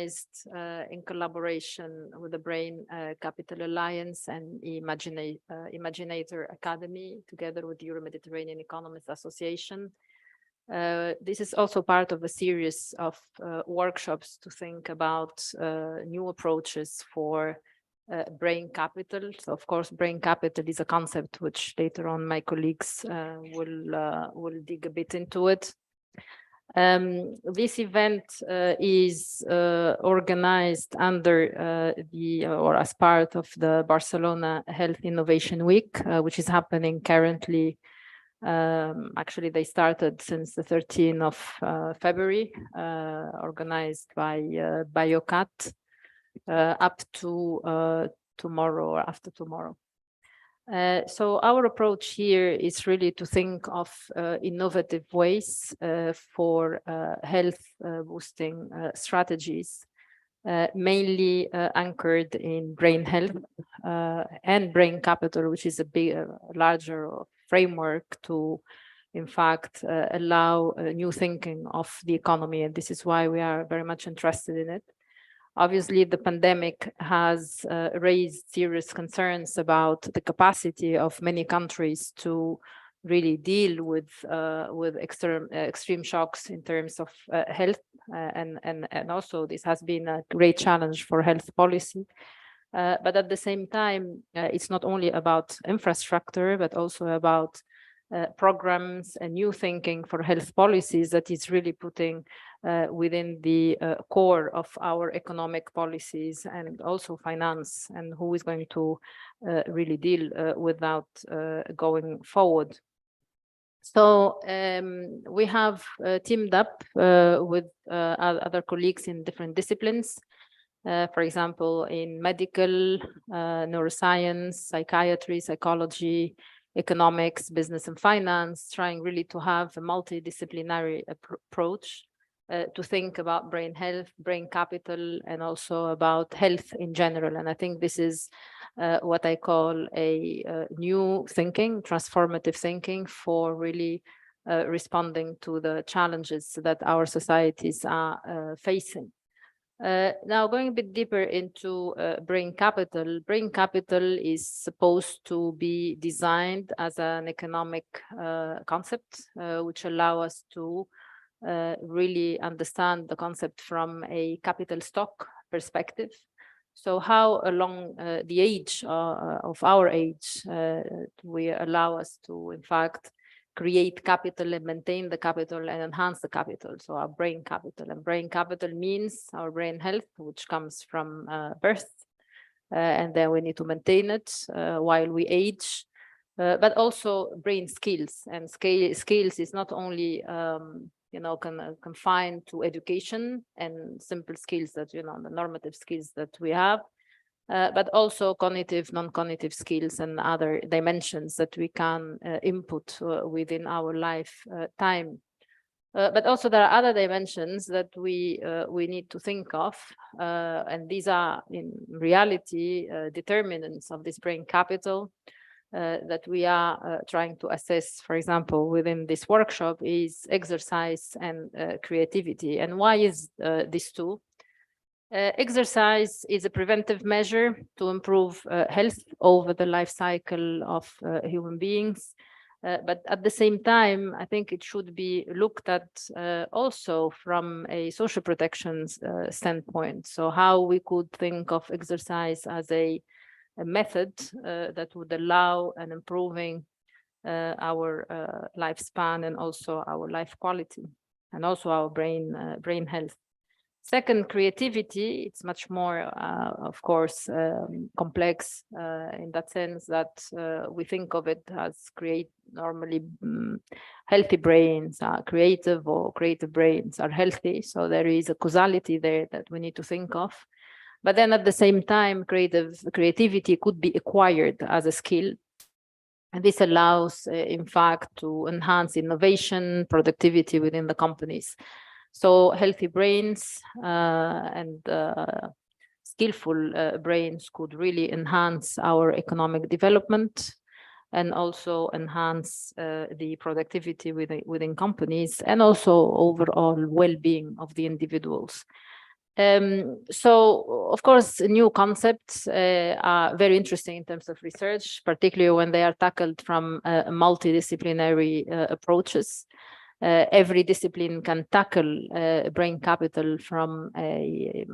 in collaboration with the Brain Capital Alliance and Imaginator Academy, together with the Euro-Mediterranean Economists Association. This is also part of a series of workshops to think about new approaches for brain capital. So, of course, brain capital is a concept which later on my colleagues will dig a bit into it. This event is organized under or as part of the Barcelona Health Innovation Week, which is happening currently. Actually, they started since the 13th of February, organized by BioCat, up to tomorrow or after tomorrow. So our approach here is really to think of innovative ways for health boosting strategies, mainly anchored in brain health and brain capital, which is a larger framework to, in fact, allow new thinking of the economy. And this is why we are very much interested in it. Obviously, the pandemic has raised serious concerns about the capacity of many countries to really deal with extreme shocks in terms of health, and also this has been a great challenge for health policy. But at the same time, it's not only about infrastructure, but also about programs and new thinking for health policies that is really putting within the core of our economic policies and also finance, and who is going to really deal with that going forward. So we have teamed up with other colleagues in different disciplines. For example, in medical, neuroscience, psychiatry, psychology, economics, business and finance, trying really to have a multidisciplinary approach to think about brain health, brain capital, and also about health in general. And I think this is what I call a new thinking, transformative thinking for really responding to the challenges that our societies are facing. Now, going a bit deeper into brain capital is supposed to be designed as an economic concept, which allow us to really understand the concept from a capital stock perspective. So how along the age of our age we allow us to, in fact, create capital and maintain the capital and enhance the capital. So our brain capital, and brain capital means our brain health, which comes from birth, and then we need to maintain it while we age, but also brain skills. And skills is not only confined to education and simple skills that, the normative skills that we have, but also cognitive, non-cognitive skills and other dimensions that we can input within our lifetime. But also there are other dimensions that we need to think of, and these are in reality determinants of this brain capital that we are trying to assess. For example, within this workshop is exercise and creativity. And why is these two? Exercise is a preventive measure to improve health over the life cycle of human beings. But at the same time, I think it should be looked at also from a social protections standpoint. So how we could think of exercise as a method that would allow an improving our lifespan and also our life quality and also our brain health. Second, creativity, it's much more, of course, complex in that sense that we think of it as normally healthy brains are creative, or creative brains are healthy. So there is a causality there that we need to think of. But then at the same time, creativity could be acquired as a skill. And this allows, in fact, to enhance innovation, productivity within the companies. So healthy brains and skillful brains could really enhance our economic development and also enhance the productivity within companies and also overall well-being of the individuals. So, of course, new concepts are very interesting in terms of research, particularly when they are tackled from multidisciplinary approaches. Every discipline can tackle brain capital from a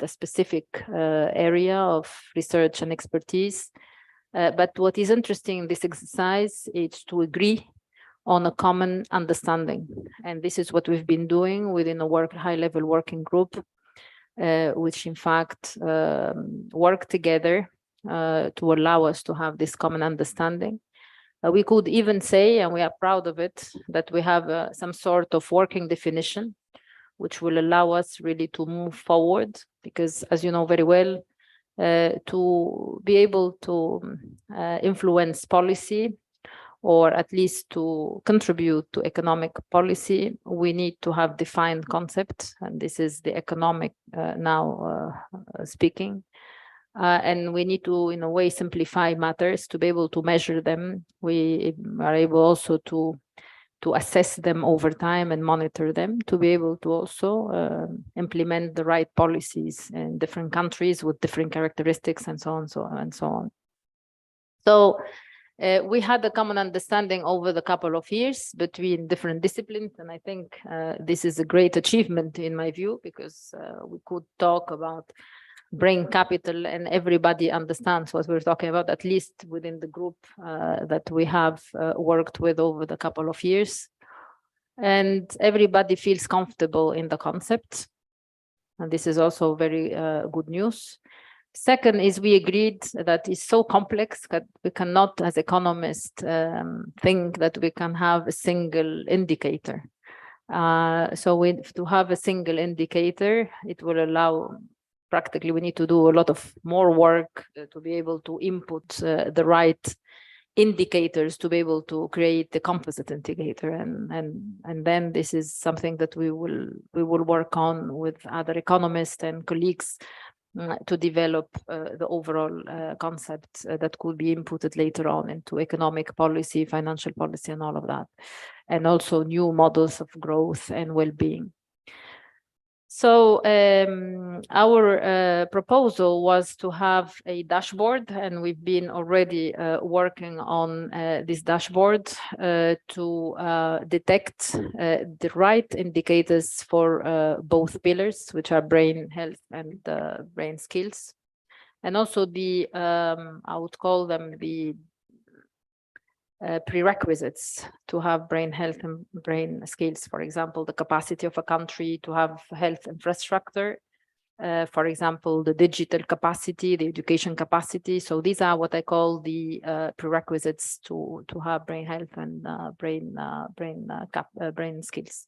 specific area of research and expertise. But what is interesting in this exercise is to agree on a common understanding. And this is what we've been doing within a high-level working group, which in fact work together to allow us to have this common understanding. We could even say, and we are proud of it, that we have some sort of working definition, which will allow us really to move forward, because as you know very well, to be able to influence policy, or at least to contribute to economic policy, we need to have defined concepts, and this is the economic speaking. And we need to, in a way, simplify matters to be able to measure them. We are able also to assess them over time and monitor them, to be able to also implement the right policies in different countries with different characteristics, and so on, and so on. So we had a common understanding over the couple of years between different disciplines, and I think this is a great achievement in my view, because we could talk about brain capital and everybody understands what we're talking about, at least within the group that we have worked with over the couple of years. And everybody feels comfortable in the concept. And this is also very good news. Second is we agreed that it's so complex that we cannot, as economists, think that we can have a single indicator. So to have a single indicator, it will allow, practically we need to do a lot of more work to be able to input the right indicators to be able to create the composite indicator, and then this is something that we will work on with other economists and colleagues to develop the overall concept that could be inputted later on into economic policy, financial policy, and all of that, and also new models of growth and well-being. So our proposal was to have a dashboard, and we've been already working on this dashboard to detect the right indicators for both pillars, which are brain health and brain skills, and also the I would call them the prerequisites to have brain health and brain skills. For example, the capacity of a country to have health infrastructure, for example, the digital capacity, the education capacity. So these are what I call the prerequisites to have brain health and brain skills.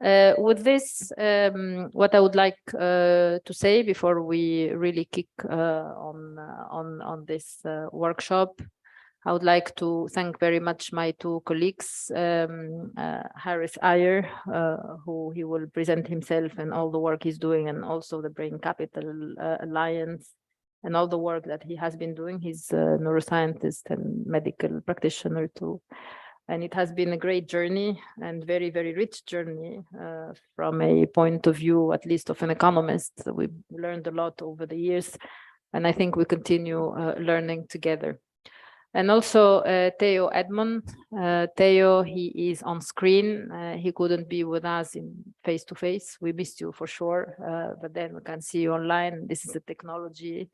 With this, what I would like to say before we really kick on this workshop, I would like to thank very much my two colleagues, Harris Ayer, who he will present himself and all the work he's doing, and also the Brain Capital Alliance and all the work that he has been doing. He's a neuroscientist and medical practitioner too. And it has been a great journey and very, very rich journey from a point of view, at least of an economist. We've learned a lot over the years, and I think we continue learning together. And also Theo Edmond. Theo, he is on screen. He couldn't be with us in face-to-face. We missed you for sure, but then we can see you online. This is a technology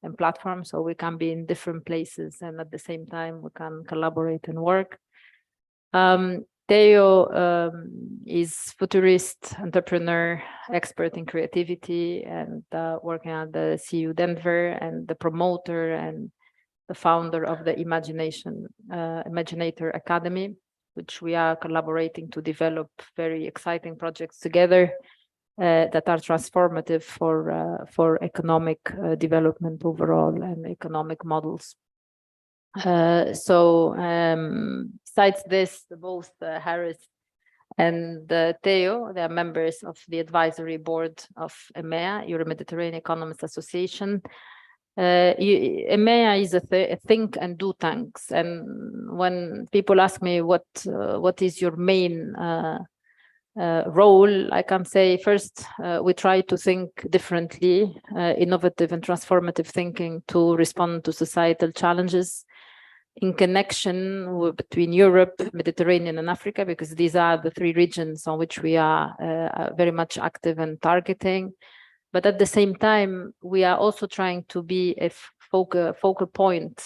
and platform, so we can be in different places, and at the same time we can collaborate and work. Theo is futurist, entrepreneur, expert in creativity, and working at the CU Denver, and the promoter and the founder of the Imaginator Academy, which we are collaborating to develop very exciting projects together that are transformative for economic development overall and economic models. Besides this, both Harris and Theo, they are members of the advisory board of EMEA, Euro-Mediterranean Economists Association. EMEA is a think and do tanks, and when people ask me what is your main role, I can say first, we try to think differently, innovative and transformative thinking to respond to societal challenges in connection between Europe, Mediterranean, and Africa, because these are the three regions on which we are very much active and targeting. But at the same time, we are also trying to be a focal point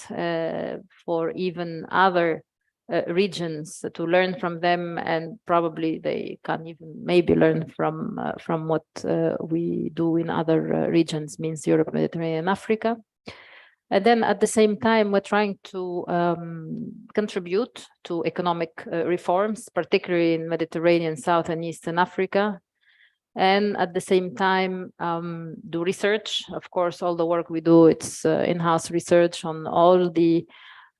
for even other regions, to learn from them, and probably they can even maybe learn from what we do in other regions, means Europe, Mediterranean, Africa. And then at the same time, we're trying to contribute to economic reforms, particularly in Mediterranean, South and Eastern Africa. And at the same time, do research. Of course, all the work we do, it's in-house research on all the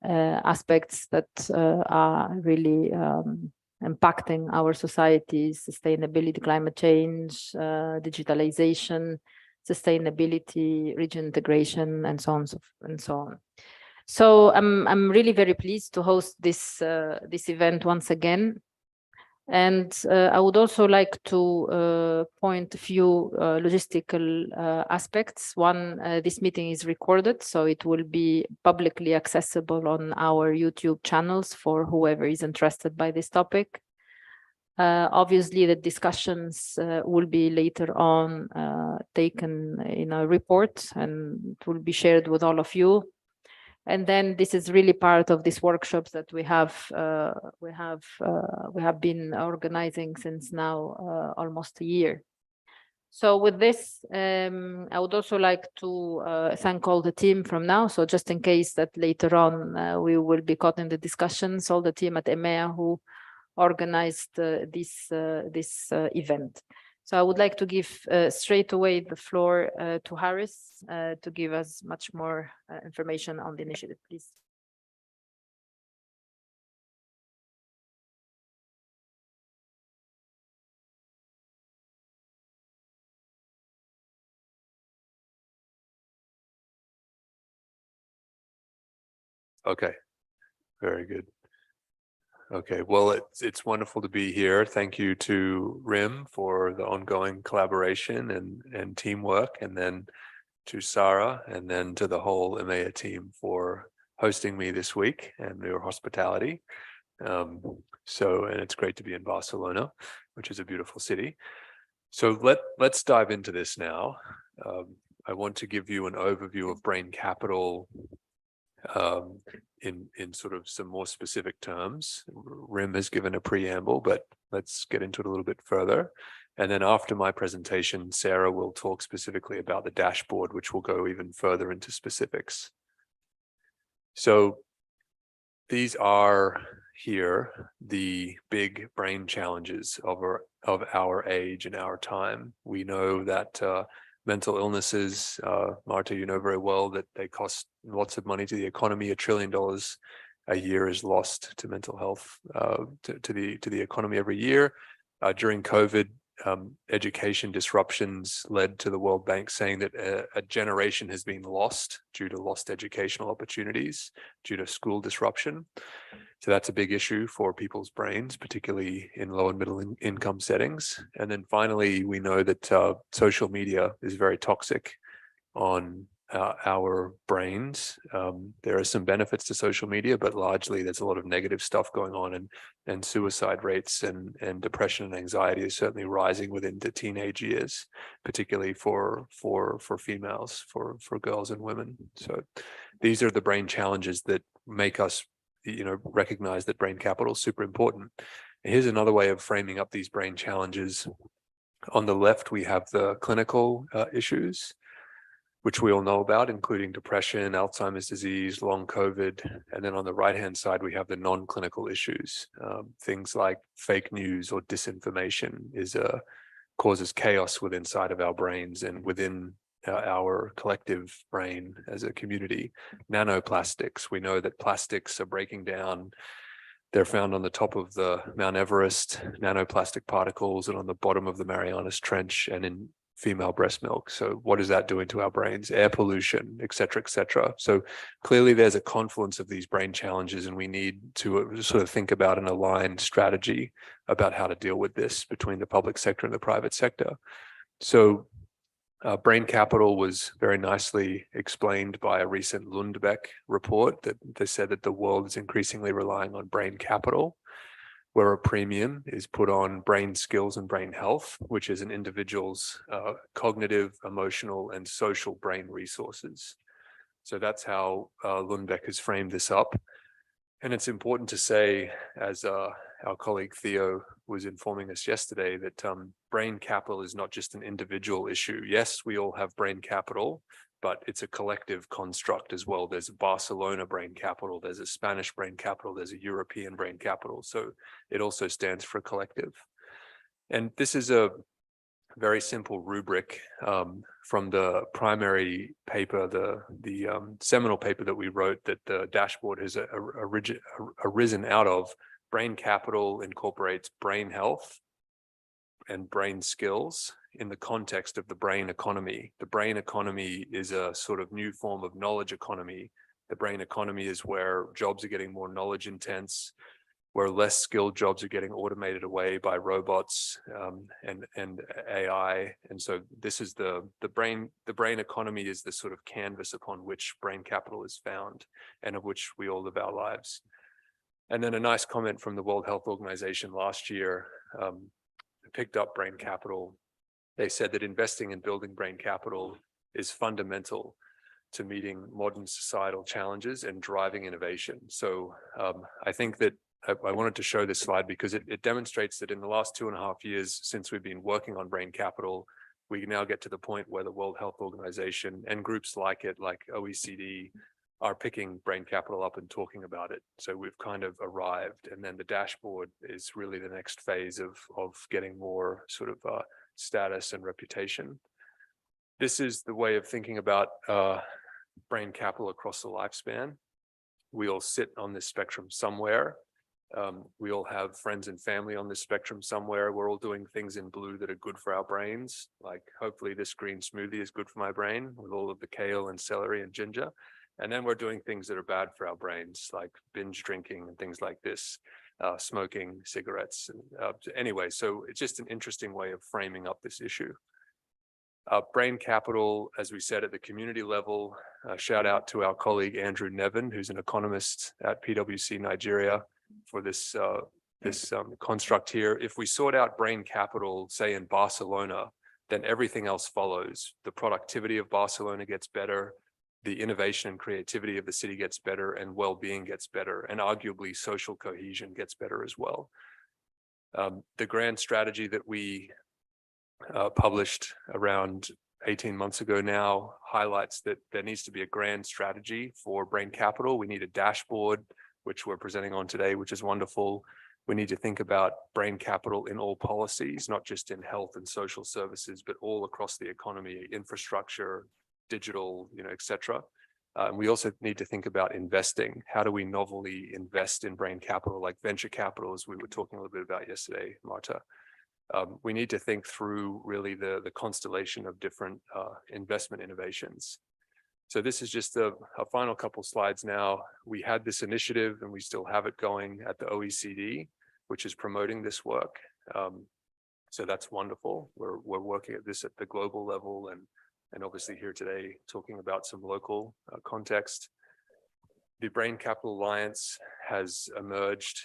aspects that are really impacting our societies: sustainability, climate change, digitalization, sustainability, region integration, and so on and so on. So I'm really very pleased to host this event once again. And I would also like to point a few logistical aspects. One, this meeting is recorded, so it will be publicly accessible on our YouTube channels for whoever is interested by this topic. Obviously, the discussions will be later on taken in a report, and it will be shared with all of you. And then this is really part of these workshops that we have been organizing since now almost a year. So with this, I would also like to thank all the team from now. So just in case that later on we will be caught in the discussions, all the team at EMEA who organized this event. So I would like to give straight away the floor to Harris to give us much more information on the initiative, please. Okay, very good. Okay, well, it's wonderful to be here. Thank you to RIM for the ongoing collaboration and teamwork, and then to Sarah, and then to the whole EMEA team for hosting me this week and your hospitality. And it's great to be in Barcelona, which is a beautiful city. So let's dive into this now. I want to give you an overview of Brain Capital in sort of some more specific terms. RIM has given a preamble, but let's get into it a little bit further. And then after my presentation, Sarah will talk specifically about the dashboard, which will go even further into specifics. So these are here the big brain challenges of our age and our time. We know that mental illnesses, Marta, you know very well that they cost lots of money to the economy. $1 trillion a year is lost to mental health, to the economy every year. During COVID, education disruptions led to the World Bank saying that a generation has been lost due to lost educational opportunities, due to school disruption. So that's a big issue for people's brains, particularly in low and middle income settings. And then finally, we know that social media is very toxic on our brains. There are some benefits to social media, but largely there's a lot of negative stuff going on, and suicide rates and depression and anxiety is certainly rising within the teenage years, particularly for females, for girls and women. So these are the brain challenges that make us, recognize that Brain Capital is super important. Here's another way of framing up these brain challenges. On the left, we have the clinical issues, which we all know about, including depression, Alzheimer's disease, long COVID. And then on the right-hand side, we have the non-clinical issues. Things like fake news or disinformation causes chaos inside of our brains and within our collective brain as a community. Nanoplastics, we know that plastics are breaking down. They're found on the top of the Mount Everest, nanoplastic particles, and on the bottom of the Marianas Trench, and female breast milk. So what is that doing to our brains? Air pollution, et cetera, et cetera. So clearly there's a confluence of these brain challenges, and we need to sort of think about an aligned strategy about how to deal with this between the public sector and the private sector. So brain capital was very nicely explained by a recent Lundbeck report that they said that the world is increasingly relying on brain capital, where a premium is put on brain skills and brain health, which is an individual's cognitive, emotional, and social brain resources. So that's how Lundbeck has framed this up. And it's important to say, as our colleague Theo was informing us yesterday, that brain capital is not just an individual issue. Yes, we all have brain capital, but it's a collective construct as well. There's a Barcelona brain capital, there's a Spanish brain capital, there's a European brain capital. So it also stands for a collective. And this is a very simple rubric from the primary paper, the seminal paper that we wrote, that the dashboard has arisen out of. Brain capital incorporates brain health and brain skills in the context of the brain economy. The brain economy is a sort of new form of knowledge economy. The brain economy is where jobs are getting more knowledge intense, where less skilled jobs are getting automated away by robots and AI. And so this is the brain economy is the sort of canvas upon which brain capital is found and of which we all live our lives. And then a nice comment from the World Health Organization last year picked up brain capital. They said that investing in building brain capital is fundamental to meeting modern societal challenges and driving innovation. So I think that I wanted to show this slide because it demonstrates that in the last 2.5 years since we've been working on brain capital, we now get to the point where the World Health Organization and groups like it, like OECD, are picking brain capital up and talking about it. So we've kind of arrived, and then the dashboard is really the next phase of getting more sort of status and reputation. This is the way of thinking about brain capital across the lifespan. We all sit on this spectrum somewhere. We all have friends and family on this spectrum somewhere. We're all doing things in blue that are good for our brains. Like hopefully this green smoothie is good for my brain with all of the kale and celery and ginger. And then we're doing things that are bad for our brains, like binge drinking and things like this, smoking cigarettes. Anyway, so it's just an interesting way of framing up this issue. Brain capital, as we said, at the community level, shout out to our colleague Andrew Nevin, who's an economist at PwC Nigeria, for this construct here. If we sort out brain capital, say in Barcelona, then everything else follows. The productivity of Barcelona gets better, the innovation and creativity of the city gets better, and well-being gets better, and arguably social cohesion gets better as well. The grand strategy that we published around 18 months ago now highlights that there needs to be a grand strategy for brain capital. We need a dashboard, which we're presenting on today, which is wonderful. We need to think about brain capital in all policies, not just in health and social services, but all across the economy, infrastructure, digital, et cetera. We also need to think about investing. How do we novelly invest in brain capital, like venture capital, as we were talking a little bit about yesterday, Marta? We need to think through really the constellation of different investment innovations. So this is just a final couple slides now. We had this initiative and we still have it going at the OECD, which is promoting this work. So that's wonderful. We're working at this at the global level and obviously here today talking about some local context. The Brain Capital Alliance has emerged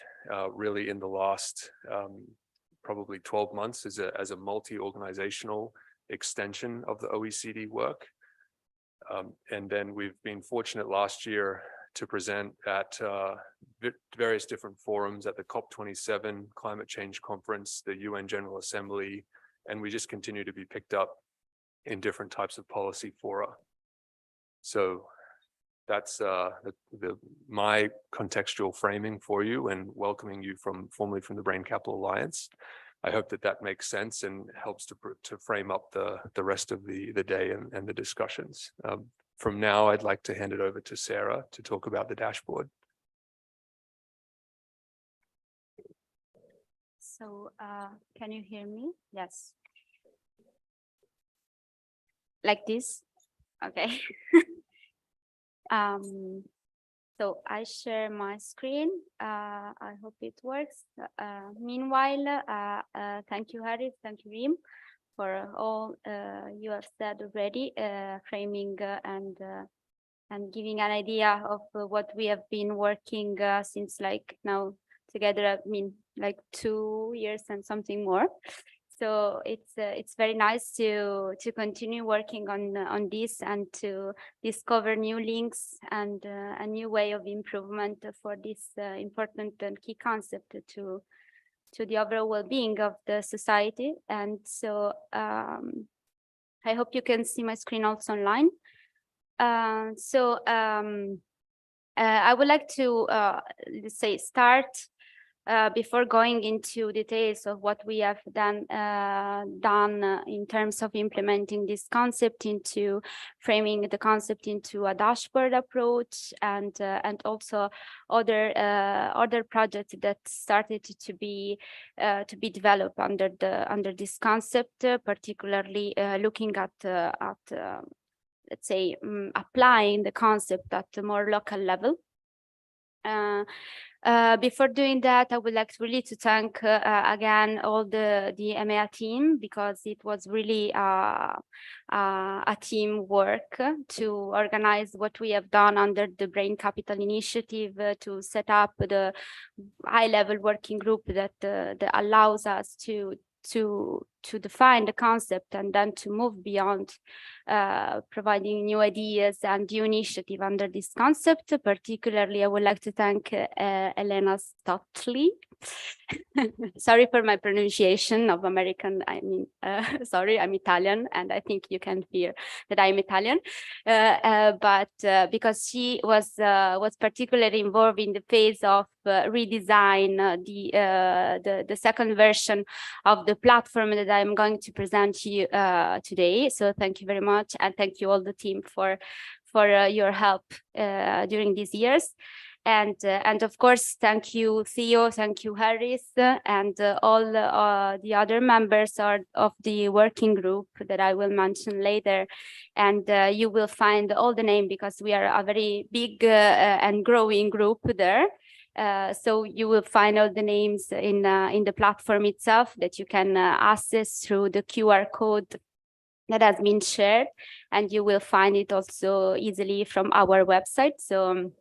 really in the last probably 12 months as a multi-organizational extension of the OECD work. And then we've been fortunate last year to present at various different forums at the COP27 Climate Change Conference, the UN General Assembly, and we just continue to be picked up in different types of policy fora. So that's my contextual framing for you and welcoming you formally from the Brain Capital Alliance. I hope that makes sense and helps to frame up the rest of the day and the discussions. From now, I'd like to hand it over to Sarah to talk about the dashboard. So can you hear me? Yes. like this. Okay. So I share my screen. I hope it works. Meanwhile, thank you, Harris. Thank you, Reem, for all you have said already, framing and giving an idea of what we have been working since like now together. I mean, like 2 years and something more. So it's very nice to continue working on this and to discover new links and a new way of improvement for this important and key concept to the overall well-being of the society. And so I hope you can see my screen also online. I would like to let's say start before going into details of what we have done in terms of implementing this concept into framing the concept into a dashboard approach and also other projects that started to be developed under this concept, particularly looking at let's say applying the concept at a more local level. Before doing that, I would like really to thank again all the EMEA team, because it was really a teamwork to organize what we have done under the Brain Capital Initiative, to set up the high-level working group that allows us to define the concept and then to move beyond providing new ideas and new initiative under this concept. Particularly, I would like to thank Elena Stotley. Sorry for my pronunciation of American. I mean, sorry, I'm Italian, and I think you can hear that I'm Italian. But because she was particularly involved in the phase of redesign the second version of the platform that I'm going to present to you today. So thank you very much, and thank you all the team for your help during these years. And of course, thank you, Theo, thank you, Harris, and all the other members of the working group that I will mention later. And you will find all the names, because we are a very big and growing group there. So you will find all the names in the platform itself that you can access through the QR code that has been shared, and you will find it also easily from our website. So.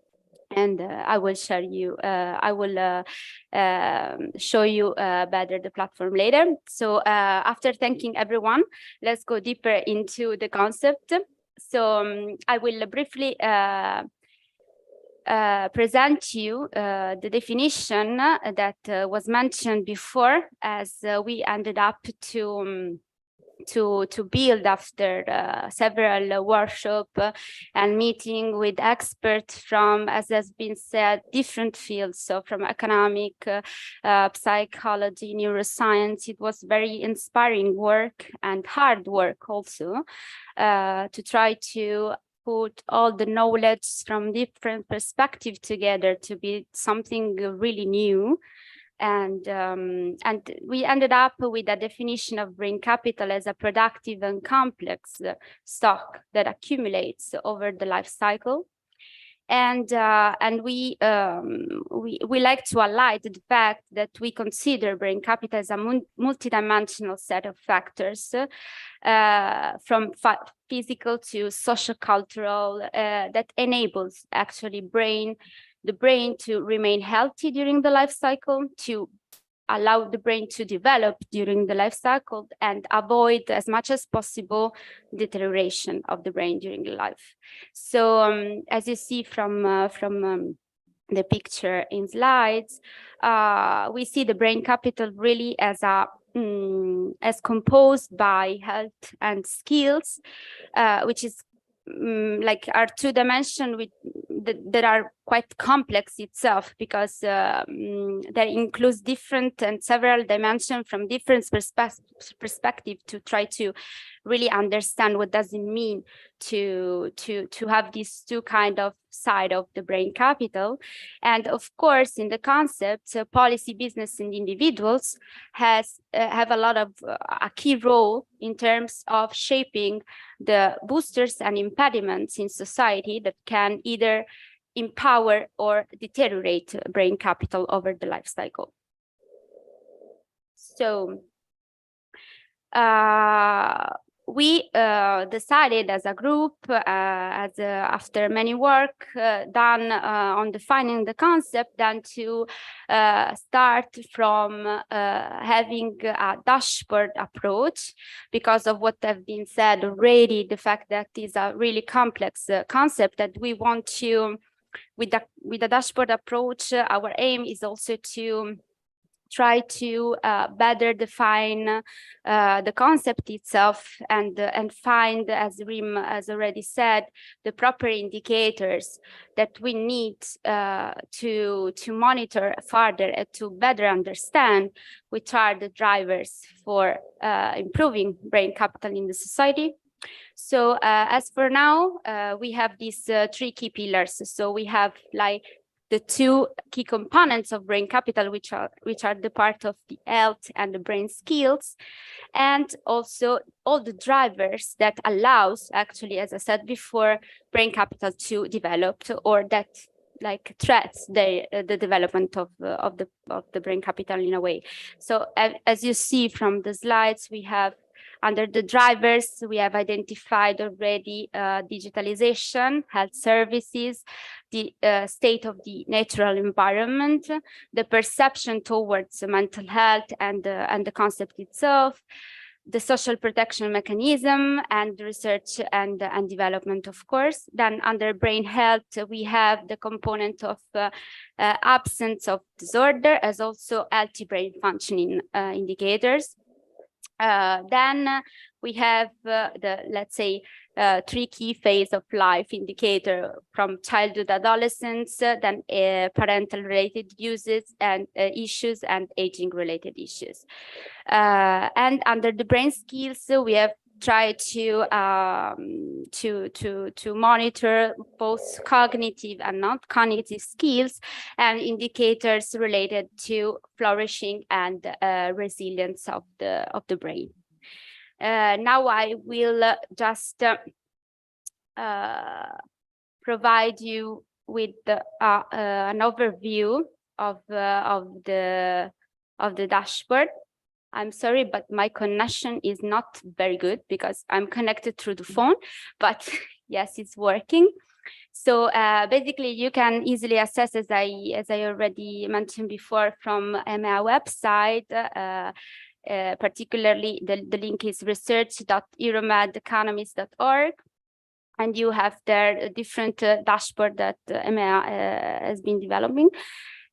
And I will share you. I will show you better the platform later. So after thanking everyone, let's go deeper into the concept. So I will briefly present you the definition that was mentioned before, as we ended up to build after several workshops and meeting with experts from, as has been said, different fields. So from economic, psychology, neuroscience. It was very inspiring work and hard work also to try to put all the knowledge from different perspectives together to be something really new. And we ended up with a definition of brain capital as a productive and complex stock that accumulates over the life cycle. And we like to highlight the fact that we consider brain capital as a multidimensional set of factors, from physical to socio-cultural, that enables actually the brain to remain healthy during the life cycle, to allow the brain to develop during the life cycle, and avoid as much as possible deterioration of the brain during the life. So as you see from the picture in slides, we see the brain capital really as composed by health and skills, which is like our two dimensions that are quite complex itself, because they include different and several dimensions from different perspective to try to really understand what does it mean to have these two kind of side of the brain capital. And of course, in the concept, policy, business, and individuals have a lot of a key role in terms of shaping the boosters and impediments in society that can either empower or deteriorate brain capital over the life cycle. So we decided as a group, after many work done on defining the concept, then to start from having a dashboard approach, because of what have been said already, the fact that it's a really complex concept that we want to, with the dashboard approach, our aim is also to try to better define the concept itself and find, as Rim has already said, the proper indicators that we need to monitor further and to better understand which are the drivers for improving brain capital in the society. So as for now, we have these three key pillars. So we have like the two key components of brain capital, which are the part of the health and the brain skills, and also all the drivers that allows, actually, as I said before, brain capital to develop, or that like threats the development of the brain capital in a way. So as you see from the slides, we have, under the drivers, we have identified already digitalization, health services, the state of the natural environment, the perception towards mental health and the concept itself, the social protection mechanism, and research and development, of course. Then under brain health, we have the component of absence of disorder, as also healthy brain functioning indicators. Then we have let's say, three key phase of life indicator, from childhood, adolescence, then parental related uses and issues, and aging related issues. And under the brain skills, we have tried to monitor both cognitive and non-cognitive skills and indicators related to flourishing and resilience of the brain. Now I will just provide you with an overview of the dashboard. I'm sorry, but my connection is not very good because I'm connected through the phone, but yes, it's working. So basically, you can easily access, as I already mentioned before, from EMEA website. Particularly, the link is research.euromedEconomies.org, and you have there a different dashboard that EMEA has been developing.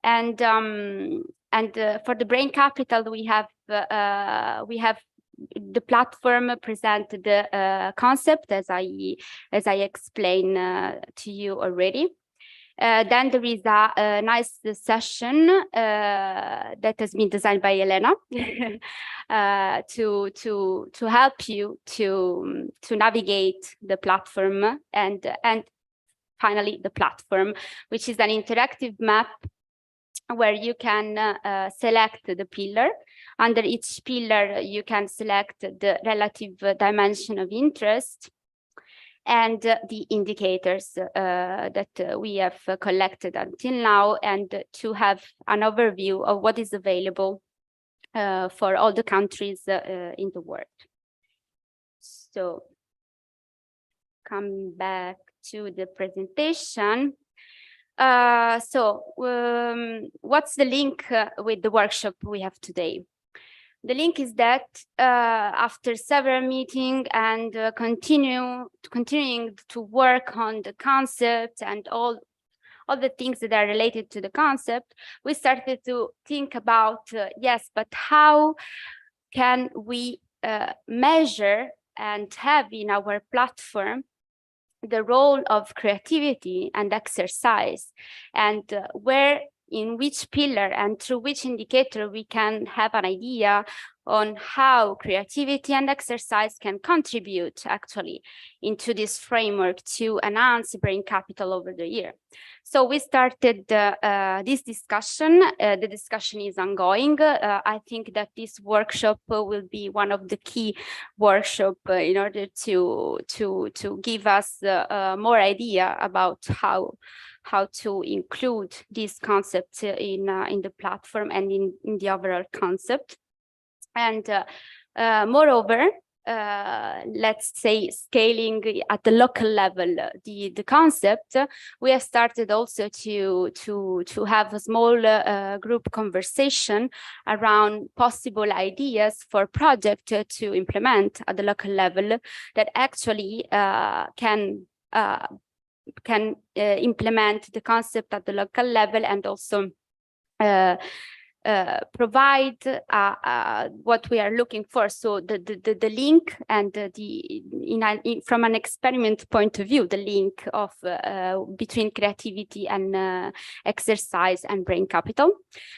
And for the brain capital, we have the platform present the concept as I explained to you already. Then there is a nice session that has been designed by Elena to help you to navigate the platform, and finally the platform, which is an interactive map where you can select the pillar. Under each pillar, you can select the relative dimension of interest and the indicators that we have collected until now, and to have an overview of what is available for all the countries in the world. So, coming back to the presentation. What's the link with the workshop we have today? The link is that after several meetings and continuing to work on the concept and all the things that are related to the concept, we started to think about, yes, but how can we measure and have in our platform the role of creativity and exercise, and in which pillar and through which indicator we can have an idea on how creativity and exercise can contribute actually into this framework to enhance brain capital over the year. So we started this discussion. The discussion is ongoing. I think that this workshop will be one of the key workshops in order to give us more idea about how to include these concepts in the platform and in the overall concept. And moreover, let's say scaling at the local level, the concept, we have started also to have a small group conversation around possible ideas for project to implement at the local level that actually can implement the concept at the local level and also provide what we are looking for. So the link and from an experiment point of view, the link of between creativity and exercise and brain capital.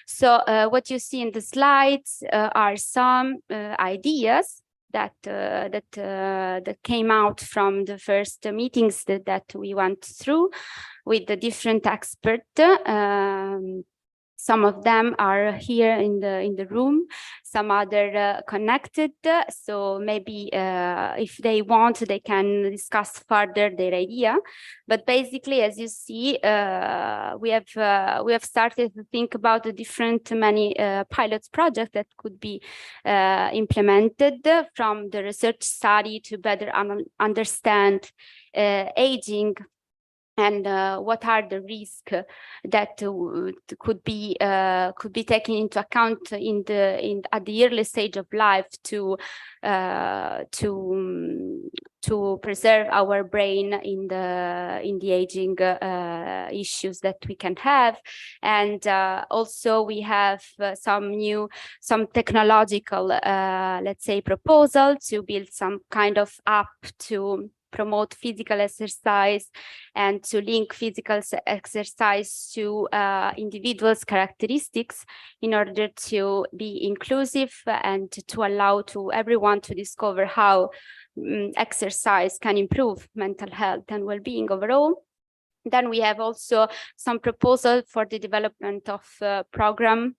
So what you see in the slides are some ideas that came out from the first meetings that we went through with the different experts. Some of them are here in the room, some other connected. So maybe if they want, they can discuss further their idea. But basically, as you see, we have started to think about the different many pilot projects that could be implemented, from the research study to better understand aging, and what are the risks that could be taken into account at the early stage of life to preserve our brain in the aging issues that we can have. And also we have some technological let's say proposal to build some kind of app to promote physical exercise and to link physical exercise to individuals' characteristics in order to be inclusive and to allow to everyone to discover how exercise can improve mental health and well-being overall. Then we have also some proposal for the development of a program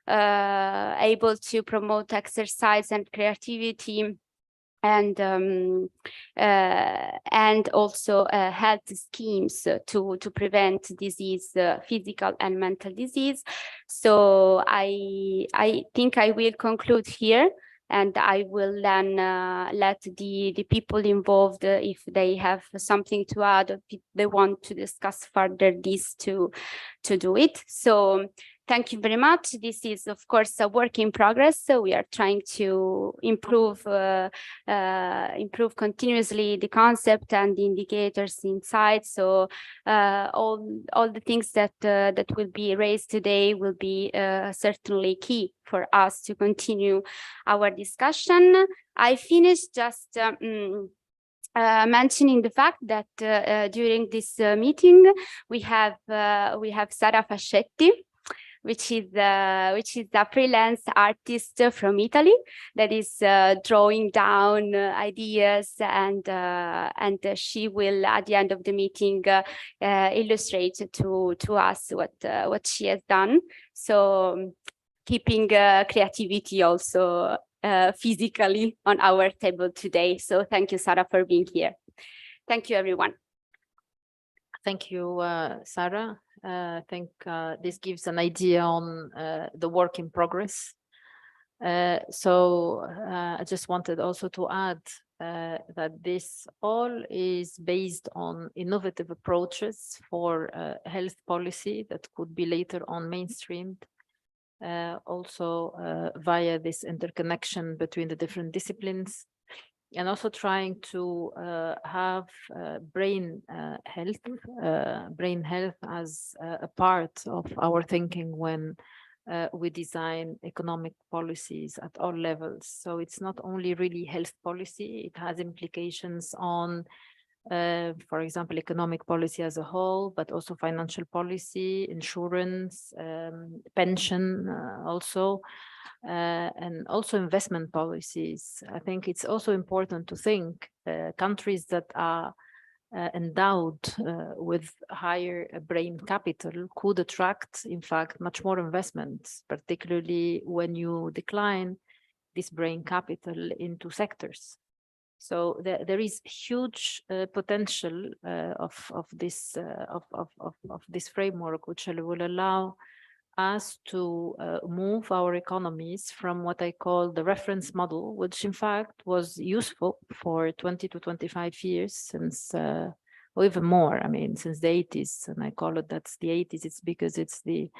able to promote exercise and creativity, and also health schemes to prevent disease, physical and mental disease. So I think I will conclude here, and I will then let the people involved, if they have something to add, if they want to discuss further this, to do it. So thank you very much. This is, of course, a work in progress. So we are trying to improve continuously the concept and the indicators inside. So all the things that will be raised today will be certainly key for us to continue our discussion. I finished just mentioning the fact that during this meeting we have Sara Fascetti, which is a freelance artist from Italy that is drawing down ideas, and she will, at the end of the meeting, illustrate to us what she has done. So keeping creativity also physically on our table today. So thank you, Sara, for being here. Thank you, everyone. Thank you, Sarah. I think this gives an idea on the work in progress. So I just wanted also to add that this all is based on innovative approaches for health policy that could be later on mainstreamed, also via this interconnection between the different disciplines, and also trying to have brain health as a part of our thinking when we design economic policies at all levels. So it's not only really health policy, it has implications on for example, economic policy as a whole, but also financial policy, insurance, pension also, and also investment policies. I think it's also important to think countries that are endowed with higher brain capital could attract, in fact, much more investments, particularly when you decline this brain capital into sectors. So there is huge potential of this framework, which will allow us to move our economies from what I call the reference model, which in fact was useful for 20 to 25 years since, or even more, I mean, since the 80s, and I call it that's the 80s, it's because it's the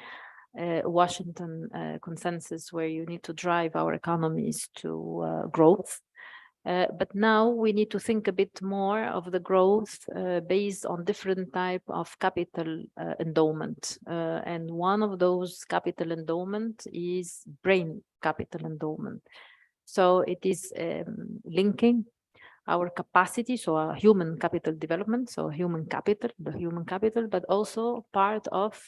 Washington consensus where you need to drive our economies to growth. But now we need to think a bit more of the growth based on different type of capital endowment. And one of those capital endowment is brain capital endowment. So it is linking our capacity, so our human capital development, so human capital, the human capital, but also part of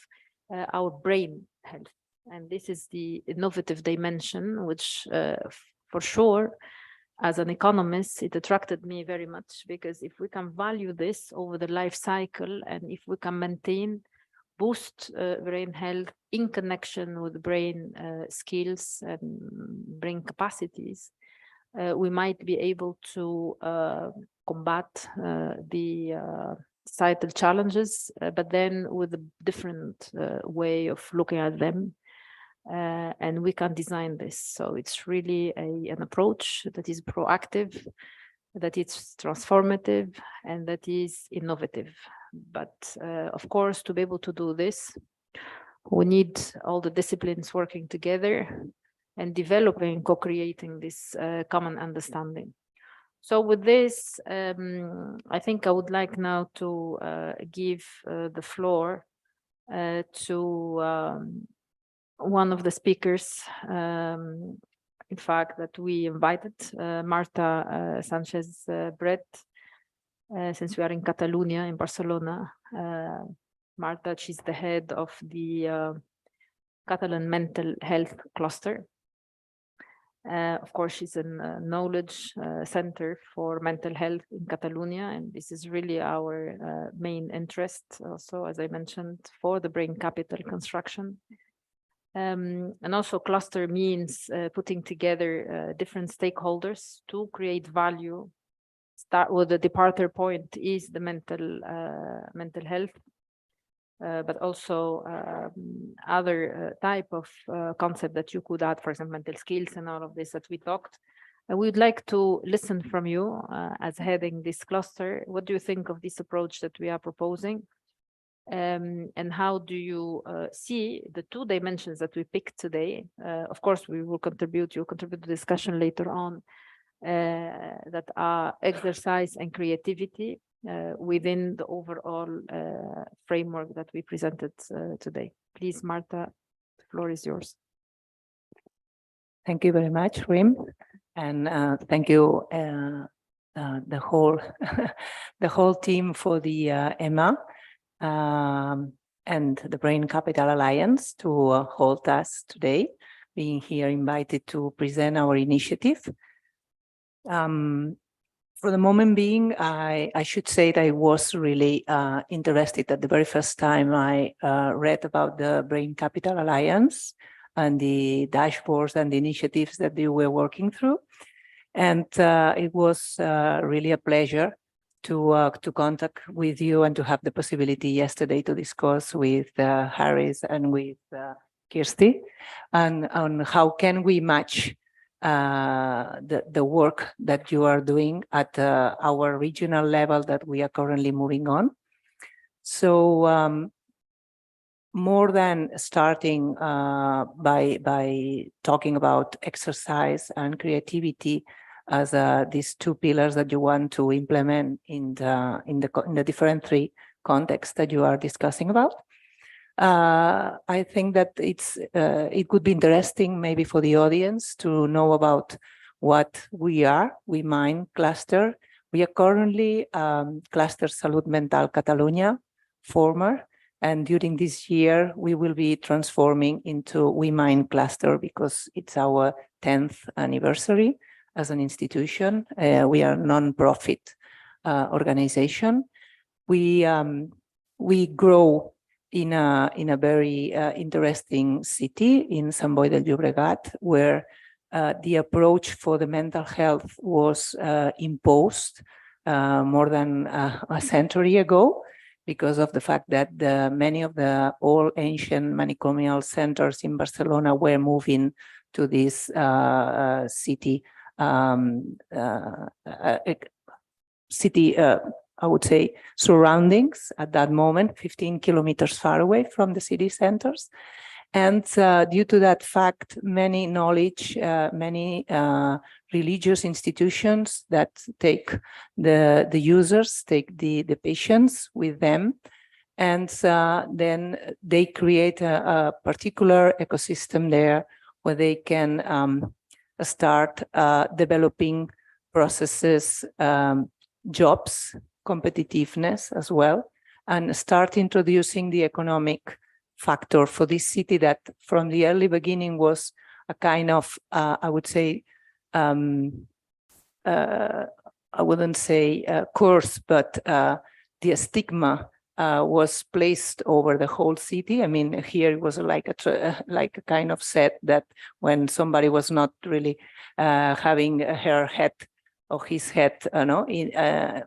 our brain health. And this is the innovative dimension, which for sure, as an economist, it attracted me very much, because if we can value this over the life cycle, and if we can maintain, boost brain health in connection with brain skills and brain capacities, we might be able to combat the societal challenges, but then with a different way of looking at them. And we can design this. So it's really an approach that is proactive, that is transformative, and that is innovative. But of course, to be able to do this, we need all the disciplines working together and developing, co-creating this common understanding. So with this, I think I would like now to give the floor to one of the speakers, in fact, that we invited, Marta Sanchez Bret, since we are in Catalonia, in Barcelona. Marta, she's the head of the Catalan Mental Health Cluster. Of course, she's a knowledge center for mental health in Catalonia, and this is really our main interest also, as I mentioned, for the brain capital construction. And also cluster means putting together different stakeholders to create value. Start with the departure point is the mental health, but also other type of concept that you could add, for example, mental skills and all of this that we talked. And we'd like to listen from you as heading this cluster. What do you think of this approach that we are proposing? And how do you see the two dimensions that we picked today? Of course, we will contribute, you'll contribute to the discussion later on, that are exercise and creativity within the overall framework that we presented today. Please, Marta, the floor is yours. Thank you very much, Rim, and thank you the whole the whole team for the EMA and the Brain Capital Alliance to hold us today, being here invited to present our initiative. For the moment being, I should say that I was really interested at the very first time I read about the Brain Capital Alliance and the dashboards and the initiatives that they were working through. And it was really a pleasure to contact with you and to have the possibility yesterday to discuss with Harris and with Kirsty and on how can we match the work that you are doing at our regional level that we are currently moving on. So more than starting by talking about exercise and creativity as these two pillars that you want to implement in the different three contexts that you are discussing about, I think that it could be interesting maybe for the audience to know about what we are, We Mind Cluster, We are currently Cluster Salud Mental Catalunya former, and during this year, we will be transforming into WeMind cluster because it's our 10th anniversary as an institution. We are a non-profit organization. We grow in a very interesting city in Sant Boi del Llobregat, where the approach for the mental health was imposed more than a century ago, because of the fact that many of the old ancient manicomial centers in Barcelona were moving to this city, I would say, surroundings at that moment, 15 kilometers far away from the city centers. And due to that fact, many knowledge, many religious institutions that take the users, take the patients with them, and then they create a particular ecosystem there where they can start developing processes, jobs, competitiveness as well, and start introducing the economic factor for this city that from the early beginning was a kind of, I would say, I wouldn't say curse, but the stigma was placed over the whole city. I mean, here it was like a kind of set that when somebody was not really having her head or his head,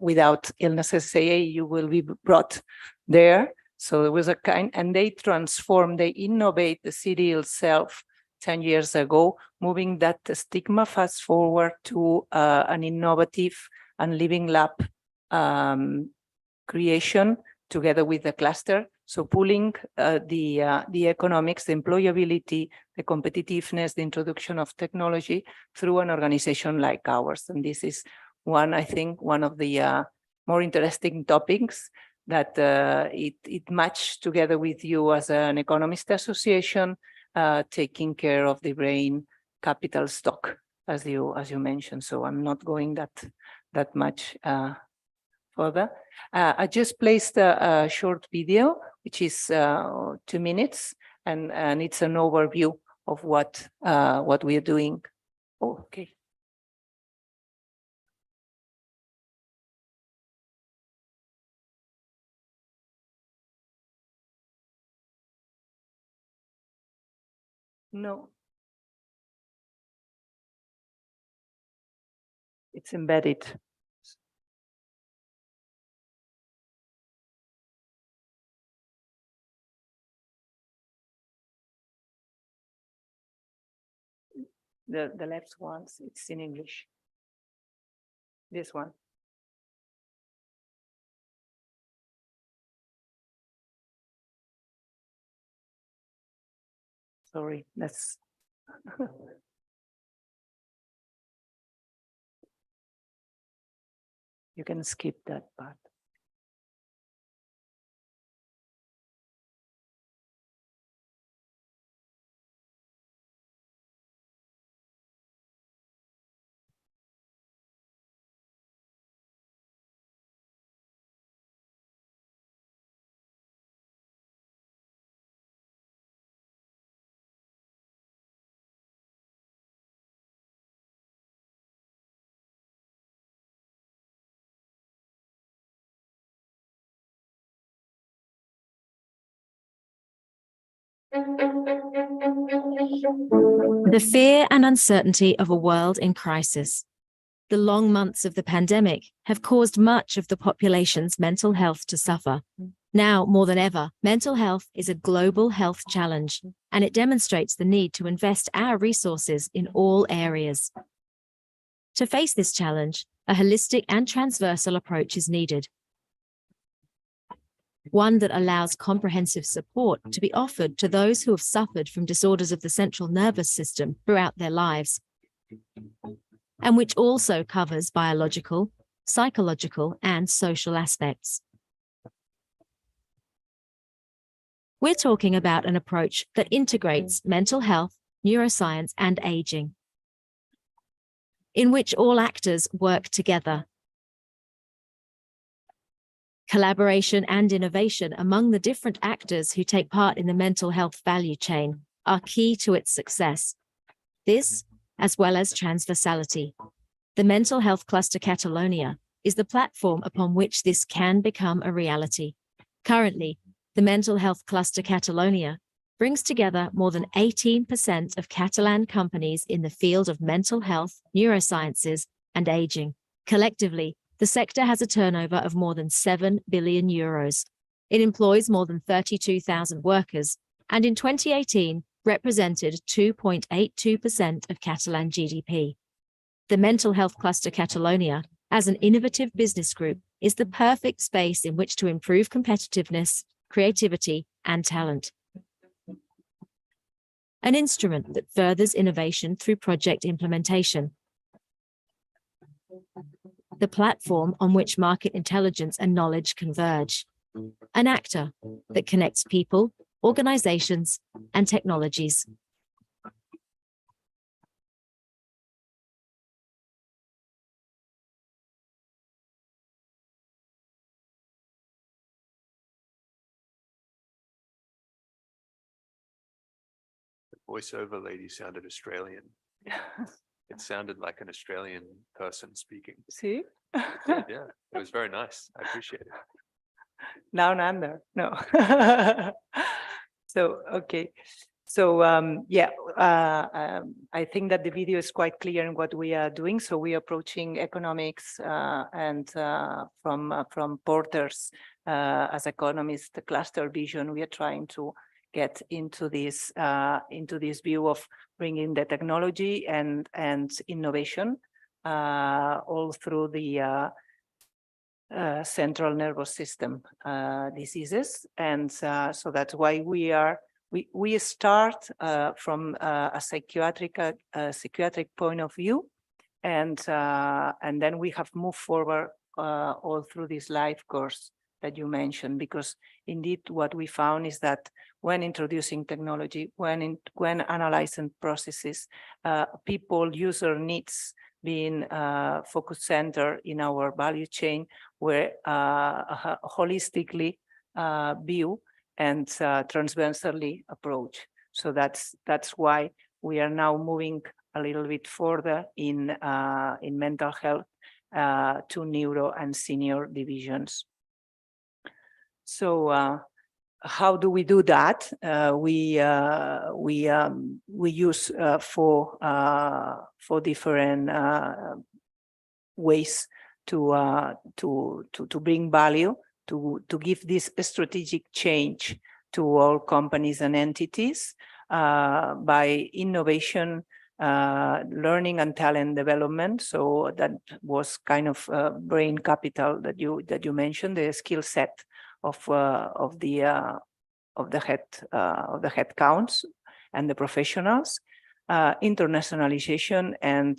without illnesses, say, hey, you will be brought there. So there was a kind, and they transform, they innovate the city itself 10 years ago, moving that stigma fast forward to an innovative and living lab creation together with the cluster. So pulling the economics, the employability, the competitiveness, the introduction of technology through an organization like ours. And this is one, I think, one of the more interesting topics that it matched together with you as an economist association, taking care of the brain capital stock, as you mentioned. So I'm not going that much further. I just placed a short video, which is 2 minutes, and it's an overview of what we are doing. Oh, okay. No. It's embedded. The left one, it's in English. This one. Sorry, that's you can skip that part. The fear and uncertainty of a world in crisis. The long months of the pandemic have caused much of the population's mental health to suffer. Now, more than ever, mental health is a global health challenge, and it demonstrates the need to invest our resources in all areas. To face this challenge, a holistic and transversal approach is needed. One that allows comprehensive support to be offered to those who have suffered from disorders of the central nervous system throughout their lives, and which also covers biological, psychological, and social aspects. We're talking about an approach that integrates mental health, neuroscience, and aging, in which all actors work together. Collaboration and innovation among the different actors who take part in the mental health value chain are key to its success. This, as well as transversality. The Mental Health Cluster Catalonia is the platform upon which this can become a reality. Currently, the Mental Health Cluster Catalonia brings together more than 18% of Catalan companies in the field of mental health, neurosciences, and aging. Collectively, the sector has a turnover of more than 7 billion euros. It employs more than 32,000 workers, and in 2018 represented 2.82% of Catalan GDP. The Mental Health Cluster Catalonia, as an innovative business group, is the perfect space in which to improve competitiveness, creativity, and talent. An instrument that furthers innovation through project implementation. The platform on which market intelligence and knowledge converge. An actor that connects people, organizations, and technologies. The voiceover lady sounded Australian. It sounded like an Australian person speaking. See? Yeah, it was very nice. I appreciate it. Down under, no. So, okay. So, I think that the video is quite clear in what we are doing. So we are approaching economics and from Porter's as economists, the cluster vision. We are trying to get into this view of bringing the technology and innovation all through the central nervous system diseases. And so that's why we start from a psychiatric point of view, and then we have moved forward all through this life course that you mentioned, because indeed what we found is that when introducing technology, when analyzing processes, user needs being focus center in our value chain, where holistically view and transversally approach. So that's why we are now moving a little bit further in mental health to neuro and senior divisions. So how do we do that? We use four different ways to bring value, to give this strategic change to all companies and entities by innovation, learning and talent development. So that was kind of brain capital that you mentioned, the skill set of the head counts and the professionals, internationalization, and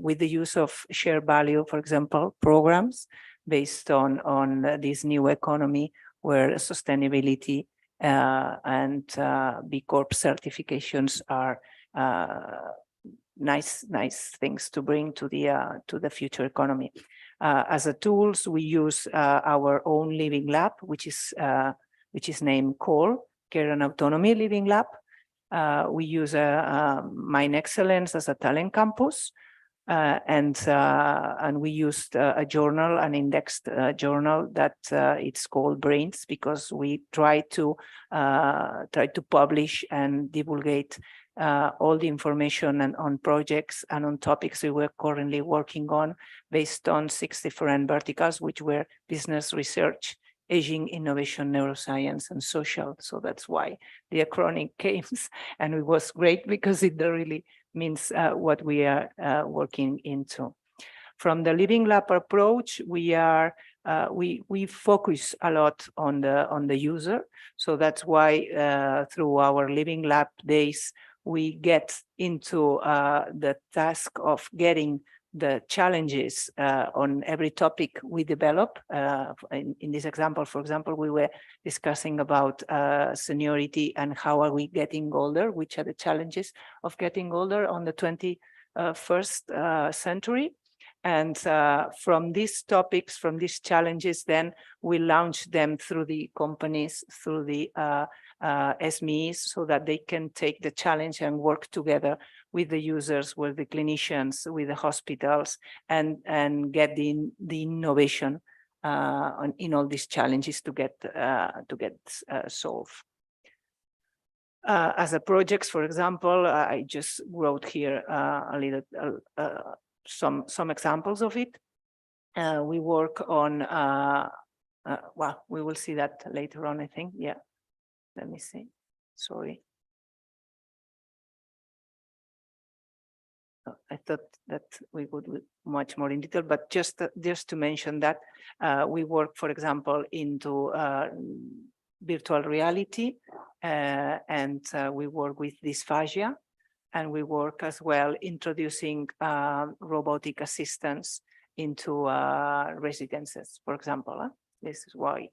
with the use of shared value, for example, programs based on this new economy where sustainability and B Corp certifications are nice things to bring to the future economy. As a tools, we use our own living lab, which is named CALL, Care and Autonomy Living Lab. We use Mind Excellence as a talent campus, and we used a journal, an indexed journal that it's called Brains, because we try to publish and divulgate all the information and on projects and on topics we were currently working on, based on 6 different verticals, which were business, research, aging, innovation, neuroscience, and social. So that's why the acronym came, and it was great because it really means what we are working into. From the Living Lab approach, we focus a lot on the user. So that's why through our Living Lab days, we get into the task of getting the challenges on every topic we develop. In this example, for example, we were discussing about seniority and how are we getting older, which are the challenges of getting older on the 21st century. And from these topics, from these challenges, then we launch them through the companies, through the SMEs, so that they can take the challenge and work together with the users, with the clinicians, with the hospitals, and get the innovation in all these challenges to get solved. As a projects, for example, I just wrote here some examples of it. We work on, well, we will see that later on, I think. Yeah, let me see. Sorry. I thought that we would much more in detail, but just to mention that we work, for example, into virtual reality, and we work with dysphagia, and we work as well introducing robotic assistance into residences, for example. This is why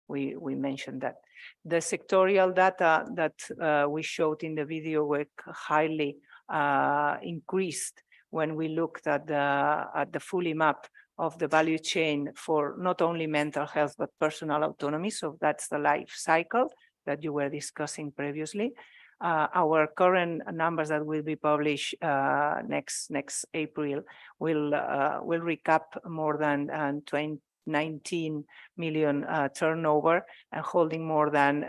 we mentioned that. The sectorial data that we showed in the video were highly increased when we looked at the fully map of the value chain for not only mental health but personal autonomy. So that's the life cycle that you were discussing previously. Our current numbers that will be published next April will recap more than 19 million turnover and holding more than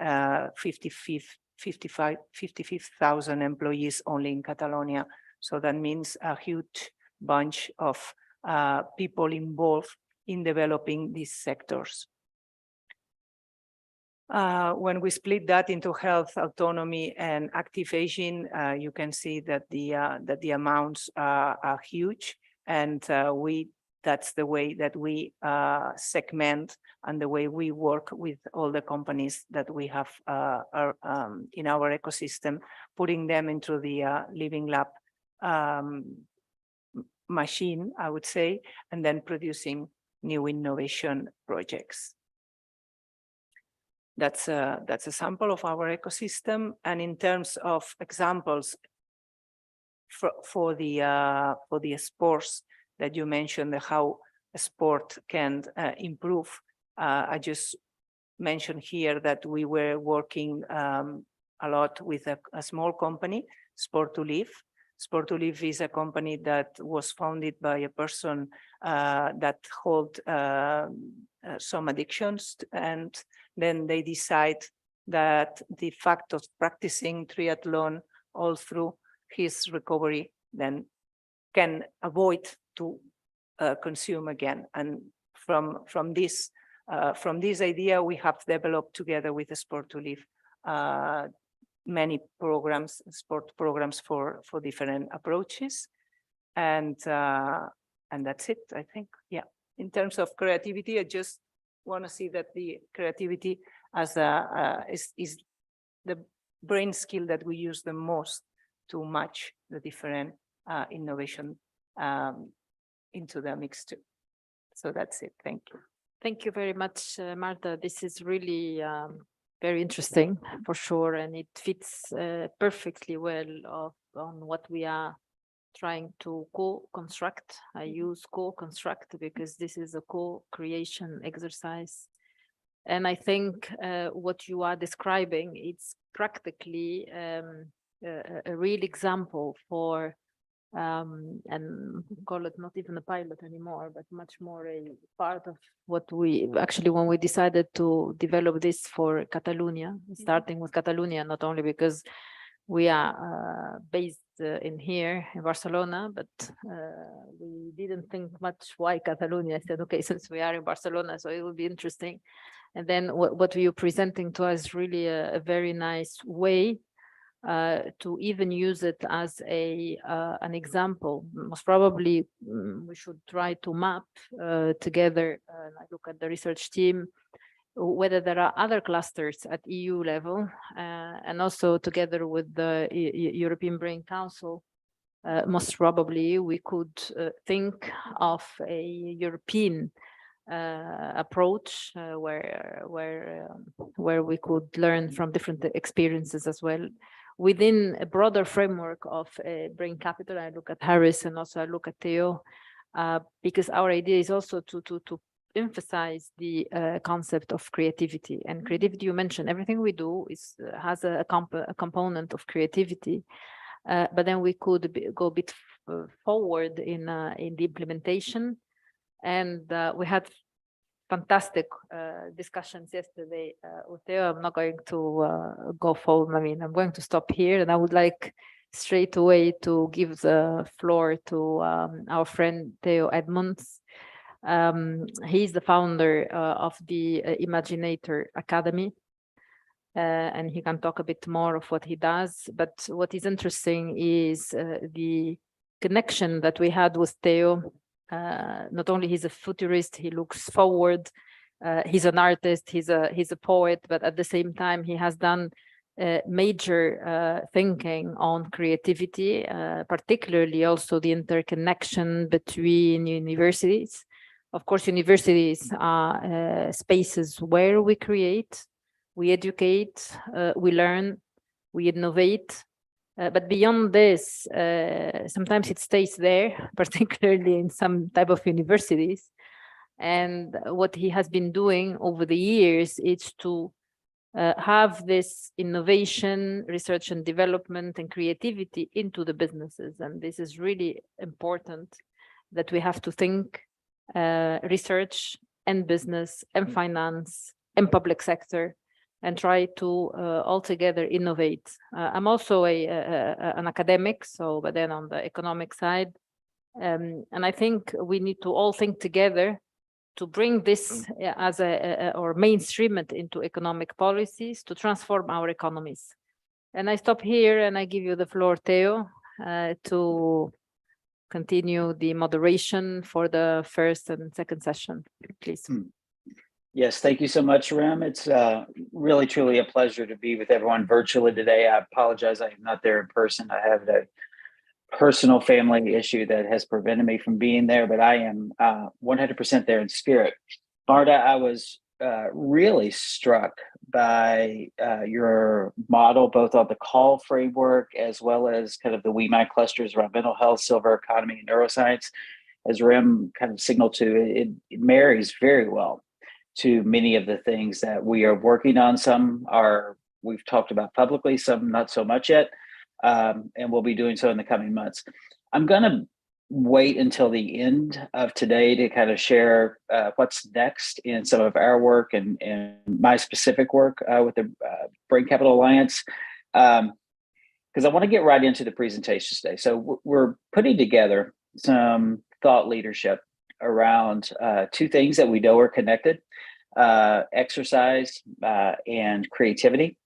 55,000 employees only in Catalonia. So that means a huge bunch of people involved in developing these sectors. When we split that into health, autonomy, and active aging, you can see that the amounts are huge, and that's the way that we segment and the way we work with all the companies that we have in our ecosystem, putting them into the Living Lab machine, I would say, and then producing new innovation projects. That's a sample of our ecosystem. And in terms of examples for the sports that you mentioned, how a sport can improve, I just mentioned here that we were working a lot with a small company, Sport2Live. Sport2Live is a company that was founded by a person that hold some addictions, and then they decide that the fact of practicing triathlon all through his recovery then can avoid to consume again. And from this idea, we have developed together with the Sport2Live many programs, sport programs for different approaches, and that's it, I think. Yeah. In terms of creativity, I just want to see that the creativity as is the brain skill that we use the most to match the different innovation into the mix too. So that's it. Thank you. Thank you very much, Marta. This is really very interesting for sure, and it fits perfectly well on what we are trying to co-construct. I use co-construct because this is a co-creation exercise. And I think what you are describing, it's practically a real example for, and call it not even a pilot anymore, but much more a part of what we actually, when we decided to develop this for Catalonia, starting with Catalonia, not only because we are based in here in Barcelona, but we didn't think much why Catalonia. I said, okay, since we are in Barcelona, so it will be interesting. And then what you're presenting to us is really a very nice way to even use it as an example. Most probably we should try to map together, and I look at the research team, whether there are other clusters at EU level, and also together with the European Brain Council, most probably we could think of a European approach where we could learn from different experiences as well within a broader framework of brain capital. I look at Harris and also I look at Theo. because our idea is also to emphasize the concept of creativity. And creativity, you mentioned, everything we do has a component of creativity, but then we could go a bit forward in the implementation. And we had fantastic discussions yesterday with Theo. I'm not going to go forward. I mean, I'm going to stop here, and I would like straight away to give the floor to our friend Theo Edmonds. He's the founder of the Imaginator Academy, and he can talk a bit more of what he does. But what is interesting is the connection that we had with Theo. Not only he's a futurist, he looks forward. He's an artist, he's a poet, but at the same time, he has done major thinking on creativity, particularly also the interconnection between universities. Of course, universities are spaces where we create, we educate, we learn, we innovate. But beyond this, sometimes it stays there, particularly in some type of universities. And what he has been doing over the years is to have this innovation, research and development and creativity into the businesses. And this is really important, that we have to think research and business and finance and public sector and try to altogether innovate. I'm also an academic, but then on the economic side. And I think we need to all think together to bring this as or mainstream it into economic policies to transform our economies. And I stop here and I give you the floor, Theo, to continue the moderation for the first and second session, please. Yes, thank you so much, Rem. It's really, truly a pleasure to be with everyone virtually today. I apologize, I am not there in person. I have a personal family issue that has prevented me from being there, but I am 100% there in spirit. Marta, I was really struck by your model, both on the call framework as well as kind of the WeMind clusters around mental health, silver economy, and neuroscience. As Rem kind of signaled to, it marries very well to many of the things that we are working on. Some we've talked about publicly, some not so much yet, and we'll be doing so in the coming months. I'm going to wait until the end of today to kind of share what's next in some of our work and my specific work with the Brain Capital Alliance, because I want to get right into the presentation today. So we're putting together some thought leadership around two things that we know are connected, exercise and creativity,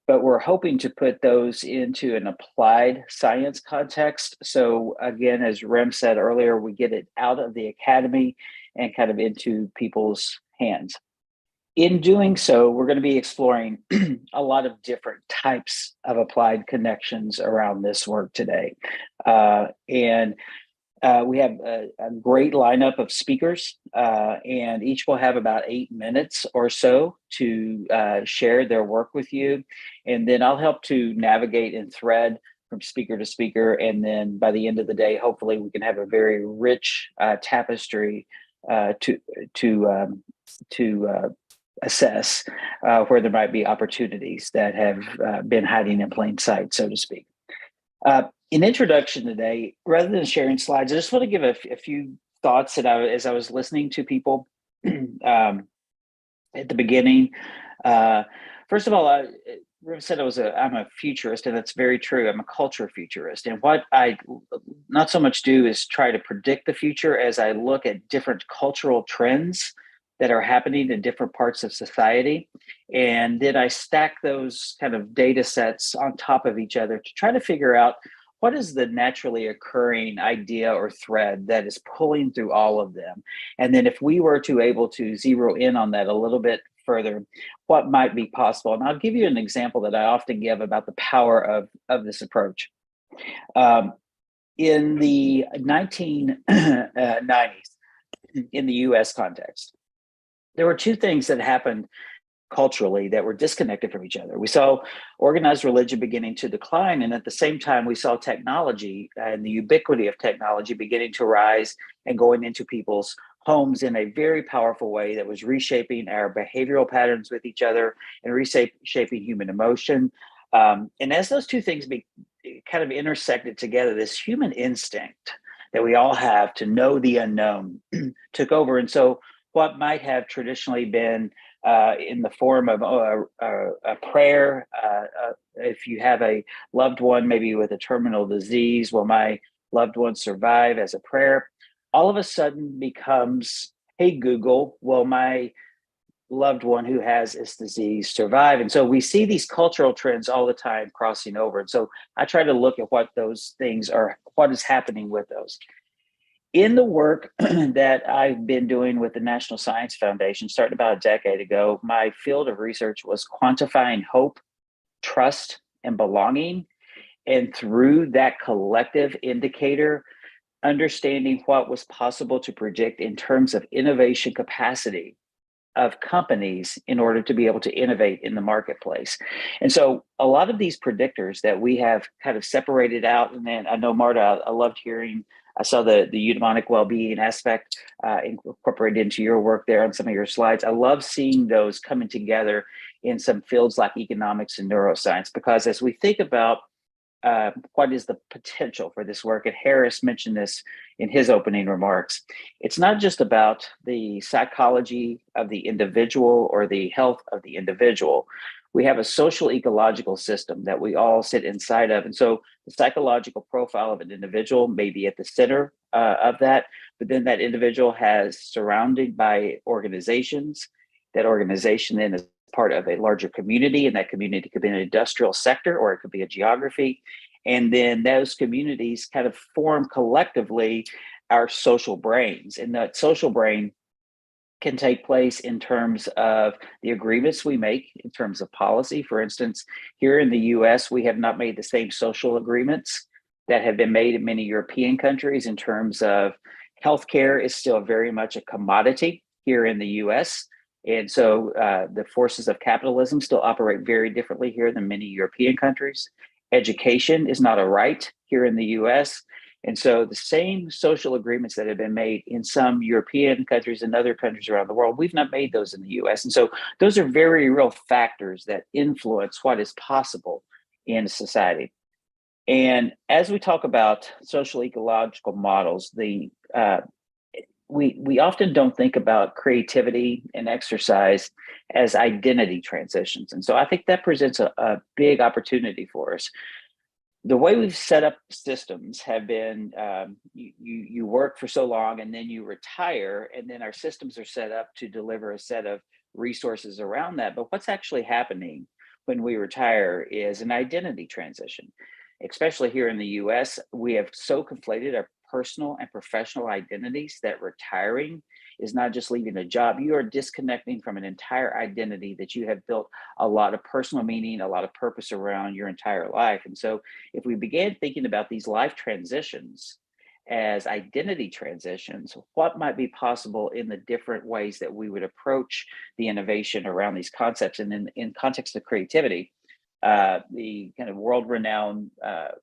but we're hoping to put those into an applied science context. So again, as Rem said earlier, we get it out of the academy and kind of into people's hands. In doing so, we're going to be exploring a lot of different types of applied connections around this work today. We have a great lineup of speakers, and each will have about 8 minutes or so to share their work with you. And then I'll help to navigate and thread from speaker to speaker. And then by the end of the day, hopefully we can have a very rich tapestry to assess where there might be opportunities that have been hiding in plain sight, so to speak. In introduction today, rather than sharing slides, I just want to give a few thoughts that as I was listening to people at the beginning. First of all, Rem said I'm a futurist, and that's very true. I'm a culture futurist. And what I not so much do is try to predict the future as I look at different cultural trends that are happening in different parts of society. And then I stack those kind of data sets on top of each other to try to figure out what is the naturally occurring idea or thread that is pulling through all of them. And then if we were to able to zero in on that a little bit further, what might be possible? And I'll give you an example that I often give about the power of this approach. In the 1990s, in the US context, there were two things that happened culturally that were disconnected from each other. We saw organized religion beginning to decline. And at the same time, we saw technology and the ubiquity of technology beginning to rise and going into people's homes in a very powerful way that was reshaping our behavioral patterns with each other and reshaping human emotion. And as those two things kind of intersected together, this human instinct that we all have to know the unknown took over. And so what might have traditionally been in the form of a prayer, if you have a loved one, maybe with a terminal disease, will my loved one survive, as a prayer, all of a sudden becomes, hey, Google, will my loved one who has this disease survive? And so we see these cultural trends all the time crossing over. And so I try to look at what those things are, what is happening with those. In the work that I've been doing with the National Science Foundation, starting about a decade ago, my field of research was quantifying hope, trust, and belonging. And through that collective indicator, understanding what was possible to predict in terms of innovation capacity of companies in order to be able to innovate in the marketplace. And so a lot of these predictors that we have kind of separated out, and then I know, Marta, I loved hearing, I saw the eudaimonic well-being aspect incorporated into your work there on some of your slides. I love seeing those coming together in some fields like economics and neuroscience, because as we think about what is the potential for this work, and Harris mentioned this in his opening remarks, it's not just about the psychology of the individual or the health of the individual. We have a social ecological system that we all sit inside of. And so the psychological profile of an individual may be at the center of that, but then that individual has surrounded by organizations. That organization then is part of a larger community, and that community could be an industrial sector, or it could be a geography. And then those communities kind of form collectively our social brains. And that social brain can take place in terms of the agreements we make in terms of policy. For instance, here in the US, we have not made the same social agreements that have been made in many European countries in terms of healthcare is still very much a commodity here in the US. And so the forces of capitalism still operate very differently here than many European countries. Education is not a right here in the US. And so the same social agreements that have been made in some European countries and other countries around the world, we've not made those in the US. And so those are very real factors that influence what is possible in society. And as we talk about social ecological models, we often don't think about creativity and exercise as identity transitions. And so I think that presents a big opportunity for us. The way we've set up systems have been, you work for so long and then you retire, and then our systems are set up to deliver a set of resources around that. But what's actually happening when we retire is an identity transition. Especially here in the US, we have so conflated our personal and professional identities that retiring is not just leaving a job. You are disconnecting from an entire identity that you have built a lot of personal meaning, a lot of purpose around your entire life. And so if we began thinking about these life transitions as identity transitions, what might be possible in the different ways that we would approach the innovation around these concepts? And in context of creativity, the kind of world-renowned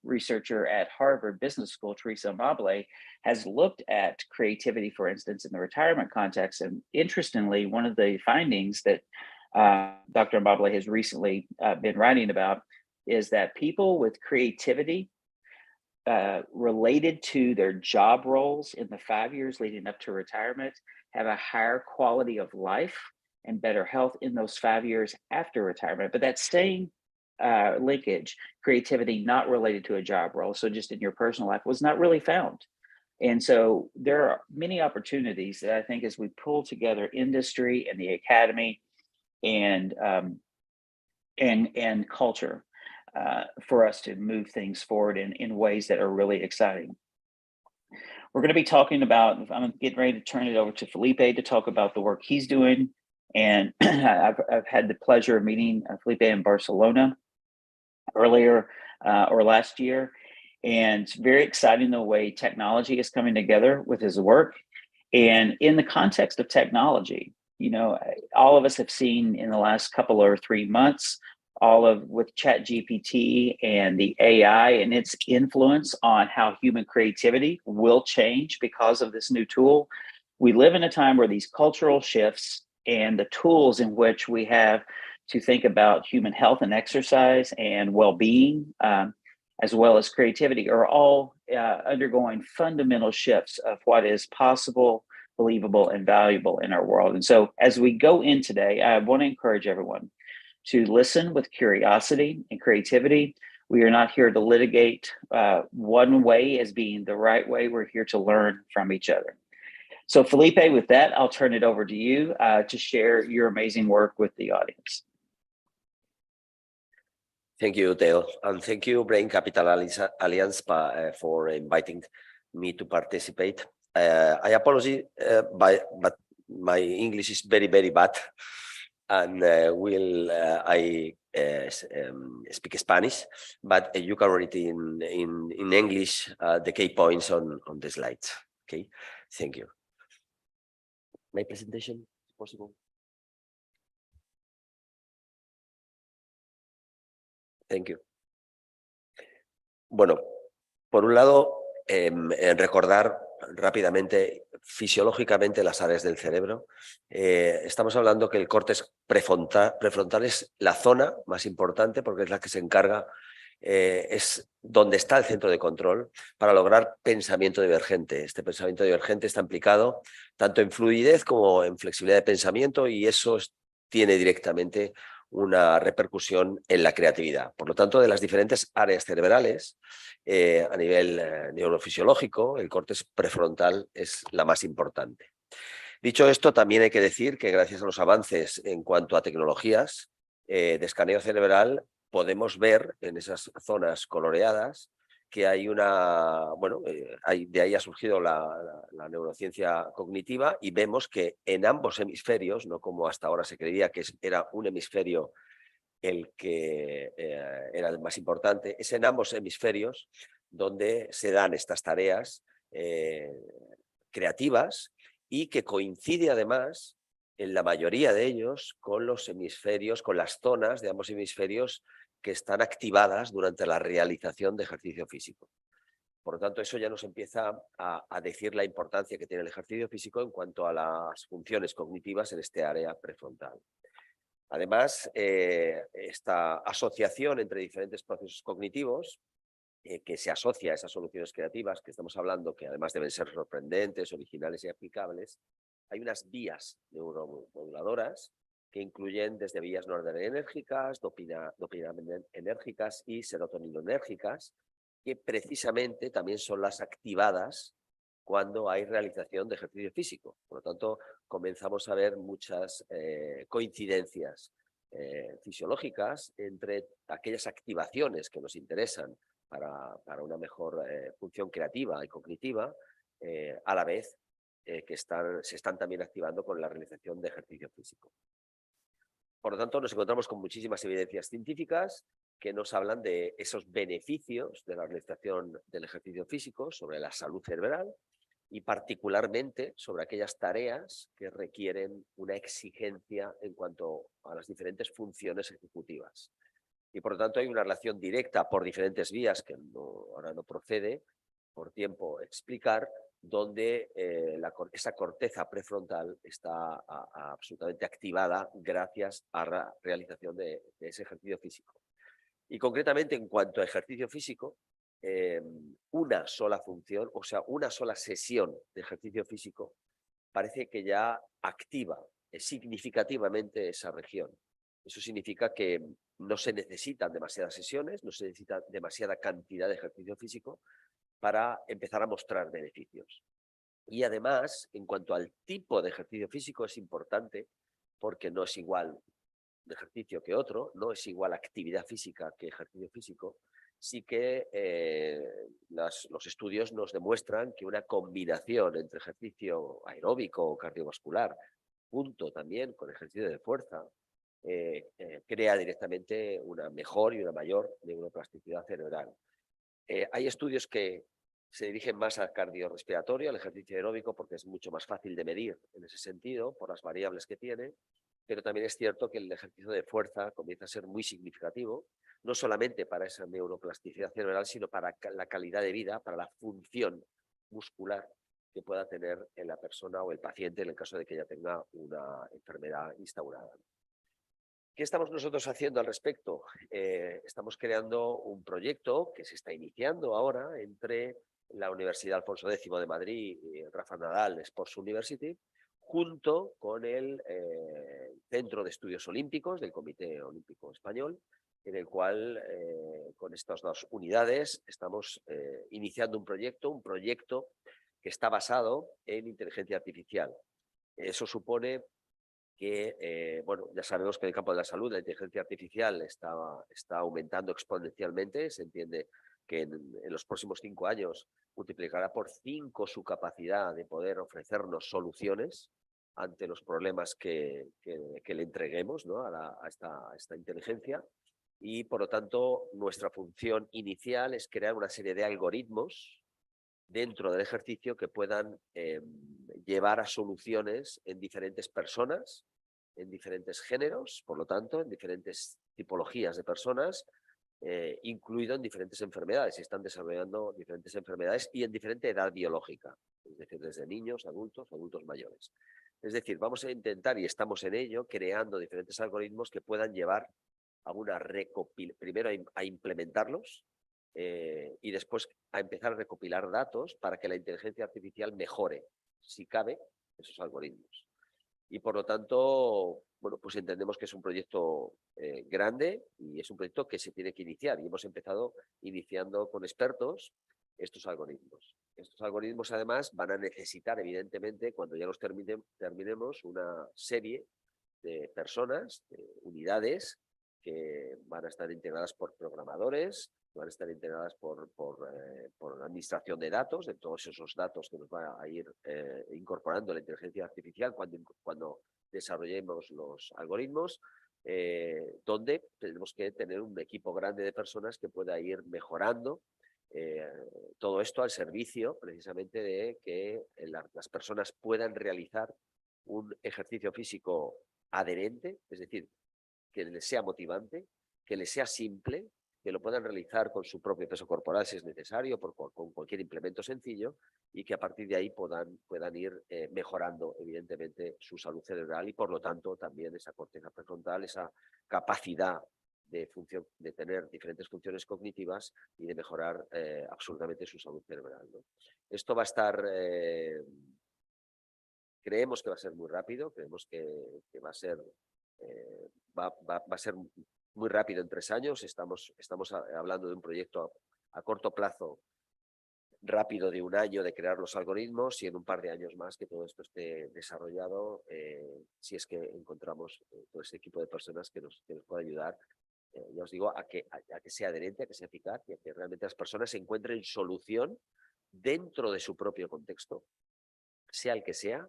researcher at Harvard Business School, Teresa Amabile, has looked at creativity, for instance, in the retirement context. And interestingly, one of the findings that Dr. Amabile has recently been writing about is that people with creativity related to their job roles in the 5 years leading up to retirement have a higher quality of life and better health in those 5 years after retirement. But that same linkage, creativity not related to a job role, so just in your personal life, was not really found. And so there are many opportunities that I think as we pull together industry and the academy and culture for us to move things forward in ways that are really exciting. We're going to be talking about, I'm getting ready to turn it over to Felipe to talk about the work he's doing. And I've had the pleasure of meeting Felipe in Barcelona earlier or last year. And it's very exciting the way technology is coming together with his work. And in the context of technology, all of us have seen in the last couple or 3 months, with ChatGPT and the AI and its influence on how human creativity will change because of this new tool. We live in a time where these cultural shifts and the tools in which we have to think about human health and exercise and well-being, as well as creativity, are all undergoing fundamental shifts of what is possible, believable, and valuable in our world. And so as we go in today, I want to encourage everyone to listen with curiosity and creativity. We are not here to litigate one way as being the right way. We're here to learn from each other. So Felipe, with that, I'll turn it over to you to share your amazing work with the audience. Thank you, Theo, and thank you, Brain Capital Alliance, for inviting me to participate. I apologize, but my English is very, very bad, and I speak Spanish, but you can read in English the key points on the slides. Okay, thank you. My presentation is possible. Thank you. Bueno, por un lado, recordar rápidamente, fisiológicamente, las áreas del cerebro. Estamos hablando que el córtex prefrontal es la zona más importante porque es la que se encarga, es donde está el centro de control para lograr pensamiento divergente. Este pensamiento divergente está implicado tanto en fluidez como en flexibilidad de pensamiento, y eso tiene directamente una repercusión en la creatividad. Por lo tanto, de las diferentes áreas cerebrales, a nivel neurofisiológico, el córtex prefrontal es la más importante. Dicho esto, también hay que decir que gracias a los avances en cuanto a tecnologías de escaneo cerebral, podemos ver en esas zonas coloreadas que hay de ahí ha surgido la neurociencia cognitiva, y vemos que en ambos hemisferios, no como hasta ahora se creía que era un hemisferio el que era el más importante, es en ambos hemisferios donde se dan estas tareas creativas, y que coincide además en la mayoría de ellos con los hemisferios, con las zonas de ambos hemisferios que están activadas durante la realización de ejercicio físico. Por lo tanto, eso ya nos empieza a decir la importancia que tiene el ejercicio físico en cuanto a las funciones cognitivas en este área prefrontal. Además, esta asociación entre diferentes procesos cognitivos que se asocia a esas soluciones creativas que estamos hablando, que además deben ser sorprendentes, originales y aplicables, hay unas vías neuromoduladoras que incluyen desde vías noradrenérgicas, dopaminérgicas y serotoninérgicas, que precisamente también son las activadas cuando hay realización de ejercicio físico. Por lo tanto, comenzamos a ver muchas coincidencias fisiológicas entre aquellas activaciones que nos interesan para una mejor función creativa y cognitiva, a la vez que se están también activando con la realización de ejercicio físico. Por lo tanto, nos encontramos con muchísimas evidencias científicas que nos hablan de esos beneficios de la realización del ejercicio físico sobre la salud cerebral, y particularmente sobre aquellas tareas que requieren una exigencia en cuanto a las diferentes funciones ejecutivas. Y por lo tanto hay una relación directa por diferentes vías que ahora no procede por tiempo explicar, donde esa corteza prefrontal está absolutamente activada gracias a la realización de ese ejercicio físico. Y concretamente en cuanto a ejercicio físico, una sola función, o sea, una sola sesión de ejercicio físico parece que ya activa significativamente esa región. Eso significa que no se necesitan demasiadas sesiones, no se necesita demasiada cantidad de ejercicio físico para empezar a mostrar beneficios. Y además, en cuanto al tipo de ejercicio físico, es importante porque no es igual de ejercicio que otro, no es igual actividad física que ejercicio físico. Sí que los estudios nos demuestran que una combinación entre ejercicio aeróbico o cardiovascular, junto también con ejercicio de fuerza, crea directamente una mejor y una mayor neuroplasticidad cerebral. Hay estudios que se dirigen más al cardiorrespiratorio, al ejercicio aeróbico, porque es mucho más fácil de medir en ese sentido, por las variables que tiene, pero también es cierto que el ejercicio de fuerza comienza a ser muy significativo, no solamente para esa neuroplasticidad cerebral, sino para la calidad de vida, para la función muscular que pueda tener en la persona o el paciente en el caso de que ya tenga una enfermedad instaurada. ¿Qué estamos nosotros haciendo al respecto? Estamos creando un proyecto que se está iniciando ahora entre la Universidad Alfonso X de Madrid y Rafa Nadal Sports University, junto con el Centro de Estudios Olímpicos del Comité Olímpico Español, en el cual con estas dos unidades estamos iniciando un proyecto que está basado en inteligencia artificial. Eso supone que, bueno, ya sabemos que en el campo de la salud la inteligencia artificial está aumentando exponencialmente. Se entiende que en los próximos 5 años multiplicará por 5 su capacidad de poder ofrecernos soluciones ante los problemas que le entreguemos, ¿no? a esta inteligencia. Y, por lo tanto, nuestra función inicial es crear una serie de algoritmos dentro del ejercicio que puedan llevar a soluciones en diferentes personas, en diferentes géneros, por lo tanto, en diferentes tipologías de personas, incluido en diferentes enfermedades. Se están desarrollando diferentes enfermedades y en diferente edad biológica, es decir, desde niños, adultos mayores. Es decir, vamos a intentar, y estamos en ello, creando diferentes algoritmos que puedan llevar a una primero a implementarlos, y después a empezar a recopilar datos para que la inteligencia artificial mejore, si cabe, esos algoritmos. Y por lo tanto, bueno, pues entendemos que es un proyecto grande y es un proyecto que se tiene que iniciar. Y hemos empezado iniciando con expertos estos algoritmos. Estos algoritmos, además, van a necesitar, evidentemente, cuando ya los terminemos, una serie de personas, de unidades, que van a estar integradas por programadores, van a estar integradas por la administración de datos, de todos esos datos que nos va a ir incorporando la inteligencia artificial cuando desarrollemos los algoritmos, donde tenemos que tener un equipo grande de personas que pueda ir mejorando todo esto al servicio precisamente de que las personas puedan realizar un ejercicio físico adherente, es decir, que les sea motivante, que les sea simple, que lo puedan realizar con su propio peso corporal si es necesario, con cualquier implemento sencillo, y que a partir de ahí puedan ir mejorando evidentemente su salud cerebral y por lo tanto también esa corteza prefrontal, esa capacidad de tener diferentes funciones cognitivas y de mejorar absolutamente su salud cerebral, ¿no? Esto va a estar, creemos que va a ser muy rápido, creemos que va a ser va a ser muy rápido en 3 años. Estamos hablando de un proyecto a corto plazo rápido de 1 año de crear los algoritmos y en un par de años más que todo esto esté desarrollado, si es que encontramos todo ese equipo de personas que nos pueda ayudar, ya os digo, a que sea adherente, a que sea eficaz y a que realmente las personas encuentren solución dentro de su propio contexto, sea el que sea,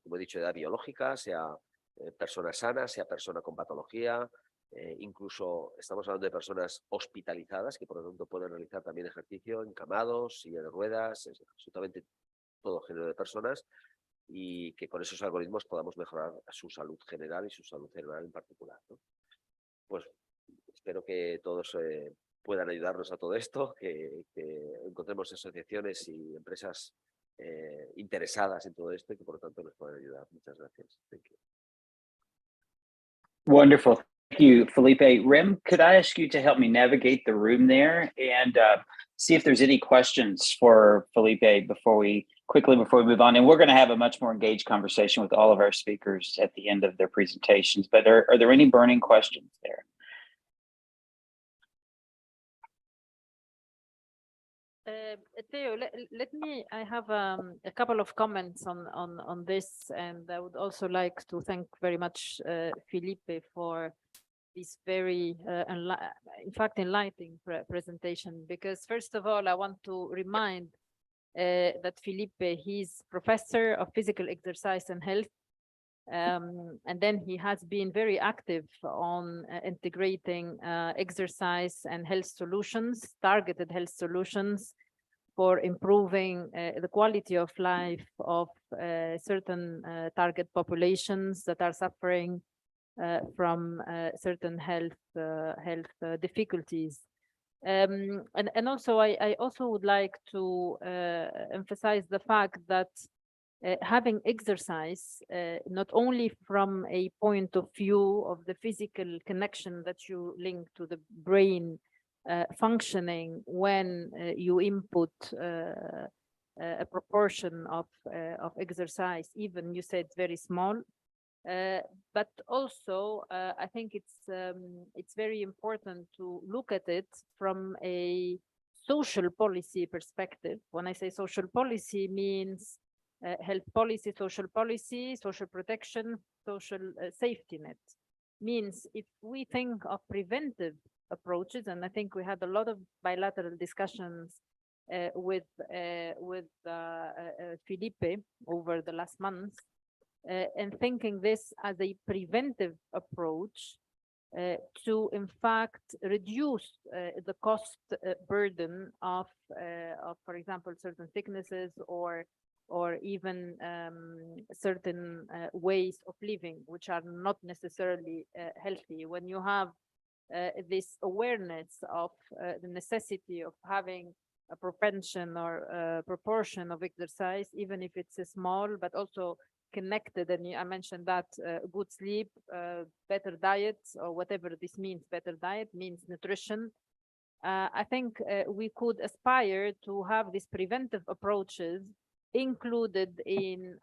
como he dicho, edad biológica, sea persona sana, sea persona con patología, incluso estamos hablando de personas hospitalizadas que por lo tanto pueden realizar también ejercicio, encamados, silla de ruedas, absolutamente todo género de personas, y que con esos algoritmos podamos mejorar su salud general y su salud cerebral en particular, ¿no? Pues espero que todos puedan ayudarnos a todo esto, que encontremos asociaciones y empresas interesadas en todo esto y que por lo tanto nos puedan ayudar. Muchas gracias. Thank you. Wonderful. Thank you, Felipe. Rem, could I ask you to help me navigate the room there and see if there's any questions for Felipe before we move on? And we're going to have a much more engaged conversation with all of our speakers at the end of their presentations. But are there any burning questions there? Theo, let me, I have a couple of comments on this, and I would also like to thank very much Felipe for this very, in fact, enlightening presentation, because first of all, I want to remind that Felipe, he's professor of physical exercise and health, and then he has been very active on integrating exercise and health solutions, targeted health solutions for improving the quality of life of certain target populations that are suffering from certain health difficulties. And also, I also would like to emphasize the fact that having exercise, not only from a point of view of the physical connection that you link to the brain functioning when you input a proportion of exercise, even you said very small, but also I think it's very important to look at it from a social policy perspective. When I say social policy, means health policy, social protection, social safety net. Means if we think of preventive approaches, and I think we had a lot of bilateral discussions with Felipe over the last months, and thinking this as a preventive approach to, in fact, reduce the cost burden of, for example, certain sicknesses or even certain ways of living, which are not necessarily healthy. When you have this awareness of the necessity of having a propension or a proportion of exercise, even if it's a small, but also connected, and I mentioned that good sleep, better diet, or whatever this means. Better diet means nutrition. I think we could aspire to have these preventive approaches included in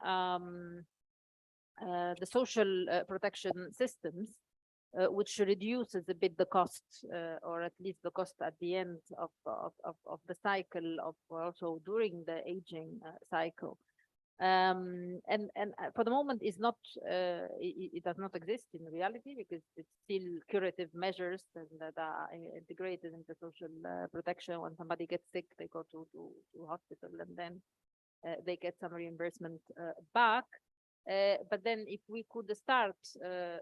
the social protection systems, which reduces a bit the cost, or at least the cost at the end of the cycle, of also during the aging cycle. And for the moment is not it does not exist in reality, because it's still curative measures and that are integrated into social protection. When somebody gets sick, they go to hospital, and then they get some reimbursement back. But then if we could start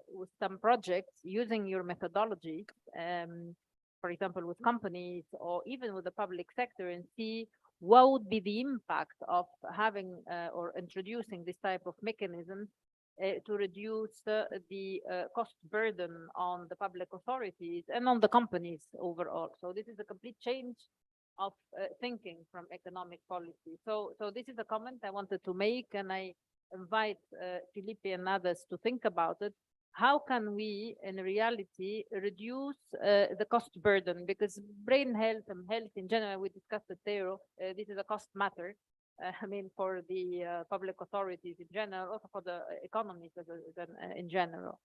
with some projects using your methodology, for example, with companies or even with the public sector, and see what would be the impact of having or introducing this type of mechanism to reduce the cost burden on the public authorities and on the companies overall. So this is a complete change of thinking from economic policy. So this is a comment I wanted to make, and I invite Felipe and others to think about it. How can we, in reality, reduce the cost burden? Because brain health and health in general, we discussed it there, this is a cost matter. I mean, for the public authorities in general, also for the economies in general.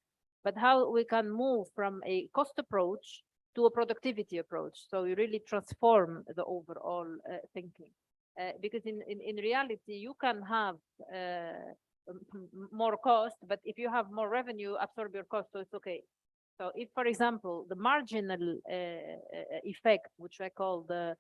But how we can move from a cost approach to a productivity approach, so we really transform the overall thinking. Because in reality, you can have more cost, but if you have more revenue, absorb your cost, so it's okay. So if, for example, the marginal effect, which I call the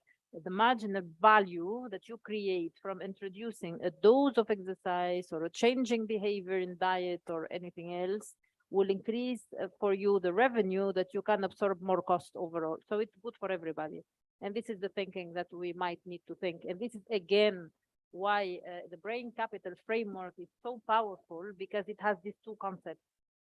marginal value that you create from introducing a dose of exercise or a changing behavior in diet or anything else, will increase for you the revenue that you can absorb more cost overall. So it's good for everybody. And this is the thinking that we might need to think. And this is, again, why the brain capital framework is so powerful, because it has these two concepts,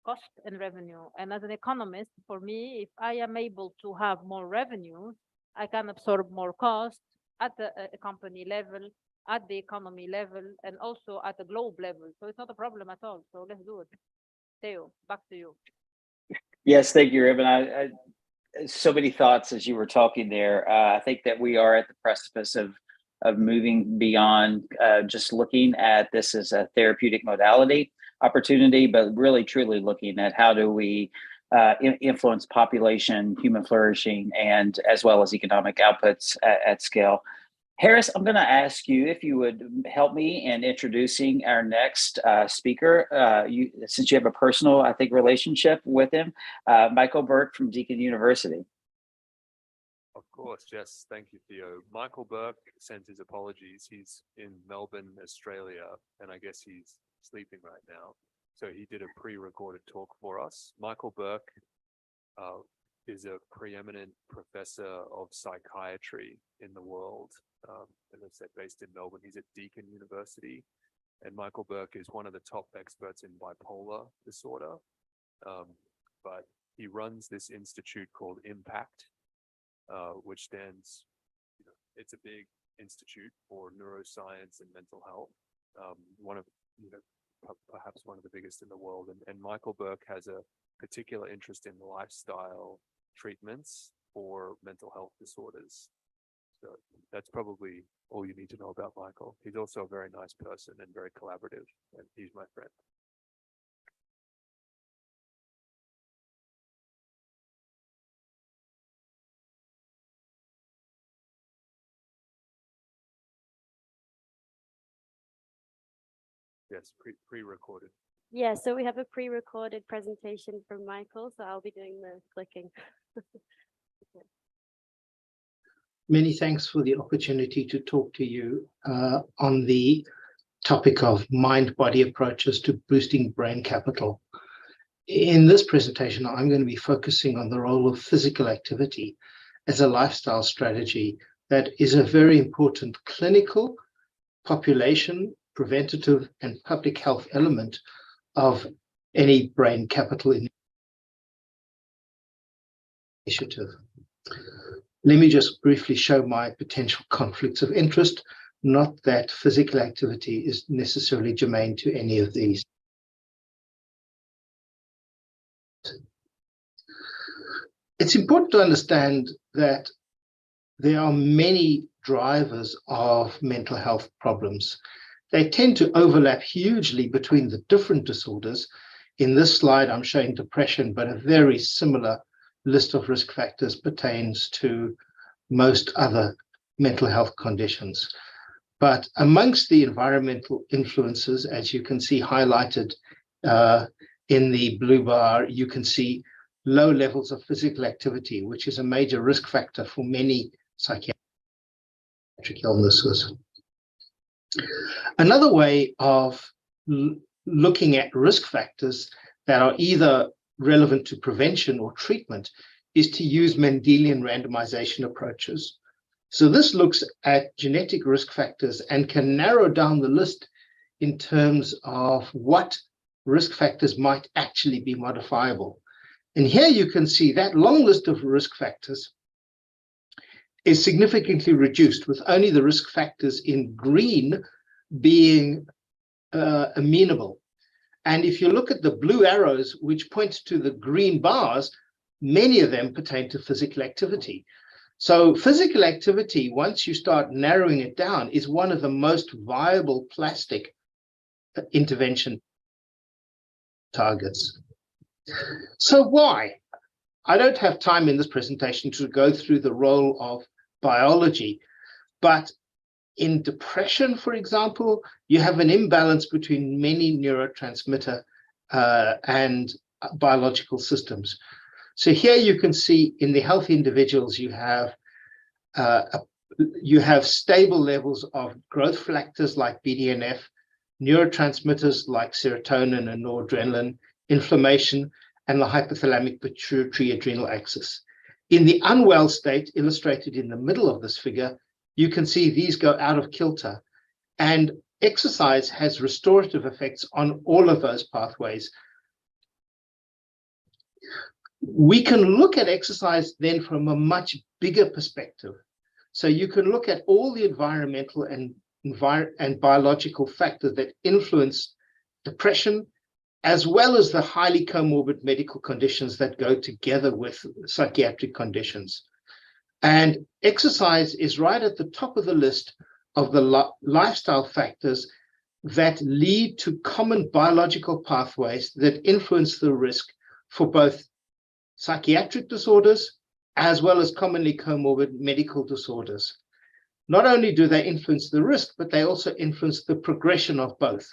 cost and revenue. And as an economist, for me, if I am able to have more revenue, I can absorb more cost at a company level, at the economy level, and also at the globe level. So it's not a problem at all. So let's do it. Theo, back to you. Yes, thank you, Ruben. I so many thoughts as you were talking there. I think that we are at the precipice of moving beyond just looking at this as a therapeutic modality opportunity, but really truly looking at how do we influence population, human flourishing, and as well as economic outputs at scale. Harris, I'm going to ask you if you would help me in introducing our next speaker. Since you have a personal, I think, relationship with him, Michael Burke from Deakin University. Of course, yes. Thank you, Theo. Michael Burke sends his apologies. He's in Melbourne, Australia, and I guess he's sleeping right now. So he did a pre-recorded talk for us. Michael Burke is a preeminent professor of psychiatry in the world. As I said, based in Melbourne. He's at Deakin University. And Michael Burke is one of the top experts in bipolar disorder. But he runs this institute called IMPACT, which stands, it's a big institute for neuroscience and mental health. One of, perhaps one of the biggest in the world. And Michael Burke has a particular interest in lifestyle treatments for mental health disorders. So that's probably all you need to know about Michael. He's also a very nice person and very collaborative, and he's my friend. Yes, pre-recorded. Yeah, so we have a pre-recorded presentation from Michael, so I'll be doing the clicking. Many thanks for the opportunity to talk to you on the topic of mind-body approaches to boosting brain capital. In this presentation, I'm going to be focusing on the role of physical activity as a lifestyle strategy that is a very important clinical, population, preventative, and public health element of any brain capital initiative. Let me just briefly show my potential conflicts of interest, not that physical activity is necessarily germane to any of these. It's important to understand that there are many drivers of mental health problems. They tend to overlap hugely between the different disorders. In this slide, I'm showing depression, but a very similar list of risk factors pertains to most other mental health conditions. But amongst the environmental influences, as you can see highlighted in the blue bar, you can see low levels of physical activity, which is a major risk factor for many psychiatric illnesses. Another way of looking at risk factors that are either relevant to prevention or treatment is to use Mendelian randomization approaches. So this looks at genetic risk factors and can narrow down the list in terms of what risk factors might actually be modifiable. And here you can see that long list of risk factors is significantly reduced, with only the risk factors in green being amenable. And if you look at the blue arrows, which point to the green bars, many of them pertain to physical activity. So physical activity, once you start narrowing it down, is one of the most viable plastic intervention targets. So why? I don't have time in this presentation to go through the role of biology, but in depression, for example, you have an imbalance between many neurotransmitter and biological systems. So here you can see in the healthy individuals, you have stable levels of growth factors like BDNF, neurotransmitters like serotonin and noradrenaline, inflammation, and the hypothalamic pituitary adrenal axis. In the unwell state, illustrated in the middle of this figure, you can see these go out of kilter, and exercise has restorative effects on all of those pathways. We can look at exercise then from a much bigger perspective. So you can look at all the environmental and biological factors that influence depression, as well as the highly comorbid medical conditions that go together with psychiatric conditions. And exercise is right at the top of the list of the lifestyle factors that lead to common biological pathways that influence the risk for both psychiatric disorders as well as commonly comorbid medical disorders. Not only do they influence the risk, but they also influence the progression of both.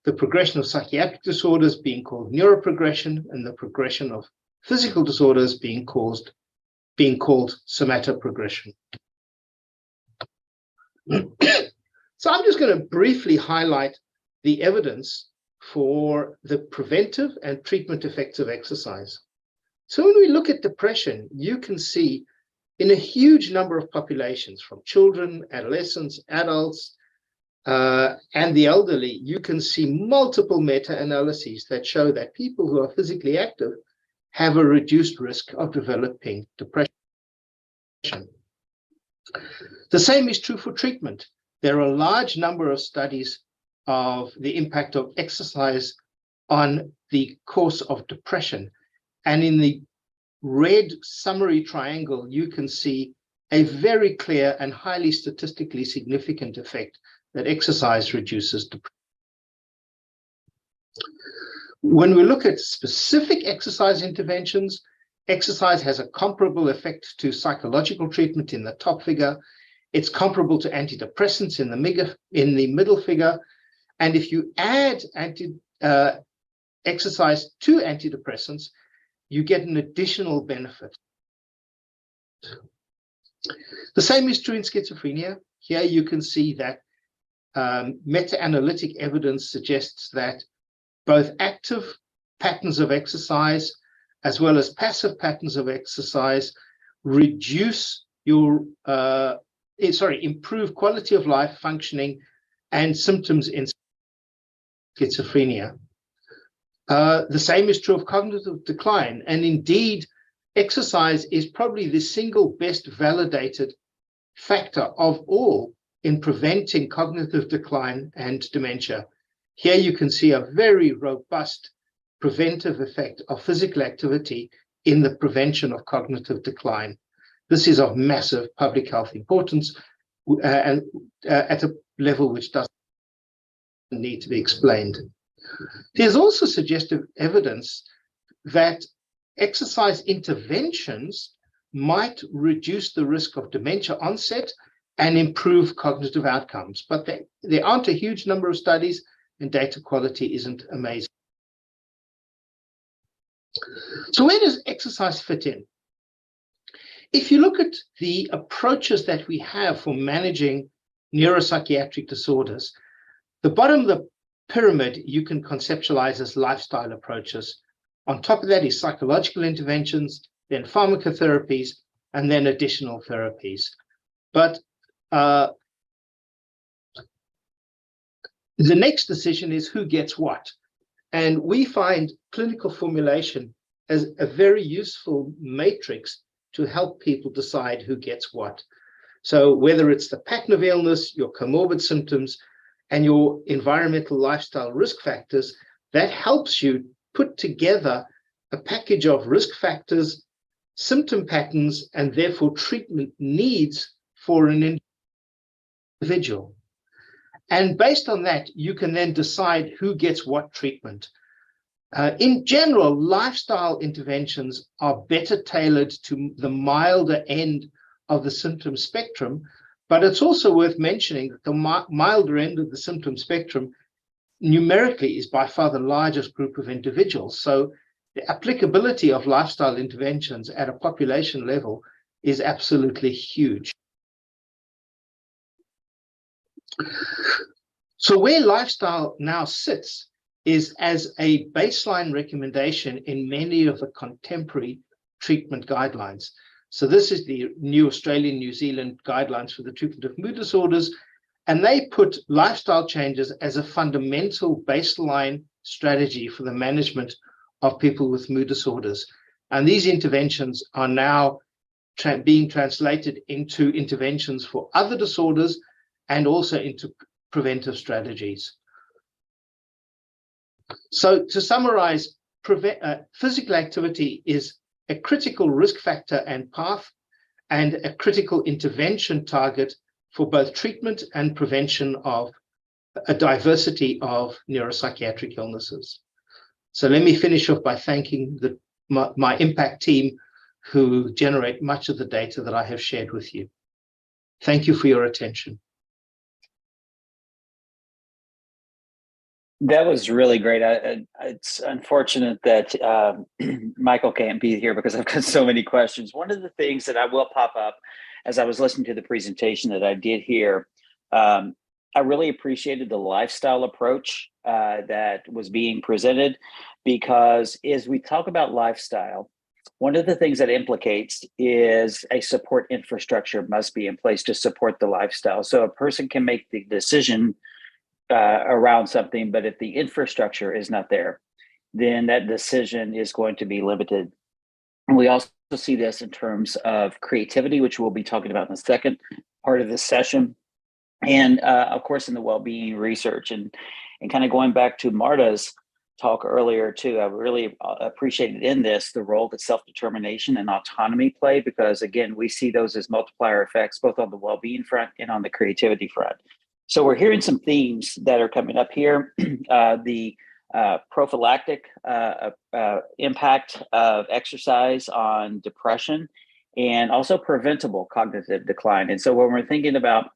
The progression of psychiatric disorders being called neuroprogression, and the progression of physical disorders being called somatoprogression. So I'm just going to briefly highlight the evidence for the preventive and treatment effects of exercise. So when we look at depression, you can see in a huge number of populations, from children, adolescents, adults, and the elderly, you can see multiple meta-analyses that show that people who are physically active have a reduced risk of developing depression. The same is true for treatment. There are a large number of studies of the impact of exercise on the course of depression. And in the red summary triangle, you can see a very clear and highly statistically significant effect that exercise reduces depression. When we look at specific exercise interventions, exercise has a comparable effect to psychological treatment in the top figure. It's comparable to antidepressants in the middle figure. And if you add exercise to antidepressants, you get an additional benefit. The same is true in schizophrenia. Here you can see that meta-analytic evidence suggests that both active patterns of exercise as well as passive patterns of exercise reduce your, improve quality of life, functioning, and symptoms in schizophrenia. The same is true of cognitive decline. And indeed, exercise is probably the single best validated factor of all in preventing cognitive decline and dementia. Here you can see a very robust preventive effect of physical activity in the prevention of cognitive decline. This is of massive public health importance and at a level which doesn't need to be explained. There's also suggestive evidence that exercise interventions might reduce the risk of dementia onset and improve cognitive outcomes, but there aren't a huge number of studies and data quality isn't amazing. So where does exercise fit in? If you look at the approaches that we have for managing neuropsychiatric disorders, the bottom of the pyramid you can conceptualize as lifestyle approaches. On top of that is psychological interventions, then pharmacotherapies, and then additional therapies. But the next decision is who gets what. And we find clinical formulation as a very useful matrix to help people decide who gets what. So whether it's the pattern of illness, your comorbid symptoms, and your environmental lifestyle risk factors, that helps you put together a package of risk factors, symptom patterns, and therefore treatment needs for an individual. And based on that, you can then decide who gets what treatment. In general, lifestyle interventions are better tailored to the milder end of the symptom spectrum, but it's also worth mentioning that the milder end of the symptom spectrum numerically is by far the largest group of individuals. So the applicability of lifestyle interventions at a population level is absolutely huge. So where lifestyle now sits is as a baseline recommendation in many of the contemporary treatment guidelines. So this is the new Australian, New Zealand guidelines for the treatment of mood disorders, and they put lifestyle changes as a fundamental baseline strategy for the management of people with mood disorders. And these interventions are now being translated into interventions for other disorders and also into preventive strategies. So to summarize, physical activity is a critical risk factor and path, and a critical intervention target for both treatment and prevention of a diversity of neuropsychiatric illnesses. So let me finish off by thanking my impact team who generate much of the data that I have shared with you. Thank you for your attention. That was really great. It's unfortunate that Michael can't be here because I've got so many questions. One of the things that I will pop up as I was listening to the presentation that I did hear, I really appreciated the lifestyle approach that was being presented, because as we talk about lifestyle, One of the things that implicates is a support infrastructure must be in place to support the lifestyle. So a person can make the decision around something, but if the infrastructure is not there, then that decision is going to be limited. And we also see this in terms of creativity, which we'll be talking about in the second part of this session. And of course, in the well-being research and kind of going back to Marta's talk earlier too, I really appreciated in this the role that self-determination and autonomy play, because again, we see those as multiplier effects, both on the well-being front and on the creativity front. So we're hearing some themes that are coming up here. The prophylactic impact of exercise on depression, and also preventable cognitive decline. And so when we're thinking about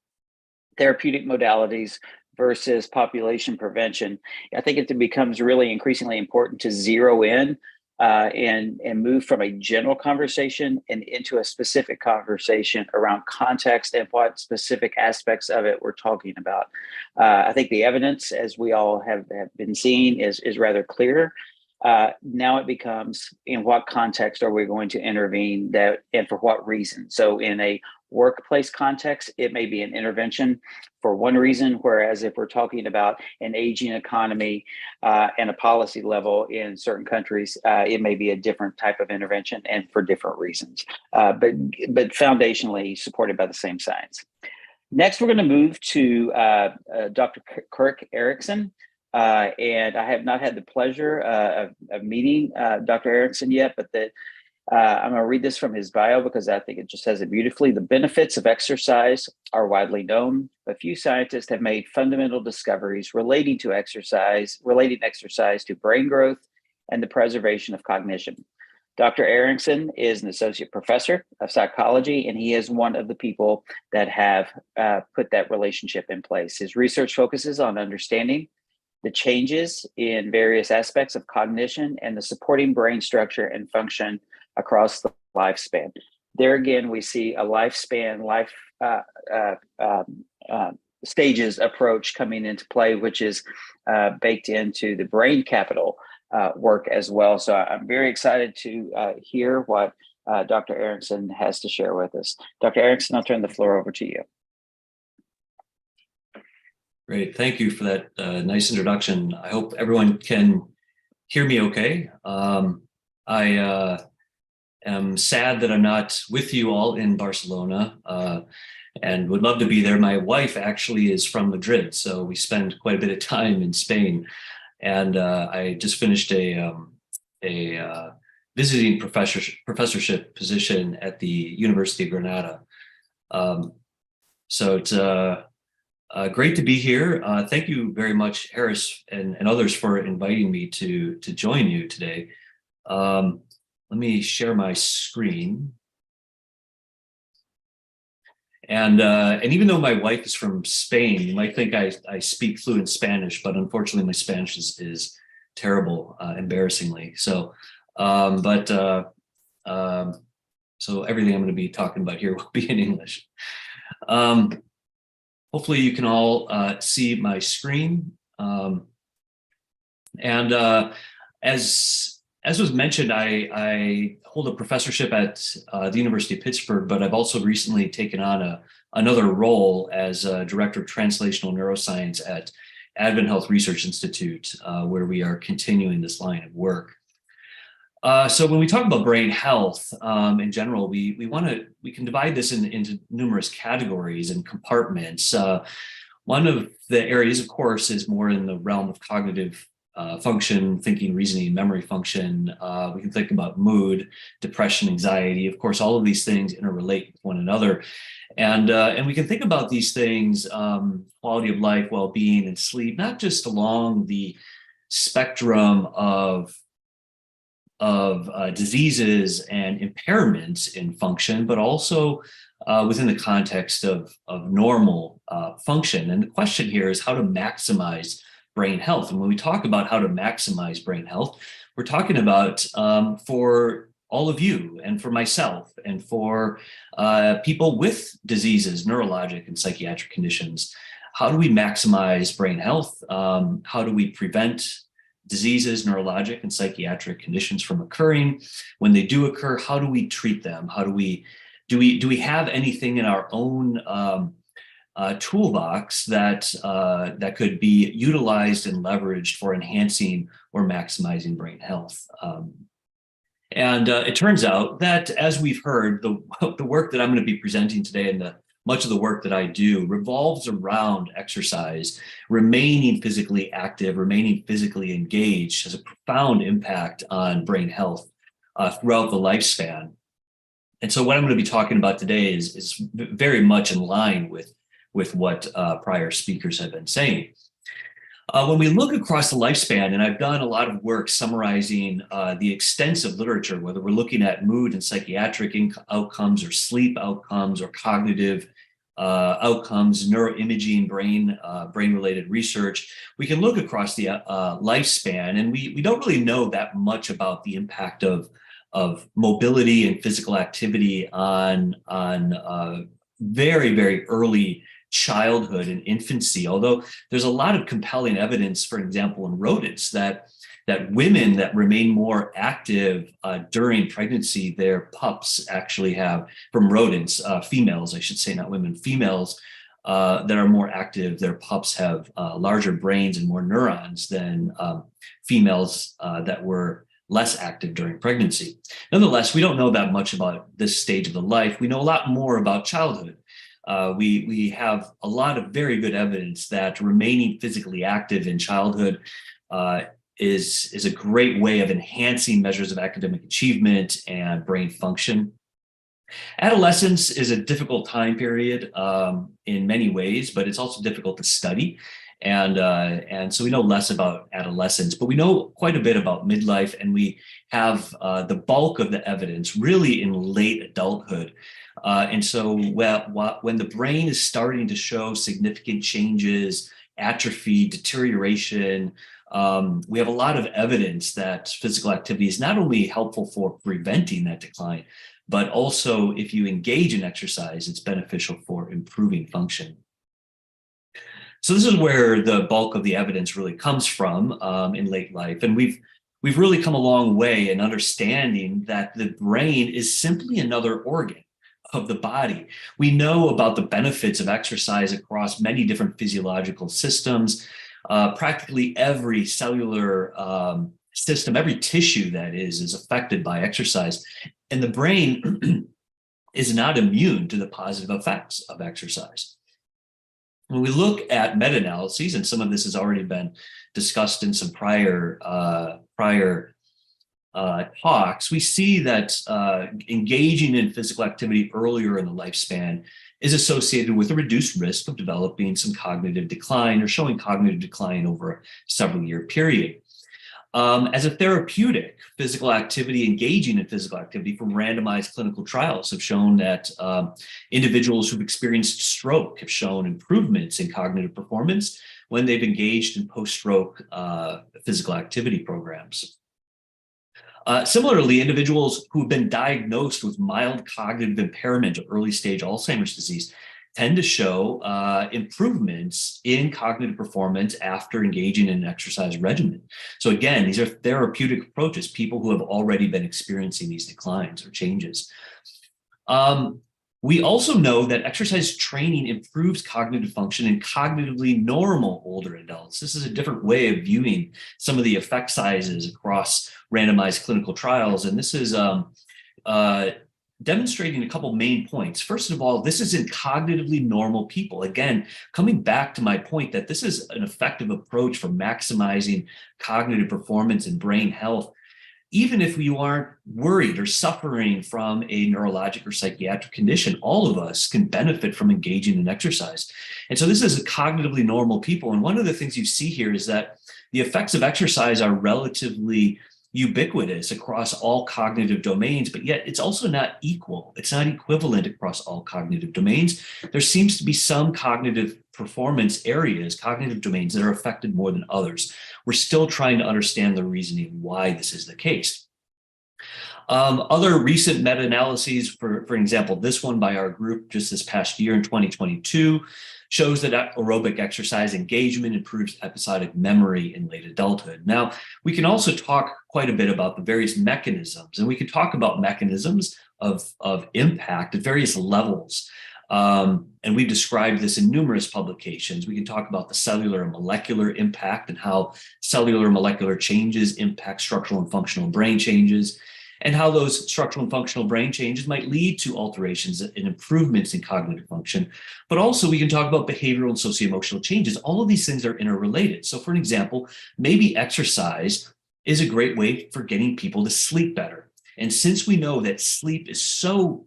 therapeutic modalities versus population prevention, I think it becomes really increasingly important to zero in and move from a general conversation and into a specific conversation around context and what specific aspects of it we're talking about. I think the evidence, as we all have been seeing, is rather clear. Now it becomes, in what context are we going to intervene, that, and for what reason? So in a workplace context, it may be an intervention for one reason, whereas if we're talking about an aging economy and a policy level in certain countries, it may be a different type of intervention and for different reasons, but foundationally supported by the same science. Next, we're going to move to Dr. Kirk Erickson. And I have not had the pleasure of meeting Dr. Erickson yet, but I'm going to read this from his bio because I think it just says it beautifully. The benefits of exercise are widely known, but few scientists have made fundamental discoveries relating exercise to brain growth and the preservation of cognition. Dr. Erickson is an associate professor of psychology, and he is one of the people that have put that relationship in place. His research focuses on understanding the changes in various aspects of cognition and the supporting brain structure and function across the lifespan. There again, we see a lifespan, stages approach coming into play, which is baked into the brain capital work as well. So I'm very excited to hear what Dr. Erickson has to share with us. Dr. Erickson, I'll turn the floor over to you. Great, thank you for that nice introduction. I hope everyone can hear me okay. I am sad that I'm not with you all in Barcelona and would love to be there. My wife actually is from Madrid, so we spend quite a bit of time in Spain. And I just finished a visiting professorship position at the University of Granada. So it's great to be here. Thank you very much, Harris and others, for inviting me to join you today. Let me share my screen. And even though my wife is from Spain, you might think I speak fluent Spanish, but unfortunately my Spanish is terrible, embarrassingly. So, so everything I'm going to be talking about here will be in English. Hopefully you can all see my screen. As was mentioned, I hold a professorship at the University of Pittsburgh, but I've also recently taken on another role as Director of Translational Neuroscience at AdventHealth Research Institute, where we are continuing this line of work. So when we talk about brain health in general, we can divide this into numerous categories and compartments. One of the areas, of course, is more in the realm of cognitive function, thinking, reasoning, memory function. We can think about mood, depression, anxiety. Of course, all of these things interrelate with one another. And we can think about these things, quality of life, well-being, and sleep, not just along the spectrum of diseases and impairments in function, but also within the context of normal function. And the question here is how to maximize brain health. And when we talk about how to maximize brain health, we're talking about for all of you and for myself and for people with diseases, neurologic and psychiatric conditions. How do we maximize brain health? How do we prevent diseases, neurologic and psychiatric conditions from occurring. When they do occur, how do we treat them? How do we have anything in our own toolbox that could be utilized and leveraged for enhancing or maximizing brain health? And it turns out that, as we've heard, the work that I'm going to be presenting today and much of the work that I do revolves around exercise. Remaining physically active, remaining physically engaged has a profound impact on brain health throughout the lifespan. And so what I'm going to be talking about today is very much in line with what prior speakers have been saying. When we look across the lifespan, and I've done a lot of work summarizing the extensive literature, whether we're looking at mood and psychiatric outcomes or sleep outcomes or cognitive outcomes, neuroimaging, brain-related research, we can look across the lifespan, and we don't really know that much about the impact of mobility and physical activity on very, very early childhood and infancy, although there's a lot of compelling evidence, for example, in rodents, that women that remain more active during pregnancy, their pups actually have, from rodents, females, I should say, not women, females that are more active, their pups have larger brains and more neurons than females that were less active during pregnancy. Nonetheless, we don't know that much about this stage of the life. We know a lot more about childhood. We have a lot of very good evidence that remaining physically active in childhood is a great way of enhancing measures of academic achievement and brain function. Adolescence is a difficult time period in many ways, but it's also difficult to study. And so we know less about adolescence, but we know quite a bit about midlife, and we have the bulk of the evidence really in late adulthood. And so when the brain is starting to show significant changes, atrophy, deterioration, we have a lot of evidence that physical activity is not only helpful for preventing that decline, but also if you engage in exercise, it's beneficial for improving function. So this is where the bulk of the evidence really comes from in late life. And we've really come a long way in understanding that the brain is simply another organ of the body. We know about the benefits of exercise across many different physiological systems. Practically every cellular system, every tissue that is affected by exercise. And the brain is not immune to the positive effects of exercise. When we look at meta-analyses, and some of this has already been discussed in some prior talks, we see that engaging in physical activity earlier in the lifespan is associated with a reduced risk of developing some cognitive decline or showing cognitive decline over a several-year period. As a therapeutic, physical activity, engaging in physical activity from randomized clinical trials have shown that individuals who've experienced stroke have shown improvements in cognitive performance when they've engaged in post-stroke physical activity programs. Similarly, individuals who've been diagnosed with mild cognitive impairment or early stage Alzheimer's disease tend to show improvements in cognitive performance after engaging in an exercise regimen. So again, these are therapeutic approaches, people who have already been experiencing these declines or changes. We also know that exercise training improves cognitive function in cognitively normal older adults. This is a different way of viewing some of the effect sizes across randomized clinical trials. And this is demonstrating a couple main points. First of all, this is in cognitively normal people. Again, coming back to my point that this is an effective approach for maximizing cognitive performance and brain health. Even if you aren't worried or suffering from a neurologic or psychiatric condition, all of us can benefit from engaging in exercise. And so this is a cognitively normal people. And one of the things you see here is that the effects of exercise are relatively ubiquitous across all cognitive domains, but yet it's also not equal. It's not equivalent across all cognitive domains. There seems to be some cognitive performance areas, cognitive domains that are affected more than others. We're still trying to understand the reasoning why this is the case. Other recent meta-analyses, for example, this one by our group just this past year in 2022, shows that aerobic exercise engagement improves episodic memory in late adulthood. Now, we can also talk quite a bit about the various mechanisms, and we can talk about mechanisms of impact at various levels. And we've described this in numerous publications. We can talk about the cellular and molecular impact and how cellular and molecular changes impact structural and functional brain changes, and how those structural and functional brain changes might lead to alterations and improvements in cognitive function. But also we can talk about behavioral and socio-emotional changes. All of these things are interrelated. So for an example, maybe exercise is a great way for getting people to sleep better. And since we know that sleep is so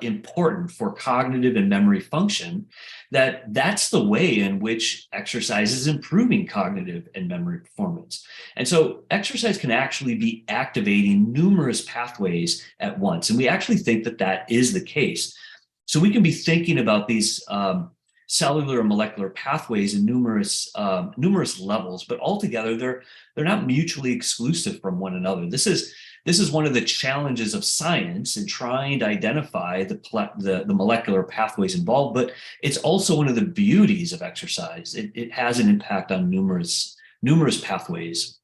important for cognitive and memory function, that's the way in which exercise is improving cognitive and memory performance. And so exercise can actually be activating numerous pathways at once. And we actually think that that is the case. So we can be thinking about these cellular and molecular pathways in numerous levels, but altogether they're not mutually exclusive from one another. This is one of the challenges of science in trying to identify the molecular pathways involved, but it's also one of the beauties of exercise. It has an impact on numerous pathways.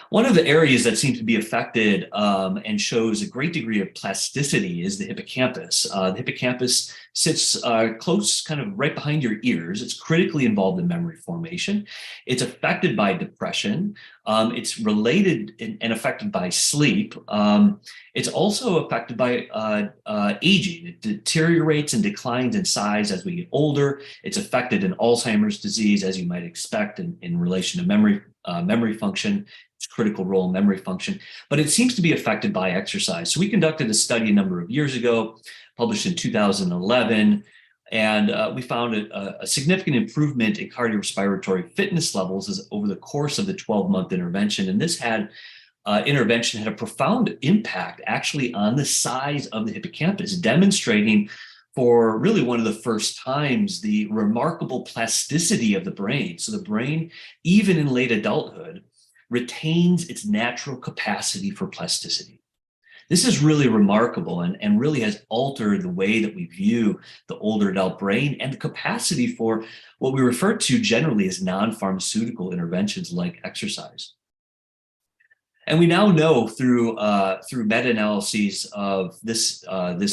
One of the areas that seems to be affected and shows a great degree of plasticity is the hippocampus. The hippocampus sits close, kind of right behind your ears. It's critically involved in memory formation. It's affected by depression. It's related and affected by sleep. It's also affected by aging. It deteriorates and declines in size as we get older. It's affected in Alzheimer's disease, as you might expect in relation to memory function. Its critical role in memory function, but it seems to be affected by exercise. So we conducted a study a number of years ago, published in 2011, and we found a significant improvement in cardiorespiratory fitness levels over the course of the 12-month intervention. And this intervention had a profound impact actually on the size of the hippocampus, demonstrating for really one of the first times the remarkable plasticity of the brain. So the brain, even in late adulthood, retains its natural capacity for plasticity. This is really remarkable and really has altered the way that we view the older adult brain and the capacity for what we refer to generally as non-pharmaceutical interventions like exercise. And we now know through meta-analyses of this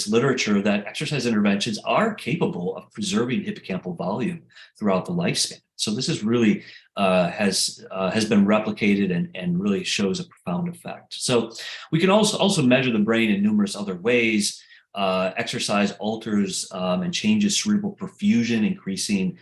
literature that exercise interventions are capable of preserving hippocampal volume throughout the lifespan. So this is really has been replicated and really shows a profound effect. So we can also measure the brain in numerous other ways. Exercise alters and changes cerebral perfusion, increasing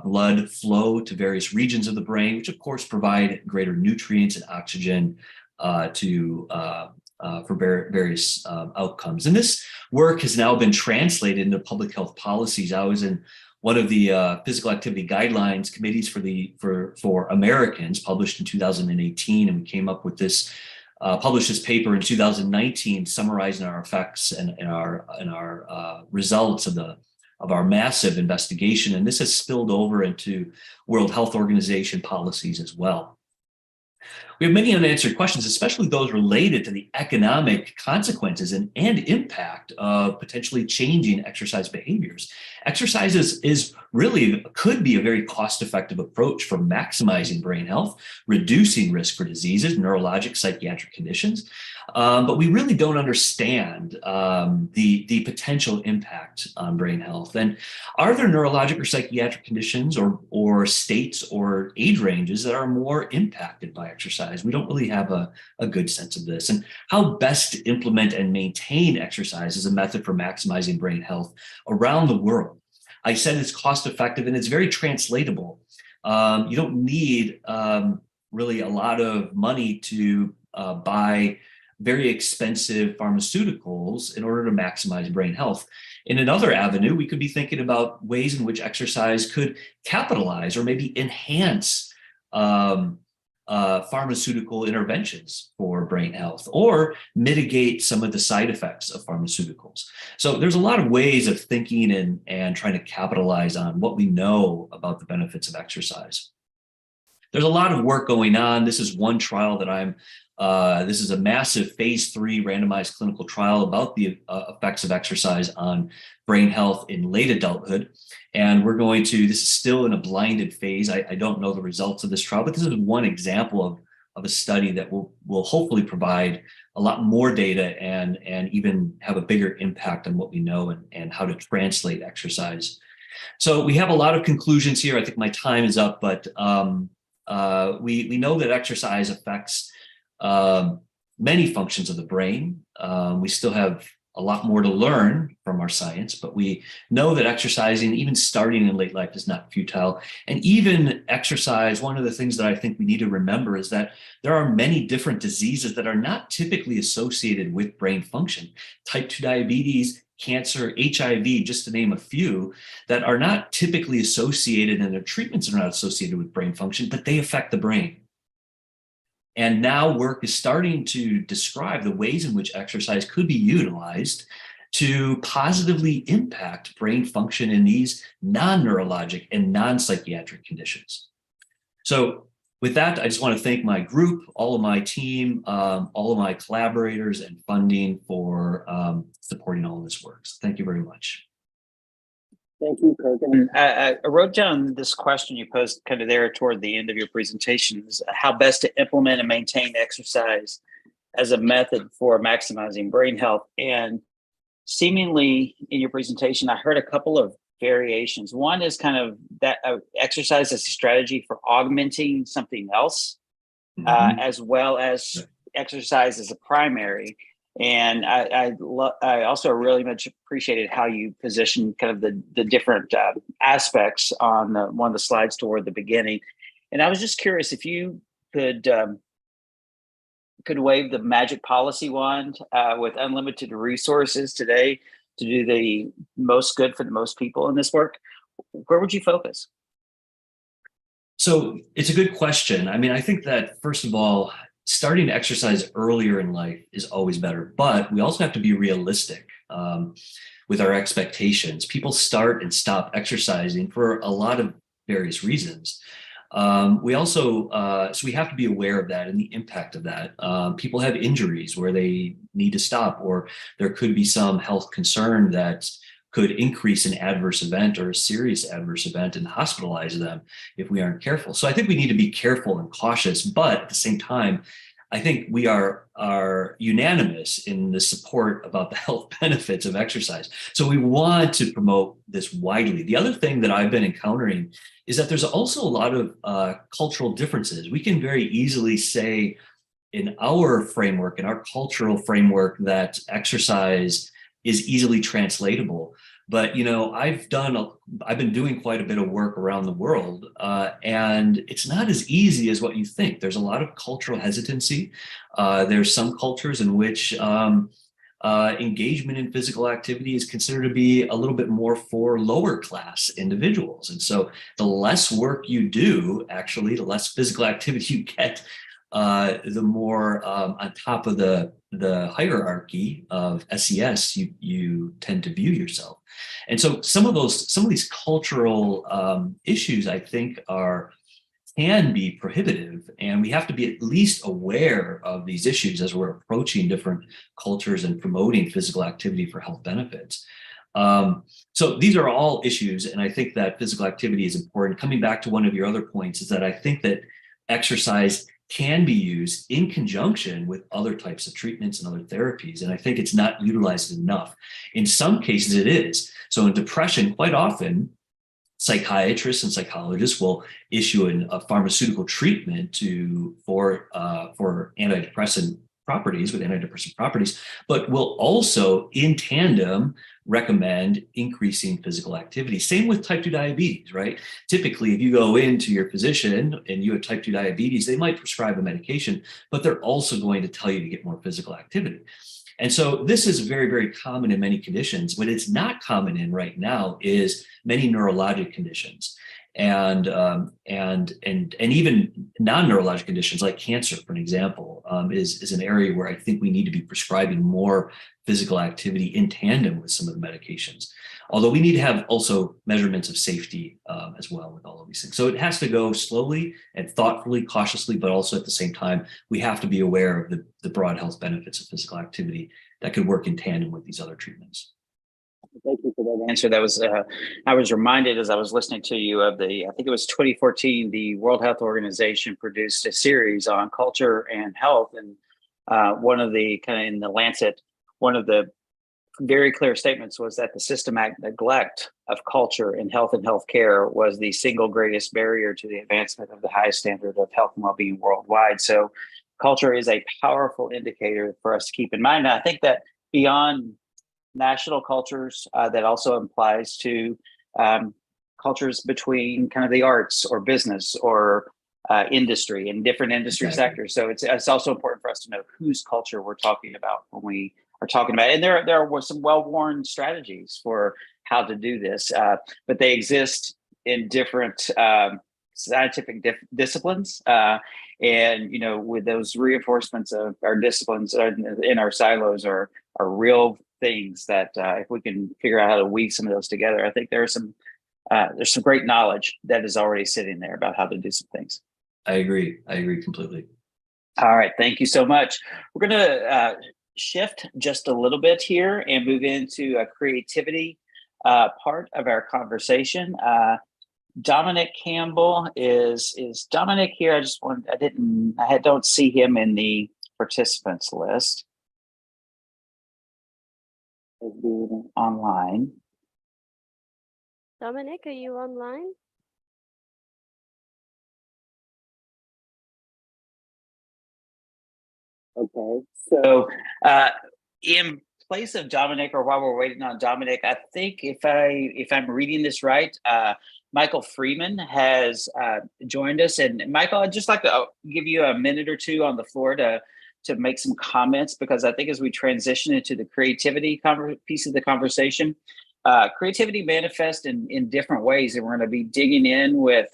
blood flow to various regions of the brain, which of course provide greater nutrients and oxygen for various outcomes. And this work has now been translated into public health policies. I was in one of the physical activity guidelines committees for Americans, published in 2018, and we came up with this, published this paper in 2019, summarizing our effects and our results of our massive investigation. And this has spilled over into World Health Organization policies as well. We have many unanswered questions, especially those related to the economic consequences and impact of potentially changing exercise behaviors. Exercise could be a very cost-effective approach for maximizing brain health, reducing risk for diseases, neurologic, psychiatric conditions. But we really don't understand the potential impact on brain health. And are there neurologic or psychiatric conditions or states or age ranges that are more impacted by exercise? We don't really have a good sense of this. And how best to implement and maintain exercise as a method for maximizing brain health around the world. I said it's cost effective and it's very translatable. You don't need really a lot of money to buy very expensive pharmaceuticals in order to maximize brain health. In another avenue, we could be thinking about ways in which exercise could capitalize or maybe enhance pharmaceutical interventions for brain health or mitigate some of the side effects of pharmaceuticals. So there's a lot of ways of thinking and trying to capitalize on what we know about the benefits of exercise. there's a lot of work going on. This is one trial that this is a massive phase 3 randomized clinical trial about the effects of exercise on brain health in late adulthood. And this is still in a blinded phase. I don't know the results of this trial, but this is one example of a study that will hopefully provide a lot more data and even have a bigger impact on what we know and how to translate exercise. So we have a lot of conclusions here. I think my time is up, but we know that exercise affects many functions of the brain. We still have a lot more to learn from our science, but we know that exercising, even starting in late life, is not futile. And even exercise, one of the things that I think we need to remember is that there are many different diseases that are not typically associated with brain function. Type 2 diabetes, cancer, HIV, just to name a few, that are not typically associated, and their treatments are not associated with brain function, but they affect the brain. And now work is starting to describe the ways in which exercise could be utilized to positively impact brain function in these non-neurologic and non-psychiatric conditions. So with that, I just want to thank my group, all of my team, all of my collaborators and funding for supporting all of this work. So thank you very much. Thank you, Kirk. And I wrote down this question you posed kind of there toward the end of your presentation, is how best to implement and maintain exercise as a method for maximizing brain health. And seemingly in your presentation, I heard a couple of variations. One is kind of that exercise as a strategy for augmenting something else, as well as exercise as a primary. And I also really much appreciated how you positioned kind of the different aspects on one of the slides toward the beginning. And I was just curious if you could wave the magic policy wand with unlimited resources today to do the most good for the most people in this work. Where would you focus? So it's a good question. I mean, I think that first of all, starting to exercise earlier in life is always better, but we also have to be realistic with our expectations. People start and stop exercising for a lot of various reasons. We also, so we have to be aware of that and the impact of that. People have injuries where they need to stop, or there could be some health concern that could increase an adverse event or a serious adverse event and hospitalize them if we aren't careful. So I think we need to be careful and cautious, but at the same time, I think we are unanimous in the support about the health benefits of exercise. So we want to promote this widely. The other thing that I've been encountering is that there's also a lot of cultural differences. We can very easily say in our framework, in our cultural framework, that exercise is easily translatable. But, you know, I've been doing quite a bit of work around the world, and it's not as easy as what you think. There's a lot of cultural hesitancy. There's some cultures in which engagement in physical activity is considered to be a little bit more for lower class individuals. And so the less work you do, actually, the less physical activity you get, the more on top of the hierarchy of SES you tend to view yourself. And so some of these cultural issues, I think, can be prohibitive, and we have to be at least aware of these issues as we're approaching different cultures and promoting physical activity for health benefits. So these are all issues, and I think that physical activity is important. Coming back to one of your other points is that I think that exercise can be used in conjunction with other types of treatments and other therapies. And I think it's not utilized enough. In some cases it is. So in depression, quite often, psychiatrists and psychologists will issue a pharmaceutical treatment for antidepressant properties, with antidepressant properties, but will also in tandem recommend increasing physical activity. Same with type 2 diabetes, right? Typically, if you go into your physician and you have type 2 diabetes, they might prescribe a medication, but they're also going to tell you to get more physical activity. And so this is very, very common in many conditions. What it's not common in right now is many neurologic conditions. and even non-neurologic conditions like cancer, for an example, is an area where I think we need to be prescribing more physical activity in tandem with some of the medications. Although we need to have also measurements of safety as well with all of these things. So it has to go slowly and thoughtfully, cautiously, but also at the same time, we have to be aware of the broad health benefits of physical activity that could work in tandem with these other treatments. Thank you for that answer. That was, I was reminded as I was listening to you of I think it was 2014, the World Health Organization produced a series on culture and health. And one of the in the Lancet, one of the very clear statements was that the systematic neglect of culture in health and healthcare was the single greatest barrier to the advancement of the highest standard of health and well-being worldwide. So culture is a powerful indicator for us to keep in mind. And I think that beyond national cultures, that also applies to cultures between kind of the arts or business or industry and different industry sectors. So it's also important for us to know whose culture we're talking about when we are talking about it. And there were some well-worn strategies for how to do this, but they exist in different scientific disciplines. And, with those reinforcements of our disciplines in our silos are real things that if we can figure out how to weave some of those together, I think there's some great knowledge that is already sitting there about how to do some things. I agree completely. All right, thank you so much. We're going to shift just a little bit here and move into a creativity part of our conversation. Dominic Campbell is Dominic here? I don't see him in the participants list. Online. Dominic, are you online? Okay, so in place of Dominic, or while we're waiting on Dominic, I think if I'm reading this right, Michael Freeman has joined us. And Michael, I'd just like to give you a minute or two on the floor to make some comments, because I think as we transition into the creativity piece of the conversation, creativity manifests in different ways. And we're going to be digging in with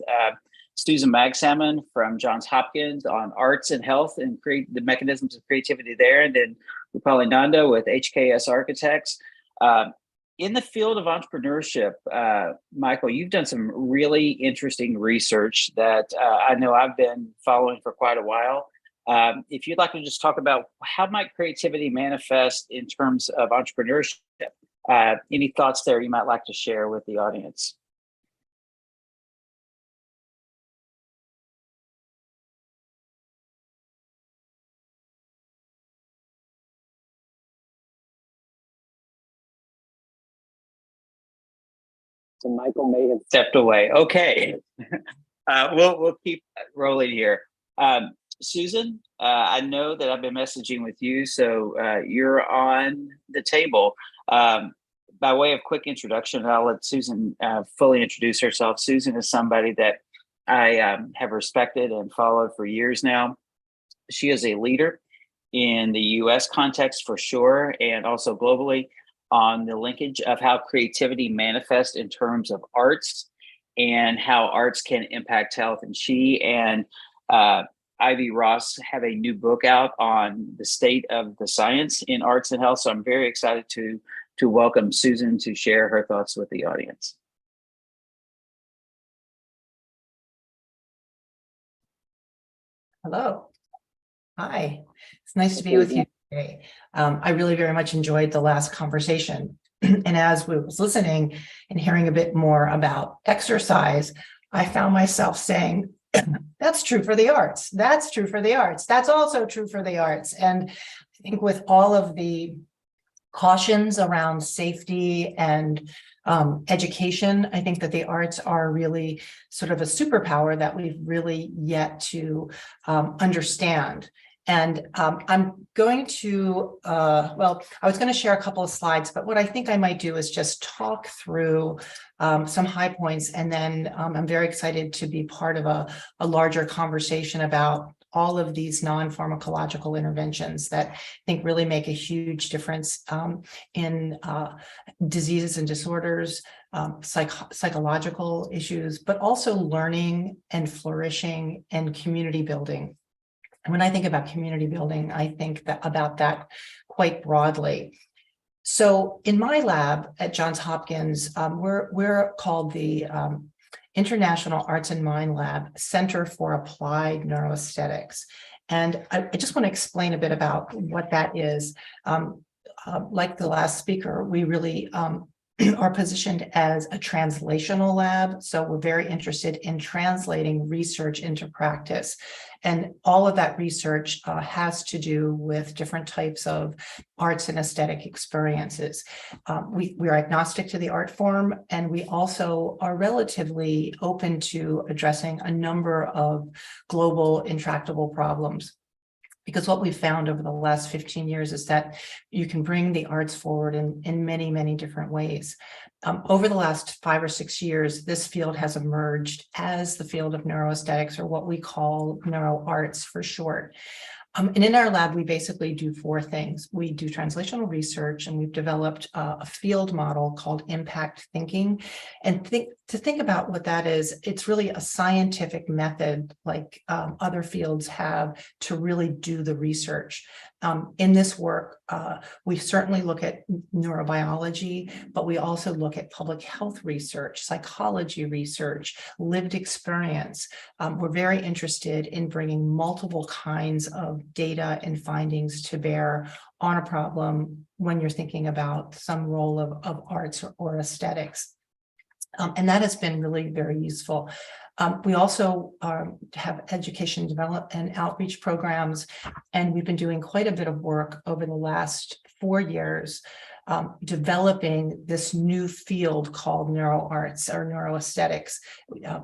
Susan Magsamen from Johns Hopkins on arts and health and the mechanisms of creativity there. And then Rupali Nanda with HKS Architects. In the field of entrepreneurship, Michael, you've done some really interesting research that I know I've been following for quite a while. If you'd like to just talk about how might creativity manifest in terms of entrepreneurship, any thoughts there you might like to share with the audience? So Michael may have stepped away. Okay, we'll keep rolling here. Susan, I know that I've been messaging with you, so you're on the table. By way of quick introduction, I'll let Susan fully introduce herself. Susan is somebody that I have respected and followed for years now. She is a leader in the US context for sure, and also globally on the linkage of how creativity manifests in terms of arts and how arts can impact health. And she and Ivy Ross have a new book out on the state of the science in arts and health. So I'm very excited to welcome Susan to share her thoughts with the audience. Hello. Hi. It's nice to be with you today. I really very much enjoyed the last conversation. And as we was listening and hearing a bit more about exercise, I found myself saying, that's true for the arts. That's true for the arts. That's also true for the arts. And I think with all of the cautions around safety and education, I think that the arts are really sort of a superpower that we've really yet to understand. And I'm going to, I was going to share a couple of slides, but what I think I might do is just talk through some high points. And then I'm very excited to be part of a larger conversation about all of these non-pharmacological interventions that I think really make a huge difference in diseases and disorders, psychological issues, but also learning and flourishing and community building. And when I think about community building, I think about that quite broadly. So in my lab at Johns Hopkins, we're called the International Arts and Mind Lab Center for Applied Neuroaesthetics. And I just want to explain a bit about what that is. Like the last speaker, we really are positioned as a translational lab. So we're very interested in translating research into practice. And all of that research has to do with different types of arts and aesthetic experiences. We are agnostic to the art form, and we also are relatively open to addressing a number of global intractable problems. Because what we've found over the last 15 years is that you can bring the arts forward in many, many different ways. Over the last 5 or 6 years, this field has emerged as the field of neuroaesthetics, or what we call neuroarts for short. And in our lab, we basically do 4 things. We do translational research, and we've developed a field model called impact thinking. And to think about what that is, it's really a scientific method like other fields have to really do the research. In this work, we certainly look at neurobiology, but we also look at public health research, psychology research, lived experience. We're very interested in bringing multiple kinds of data and findings to bear on a problem when you're thinking about some role of arts or aesthetics. And that has been really very useful. We also have education development and outreach programs, and we've been doing quite a bit of work over the last 4 years developing this new field called neuroarts or neuroaesthetics.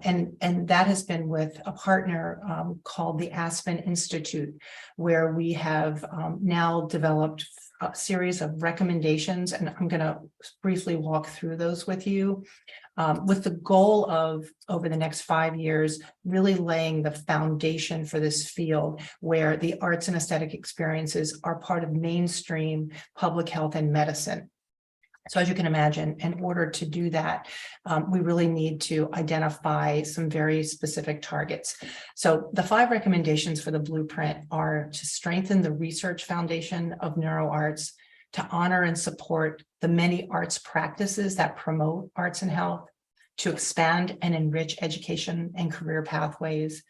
And that has been with a partner called the Aspen Institute, where we have now developed a series of recommendations, and I'm going to briefly walk through those with you. With the goal of, over the next 5 years, really laying the foundation for this field where the arts and aesthetic experiences are part of mainstream public health and medicine. So as you can imagine, in order to do that, we really need to identify some very specific targets. So the 5 recommendations for the blueprint are to strengthen the research foundation of neuroarts, to honor and support the many arts practices that promote arts and health, to expand and enrich education and career pathways,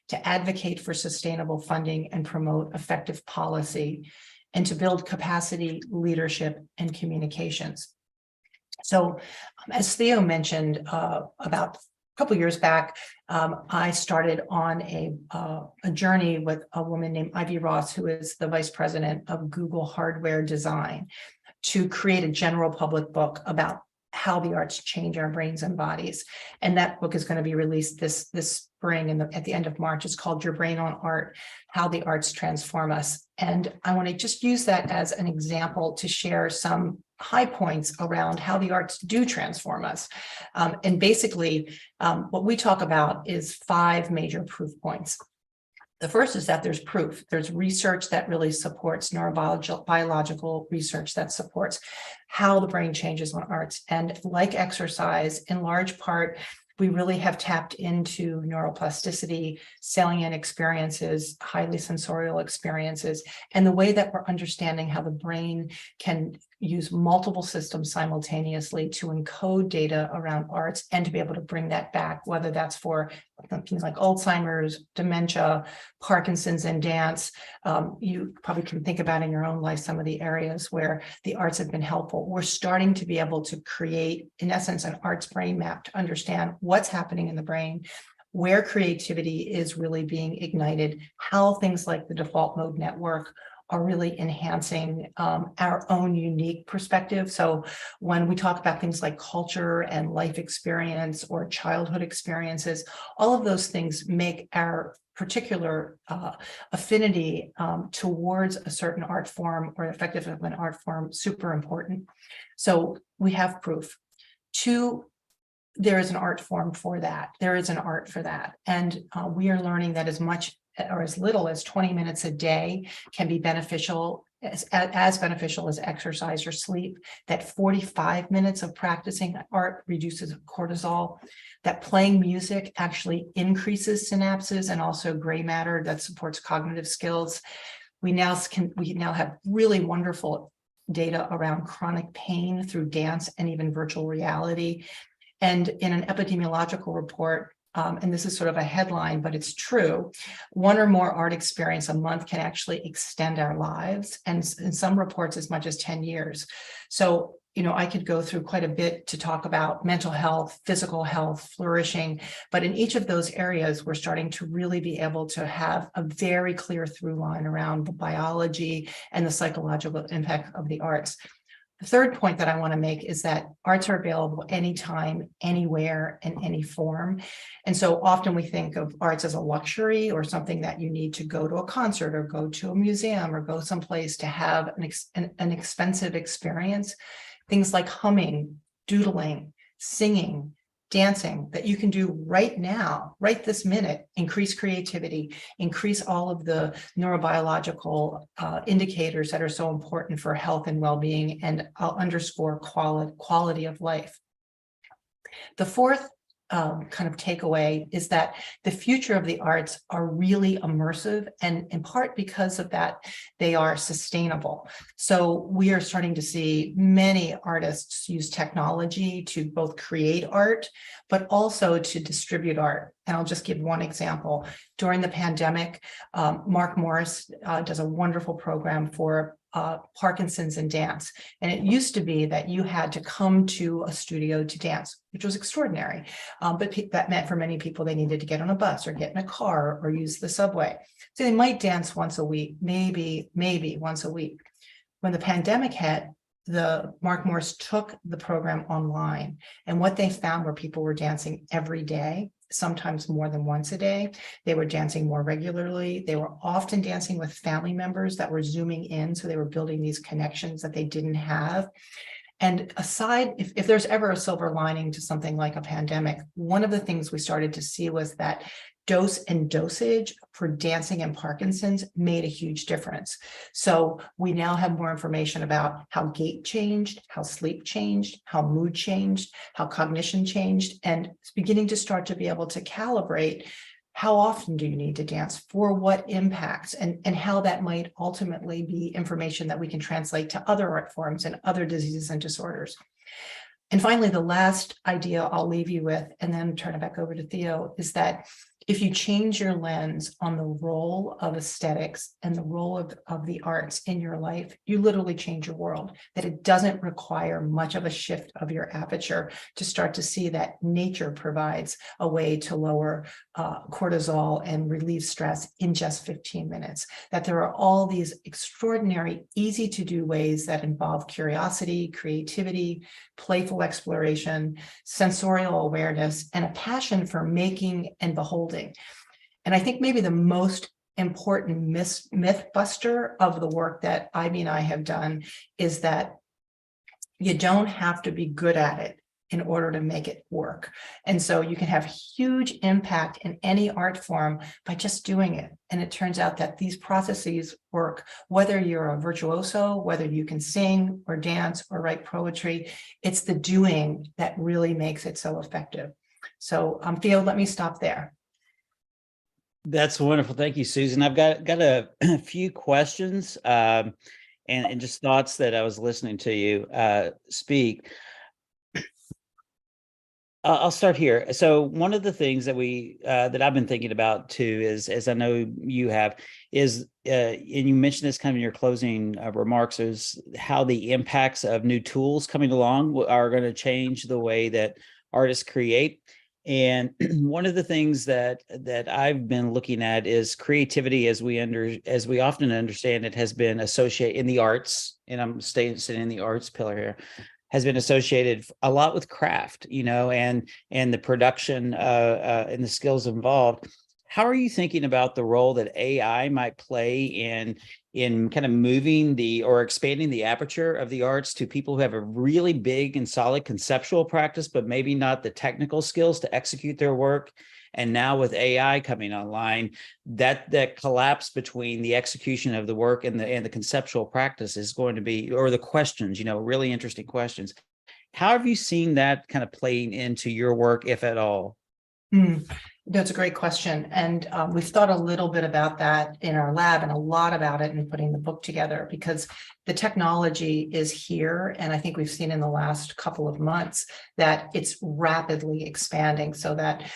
to advocate for sustainable funding and promote effective policy, and to build capacity, leadership, and communications. So as Theo mentioned, about a couple of years back, I started on a journey with a woman named Ivy Ross, who is the vice president of Google Hardware Design, to create a general public book about how the arts change our brains and bodies. And that book is going to be released this spring, and at the end of March. It's called Your Brain on Art: How the Arts Transform Us. And I want to just use that as an example to share some high points around how the arts do transform us. And basically, what we talk about is 5 major proof points. The first is that there's proof. There's research that really supports neurobiological research that supports how the brain changes on arts. And like exercise, in large part, we really have tapped into neuroplasticity, salient experiences, highly sensorial experiences, and the way that we're understanding how the brain can use multiple systems simultaneously to encode data around arts and to be able to bring that back, whether that's for things like Alzheimer's, dementia, Parkinson's, and dance. You probably can think about in your own life some of the areas where the arts have been helpful. We're starting to be able to create, in essence, an arts brain map to understand what's happening in the brain, where creativity is really being ignited, how things like the default mode network are really enhancing our own unique perspective. So when we talk about things like culture and life experience or childhood experiences, all of those things make our particular affinity towards a certain art form or effective of an art form super important. So we have proof. 2, there is an art form for that. There is an art for that. And we are learning that as much or as little as 20 minutes a day can be beneficial, as beneficial as exercise or sleep, that 45 minutes of practicing art reduces cortisol, that playing music actually increases synapses and also gray matter that supports cognitive skills. We now have really wonderful data around chronic pain through dance and even virtual reality. And in an epidemiological report, and this is sort of a headline, but it's true, 1 or more art experience a month can actually extend our lives, and in some reports as much as 10 years. So, I could go through quite a bit to talk about mental health, physical health, flourishing, but in each of those areas, we're starting to really be able to have a very clear through line around the biology and the psychological impact of the arts. The third point that I want to make is that arts are available anytime, anywhere, in any form. And so often we think of arts as a luxury or something that you need to go to a concert or go to a museum or go someplace to have an expensive experience. Things like humming, doodling, singing, dancing that you can do right now, right this minute, increase creativity, increase all of the neurobiological indicators that are so important for health and well-being, and I'll underscore quality of life. The fourth kind of takeaway is that the future of the arts are really immersive, and in part because of that, they are sustainable. So we are starting to see many artists use technology to both create art, but also to distribute art. And I'll just give one example. During the pandemic, Mark Morris does a wonderful program for Parkinson's and dance. And it used to be that you had to come to a studio to dance, which was extraordinary. But that meant for many people, they needed to get on a bus or get in a car or use the subway. So they might dance once a week, maybe once a week. When the pandemic hit, Mark Morris took the program online. And what they found were people were dancing every day, sometimes more than once a day. They were dancing more regularly. They were often dancing with family members that were Zooming in. So they were building these connections that they didn't have. And aside, if there's ever a silver lining to something like a pandemic, one of the things we started to see was that dose and dosage for dancing and Parkinson's made a huge difference. So we now have more information about how gait changed, how sleep changed, how mood changed, how cognition changed, and it's beginning to start to be able to calibrate how often do you need to dance, for what impacts, and how that might ultimately be information that we can translate to other art forms and other diseases and disorders. And finally, the last idea I'll leave you with, and then turn it back over to Theo, is that if you change your lens on the role of aesthetics and the role of the arts in your life, you literally change your world, that it doesn't require much of a shift of your aperture to start to see that nature provides a way to lower cortisol and relieve stress in just 15 minutes, that there are all these extraordinary, easy to do ways that involve curiosity, creativity, playful exploration, sensorial awareness, and a passion for making and beholding. And I think maybe the most important myth buster of the work that Ivy and I have done is that you don't have to be good at it in order to make it work. And so you can have huge impact in any art form by just doing it. And it turns out that these processes work, whether you're a virtuoso, whether you can sing or dance or write poetry, it's the doing that really makes it so effective. So Theo, let me stop there. That's wonderful. Thank you, Susan. I've got a few questions and just thoughts that I was listening to you speak. I'll start here. So one of the things that that I've been thinking about too is, as I know you have, is and you mentioned this kind of in your closing remarks, is how the impacts of new tools coming along are going to change the way that artists create. And one of the things that I've been looking at is creativity, as we often understand it, has been associated in the arts, and I'm staying in the arts pillar here, has been associated a lot with craft, and the production and the skills involved. How are you thinking about the role that AI might play in kind of moving or expanding the aperture of the arts to people who have a really big and solid conceptual practice, but maybe not the technical skills to execute their work? And now with AI coming online, that collapse between the execution of the work and the conceptual practice is going to be, or the questions, really interesting questions. How have you seen that kind of playing into your work, if at all? That's a great question. And we've thought a little bit about that in our lab and a lot about it in putting the book together, because the technology is here. And I think we've seen in the last couple of months that it's rapidly expanding, so that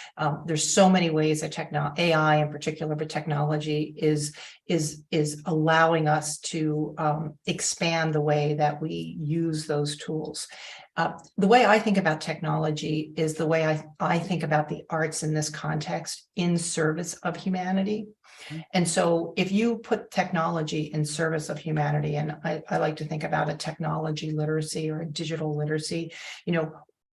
there's so many ways that AI in particular, but technology is allowing us to expand the way that we use those tools. The way I think about technology is the way I think about the arts in this context, in service of humanity. And so if you put technology in service of humanity, and I like to think about a technology literacy or a digital literacy,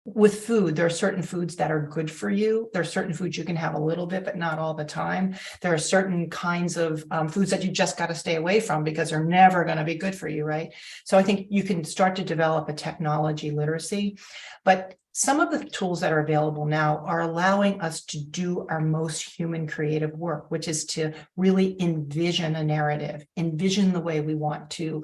with food, there are certain foods that are good for you. There are certain foods you can have a little bit, but not all the time. There are certain kinds of foods that you just got to stay away from because they're never going to be good for you, right? So I think you can start to develop a technology literacy, but some of the tools that are available now are allowing us to do our most human creative work, which is to really envision a narrative, envision the way we want to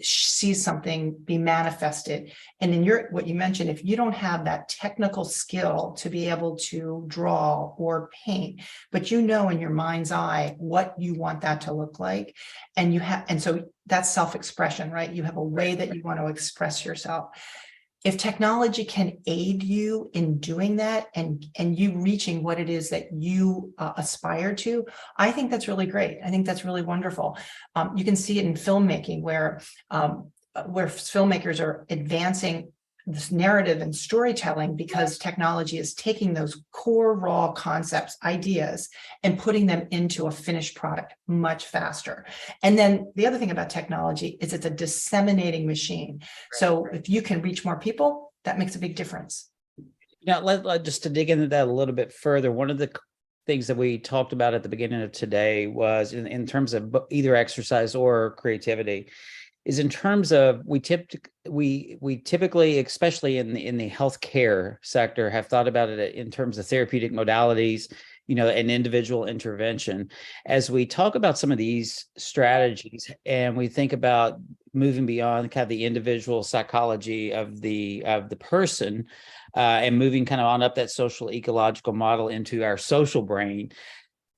see something be manifested. And in what you mentioned, if you don't have that technical skill to be able to draw or paint, but in your mind's eye what you want that to look like, and so that's self-expression, right? You have a way that you want to express yourself. If technology can aid you in doing that and you reaching what it is that you aspire to, I think that's really great. I think that's really wonderful. You can see it in filmmaking where filmmakers are advancing this narrative and storytelling because technology is taking those core raw concepts, ideas, and putting them into a finished product much faster. And then the other thing about technology is it's a disseminating machine. So if you can reach more people, that makes a big difference. Now, just to dig into that a little bit further, one of the things that we talked about at the beginning of today was in terms of either exercise or creativity, is in terms of we typically, especially in the healthcare sector, have thought about it in terms of therapeutic modalities, and individual intervention. As we talk about some of these strategies and we think about moving beyond kind of the individual psychology of the person and moving kind of on up that social ecological model into our social brain,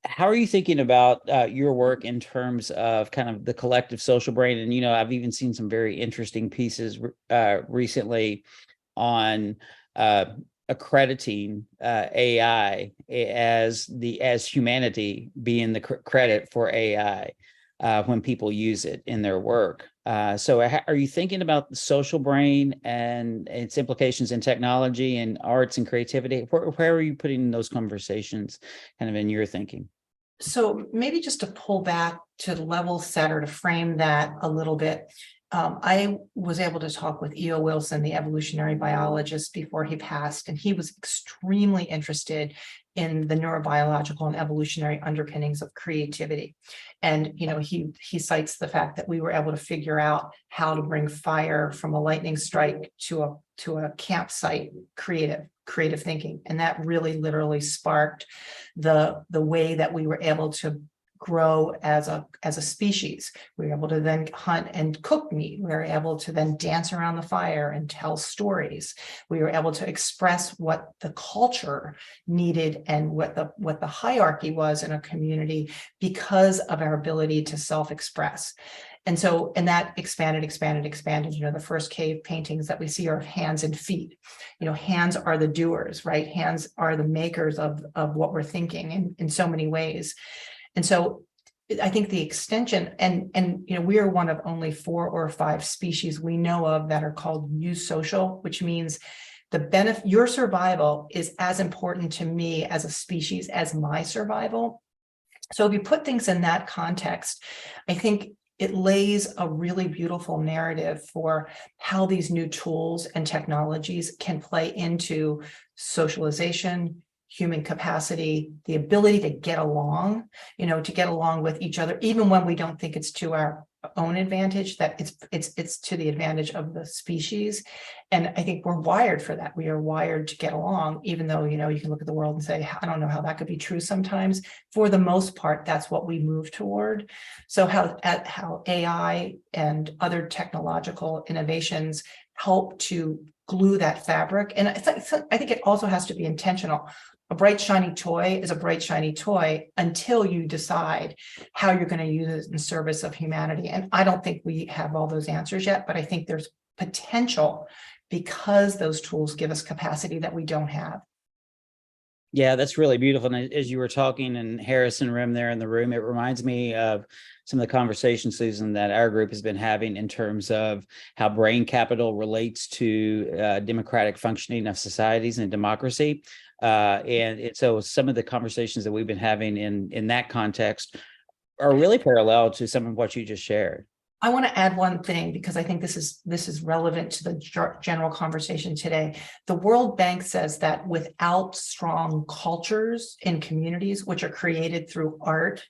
how are you thinking about your work in terms of kind of the collective social brain? And, I've even seen some very interesting pieces recently on accrediting AI as humanity being the credit for AI when people use it in their work. So are you thinking about the social brain and its implications in technology and arts and creativity? Where are you putting those conversations kind of in your thinking? So maybe just to pull back to the level set or to frame that a little bit, I was able to talk with E.O. Wilson, the evolutionary biologist, before he passed, and he was extremely interested in the neurobiological and evolutionary underpinnings of creativity. And, he cites the fact that we were able to figure out how to bring fire from a lightning strike to a campsite creative thinking. And that really literally sparked the way that we were able to grow as a species. We were able to then hunt and cook meat. We were able to then dance around the fire and tell stories. We were able to express what the culture needed and what the hierarchy was in a community because of our ability to self-express. And that expanded. The first cave paintings that we see are of hands and feet. Hands are the doers, right? Hands are the makers of what we're thinking in so many ways. And so I think the extension, and we are one of only 4 or 5 species we know of that are called eusocial, which means your survival is as important to me as a species as my survival. So if you put things in that context, I think it lays a really beautiful narrative for how these new tools and technologies can play into socialization, human capacity, the ability to get along with each other, even when we don't think it's to our own advantage, that it's to the advantage of the species. And I think we're wired for that. We are wired to get along, even though, you know, you can look at the world and say, I don't know how that could be true sometimes. For the most part, that's what we move toward. So how AI and other technological innovations help to glue that fabric. And I think it also has to be intentional. A bright, shiny toy is a bright, shiny toy until you decide how you're going to use it in service of humanity. And I don't think we have all those answers yet, but I think there's potential because those tools give us capacity that we don't have. Yeah, that's really beautiful. And as you were talking, and Harris and Rem there in the room, it reminds me of some of the conversations, Susan, that our group has been having in terms of how brain capital relates to democratic functioning of societies and democracy. And so some of the conversations that we've been having in that context are really parallel to some of what you just shared. I want to add one thing because I think this is relevant to the general conversation today. The World Bank says that without strong cultures in communities, which are created through art,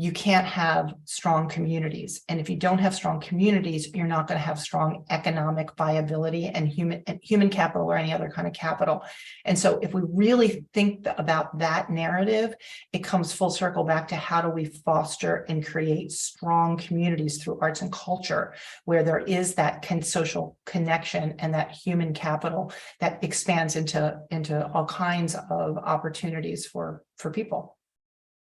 you can't have strong communities. And if you don't have strong communities, you're not going to have strong economic viability and human capital or any other kind of capital. And so if we really think about that narrative, it comes full circle back to how do we foster and create strong communities through arts and culture, where there is that social connection and that human capital that expands into all kinds of opportunities for people.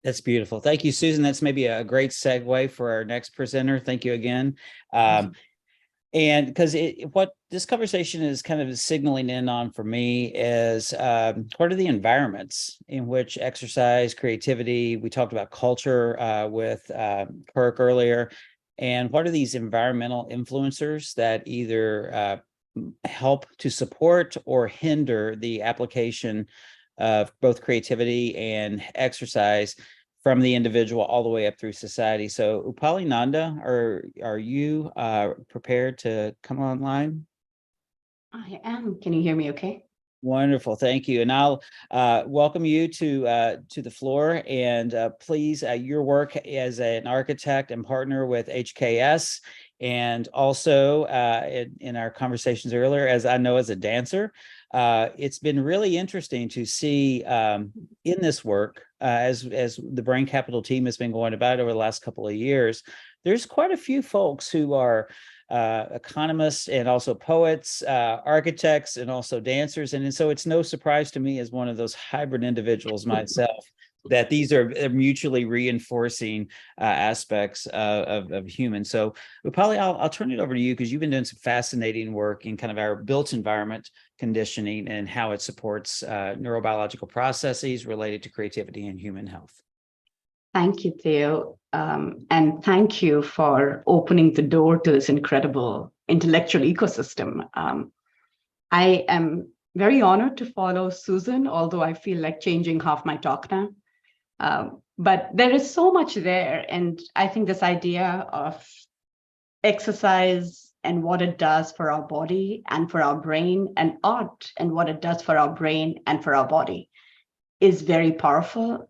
That's beautiful. Thank you, Susan. That's maybe a great segue for our next presenter. Thank you again. And because what this conversation is kind of signaling in on for me is what are the environments in which exercise, creativity, we talked about culture with Kirk earlier, and what are these environmental influencers that either help to support or hinder the application of both creativity and exercise from the individual all the way up through society. So Upali Nanda, are you prepared to come online? I am. Can you hear me okay? Wonderful, thank you. And I'll welcome you to the floor. And please, your work as an architect and partner with HKS, and also in our conversations earlier, as I know as a dancer, it's been really interesting to see in this work, as the Brain Capital team has been going about over the last couple of years, there's quite a few folks who are economists and also poets, architects, and also dancers. And so it's no surprise to me as one of those hybrid individuals myself that these are mutually reinforcing aspects of humans. So Upali, I'll turn it over to you because you've been doing some fascinating work in kind of our built environment conditioning and how it supports neurobiological processes related to creativity and human health. Thank you, Theo. And thank you for opening the door to this incredible intellectual ecosystem. I am very honored to follow Susan, although I feel like changing half my talk now. But there is so much there. And I think this idea of exercise and what it does for our body and for our brain, and art and what it does for our brain and for our body is very powerful.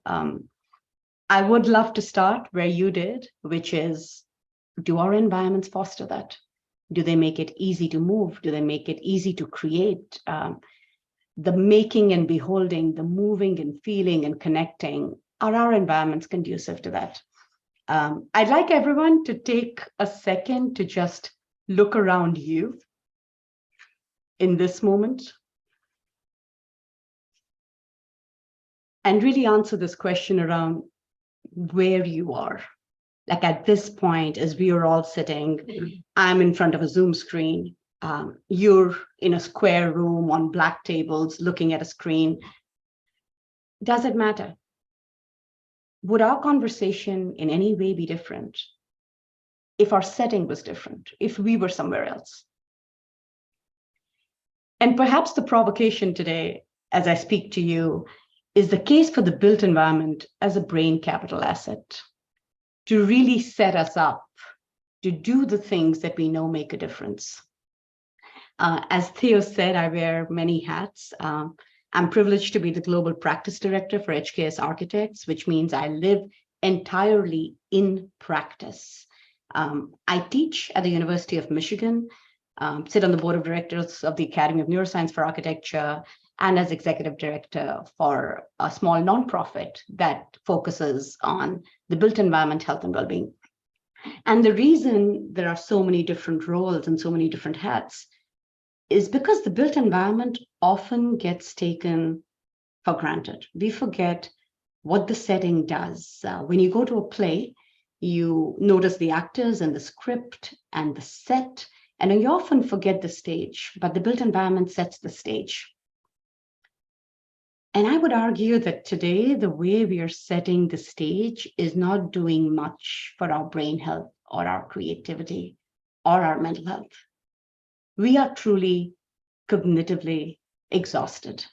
I would love to start where you did, which is, do our environments foster that? Do they make it easy to move? Do they make it easy to create? The making and beholding, the moving and feeling and connecting, are our environments conducive to that? I'd like everyone to take a second to just look around you in this moment and really answer this question around where you are. Like at this point, as we are all sitting, I'm in front of a Zoom screen. You're in a square room on black tables looking at a screen. Does it matter? Would our conversation in any way be different if our setting was different, if we were somewhere else? And perhaps the provocation today, as I speak to you, is the case for the built environment as a brain capital asset to really set us up to do the things that we know make a difference. As Theo said, I wear many hats. I'm privileged to be the Global Practice Director for HKS Architects, which means I live entirely in practice. I teach at the University of Michigan, sit on the board of directors of the Academy of Neuroscience for Architecture, and as executive director for a small nonprofit that focuses on the built environment, health, and well-being. And the reason there are so many different roles and so many different hats is because the built environment often gets taken for granted. We forget what the setting does. When you go to a play, you notice the actors and the script and the set, and you often forget the stage, but the built environment sets the stage. And I would argue that today, the way we are setting the stage is not doing much for our brain health or our creativity or our mental health. We are truly cognitively exhausted.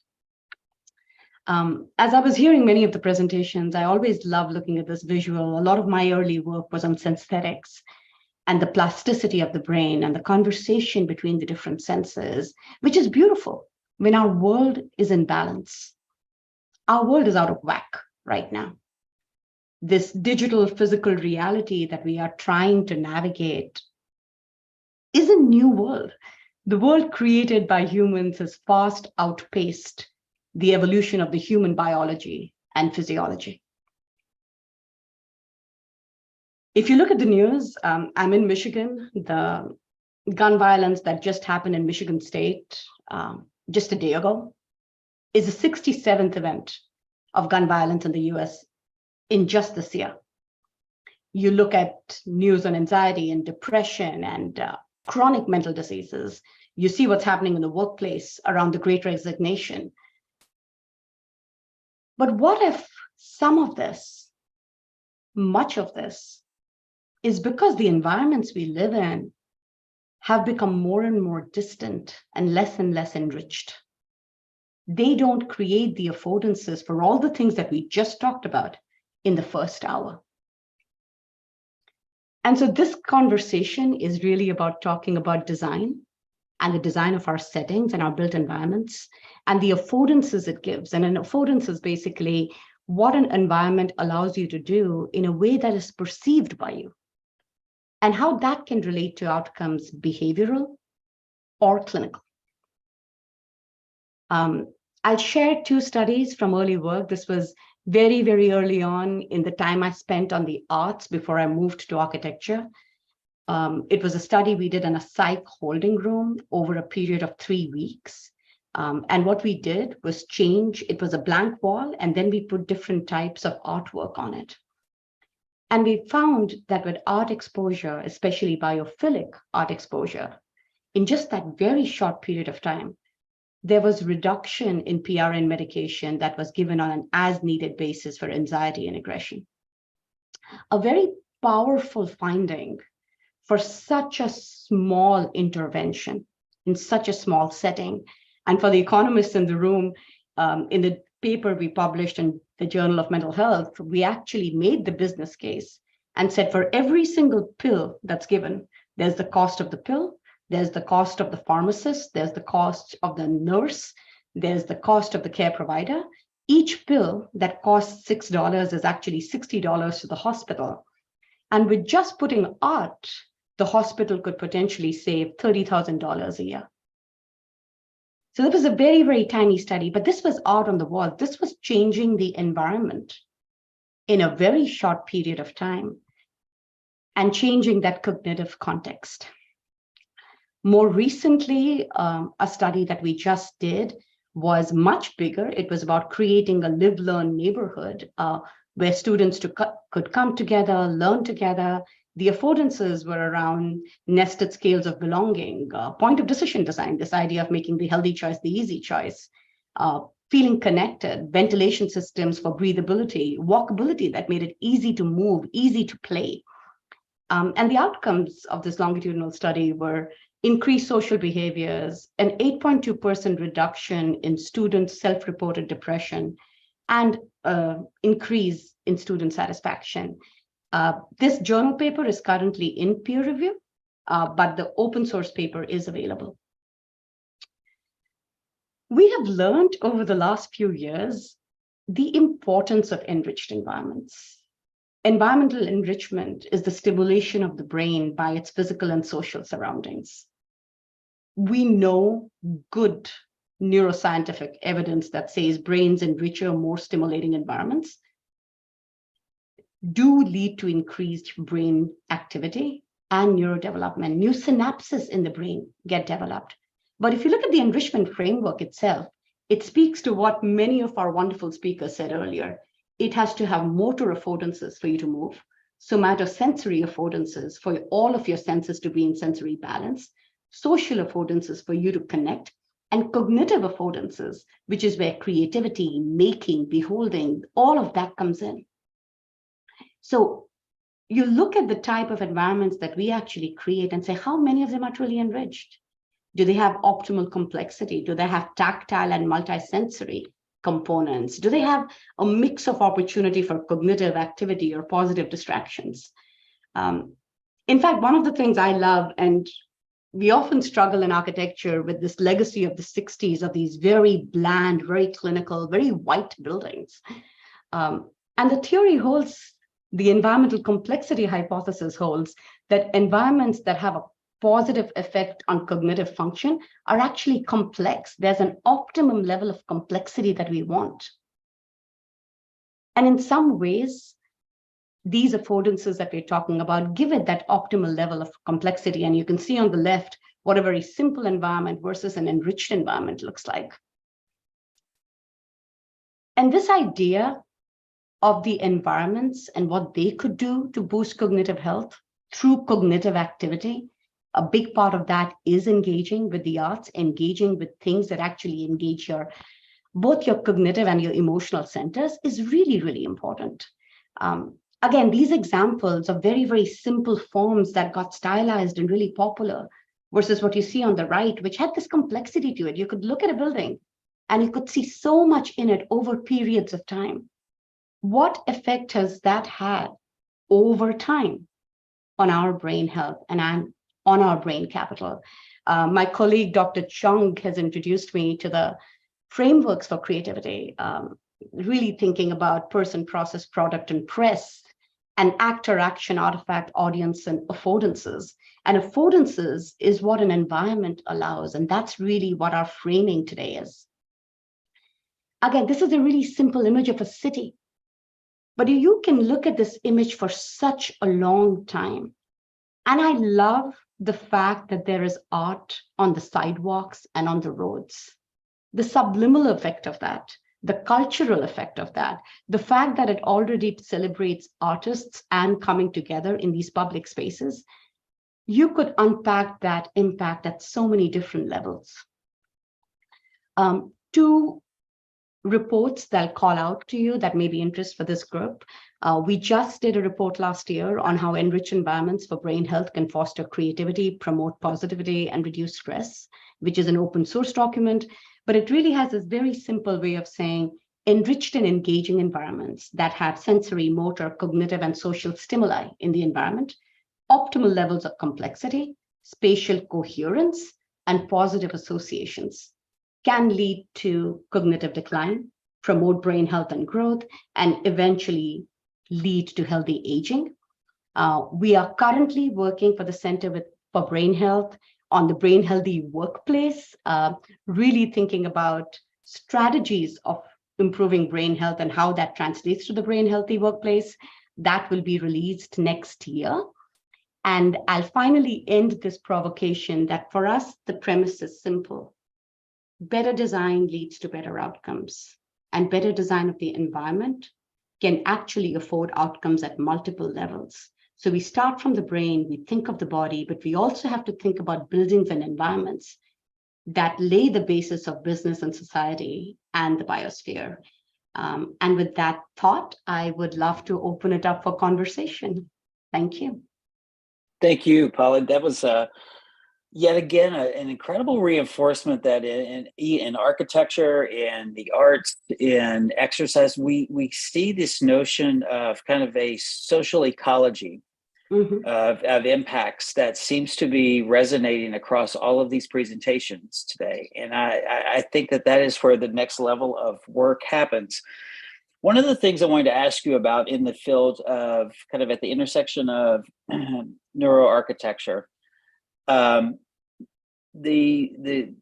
As I was hearing many of the presentations, I always love looking at this visual. A lot of my early work was on synthetics and the plasticity of the brain and the conversation between the different senses, which is beautiful when our world is in balance. Our world is out of whack right now. This digital physical reality that we are trying to navigate is a new world. The world created by humans has fast outpaced the evolution of the human biology and physiology. If you look at the news, I'm in Michigan. The gun violence that just happened in Michigan State just a day ago is the 67th event of gun violence in the US in just this year. You look at news on anxiety and depression and chronic mental diseases, you see what's happening in the workplace around the Great Resignation. But what if some of this, much of this, is because the environments we live in have become more and more distant and less enriched? They don't create the affordances for all the things that we just talked about in the first hour. And so this conversation is really about talking about design and the design of our settings and our built environments and the affordances it gives. And an affordance is basically what an environment allows you to do in a way that is perceived by you and how that can relate to outcomes, behavioral or clinical. I'll share two studies from early work. This was very, very early on in the time I spent on the arts before I moved to architecture. It was a study we did in a psych holding room over a period of 3 weeks. And what we did was change, it was a blank wall, and then we put different types of artwork on it. And we found that with art exposure, especially biophilic art exposure, in just that very short period of time, there was reduction in PRN medication that was given on an as-needed basis for anxiety and aggression. A very powerful finding for such a small intervention in such a small setting. And for the economists in the room, in the paper we published in the Journal of Mental Health, we actually made the business case and said for every single pill that's given, there's the cost of the pill, there's the cost of the pharmacist, there's the cost of the nurse, there's the cost of the care provider. Each pill that costs $6 is actually $60 to the hospital. And with just putting art, the hospital could potentially save $30,000 a year. So it was a very, very tiny study, but this was art on the wall. This was changing the environment in a very short period of time and changing that cognitive context. More recently, a study that we just did was much bigger. It was about creating a live-learn neighborhood where students could come together, learn together. The affordances were around nested scales of belonging, point of decision design, this idea of making the healthy choice the easy choice, feeling connected, ventilation systems for breathability, walkability that made it easy to move, easy to play. And the outcomes of this longitudinal study were increased social behaviors, an 8.2% reduction in students' self-reported depression, and increase in student satisfaction. This journal paper is currently in peer review, but the open source paper is available. We have learned over the last few years the importance of enriched environments. environmental enrichment is the stimulation of the brain by its physical and social surroundings. We know good neuroscientific evidence that says brains in richer, more stimulating environments do lead to increased brain activity and neurodevelopment. New synapses in the brain get developed. But if you look at the enrichment framework itself, it speaks to what many of our wonderful speakers said earlier. It has to have motor affordances for you to move, somatosensory affordances for all of your senses to be in sensory balance, social affordances for you to connect, and cognitive affordances, which is where creativity, making, beholding, all of that comes in. So you look at the type of environments that we actually create and say, how many of them are truly enriched? Do they have optimal complexity? Do they have tactile and multisensory components? Do they have a mix of opportunity for cognitive activity or positive distractions? In fact, one of the things I love, and we often struggle in architecture with this legacy of the 60s of these very bland, very clinical, very white buildings. And the theory holds, the environmental complexity hypothesis holds, that environments that have a positive effect on cognitive function are actually complex. There's an optimum level of complexity that we want. And in some ways, these affordances that we're talking about give it that optimal level of complexity. And you can see on the left what a very simple environment versus an enriched environment looks like. And this idea of the environments and what they could do to boost cognitive health through cognitive activity, a big part of that is engaging with the arts, engaging with things that actually engage both your cognitive and your emotional centers is really, really important. Again, these examples of very, very simple forms that got stylized and really popular versus what you see on the right, which had this complexity to it. You could look at a building and you could see so much in it over periods of time. What effect has that had over time on our brain health and on our brain capital? My colleague, Dr. Chung, has introduced me to the frameworks for creativity, really thinking about person, process, product, and press, and actor, action, artifact, audience, and affordances. And affordances is what an environment allows, and that's really what our framing today is. Again, this is a really simple image of a city, but you can look at this image for such a long time. And I love the fact that there is art on the sidewalks and on the roads. The subliminal effect of that, the cultural effect of that, the fact that it already celebrates artists and coming together in these public spaces, you could unpack that impact at so many different levels. Two reports that I'll call out to you that may be interest for this group. We just did a report last year on how enriched environments for brain health can foster creativity, promote positivity, and reduce stress, which is an open source document. But it really has this very simple way of saying enriched and engaging environments that have sensory, motor, cognitive, and social stimuli in the environment, optimal levels of complexity, spatial coherence, and positive associations can lead to cognitive decline, promote brain health and growth, and eventually lead to healthy aging. We are currently working for the Center for Brain Health on the brain healthy workplace, really thinking about strategies of improving brain health and how that translates to the brain healthy workplace. That will be released next year. And I'll finally end this provocation that for us, the premise is simple. Better design leads to better outcomes, and better design of the environment can actually afford outcomes at multiple levels. So we start from the brain, we think of the body, but we also have to think about buildings and environments that lay the basis of business and society and the biosphere. And with that thought, I would love to open it up for conversation. Thank you. Thank you, Paula. That was yet again an incredible reinforcement that in architecture and the arts and exercise, we see this notion of kind of a social ecology of impacts that seems to be resonating across all of these presentations today. And I think that is where the next level of work happens. One of the things I wanted to ask you about in the field of kind of at the intersection of neuroarchitecture, the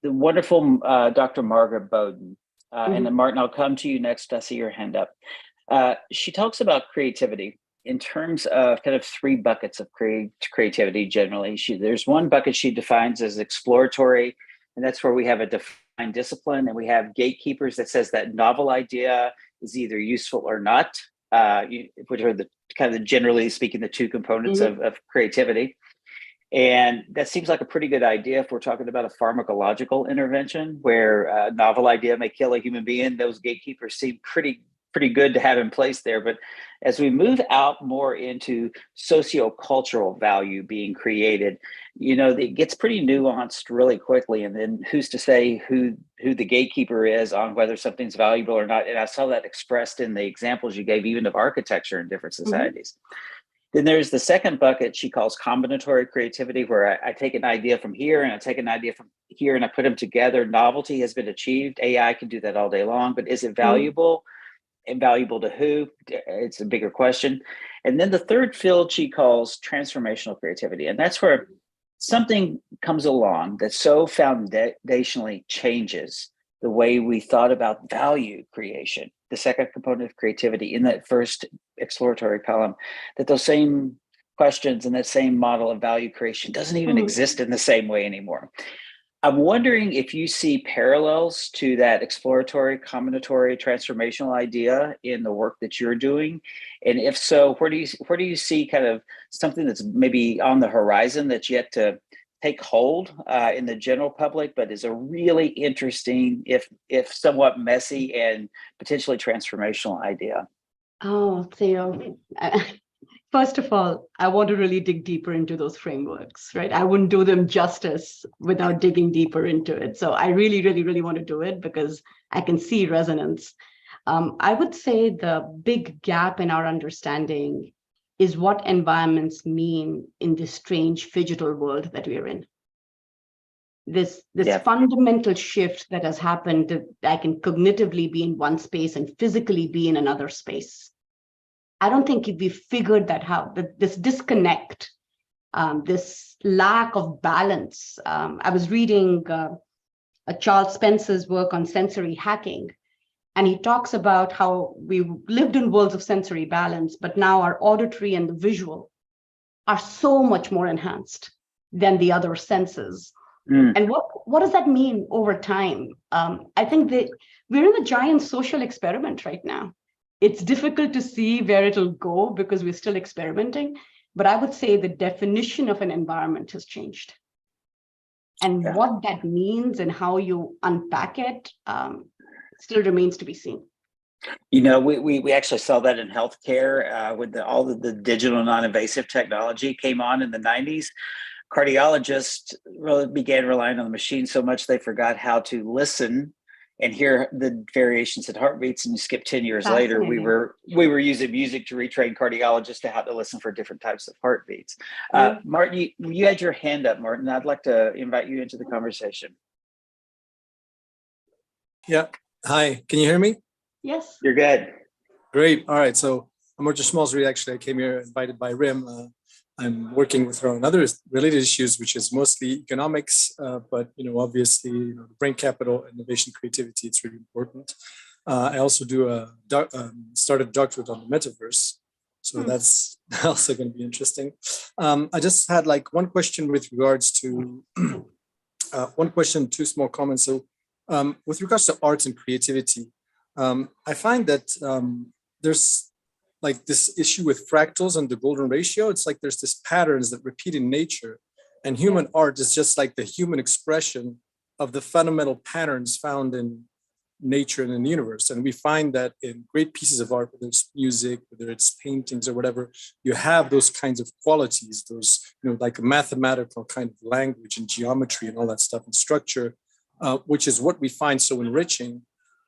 wonderful Dr. Margaret Bowden, and then Martin, I'll come to you next. I see your hand up. She talks about creativity in terms of kind of three buckets of creativity generally. There's one bucket she defines as exploratory, and that's where we have a defined discipline, and we have gatekeepers that says that novel idea is either useful or not, which are the kind of generally speaking, the two components of creativity. And that seems like a pretty good idea if we're talking about a pharmacological intervention where a novel idea may kill a human being. Those gatekeepers seem pretty good to have in place there. But as we move out more into sociocultural value being created, it gets pretty nuanced really quickly. And then who's to say who the gatekeeper is on whether something's valuable or not? And I saw that expressed in the examples you gave, even of architecture in different societies. Then there's the second bucket she calls combinatory creativity, where I take an idea from here and I take an idea from here and I put them together. Novelty has been achieved. AI can do that all day long, but is it valuable? And valuable to who? It's a bigger question. And then the third field she calls transformational creativity. And that's where something comes along that so foundationally changes the way we thought about value creation, the second component of creativity in that first exploratory column, that those same questions and that same model of value creation doesn't even exist in the same way anymore. I'm wondering if you see parallels to that exploratory, combinatory, transformational idea in the work that you're doing, and if so, where do you see kind of something that's maybe on the horizon that's yet to take hold in the general public, but is a really interesting, if somewhat messy and potentially transformational idea? Oh, Theo. First of all, I want to really dig deeper into those frameworks, right? I wouldn't do them justice without digging deeper into it. So I really, really, really want to do it because I can see resonance. I would say the big gap in our understanding is what environments mean in this strange phygital world that we're in. This fundamental shift that has happened, that I can cognitively be in one space and physically be in another space. I don't think we figured that out, this disconnect, this lack of balance. I was reading Charles Spencer's work on sensory hacking, and he talks about how we lived in worlds of sensory balance, but now our auditory and the visual are so much more enhanced than the other senses. And what does that mean over time? I think that we're in a giant social experiment right now. It's difficult to see where it'll go because we're still experimenting, but I would say the definition of an environment has changed. And what that means and how you unpack it still remains to be seen. We actually saw that in healthcare with all of the digital non-invasive technology came on in the 90s. Cardiologists really began relying on the machine so much they forgot how to listen and hear the variations in heartbeats. And you skip 10 years later, we were using music to retrain cardiologists to how to listen for different types of heartbeats. Martin, you had your hand up, Martin. I'd like to invite you into the conversation. Yeah. Hi, can you hear me? Yes. You're good. Great. All right. So I'm Roger Schmalzried. Actually, I came here invited by Rim. I'm working with her on other related issues, which is mostly economics, but obviously, the brain capital, innovation, creativity, it's really important. I also do started a doctorate on the metaverse, so that's also going to be interesting. I just had one question with regards to one question, two small comments. So, with regards to arts and creativity, I find that there's this issue with fractals and the golden ratio. It's like there's this patterns that repeat in nature, and human art is just like the human expression of the fundamental patterns found in nature and in the universe. And we find that in great pieces of art, whether it's music, whether it's paintings or whatever, you have those kinds of qualities, those, like a mathematical kind of language and geometry and all that stuff and structure, which is what we find so enriching.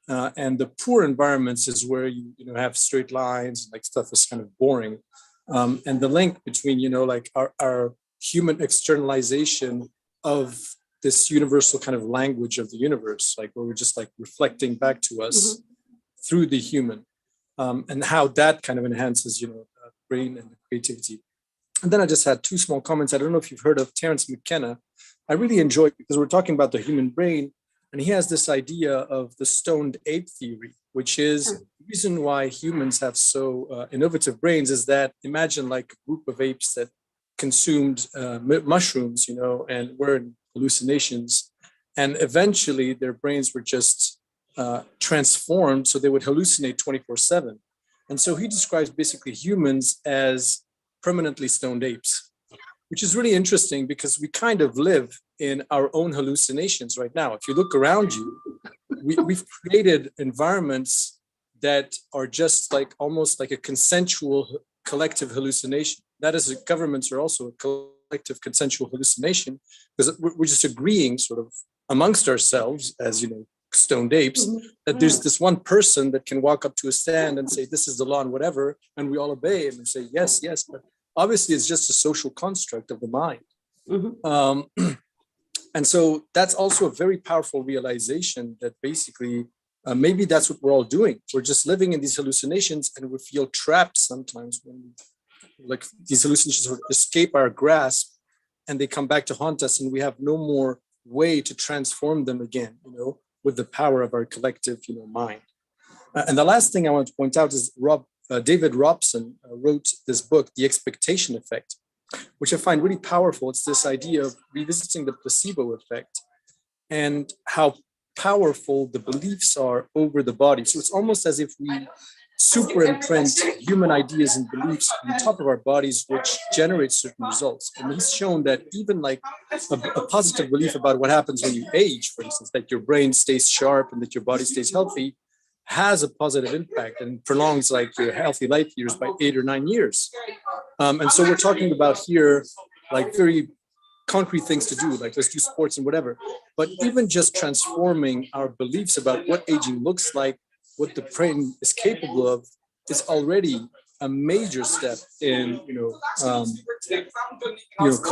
And the poor environments is where you have straight lines, like stuff is kind of boring. And the link between, our human externalization of this universal kind of language of the universe, where we're just reflecting back to us through the human. and how that kind of enhances, brain and creativity. And then I just had two small comments. I don't know if you've heard of Terence McKenna. I really enjoy it because we're talking about the human brain, and he has this idea of the stoned ape theory, which is the reason why humans have so innovative brains is that imagine like a group of apes that consumed mushrooms, and were in hallucinations. And eventually their brains were just transformed so they would hallucinate 24/7. And so he describes basically humans as permanently stoned apes, which is really interesting because we kind of live in our own hallucinations right now. If you look around you, we've created environments that are just like almost like a consensual collective hallucination. That is, governments are also a collective consensual hallucination because we're just agreeing sort of amongst ourselves as, stoned apes, that there's this one person that can walk up to a stand and say, this is the law and whatever, and we all obey and say, yes, yes. But obviously, it's just a social construct of the mind. And so that's also a very powerful realization that basically maybe that's what we're all doing. We're just living in these hallucinations and we feel trapped sometimes when like these hallucinations sort of escape our grasp and they come back to haunt us and we have no more way to transform them again, with the power of our collective, mind. And the last thing I want to point out is David Robson wrote this book, The Expectation Effect, which I find really powerful. It's this idea of revisiting the placebo effect and how powerful the beliefs are over the body. So it's almost as if we superimprint human ideas and beliefs on top of our bodies, which generates certain results. And he's shown that even like a positive belief about what happens when you age, for instance, that your brain stays sharp and that your body stays healthy, has a positive impact and prolongs like your healthy life years by 8 or 9 years. And so we're talking about here like very concrete things to do, like let's do sports and whatever. But even just transforming our beliefs about what aging looks like, what the brain is capable of, is already a major step in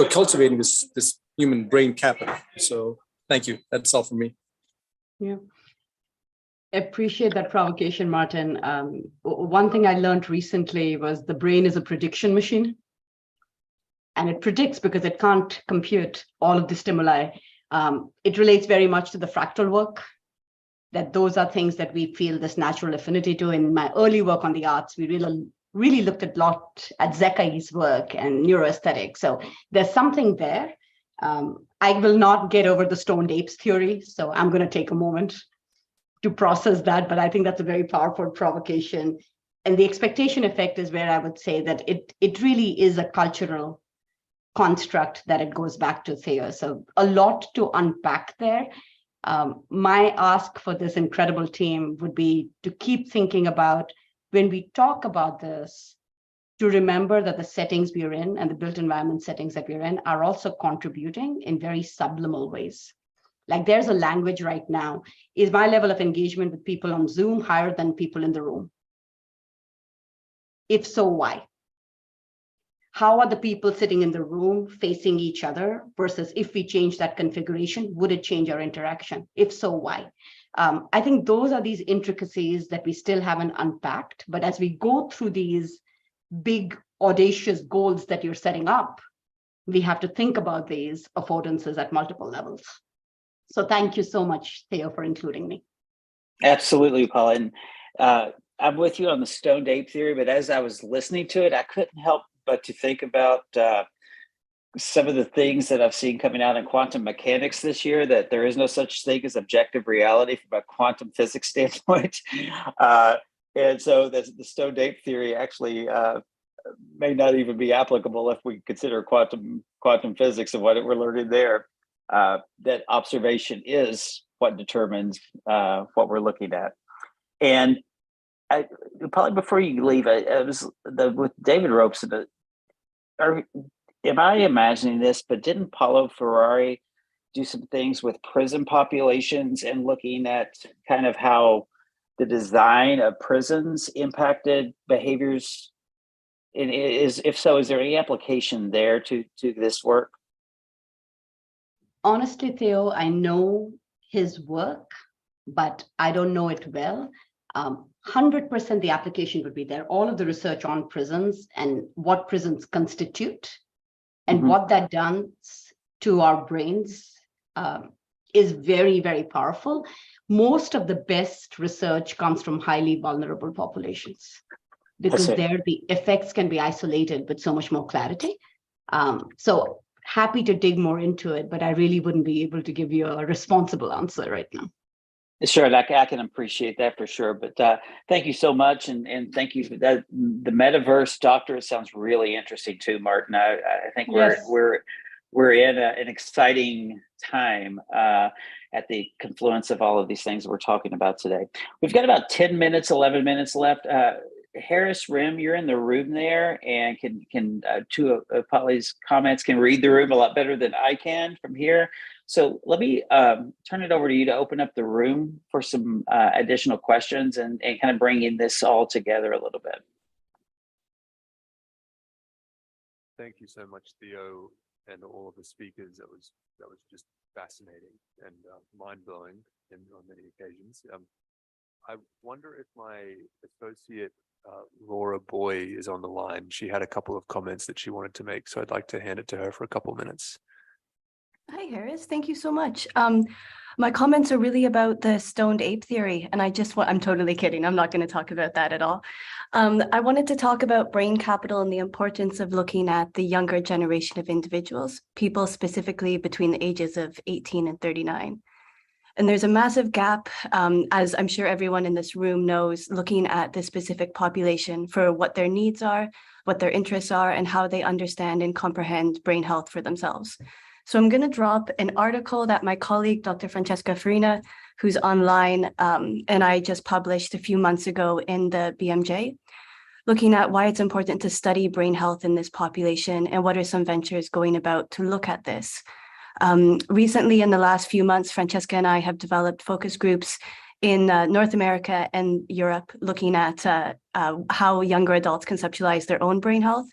cultivating this human brain capital. So thank you. That's all for me. Yeah. Appreciate that provocation, Martin. One thing I learned recently was the brain is a prediction machine. And it predicts because it can't compute all of the stimuli. It relates very much to the fractal work, that those are things that we feel this natural affinity to. In my early work on the arts, we really looked a lot at Zekai's work and neuroaesthetics. So there's something there. I will not get over the stoned apes theory, so I'm going to take a moment to process that, but I think that's a very powerful provocation. And the expectation effect is where I would say that it really is a cultural construct that it goes back to, Theo. So a lot to unpack there. My ask for this incredible team would be to keep thinking about, when we talk about this, to remember that the settings we are in and the built environment settings that we're in are also contributing in very subliminal ways. Like there's a language right now. Is my level of engagement with people on Zoom higher than people in the room? If so, why? How are the people sitting in the room facing each other versus if we change that configuration, would it change our interaction? If so, why? I think those are these intricacies that we still haven't unpacked. But as we go through these big, audacious goals that you're setting up, we have to think about these affordances at multiple levels. So thank you so much, Theo, for including me. Absolutely, Paula. And I'm with you on the stoned ape theory, but as I was listening to it, I couldn't help but to think about some of the things that I've seen coming out in quantum mechanics this year, that there is no such thing as objective reality from a quantum physics standpoint. And so the stoned ape theory actually may not even be applicable if we consider quantum physics and what we're learning there. That observation is what determines what we're looking at. And probably before you leave, with David Robson, am I imagining this, but didn't Paulo Ferrari do some things with prison populations and looking at kind of how the design of prisons impacted behaviors? And if so, is there any application there to this work? Honestly, Theo, I know his work, but I don't know it well. 100% the application would be there. All of the research on prisons and what prisons constitute and what that does to our brains is very, very powerful. Most of the best research comes from highly vulnerable populations because there the effects can be isolated with so much more clarity. So happy to dig more into it, but I really wouldn't be able to give you a responsible answer right now. Sure, I can appreciate that for sure. But thank you so much, and thank you for that. The metaverse doctorate sounds really interesting too, Martin. I think we're in an exciting time at the confluence of all of these things we're talking about today. We've got about 10 minutes, 11 minutes left. Harris, Rim, you're in the room there, and can two of Polly's comments can read the room a lot better than I can from here. So let me turn it over to you to open up the room for some additional questions and kind of bringing this all together a little bit. Thank you so much, Theo, and all of the speakers. That was just fascinating and mind-blowing on many occasions. I wonder if my associate Laura Boy is on the line. She had a couple of comments that she wanted to make, so I'd like to hand it to her for a couple of minutes. Hi, Harris. Thank you so much. My comments are really about the stoned ape theory, and I'm totally kidding. I'm not going to talk about that at all. I wanted to talk about brain capital and the importance of looking at the younger generation of individuals, people specifically between the ages of 18 and 39. And there's a massive gap, as I'm sure everyone in this room knows, looking at the specific population for what their needs are, what their interests are, and how they understand and comprehend brain health for themselves. So I'm going to drop an article that my colleague, Dr. Francesca Farina, who's online, and I just published a few months ago in the BMJ, looking at why it's important to study brain health in this population and what are some ventures going about to look at this. Recently, in the last few months, Francesca and I have developed focus groups in North America and Europe, looking at how younger adults conceptualize their own brain health.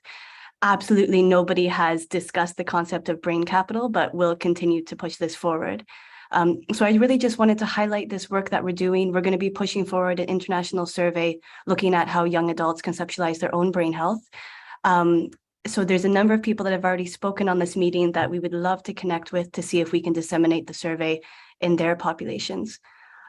Absolutely nobody has discussed the concept of brain capital, but we'll continue to push this forward. So I really just wanted to highlight this work that we're doing. We're going to be pushing forward an international survey looking at how young adults conceptualize their own brain health. So there's a number of people that have already spoken on this meeting that we would love to connect with to see if we can disseminate the survey in their populations.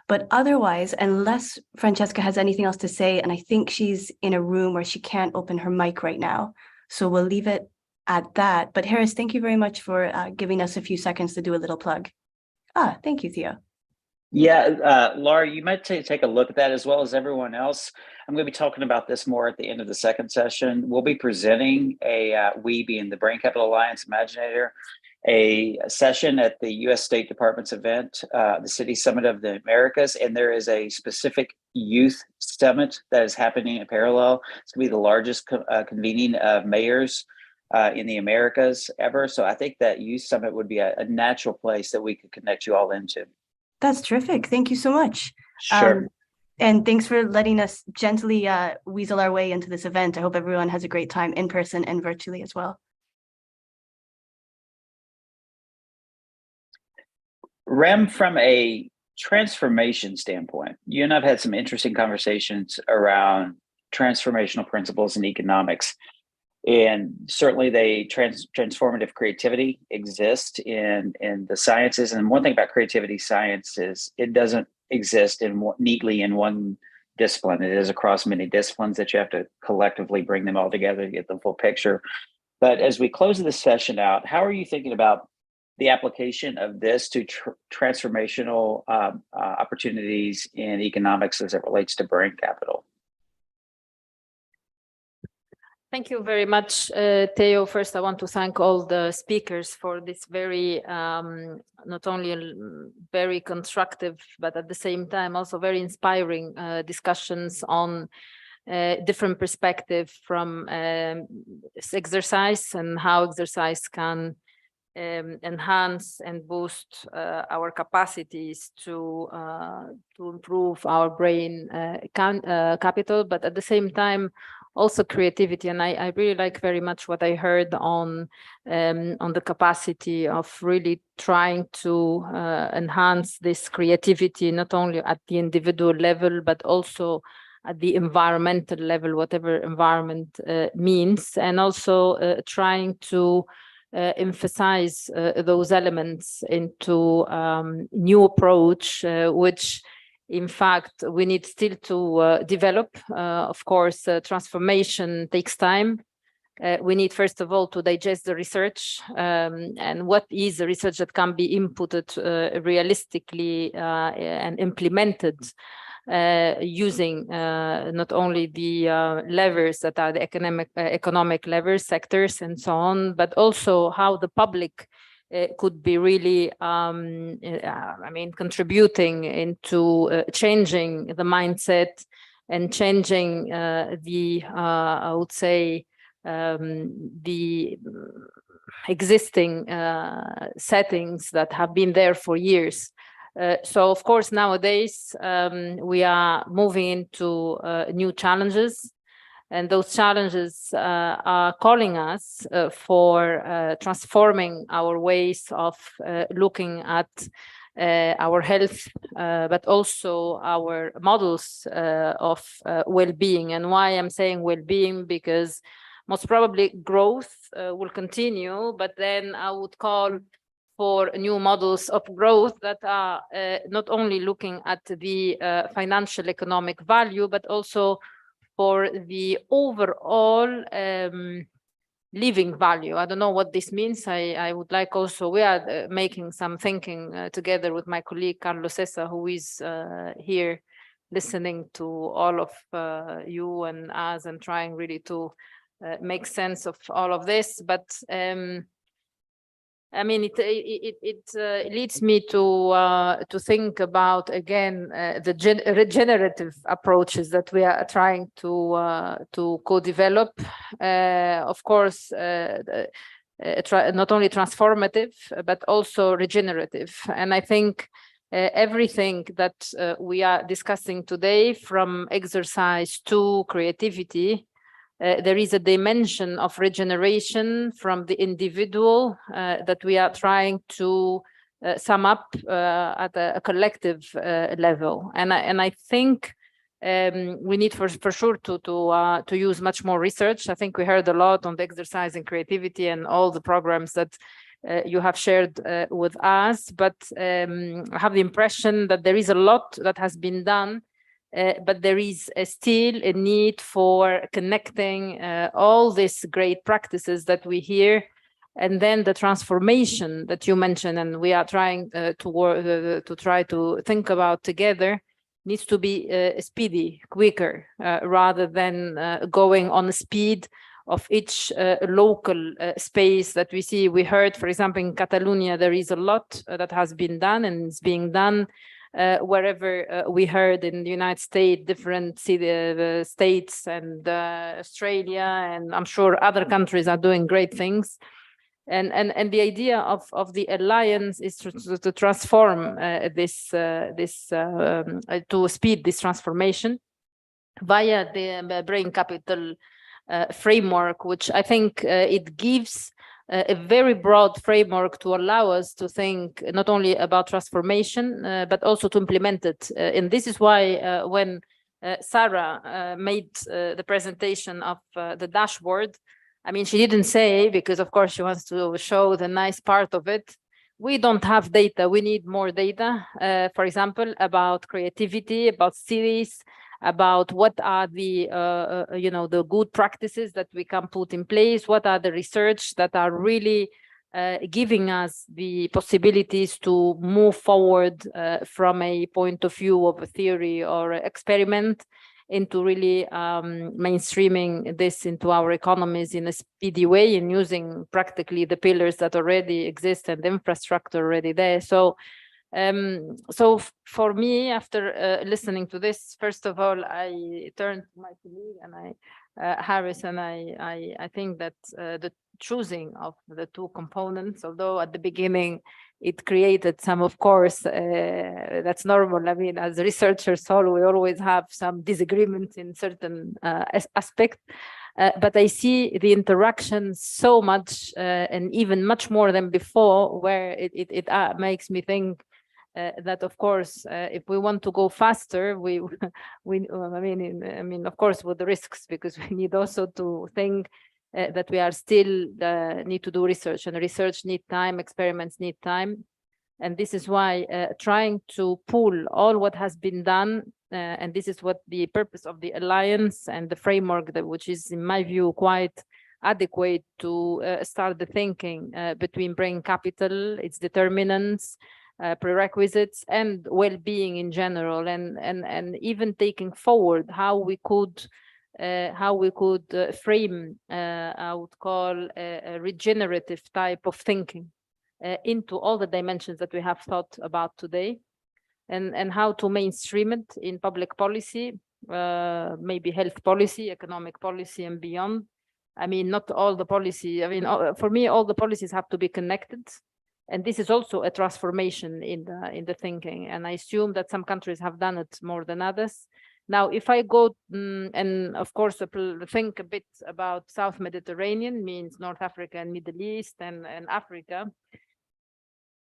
But otherwise, unless Francesca has anything else to say, and I think she's in a room where she can't open her mic right now, so we'll leave it at that. But Harris, thank you very much for giving us a few seconds to do a little plug. Thank you, Theo. Yeah, Laura, you might take a look at that as well as everyone else. I'm going to be talking about this more at the end of the second session. We'll be presenting we being the Brain Capital Alliance Imaginator, a session at the U.S. State Department's event, the City Summit of the Americas, and there is a specific youth summit that is happening in parallel. It's going to be the largest convening of mayors in the Americas ever. So I think that youth summit would be a natural place that we could connect you all into. That's terrific. Thank you so much. Sure. And thanks for letting us gently weasel our way into this event. I hope everyone has a great time in person and virtually as well. Rem, from a transformation standpoint, you and I've had some interesting conversations around transformational principles in economics. And certainly transformative creativity exists in the sciences. And one thing about creativity science is it doesn't exist neatly in one discipline. It is across many disciplines that you have to collectively bring them all together to get the full picture. But as we close this session out, how are you thinking about the application of this to transformational opportunities in economics as it relates to brain capital? Thank you very much, Theo. First, I want to thank all the speakers for this very, not only very constructive, but at the same time also very inspiring discussions on different perspectives from exercise and how exercise can enhance and boost our capacities to improve our brain capital, but at the same time also creativity. And I really like very much what I heard on the capacity of really trying to enhance this creativity, not only at the individual level, but also at the environmental level, whatever environment means, and also trying to emphasize those elements into new approach, which in fact we need still to develop. Of course, transformation takes time. We need, first of all, to digest the research, and what is the research that can be inputted realistically and implemented using not only the levers that are the economic levers, sectors, and so on, but also how the public could be really, contributing into changing the mindset and changing the, I would say, the existing settings that have been there for years. So, of course, nowadays we are moving into new challenges, and those challenges are calling us for transforming our ways of looking at our health, but also our models of well-being. And why I'm saying well-being, because most probably growth will continue, but then I would call for new models of growth that are not only looking at the financial economic value, but also for the overall living value. I don't know what this means. I would like also, we are making some thinking together with my colleague Carlos César, who is here listening to all of you and us and trying really to make sense of all of this. But I mean, it leads me to think about, again, the regenerative approaches that we are trying to co-develop. Of course, not only transformative, but also regenerative. And I think everything that we are discussing today, from exercise to creativity, there is a dimension of regeneration from the individual that we are trying to sum up at a collective level. And I think we need for sure to use much more research. I think we heard a lot on the exercise and creativity and all the programs that you have shared with us, but I have the impression that there is a lot that has been done. But there is still a need for connecting all these great practices that we hear, and then the transformation that you mentioned, and we are trying to try to think about together, needs to be speedy, quicker, rather than going on the speed of each local space that we see. We heard, for example, in Catalonia, there is a lot that has been done and is being done. Wherever we heard in the United States, different states and Australia, and I'm sure other countries are doing great things. And the idea of the alliance is to transform to speed this transformation via the Brain Capital framework, which I think it gives a very broad framework to allow us to think not only about transformation, but also to implement it. And this is why when Sarah made the presentation of the dashboard, I mean, she didn't say, because of course she wants to show the nice part of it, we don't have data, we need more data, for example, about creativity, about cities, about what are the the good practices that we can put in place, what are the research that are really giving us the possibilities to move forward from a point of view of a theory or experiment into really mainstreaming this into our economies in a speedy way and using practically the pillars that already exist and the infrastructure already there. So for me, after listening to this, first of all, I turned to my colleague and Harris, and I think that the choosing of the two components, although at the beginning it created some, of course, that's normal. I mean, as researchers, we always have some disagreements in certain aspects. But I see the interaction so much, and even much more than before, where it makes me think that, of course, if we want to go faster, I mean, of course, with the risks, because we need also to think that we are still need to do research, and research need time, experiments need time. And this is why trying to pull all what has been done, and this is what the purpose of the alliance and the framework, which is, in my view, quite adequate to start the thinking between brain capital, its determinants, prerequisites, and well-being in general, and even taking forward how we could frame, I would call, a regenerative type of thinking into all the dimensions that we have thought about today, and how to mainstream it in public policy, maybe health policy, economic policy, and beyond. I mean, not all the policy, I mean, for me, all the policies have to be connected. And this is also a transformation in the thinking. And I assume that some countries have done it more than others. Now, if I go and, of course, think a bit about South Mediterranean, means North Africa and Middle East and Africa,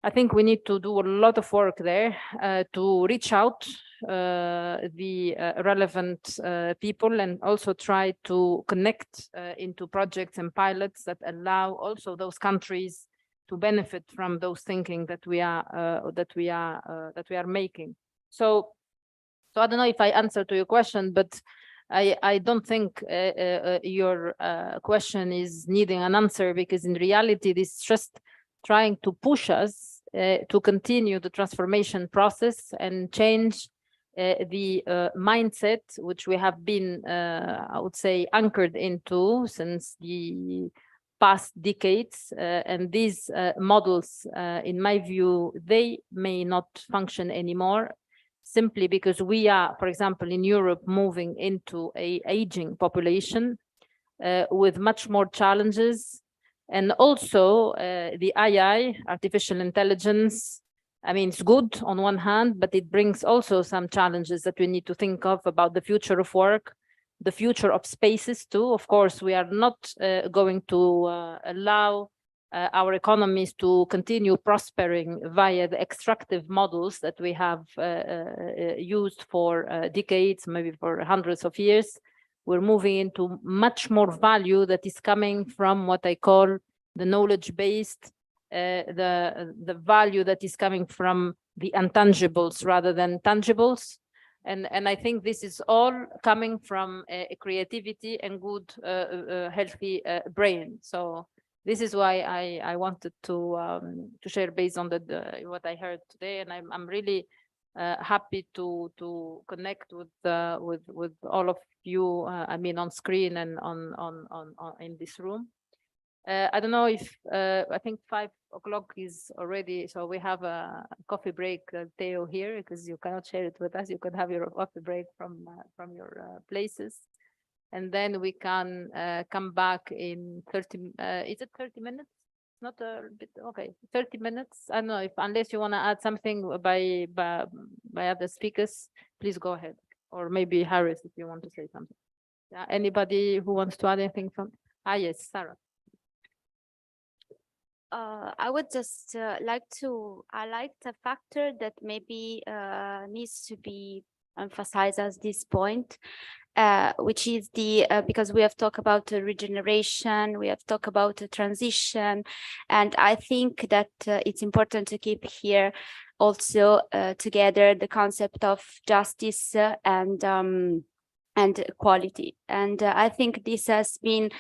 I think we need to do a lot of work there to reach out the relevant people, and also try to connect into projects and pilots that allow also those countries to benefit from those thinking that we are making. So I don't know if I answered to your question, but I don't think your question is needing an answer, because in reality, this is just trying to push us to continue the transformation process and change the mindset, which we have been, I would say, anchored into since the past decades. And these models, in my view, they may not function anymore, simply because we are, for example, in Europe, moving into an aging population with much more challenges. And also the AI, artificial intelligence, I mean, it's good on one hand, but it brings also some challenges that we need to think of about the future of work, the future of spaces too. Of course, we are not going to allow our economies to continue prospering via the extractive models that we have used for decades, maybe for hundreds of years. We're moving into much more value that is coming from what I call the knowledge-based, the value that is coming from the intangibles rather than tangibles. And I think this is all coming from a creativity and good, healthy brain. So this is why I wanted to share based on what I heard today, and I'm really happy to connect with all of you. I mean, on screen and on in this room. I don't know if I think 5 o'clock is already, so we have a coffee break, Theo, here, because you cannot share it with us. You can have your coffee break from your places, and then we can come back in 30. Is it 30 minutes? Not a bit. Okay, 30 minutes. I don't know if, unless you want to add something by other speakers, please go ahead, or maybe Harris, if you want to say something. Yeah, anybody who wants to add anything from? Yes, Sarah. I would just like to highlight a factor that maybe needs to be emphasized at this point, which is because we have talked about regeneration, we have talked about transition, and I think that it's important to keep here also together the concept of justice and equality. And I think this has been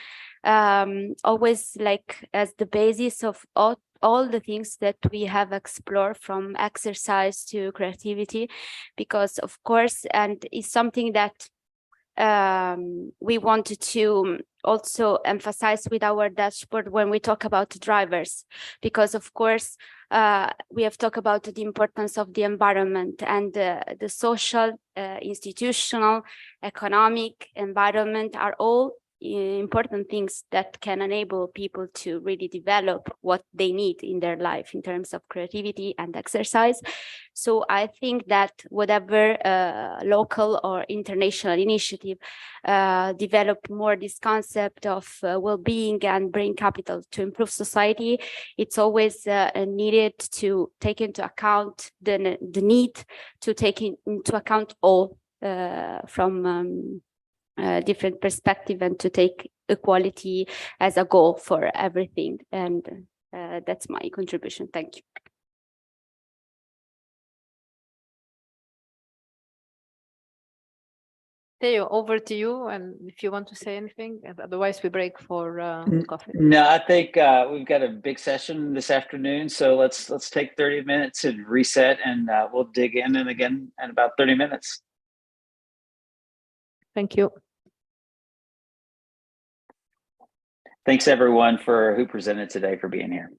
always like as the basis of all the things that we have explored, from exercise to creativity, because of course, and it's something that we wanted to also emphasize with our dashboard when we talk about drivers, because of course we have talked about the importance of the environment and the social, institutional, economic environment are all important things that can enable people to really develop what they need in their life in terms of creativity and exercise. So I think that whatever local or international initiative develop more this concept of well-being and brain capital to improve society, it's always needed to take into account the need to take into account all from different perspective and to take equality as a goal for everything. And that's my contribution. Thank you. Theo, over to you, and if you want to say anything, and otherwise we break for coffee. No, I think we've got a big session this afternoon, so let's take 30 minutes and reset, and we'll dig in and again in about 30 minutes. Thank you. Thanks everyone who presented today for being here.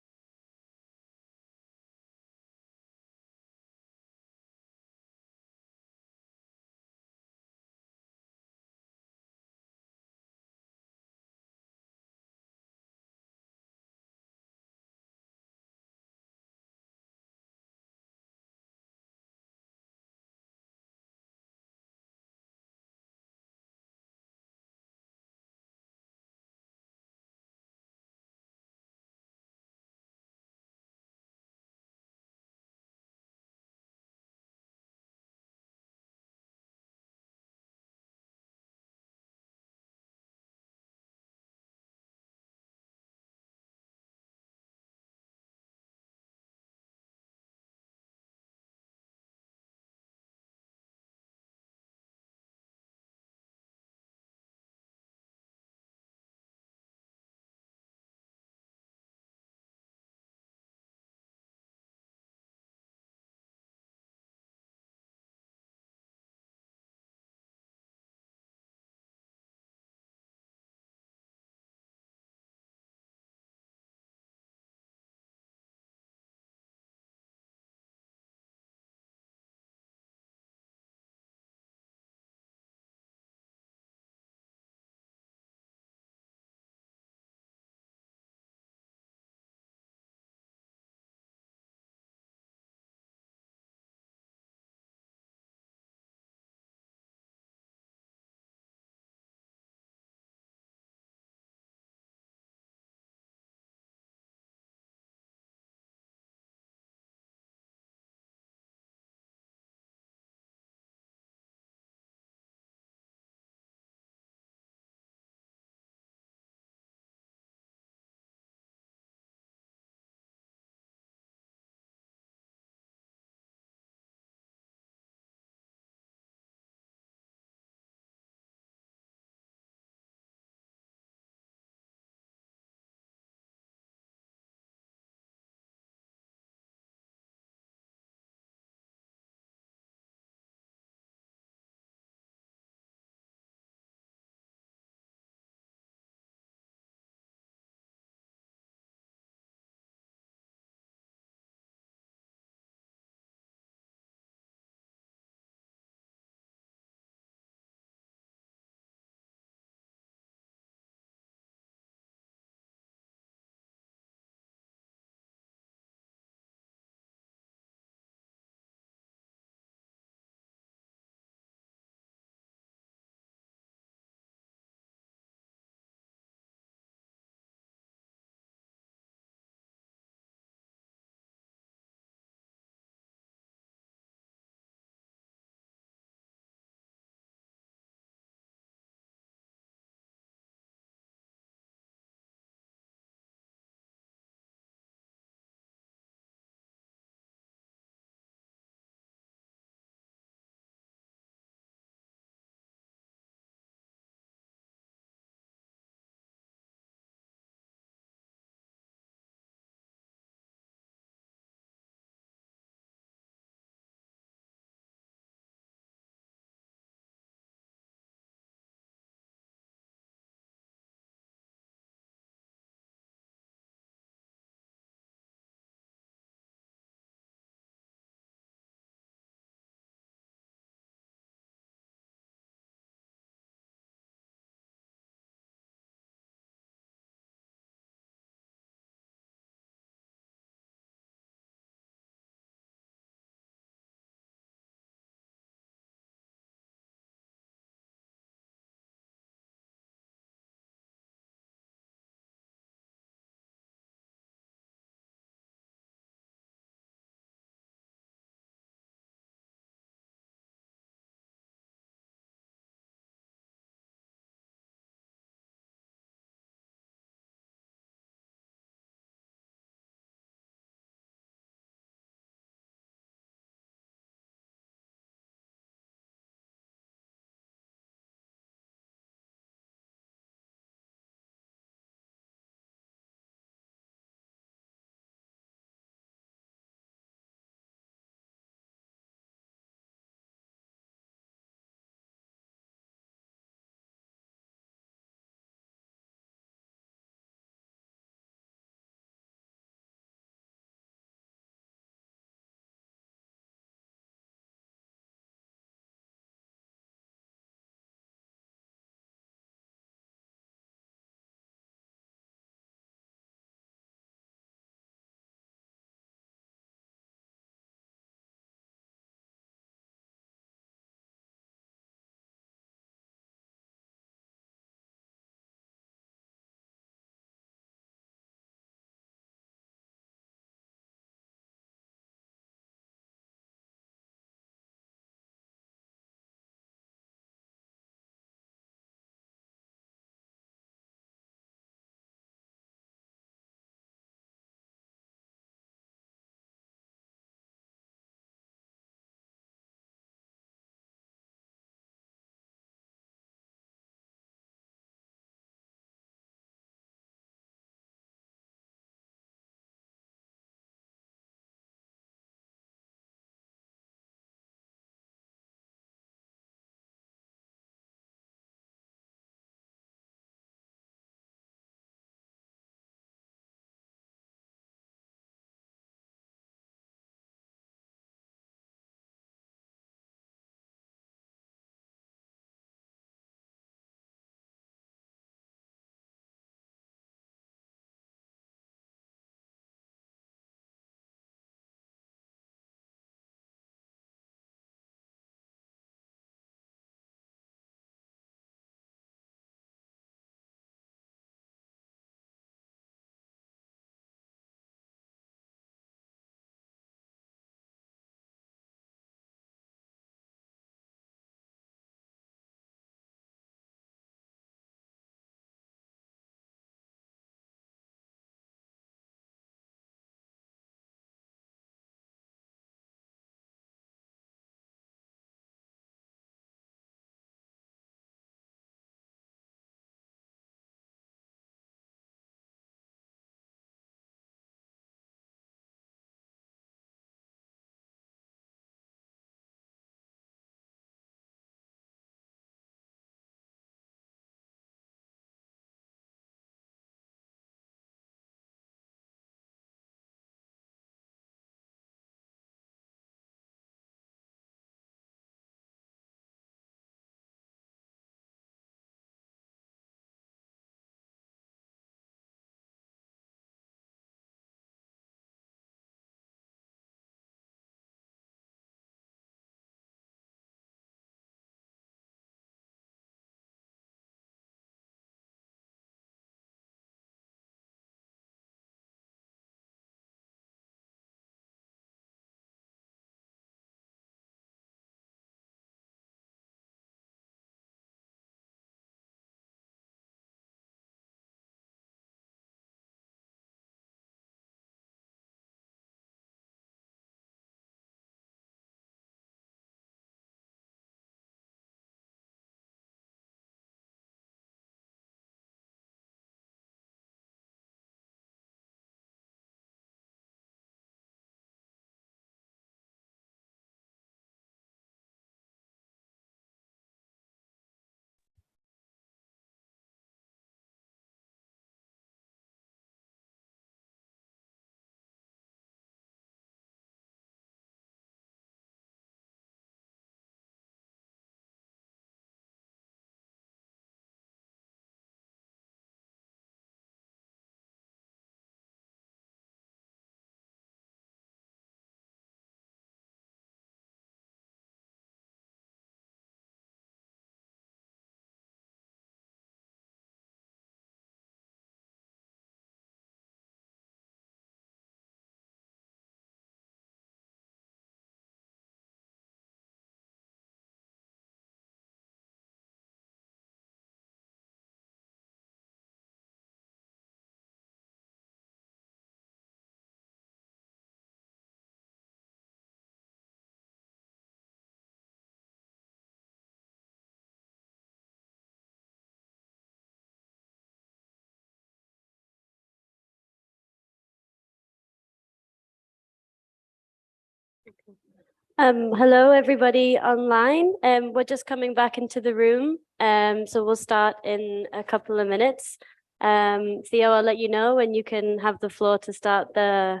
Hello, everybody online. We're just coming back into the room, so we'll start in a couple of minutes. Theo, I'll let you know when you can have the floor to start the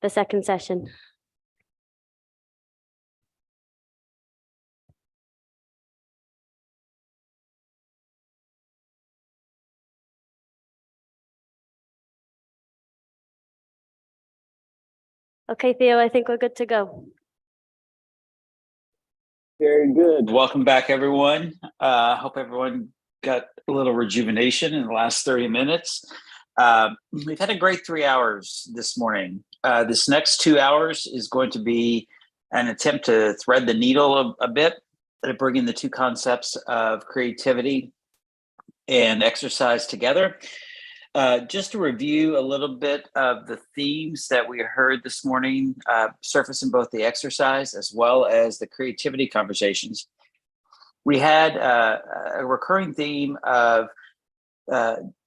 second session. Okay, Theo, I think we're good to go. Very good. Welcome back, everyone. Hope everyone got a little rejuvenation in the last 30 minutes. We've had a great 3 hours this morning. This next 2 hours is going to be an attempt to thread the needle a bit, to bring in the two concepts of creativity and exercise together. Just to review a little bit of the themes that we heard this morning, surface in both the exercise as well as the creativity conversations. We had a recurring theme of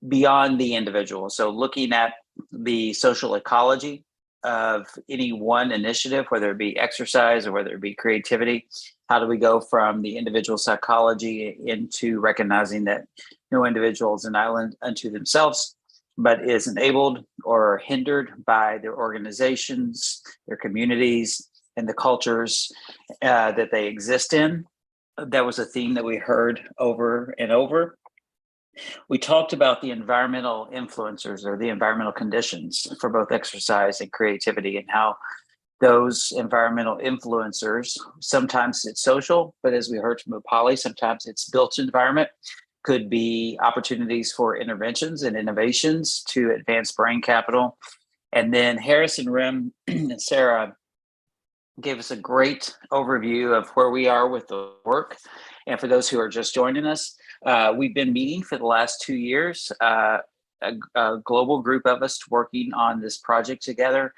beyond the individual. So looking at the social ecology of any one initiative, whether it be exercise or whether it be creativity. How do we go from the individual psychology into recognizing that no individual is an island unto themselves, but is enabled or hindered by their organizations, their communities, and the cultures that they exist in. That was a theme that we heard over and over. We talked about the environmental influencers or the environmental conditions for both exercise and creativity, and how those environmental influencers, sometimes it's social, but as we heard from Upali, sometimes it's built environment, could be opportunities for interventions and innovations to advance brain capital. And then Harris and Rem and Sarah gave us a great overview of where we are with the work. And for those who are just joining us, we've been meeting for the last 2 years, a global group of us working on this project together.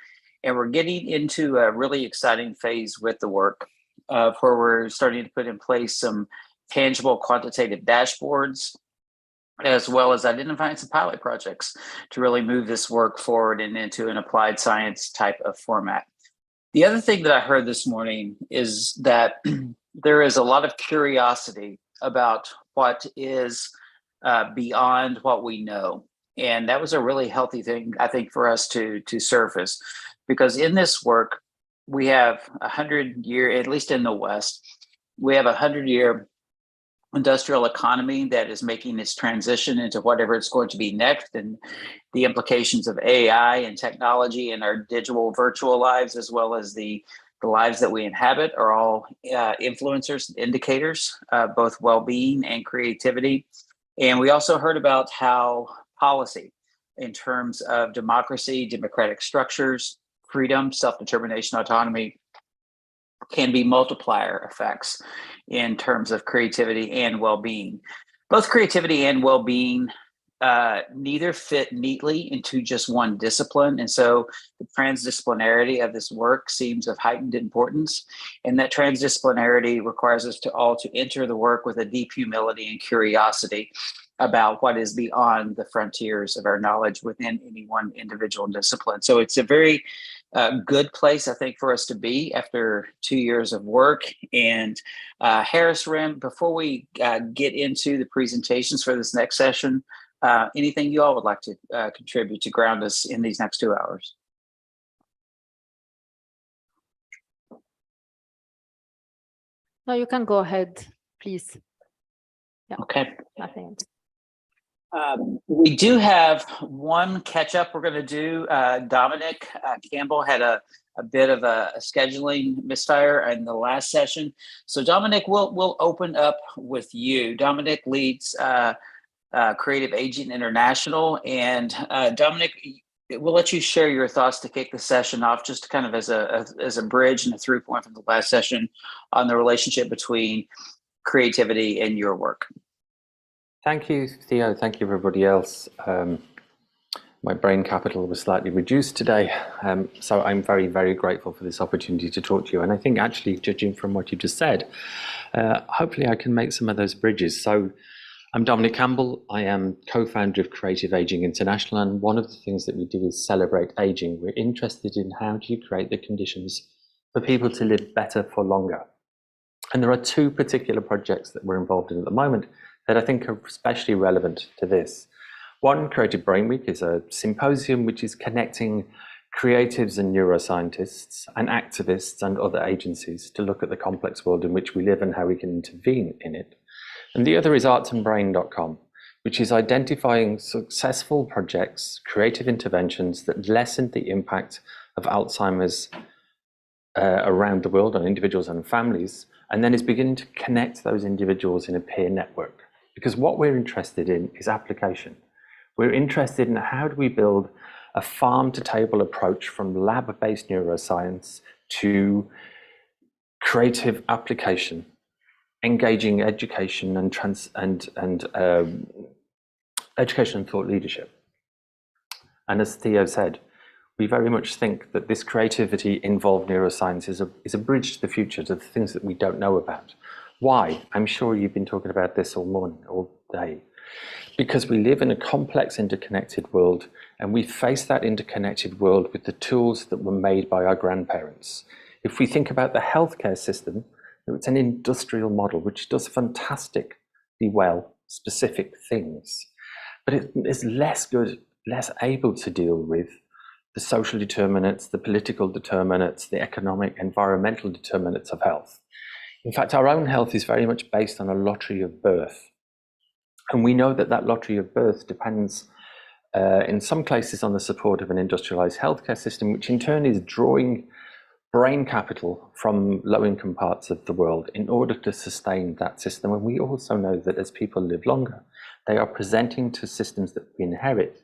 And we're getting into a really exciting phase with the work where we're starting to put in place some tangible quantitative dashboards, as well as identifying some pilot projects to really move this work forward and into an applied science type of format. The other thing that I heard this morning is that there is a lot of curiosity about what is beyond what we know. And that was a really healthy thing, I think, for us to surface, because in this work, we have 100-year, at least in the West, we have 100-year industrial economy that is making its transition into whatever it's going to be next, and the implications of AI and technology in our digital virtual lives, as well as the lives that we inhabit, are all influencers, indicators, both well-being and creativity. And we also heard about how policy in terms of democracy, democratic structures, freedom, self-determination, autonomy, can be multiplier effects in terms of creativity and well-being. Both creativity and well-being neither fit neatly into just one discipline. And so the transdisciplinarity of this work seems of heightened importance. And that transdisciplinarity requires us all to enter the work with a deep humility and curiosity about what is beyond the frontiers of our knowledge within any one individual discipline. So it's a very good place, I think, for us to be after 2 years of work. And Harris, Rem, before we get into the presentations for this next session, anything you all would like to contribute to ground us in these next 2 hours? No, you can go ahead, please. Yeah. Okay. Nothing. We do have one catch up we're going to do. Dominic Campbell had a bit of a scheduling misfire in the last session. So Dominic, we'll open up with you. Dominic leads Creative Aging International. And Dominic, we'll let you share your thoughts to kick the session off, just kind of as a bridge and a through point from the last session on the relationship between creativity and your work. Thank you, Theo. Thank you, everybody else. My brain capital was slightly reduced today, so I'm very, very grateful for this opportunity to talk to you. And I think actually, judging from what you just said, hopefully I can make some of those bridges. So I'm Dominic Campbell. I am co-founder of Creative Aging International, and one of the things that we do is celebrate aging. We're interested in how do you create the conditions for people to live better for longer. And there are two particular projects that we're involved in at the moment that I think are especially relevant to this. One, Creative Brain Week, is a symposium which is connecting creatives and neuroscientists and activists and other agencies to look at the complex world in which we live and how we can intervene in it. And the other is artsandbrain.com, which is identifying successful projects, creative interventions that lessen the impact of Alzheimer's around the world on individuals and families, and then is beginning to connect those individuals in a peer network. Because what we're interested in is application. We're interested in how do we build a farm-to-table approach from lab-based neuroscience to creative application, engaging education and education and thought leadership. And as Theo said, we very much think that this creativity involved neuroscience is a bridge to the future, to the things that we don't know about. Why? I'm sure you've been talking about this all morning, all day. Because we live in a complex, interconnected world, and we face that interconnected world with the tools that were made by our grandparents. If we think about the healthcare system, it's an industrial model which does fantastically well specific things, but it is less good, less able to deal with the social determinants, the political determinants, the economic, environmental determinants of health. In fact, our own health is very much based on a lottery of birth. And we know that that lottery of birth depends in some cases on the support of an industrialized healthcare system, which in turn is drawing brain capital from low-income parts of the world in order to sustain that system. And we also know that as people live longer, they are presenting to systems that we inherit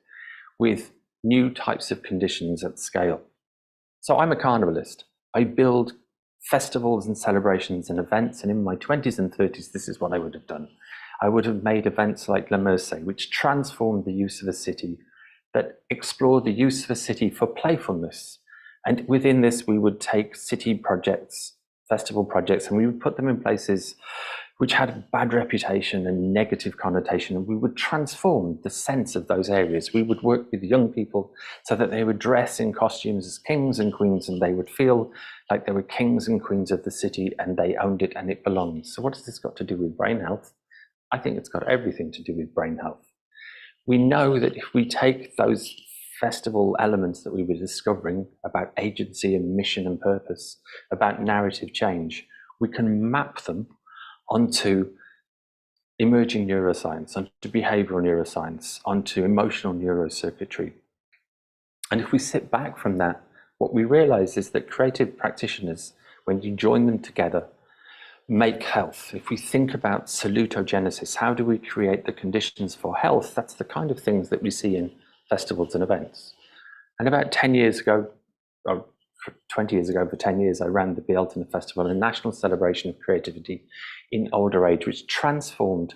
with new types of conditions at scale. So I'm a carnivalist. I build festivals and celebrations and events, and in my 20s and 30s, this is what I would have done. I would have made events like La Mercé, which transformed the use of a city, that explored the use of a city for playfulness. And within this, we would take city projects, festival projects, and we would put them in places which had a bad reputation and negative connotation, and we would transform the sense of those areas. We would work with young people so that they would dress in costumes as kings and queens, and they would feel like they were kings and queens of the city and they owned it and it belonged. So what has this got to do with brain health? I think it's got everything to do with brain health. We know that if we take those festival elements that we were discovering about agency and mission and purpose, about narrative change, we can map them onto emerging neuroscience, onto behavioral neuroscience, onto emotional neurocircuitry. And if we sit back from that, what we realize is that creative practitioners, when you join them together, make health. If we think about salutogenesis, how do we create the conditions for health? That's the kind of things that we see in festivals and events. And about 10 years ago, or 20 years ago, for 10 years, I ran the Bealtaine Festival, a national celebration of creativity in older age, which transformed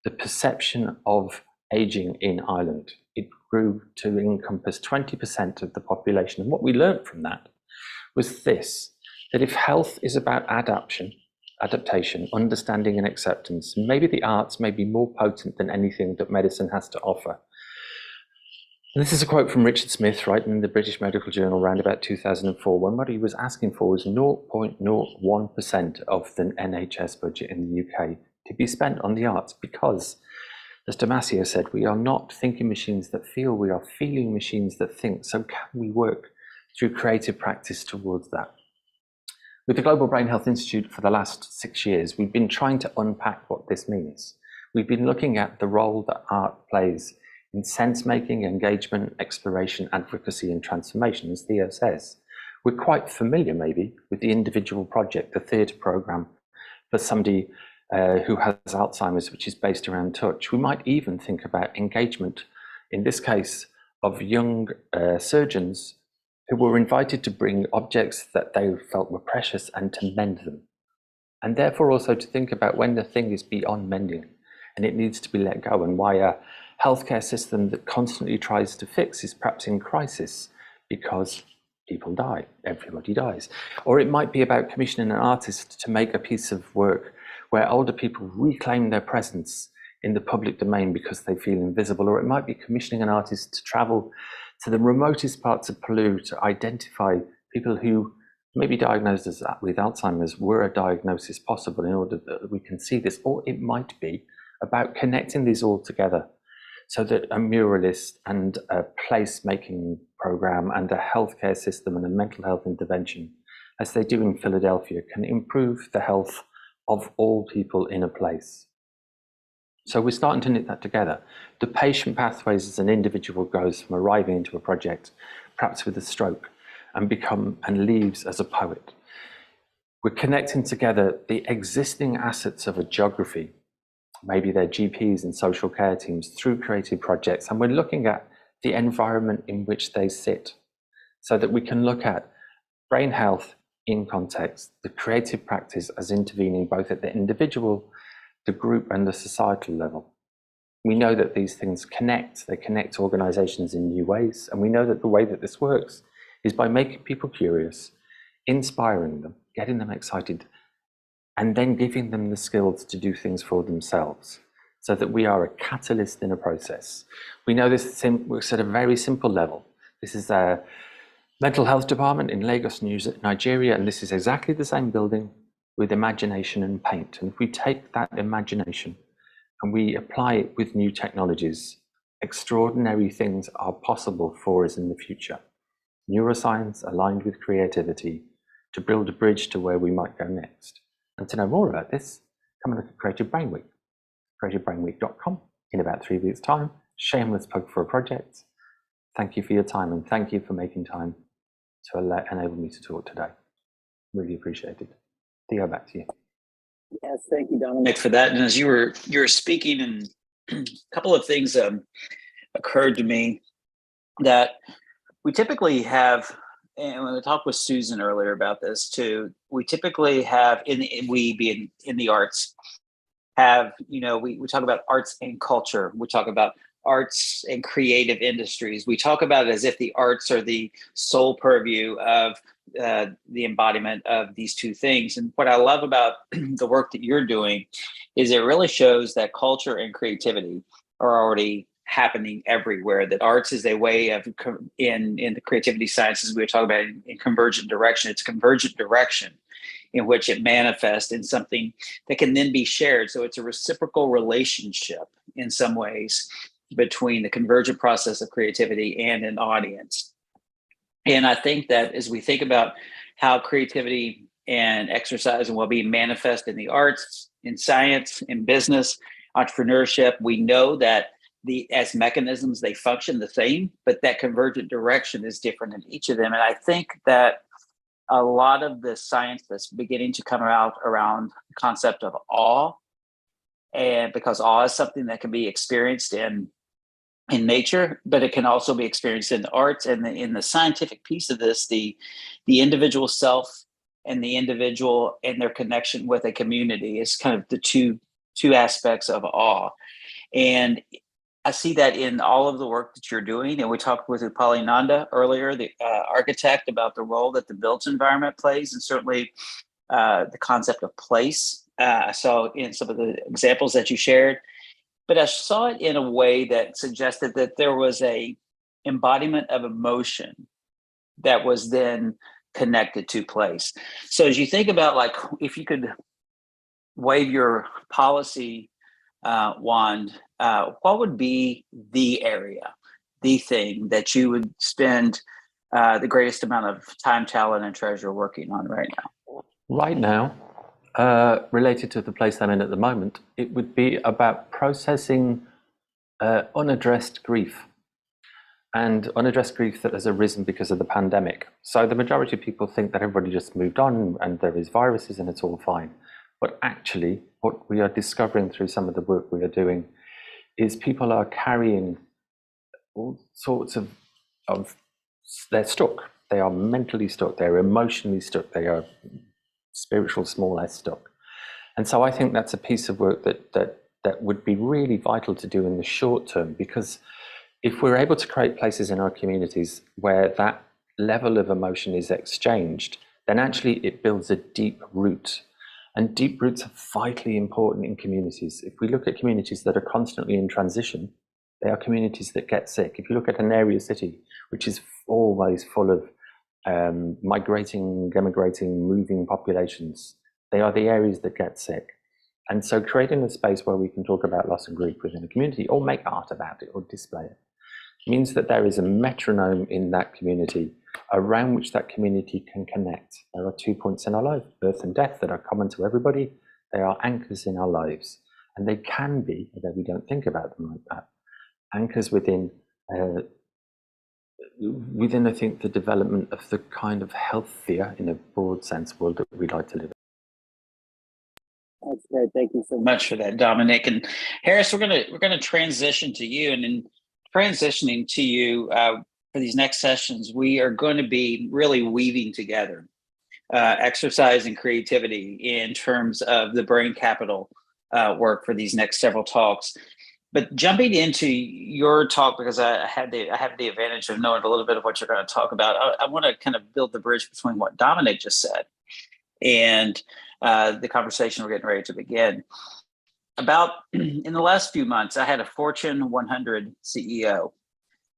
the perception of aging in Ireland. It grew to encompass 20% of the population. And what we learned from that was this, that if health is about adaptation, understanding and acceptance, maybe the arts may be more potent than anything that medicine has to offer. And this is a quote from Richard Smith, right, in the British Medical Journal around about 2004, when what he was asking for was 0.01% of the NHS budget in the UK to be spent on the arts, because, as Damasio said, we are not thinking machines that feel, we are feeling machines that think. So can we work through creative practice towards that? With the Global Brain Health Institute for the last 6 years, we've been trying to unpack what this means. We've been looking at the role that art plays in sense-making, engagement, exploration, advocacy, and transformation, as Theo says. We're quite familiar, maybe, with the individual project, the theatre programme, for somebody who has Alzheimer's, which is based around touch. We might even think about engagement, in this case, of young surgeons who were invited to bring objects that they felt were precious and to mend them. And therefore also to think about when the thing is beyond mending and it needs to be let go, and why a healthcare system that constantly tries to fix is perhaps in crisis because people die, everybody dies. Or it might be about commissioning an artist to make a piece of work where older people reclaim their presence in the public domain because they feel invisible. Or it might be commissioning an artist to travel to the remotest parts of Peru to identify people who maybe diagnosed as with Alzheimer's, were a diagnosis possible in order that we can see this, or it might be about connecting these all together so that a muralist and a placemaking program and a healthcare system and a mental health intervention, as they do in Philadelphia, can improve the health of all people in a place. So we're starting to knit that together. The patient pathways as an individual goes from arriving into a project, perhaps with a stroke, and leaves as a poet. We're connecting together the existing assets of a geography, maybe their GPs and social care teams, through creative projects, and we're looking at the environment in which they sit, so that we can look at brain health in context, the creative practice as intervening both at the individual, the group, and the societal level. We know that these things connect, they connect organizations in new ways, and we know that the way that this works is by making people curious, inspiring them, getting them excited, and then giving them the skills to do things for themselves, so that we are a catalyst in a process. We know this works at a very simple level. This is a mental health department in Lagos, Nigeria, and this is exactly the same building with imagination and paint. And if we take that imagination and we apply it with new technologies, extraordinary things are possible for us in the future. Neuroscience aligned with creativity to build a bridge to where we might go next. And to know more about this, come and look at Creative Brain Week, creativebrainweek.com in about 3 weeks' time. Shameless plug for a project. Thank you for your time, and thank you for making time to enable me to talk today. Really appreciate it. Theo, back to you. Yes, thank you, Dominic, for that. And as you were speaking, and a couple of things occurred to me that we typically have, and when I talked with Susan earlier about this too, we typically have, we being in the arts, have, we talk about arts and culture. We talk about arts and creative industries. We talk about it as if the arts are the sole purview of the embodiment of these two things. And what I love about the work that you're doing is it really shows that culture and creativity are already happening everywhere, that arts is a way of, in the creativity sciences we were talking about in convergent direction, it's convergent direction in which it manifests in something that can then be shared. So it's a reciprocal relationship in some ways between the convergent process of creativity and an audience. And I think that as we think about how creativity and exercise and well-being manifest in the arts, in science, in business, entrepreneurship, we know that as mechanisms, they function the same, but that convergent direction is different in each of them. And I think that a lot of the science that's beginning to come out around the concept of awe, and because awe is something that can be experienced in nature, but it can also be experienced in the arts. And in the scientific piece of this, the individual self and the individual and their connection with a community is kind of the two aspects of awe. And I see that in all of the work that you're doing. And we talked with Upali Nanda earlier, the architect, about the role that the built environment plays, and certainly the concept of place. I saw in some of the examples that you shared, but I saw it in a way that suggested that there was a embodiment of emotion that was then connected to place. So as you think about, like, if you could wave your policy wand, what would be the area, the thing that you would spend the greatest amount of time, talent, and treasure working on right now? Right now, related to the place I'm in at the moment, it would be about processing unaddressed grief, and unaddressed grief that has arisen because of the pandemic. So the majority of people think that everybody just moved on and there is viruses and it's all fine. But actually, what we are discovering through some of the work we are doing is people are carrying all sorts of they're stuck. They are mentally stuck. They're emotionally stuck. They are spiritual small s stuck. And so I think that's a piece of work that would be really vital to do in the short term, because if we're able to create places in our communities where that level of emotion is exchanged, then actually it builds a deep root. And deep roots are vitally important in communities. If we look at communities that are constantly in transition, they are communities that get sick. If you look at an area city, which is always full of migrating, emigrating, moving populations. They are the areas that get sick. And so creating a space where we can talk about loss and grief within a community, or make art about it, or display it, means that there is a metronome in that community around which that community can connect. There are 2 points in our life, birth and death, that are common to everybody. They are anchors in our lives. And they can be, although we don't think about them like that, anchors within, I think, the development of the kind of healthier, in a broad sense, world that we'd like to live in. That's great. Thank you so much for that, Dominic. And Harris, we're gonna transition to you, and in transitioning to you for these next sessions, we are going to be really weaving together exercise and creativity in terms of the brain capital work for these next several talks. But jumping into your talk, because I have the advantage of knowing a little bit of what you're going to talk about, I want to kind of build the bridge between what Dominic just said and the conversation we're getting ready to begin. About in the last few months, I had a Fortune 100 CEO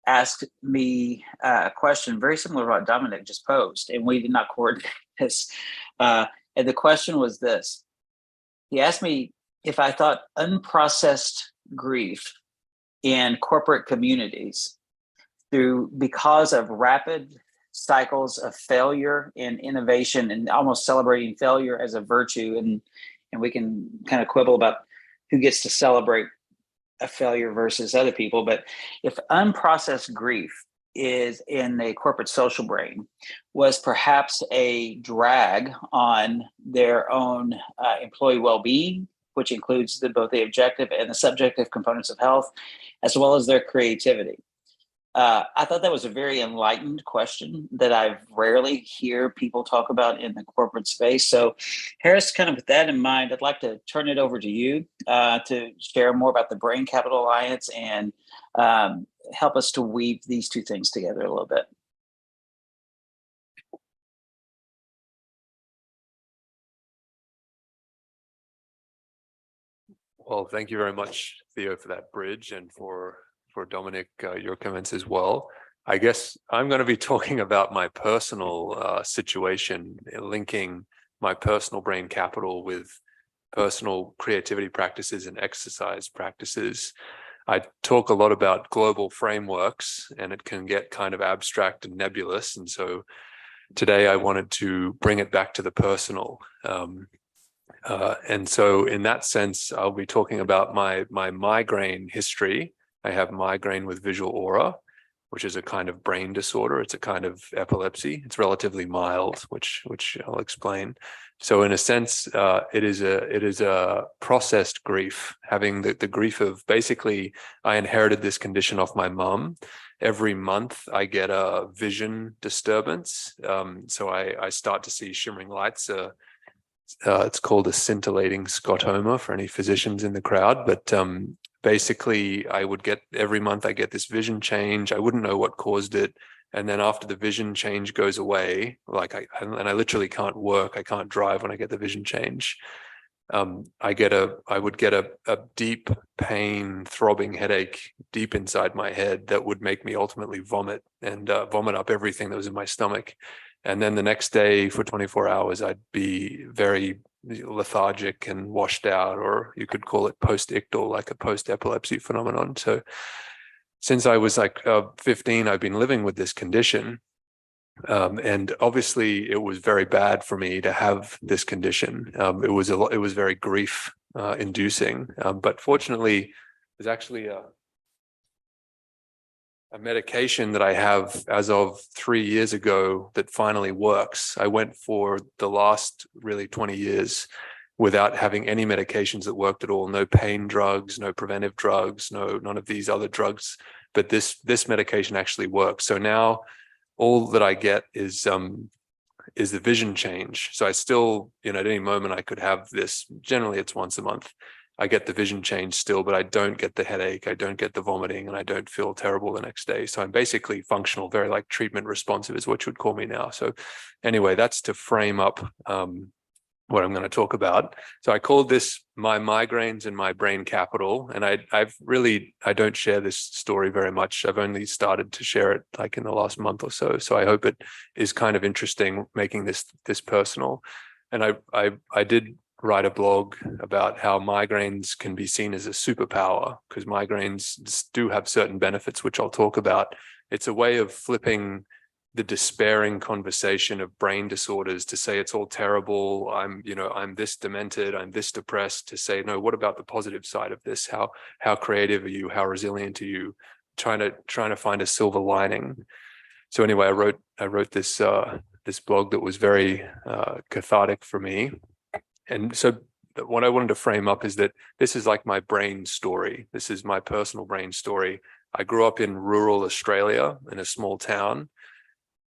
ask me a question very similar to what Dominic just posed, and we did not coordinate this. And the question was this. He asked me if I thought unprocessed grief in corporate communities because of rapid cycles of failure and innovation, and almost celebrating failure as a virtue. And we can kind of quibble about who gets to celebrate a failure versus other people. But if unprocessed grief is in the corporate social brain was perhaps a drag on their own employee well-being, which includes both the objective and the subjective components of health, as well as their creativity. I thought that was a very enlightened question that I rarely hear people talk about in the corporate space. So Harris, kind of with that in mind, I'd like to turn it over to you to share more about the Brain Capital Alliance and help us to weave these two things together a little bit. Well, thank you very much, Theo, for that bridge, and for Dominic, your comments as well. I guess I'm going to be talking about my personal situation, linking my personal brain capital with personal creativity practices and exercise practices. I talk a lot about global frameworks, and it can get kind of abstract and nebulous. And so today I wanted to bring it back to the personal. And so in that sense, I'll be talking about my migraine history. I have migraine with visual aura, which is a kind of brain disorder. It's a kind of epilepsy. It's relatively mild, which I'll explain. So in a sense, it is a processed grief, having the grief of, basically, I inherited this condition off my mom. Every month I get a vision disturbance. So I start to see shimmering lights. It's called a scintillating scotoma for any physicians in the crowd. But basically, every month I get this vision change. I wouldn't know what caused it. And then after the vision change goes away, I literally can't work. I can't drive when I get the vision change. I would get a deep pain, throbbing headache deep inside my head that would make me ultimately vomit and vomit up everything that was in my stomach. And then the next day for 24 hours, I'd be very lethargic and washed out, or you could call it post-ictal, like a post-epilepsy phenomenon. So since I was 15, I've been living with this condition. And obviously it was very bad for me to have this condition. It was very grief inducing. But fortunately, there's actually a medication that I have as of 3 years ago that finally works. I went for the last really 20 years without having any medications that worked at all. No pain drugs, no preventive drugs, none of these other drugs. But this medication actually works. So now all that I get is the vision change. So I still, at any moment I could have this. Generally it's once a month. I get the vision change still, but I don't get the headache, I don't get the vomiting, and I don't feel terrible the next day. So I'm basically functional, very treatment responsive is what you would call me now. So anyway, that's to frame up what I'm going to talk about. So I called this My Migraines and My Brain Capital. And I don't share this story very much. I've only started to share it like in the last month or so. So I hope it is kind of interesting making this personal. And I did write a blog about how migraines can be seen as a superpower, because migraines do have certain benefits, which I'll talk about. It's a way of flipping the despairing conversation of brain disorders to say it's all terrible, I'm this demented, I'm this depressed, to say, no, what about the positive side of this? How creative are you? How resilient are you? Trying to find a silver lining. So anyway, I wrote this blog that was very cathartic for me. And so what I wanted to frame up is that this is like my brain story. This is my personal brain story. I grew up in rural Australia in a small town.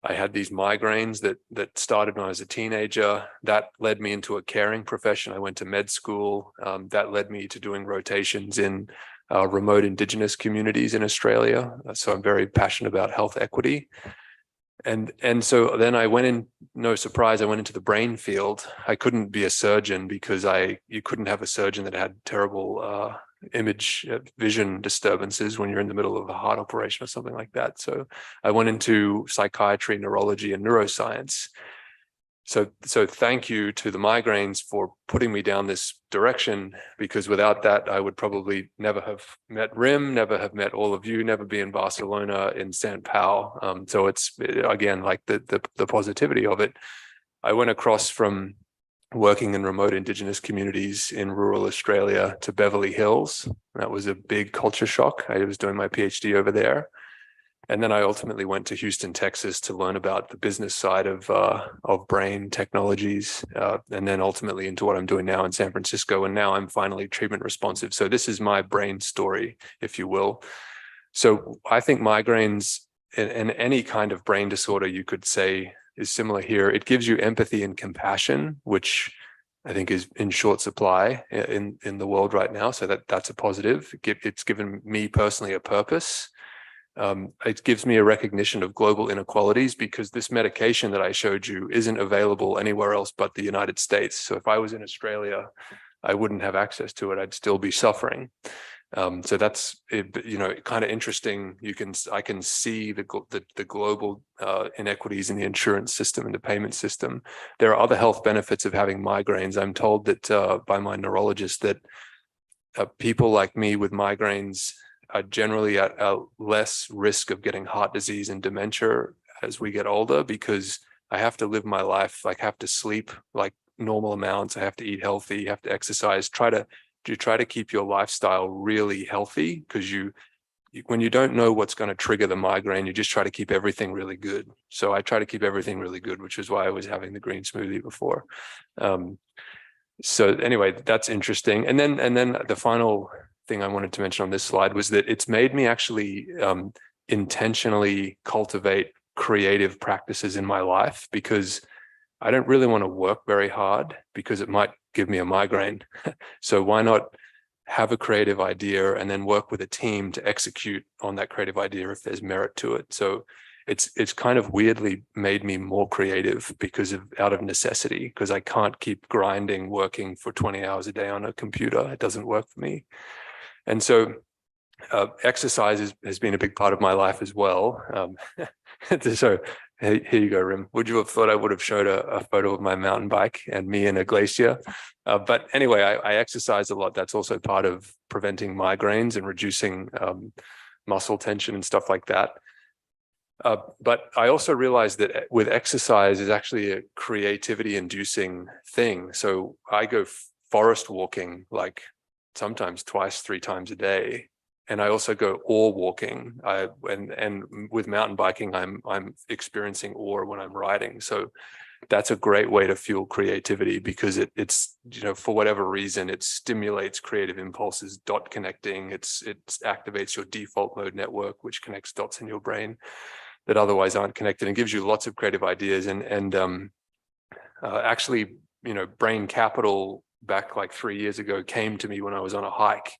I had these migraines that started when I was a teenager. That led me into a caring profession. I went to med school. That led me to doing rotations in remote Indigenous communities in Australia. So I'm very passionate about health equity. And so then I went in, no surprise, I went into the brain field. I couldn't be a surgeon because you couldn't have a surgeon that had terrible vision disturbances when you're in the middle of a heart operation or something like that. So I went into psychiatry, neurology, and neuroscience. So thank you to the migraines for putting me down this direction, because without that, I would probably never have met Rim, never have met all of you, never be in Barcelona, in Sant Pau. So it's, again, like the positivity of it. I went across from working in remote Indigenous communities in rural Australia to Beverly Hills. That was a big culture shock. I was doing my PhD over there. And then I ultimately went to Houston, Texas to learn about the business side of brain technologies, and then ultimately into what I'm doing now in San Francisco. And now I'm finally treatment responsive. So this is my brain story, if you will. So I think migraines and any kind of brain disorder, you could say, is similar here. It gives you empathy and compassion, which I think is in short supply in the world right now. So that's a positive. It's given me personally a purpose. It gives me a recognition of global inequalities, because this medication that I showed you isn't available anywhere else but the United States. So if I was in Australia, I wouldn't have access to it. I'd still be suffering. So that's kind of interesting. I can see the global inequities in the insurance system and the payment system. There are other health benefits of having migraines. I'm told that by my neurologist that people like me with migraines are generally at a less risk of getting heart disease and dementia as we get older, because I have to live my life, like have to sleep like normal amounts. I have to eat healthy, you have to exercise, try to keep your lifestyle really healthy, because when you don't know what's going to trigger the migraine, you just try to keep everything really good. So I try to keep everything really good, which is why I was having the green smoothie before. So anyway, that's interesting. And then the final thing I wanted to mention on this slide was that it's made me actually intentionally cultivate creative practices in my life, because I don't really want to work very hard because it might give me a migraine. So why not have a creative idea and then work with a team to execute on that creative idea if there's merit to it. So it's kind of weirdly made me more creative out of necessity, because I can't keep working for 20 hours a day on a computer. It doesn't work for me. And so exercise has been a big part of my life as well. So here you go, Rim. Would you have thought I would have showed a photo of my mountain bike and me in a glacier? But anyway, I exercise a lot. That's also part of preventing migraines and reducing muscle tension and stuff like that. But I also realized that with exercise is actually a creativity inducing thing. So I go forest walking like sometimes 2-3 times a day. And I also go ore walking. And with mountain biking, I'm experiencing ore when I'm riding. So that's a great way to fuel creativity, because it's for whatever reason, it stimulates creative impulses, dot connecting. It activates your default mode network, which connects dots in your brain that otherwise aren't connected, and gives you lots of creative ideas. And actually, Brain Capital back like 3 years ago came to me when I was on a hike.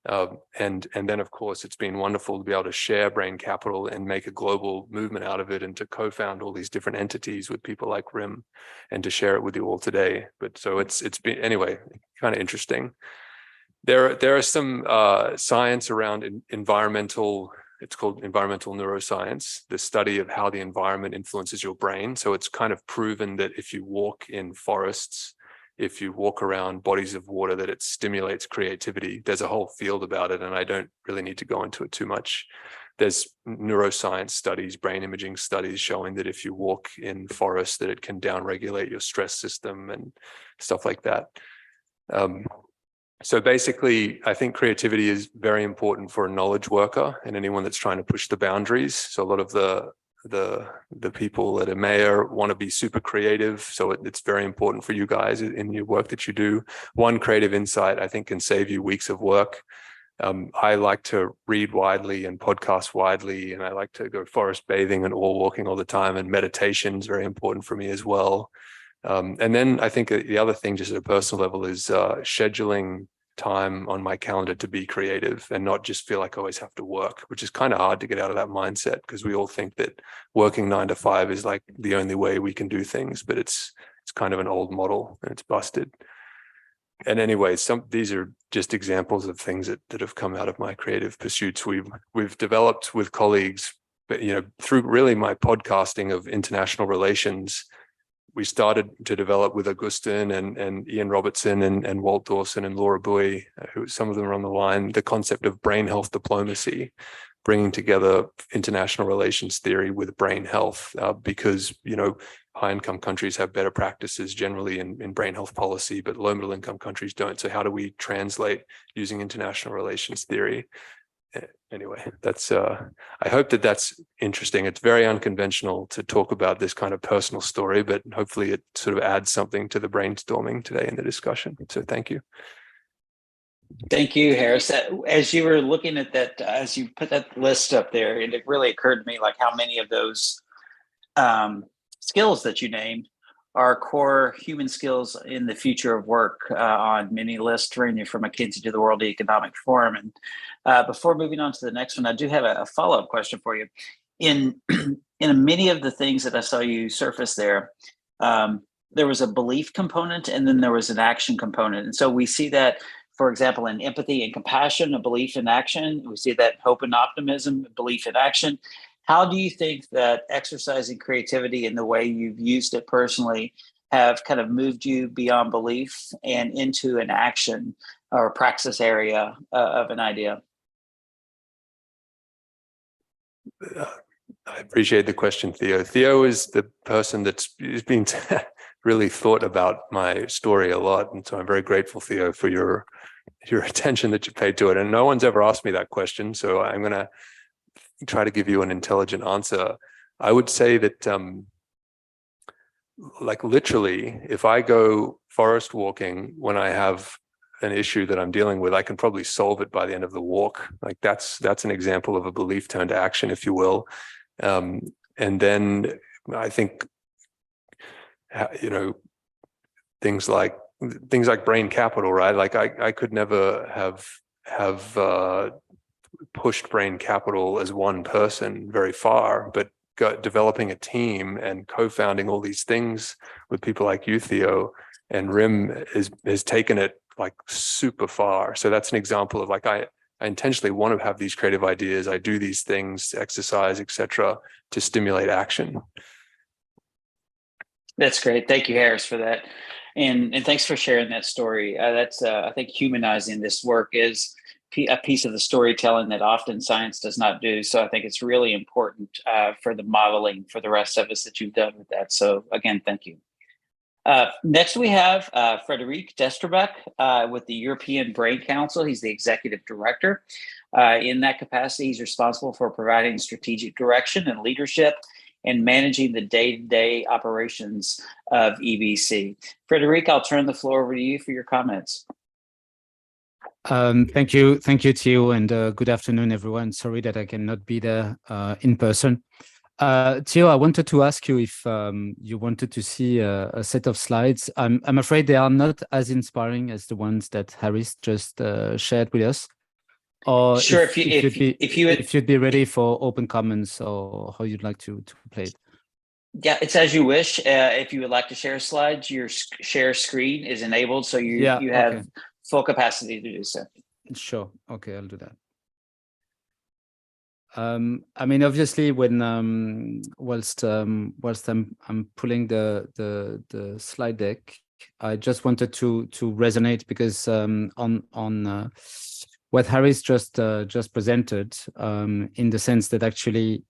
And then, of course, it's been wonderful to be able to share brain capital and make a global movement out of it, and to co-found all these different entities with people like RIM, and to share it with you all today. But so it's been, anyway, kind of interesting. There are some science around environmental. It's called environmental neuroscience, the study of how the environment influences your brain. So it's kind of proven that if you walk in forests, if you walk around bodies of water, that it stimulates creativity. There's a whole field about it, and I don't really need to go into it too much. There's neuroscience studies, brain imaging studies showing that if you walk in forests, that it can downregulate your stress system and stuff like that. So basically, I think creativity is very important for a knowledge worker and anyone that's trying to push the boundaries. So a lot of the people at EMEA want to be super creative. So it's very important for you guys in your work that you do. One creative insight, I think, can save you weeks of work. I like to read widely and podcast widely, and I like to go forest bathing and all walking all the time, and meditation is very important for me as well. And then I think the other thing, just at a personal level, is scheduling time on my calendar to be creative and not just feel like I always have to work, which is kind of hard to get out of that mindset, because we all think that working 9 to 5 is like the only way we can do things, but it's kind of an old model and it's busted. And anyway, these are just examples of things that have come out of my creative pursuits. We've developed with colleagues, but through really my podcasting of international relations. We started to develop with Augustin and Ian Robertson and Walt Dawson and Laura Bui, who some of them are on the line, the concept of brain health diplomacy, bringing together international relations theory with brain health, because, high income countries have better practices generally in brain health policy, but low middle income countries don't. So how do we translate using international relations theory? Anyway, that's I hope that's interesting. It's very unconventional to talk about this kind of personal story, but hopefully it sort of adds something to the brainstorming today in the discussion. So thank you. Thank you, Harris. As you were looking at that, as you put that list up there, and it really occurred to me like how many of those skills that you named are core human skills in the future of work on many lists, ranging from McKinsey to the World Economic Forum. And before moving on to the next one, I do have a follow-up question for you. In many of the things that I saw you surface there, there was a belief component and then there was an action component. And so we see that, for example, in empathy and compassion, a belief in action. We see that hope and optimism, a belief in action. How do you think that exercising creativity in the way you've used it personally have kind of moved you beyond belief and into an action or praxis area of an idea? I appreciate the question, Theo. Theo is the person that's been really thought about my story a lot. And so I'm very grateful, Theo, for your attention that you paid to it. And no one's ever asked me that question. So I'm going to try to give you an intelligent answer. I would say that like literally, if I go forest walking when I have an issue that I'm dealing with, I can probably solve it by the end of the walk. Like that's an example of a belief turned to action, if you will. And then I think, things like brain capital, right? Like I could never have pushed brain capital as one person very far, but developing a team and co-founding all these things with people like you, Theo, and RIM has taken it like super far. So that's an example of like I intentionally want to have these creative ideas. I do these things, exercise, etc., to stimulate action. That's great. Thank you, Harris, for that. And thanks for sharing that story. That's I think humanizing this work is a piece of the storytelling that often science does not do. So I think it's really important for the modeling for the rest of us that you've done with that. So again, thank you. Next, we have Frédéric Desterbach with the European Brain Council. He's the executive director. In that capacity, he's responsible for providing strategic direction and leadership and managing the day-to-day operations of EBC. Frédéric, I'll turn the floor over to you for your comments. Thank you, Theo, and good afternoon, everyone. Sorry that I cannot be there in person. Theo, I wanted to ask you if you wanted to see a set of slides. I'm afraid they are not as inspiring as the ones that Harris just shared with us. Or Sure, if you'd be ready for open comments, or how you'd like to play it. Yeah, it's as you wish. If you would like to share slides, your share screen is enabled, so you have full capacity to do so. Sure. Okay, I'll do that. I mean, obviously, when whilst I'm pulling the slide deck, I just wanted to resonate because on what Harris just presented, in the sense that actually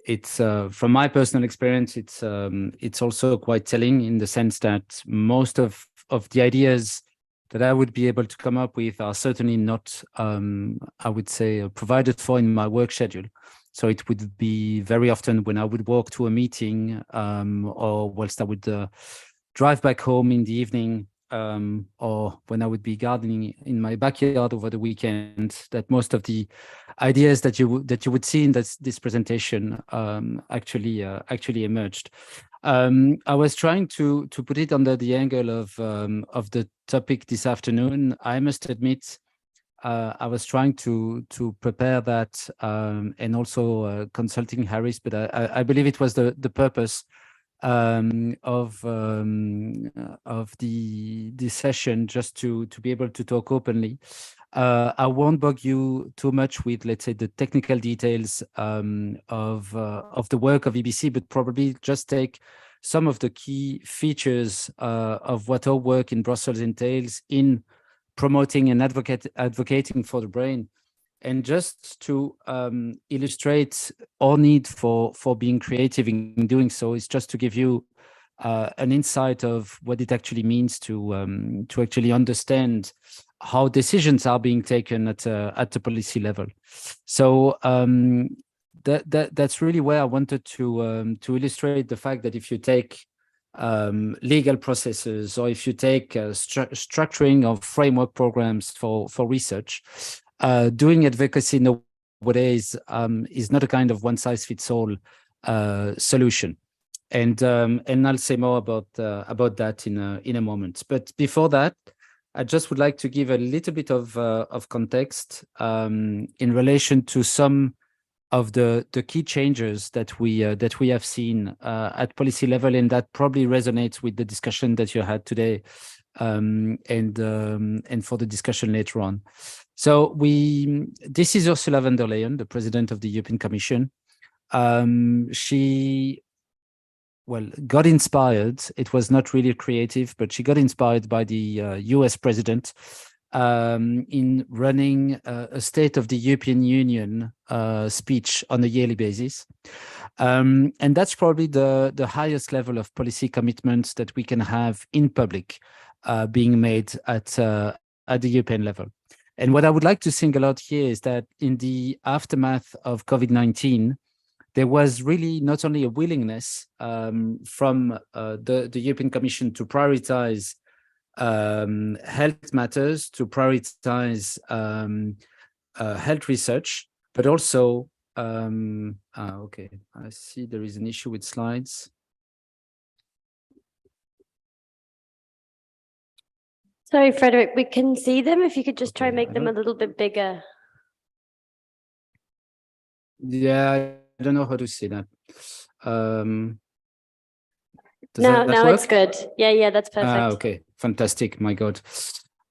it's from my personal experience, it's also quite telling in the sense that most of the ideas that I would be able to come up with are certainly not, I would say, provided for in my work schedule. So it would be very often when I would walk to a meeting, or whilst I would drive back home in the evening, or when I would be gardening in my backyard over the weekend, that most of the ideas that you would see in this presentation actually emerged. I was trying to put it under the angle of the topic this afternoon. I must admit, I was trying to prepare that, and also consulting Harris, but I believe it was the purpose of the session, just to be able to talk openly. I won't bug you too much with, let's say, the technical details of the work of EBC, but probably just take some of the key features of what our work in Brussels entails in promoting and advocating for the brain. And just to illustrate our need for being creative in doing so, is just to give you an insight of what it actually means to actually understand how decisions are being taken at the policy level. So that's really where I wanted to illustrate the fact that if you take legal processes, or if you take structuring of framework programs for research, doing advocacy nowadays is not a kind of one-size-fits-all solution, and I'll say more about that in a moment. But before that, I just would like to give a little bit of context in relation to some of the key changes that we have seen at policy level, and that probably resonates with the discussion that you had today, and for the discussion later on. So this is Ursula von der Leyen, the President of the European Commission. She got inspired. It was not really creative, but she got inspired by the US president in running a State of the European Union speech on a yearly basis. And that's probably the highest level of policy commitments that we can have in public being made at the European level. And what I would like to single out here is that in the aftermath of COVID-19, there was really not only a willingness from the European Commission to prioritize health matters, to prioritize health research, but also, okay, I see there is an issue with slides. Sorry, Frederick, we can see them. If you could just try and make them a little bit bigger. Yeah, I don't know how to see that. Now it's good. Yeah, that's perfect. Okay, fantastic. My God.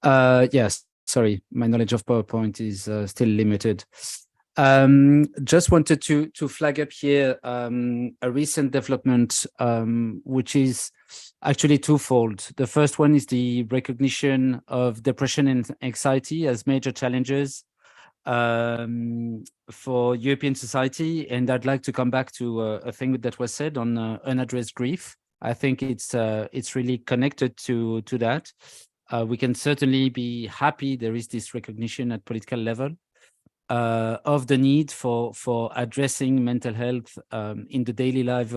Yes, sorry, my knowledge of PowerPoint is still limited. Just wanted to flag up here a recent development, which is actually twofold. The first one is the recognition of depression and anxiety as major challenges for European society, and I'd like to come back to a thing that was said on unaddressed grief. I think it's really connected to that. We can certainly be happy there is this recognition at political level of the need for addressing mental health in the daily life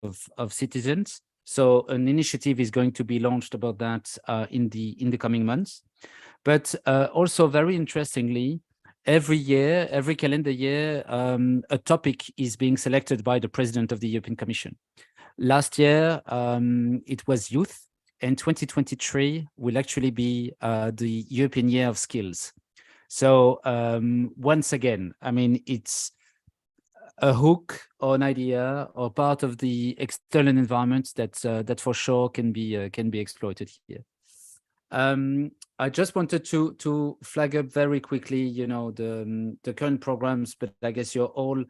of citizens. So an initiative is going to be launched about that in the coming months. But also very interestingly, every calendar year, a topic is being selected by the President of the European Commission. Last year, it was youth, and 2023 will actually be the European Year of Skills. So once again, I mean, it's a hook or an idea or part of the external environment that for sure can be exploited here. I just wanted to flag up very quickly, you know, the current programs, but I guess you're all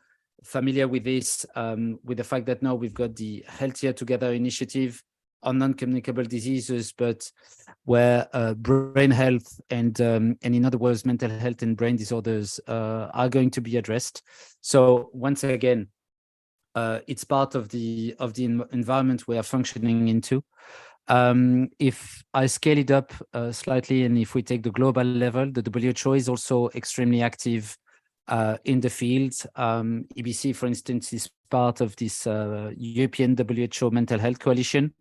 familiar with this, with the fact that now we've got the Healthier Together initiative on non-communicable diseases, but where brain health and in other words, mental health and brain disorders are going to be addressed. So once again, it's part of the environment we are functioning into. If I scale it up slightly, and if we take the global level, the WHO is also extremely active in the field. EBC, for instance, is part of this European WHO Mental Health Coalition,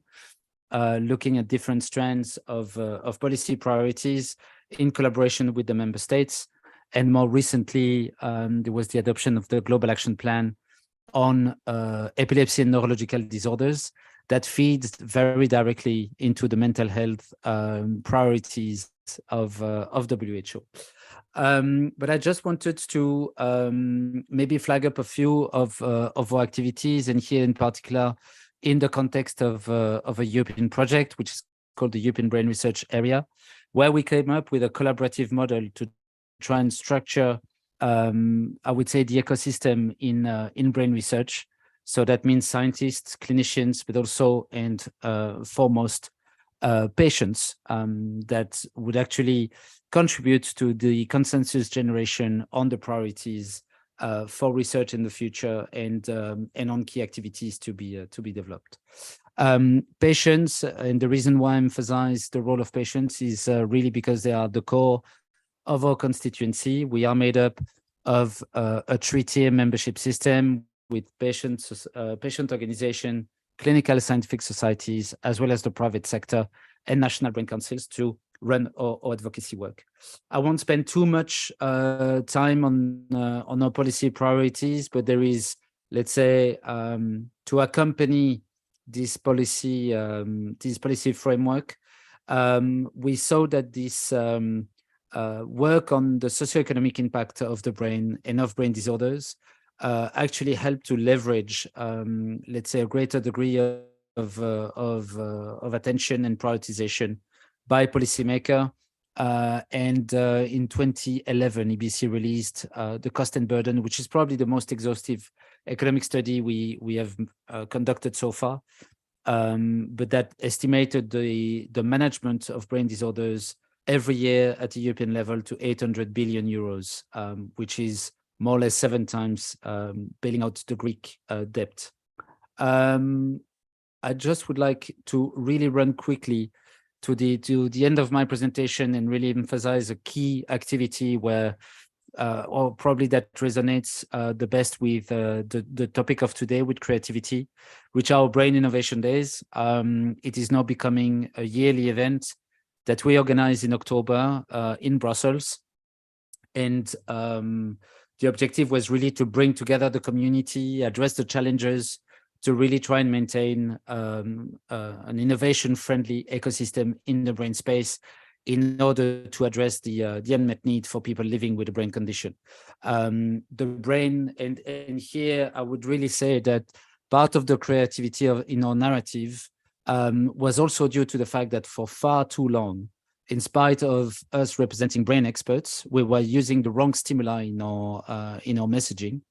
looking at different strands of policy priorities in collaboration with the member states. And more recently, there was the adoption of the Global Action Plan on epilepsy and neurological disorders that feeds very directly into the mental health priorities of WHO. But I just wanted to maybe flag up a few of our activities, and here in particular, in the context of a European project, which is called the European Brain Research Area, where we came up with a collaborative model to try and structure, I would say, the ecosystem in brain research. So that means scientists, clinicians, but also and foremost patients that would actually contribute to the consensus generation on the priorities for research in the future and on key activities to be developed. Patients, and the reason why I emphasize the role of patients is really because they are the core of our constituency. We are made up of a three-tier membership system with patients, patient organization, clinical scientific societies, as well as the private sector and national brain councils to run our advocacy work. I won't spend too much time on our policy priorities, but there is, let's say, to accompany this policy framework, we saw that this work on the socioeconomic impact of the brain and of brain disorders actually help to leverage, let's say, a greater degree of attention and prioritization by policymaker. And in 2011, EBC released the Cost and Burden, which is probably the most exhaustive economic study we have conducted so far. But that estimated the management of brain disorders every year at the European level to 800 billion euros, which is more or less 7 times bailing out the Greek debt. I just would like to really run quickly to the end of my presentation and really emphasize a key activity where, or probably that resonates the best with the topic of today, with creativity, which are our Brain Innovation Days. It is now becoming a yearly event that we organize in October in Brussels. And the objective was really to bring together the community, address the challenges, to really try and maintain an innovation-friendly ecosystem in the brain space in order to address the unmet need for people living with a brain condition. The brain, and here I would really say that part of the creativity in our narrative was also due to the fact that for far too long, in spite of us representing brain experts, we were using the wrong stimuli in our messaging.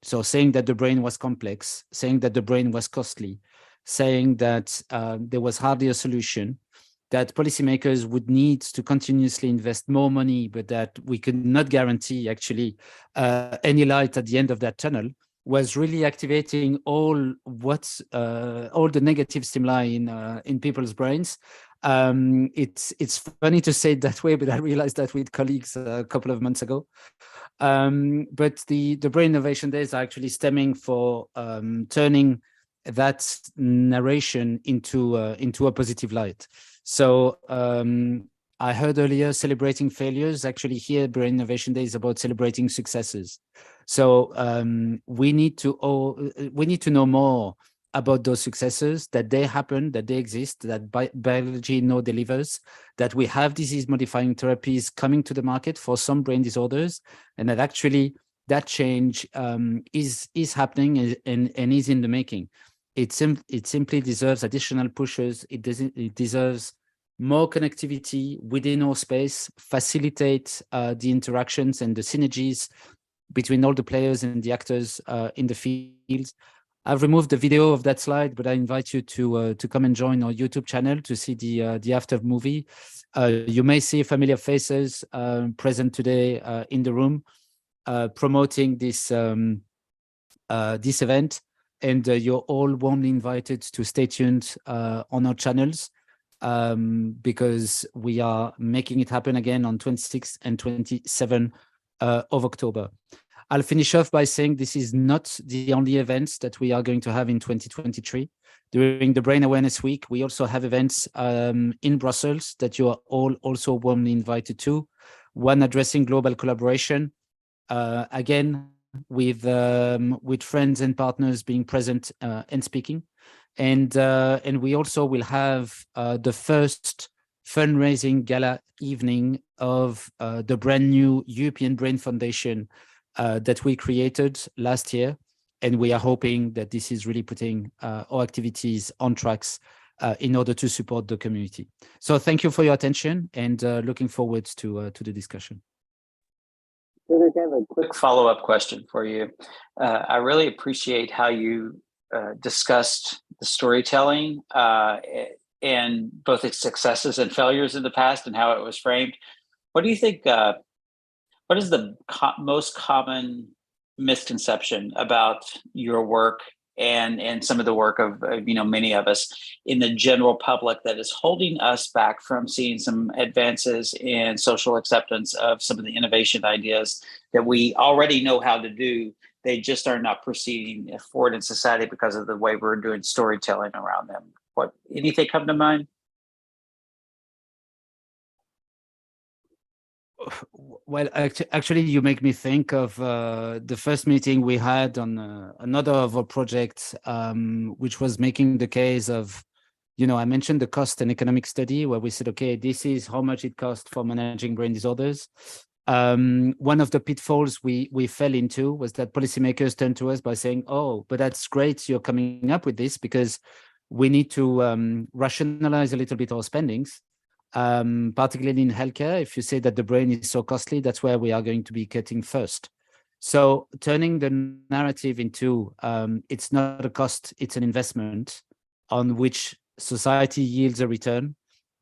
So saying that the brain was complex, saying that the brain was costly, saying that there was hardly a solution, that policymakers would need to continuously invest more money, but that we could not guarantee actually any light at the end of that tunnel, was really activating all the negative stimuli in people's brains. It's funny to say it that way, but I realized that with colleagues a couple of months ago. But the Brain Innovation Days are actually stemming for turning that narration into a positive light. So I heard earlier celebrating failures. Actually, here Brain Innovation Day is about celebrating successes. So we need to know more about those successes, that they happen, that they exist, that biology now delivers, that we have disease-modifying therapies coming to the market for some brain disorders, and that actually that change is happening and is in the making. It simply deserves additional pushes. It deserves more connectivity within our space, facilitate the interactions and the synergies between all the players and the actors in the field. I've removed the video of that slide, but I invite you to come and join our YouTube channel to see the after movie. You may see familiar faces present today in the room promoting this this event, and you're all warmly invited to stay tuned on our channels because we are making it happen again on 26th and 27th of October. I'll finish off by saying this is not the only events that we are going to have in 2023. During the Brain Awareness Week, we also have events in Brussels that you are all also warmly invited to. One addressing global collaboration, again, with friends and partners being present and speaking. And we also will have the first fundraising gala evening of the brand new European Brain Foundation that we created last year. And we are hoping that this is really putting our activities on tracks in order to support the community. So thank you for your attention, and looking forward to the discussion. I have a quick follow-up question for you. I really appreciate how you discussed the storytelling and both its successes and failures in the past and how it was framed. What do you think, what is the most common misconception about your work and some of the work of many of us in the general public that is holding us back from seeing some advances in social acceptance of some of the innovation ideas that we already know how to do? They just are not proceeding forward in society because of the way we're doing storytelling around them. Anything come to mind? Well, actually, you make me think of the first meeting we had on another of our projects, which was making the case of, I mentioned the cost and economic study where we said, okay, this is how much it costs for managing brain disorders. One of the pitfalls we fell into was that policymakers turned to us by saying, oh, but that's great, you're coming up with this because we need to rationalize a little bit our spendings. Particularly in healthcare, if you say that the brain is so costly, that's where we are going to be cutting first. So turning the narrative into it's not a cost, it's an investment on which society yields a return.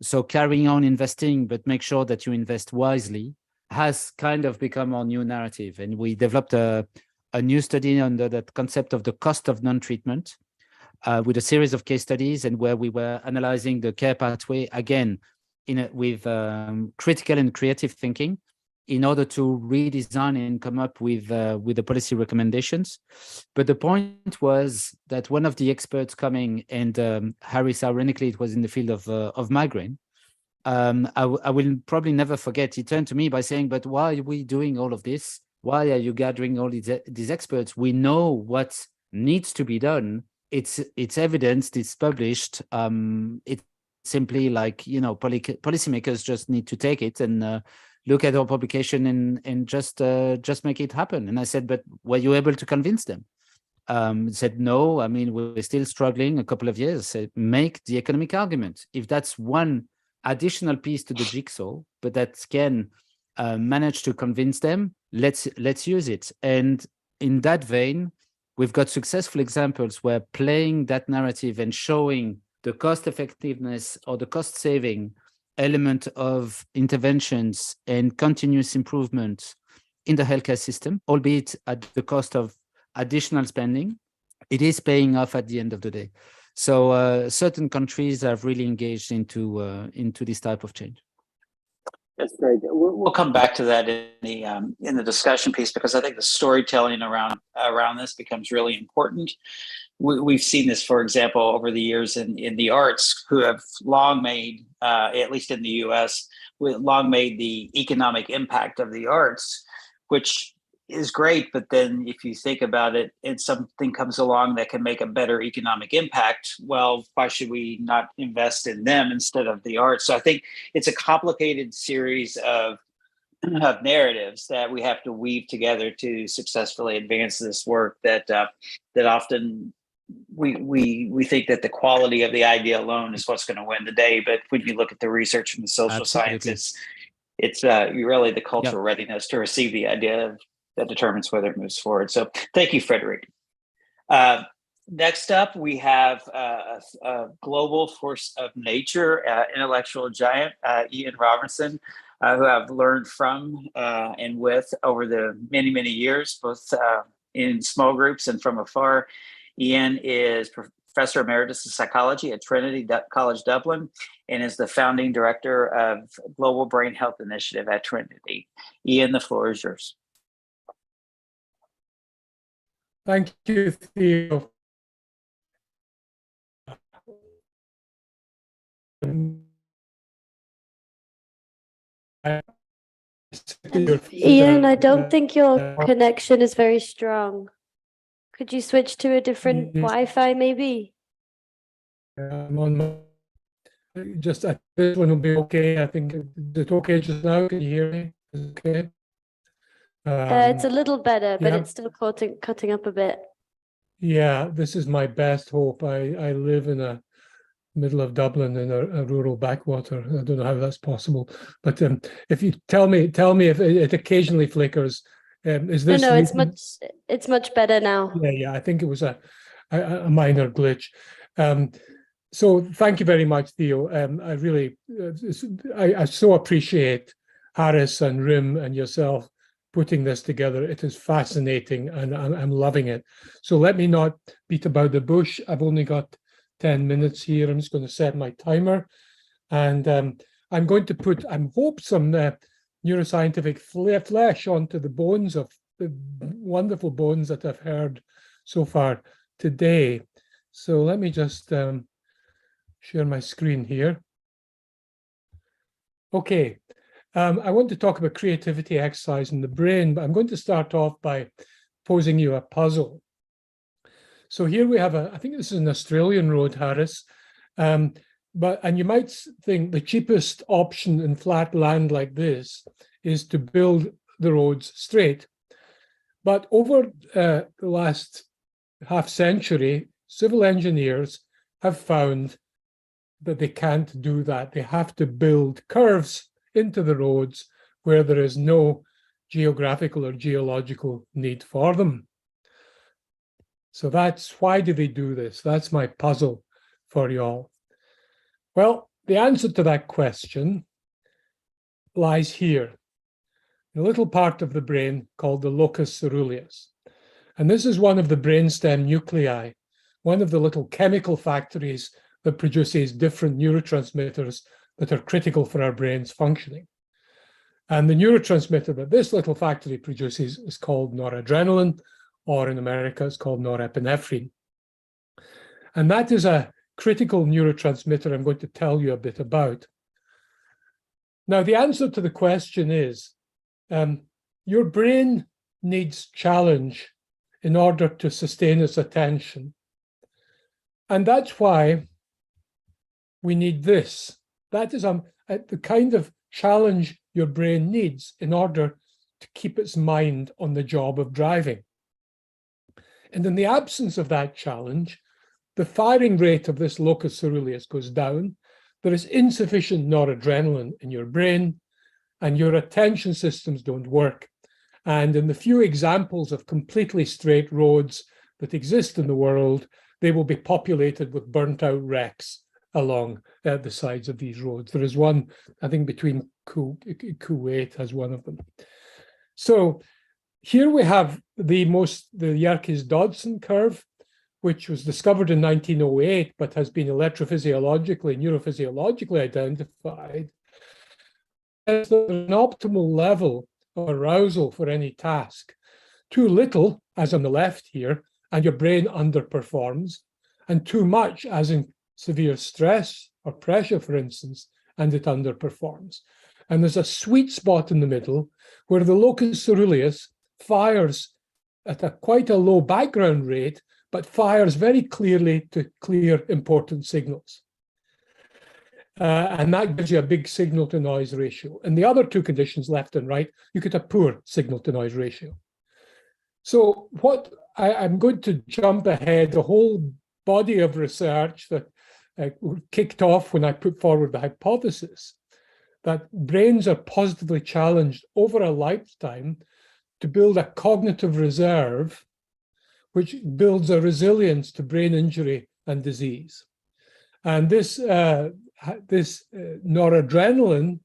So carrying on investing, but make sure that you invest wisely, has kind of become our new narrative. And we developed a new study under that concept of the cost of non-treatment with a series of case studies, and where we were analyzing the care pathway again, with critical and creative thinking in order to redesign and come up with the policy recommendations. But the point was that one of the experts coming, and Harris, ironically, it was in the field of migraine. I will probably never forget, he turned to me by saying, but why are we doing all of this? Why are you gathering all these experts? We know what needs to be done. It's evidenced, it's published. It's simply like, policymakers just need to take it and look at our publication and just make it happen. And I said, but were you able to convince them? Said, no, I mean, we're still struggling a couple of years. Said, make the economic argument. If that's one additional piece to the jigsaw, but that can manage to convince them, let's use it. And in that vein, we've got successful examples where playing that narrative and showing the cost effectiveness or the cost saving element of interventions and continuous improvement in the healthcare system, albeit at the cost of additional spending, it is paying off at the end of the day. So certain countries have really engaged into this type of change. That's great. We'll come back to that in the discussion piece, because I think the storytelling around this becomes really important. We've seen this, for example, over the years in the arts, who have long made, at least in the US, long made the economic impact of the arts, which is great, but then if you think about it and something comes along that can make a better economic impact, well, why should we not invest in them instead of the arts? So I think it's a complicated series of narratives that we have to weave together to successfully advance this work that often we think that the quality of the idea alone is what's going to win the day. But when you look at the research and the social sciences, it's really the cultural readiness to receive the idea that determines whether it moves forward. So thank you, Frederick. Next up, we have a global force of nature, intellectual giant, Ian Robertson, who I've learned from and with over the many, many years, both in small groups and from afar. Ian is Professor Emeritus of Psychology at Trinity College Dublin and is the founding director of Global Brain Health Initiative at Trinity. Ian, the floor is yours. Thank you, Theo. Ian, I don't think your connection is very strong. Could you switch to a different Wi-Fi, maybe? I'm on my, just this one will be okay. I think it's okay just now. Can you hear me? Okay. It's a little better, but yeah. it's still cutting up a bit. Yeah, this is my best hope. I live in a middle of Dublin in a rural backwater. I don't know how that's possible, but if you tell me if it occasionally flickers. Is this? No, it's much better now. Yeah. I think it was a minor glitch. So thank you very much, Theo. I really, I so appreciate Harris and Rim and yourself putting this together. It is fascinating, and I'm loving it. So let me not beat about the bush. I've only got 10 minutes here. I'm just going to set my timer, and I'm going to put, I hope, some neuroscientific flesh onto the bones of the wonderful bones that I've heard so far today. So let me just share my screen here. Okay, I want to talk about creativity exercise in the brain, but I'm going to start off by posing you a puzzle. So here we have I think this is an Australian road, Harris, and you might think the cheapest option in flat land like this is to build the roads straight. But over the last half century, civil engineers have found that they can't do that. They have to build curves into the roads where there is no geographical or geological need for them. So that's why do they do this? That's my puzzle for you all. Well, the answer to that question lies here, in a little part of the brain called the locus ceruleus. And this is one of the brainstem nuclei, one of the little chemical factories that produces different neurotransmitters that are critical for our brain's functioning. And the neurotransmitter that this little factory produces is called noradrenaline, or in America, it's called norepinephrine. And that is a critical neurotransmitter I'm going to tell you a bit about. Now, the answer to the question is, your brain needs challenge in order to sustain its attention. And that's why we need this. That is the kind of challenge your brain needs in order to keep its mind on the job of driving. And in the absence of that challenge, the firing rate of this locus ceruleus goes down. There is insufficient noradrenaline in your brain, and your attention systems don't work. And in the few examples of completely straight roads that exist in the world, they will be populated with burnt out wrecks along the sides of these roads. There is one, I think, between Kuwait has one of them. So here we have the Yerkes-Dodson curve, which was discovered in 1908, but has been electrophysiologically, neurophysiologically identified as an optimal level of arousal for any task. Too little, as on the left here, and your brain underperforms, and too much, as in severe stress or pressure, for instance, and it underperforms. And there's a sweet spot in the middle where the locus ceruleus fires at quite a low background rate, but fires very clearly to clear important signals. And that gives you a big signal to noise ratio. And the other two conditions, left and right, you get a poor signal to noise ratio. So what I'm going to jump ahead, the whole body of research that kicked off when I put forward the hypothesis that brains are positively challenged over a lifetime to build a cognitive reserve, which builds a resilience to brain injury and disease. And this noradrenaline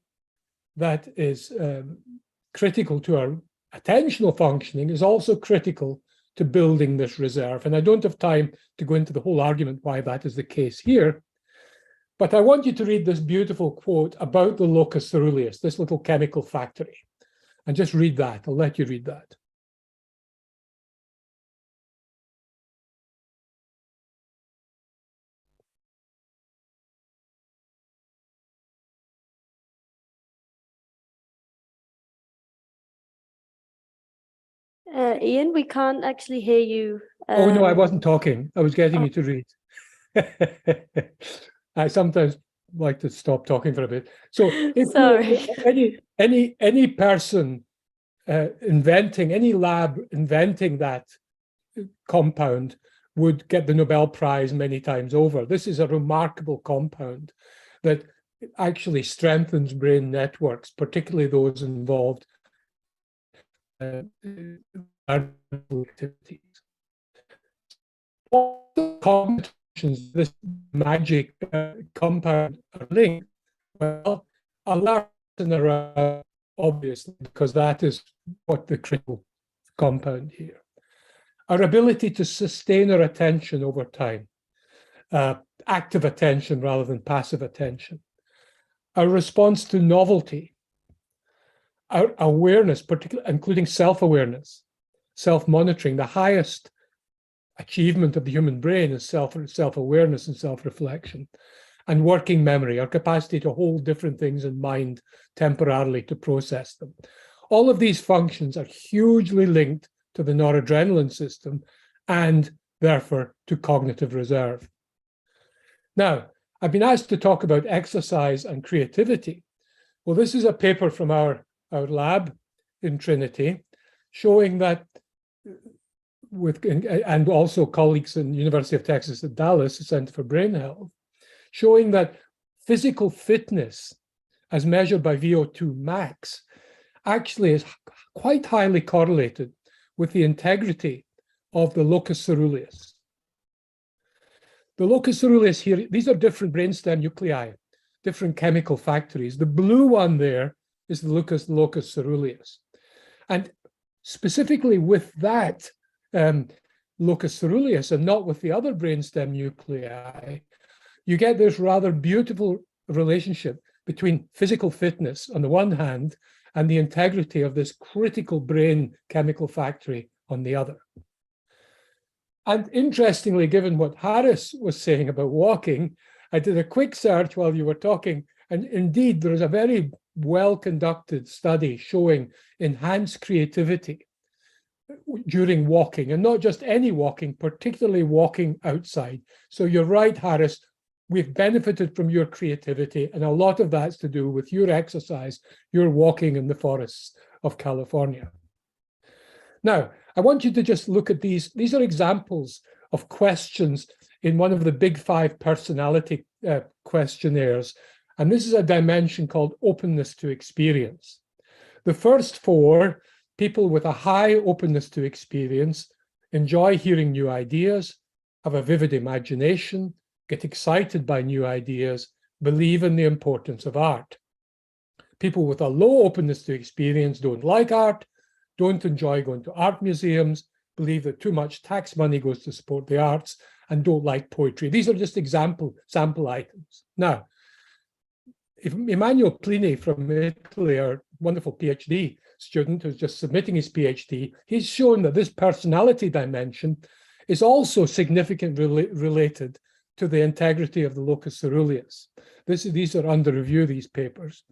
that is critical to our attentional functioning is also critical to building this reserve. And I don't have time to go into the whole argument why that is the case here, but I want you to read this beautiful quote about the locus ceruleus, this little chemical factory, and just read that. I'll let you read that. Ian, we can't actually hear you. Oh, no, I wasn't talking. I was getting you to read. I sometimes like to stop talking for a bit. So if any person inventing, any lab inventing that compound would get the Nobel Prize many times over. This is a remarkable compound that actually strengthens brain networks, particularly those involved activities. What combinations this magic compound are linked? Well, I'll learn around, obviously, because that is what the critical compound here. Our ability to sustain our attention over time, active attention rather than passive attention. Our response to novelty, our awareness, particularly including self-awareness, self-monitoring. The highest achievement of the human brain is self-awareness and self-reflection. And working memory, our capacity to hold different things in mind temporarily to process them. All of these functions are hugely linked to the noradrenaline system and therefore to cognitive reserve. Now, I've been asked to talk about exercise and creativity. Well, this is a paper from our lab in Trinity showing that and also colleagues in University of Texas at Dallas, the Center for Brain Health, showing that physical fitness as measured by VO2 max actually is quite highly correlated with the integrity of the locus ceruleus. The locus ceruleus here, these are different brainstem nuclei, different chemical factories. The blue one there is the locus ceruleus. And specifically with that locus ceruleus and not with the other brainstem nuclei, you get this rather beautiful relationship between physical fitness on the one hand and the integrity of this critical brain chemical factory on the other. And interestingly, given what Harris was saying about walking, I did a quick search while you were talking, and indeed there is a very well-conducted study showing enhanced creativity during walking, and not just any walking, particularly walking outside. So you're right, Harris, we've benefited from your creativity, and a lot of that's to do with your exercise, your walking in the forests of California. Now, I want you to just look at these. These are examples of questions in one of the big 5 personality questionnaires. And this is a dimension called openness to experience. The first 4, people with a high openness to experience, enjoy hearing new ideas, have a vivid imagination, get excited by new ideas, believe in the importance of art. People with a low openness to experience don't like art, don't enjoy going to art museums, believe that too much tax money goes to support the arts, and don't like poetry. These are just sample items. Now, if Emanuele Plini from Italy, our wonderful PhD student who's just submitting his PhD, he's shown that this personality dimension is also significantly related to the integrity of the locus ceruleus. These are under review, these papers.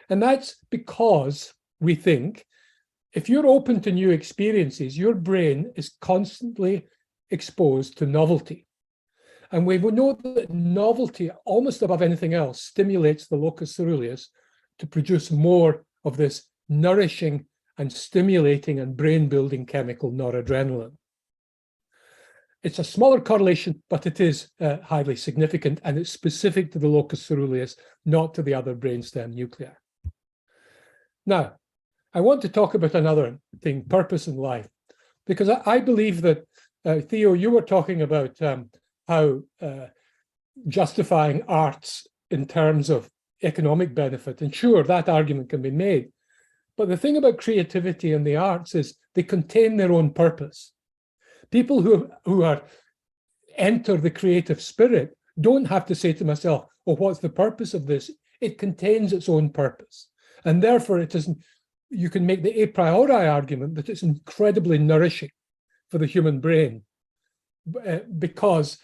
And that's because we think if you're open to new experiences, your brain is constantly exposed to novelty. And we know that novelty, almost above anything else, stimulates the locus coeruleus to produce more of this nourishing and stimulating and brain-building chemical noradrenaline. It's a smaller correlation, but it is highly significant, and it's specific to the locus coeruleus, not to the other brainstem nuclei. Now, I want to talk about another thing, purpose in life, because I believe that, Theo, you were talking about how justifying arts in terms of economic benefit, and sure, that argument can be made. But the thing about creativity and the arts is they contain their own purpose. People who are enter the creative spirit don't have to say to myself, "Oh, what's the purpose of this?" It contains its own purpose, and therefore it isn't. You can make the a priori argument that it's incredibly nourishing for the human brain, because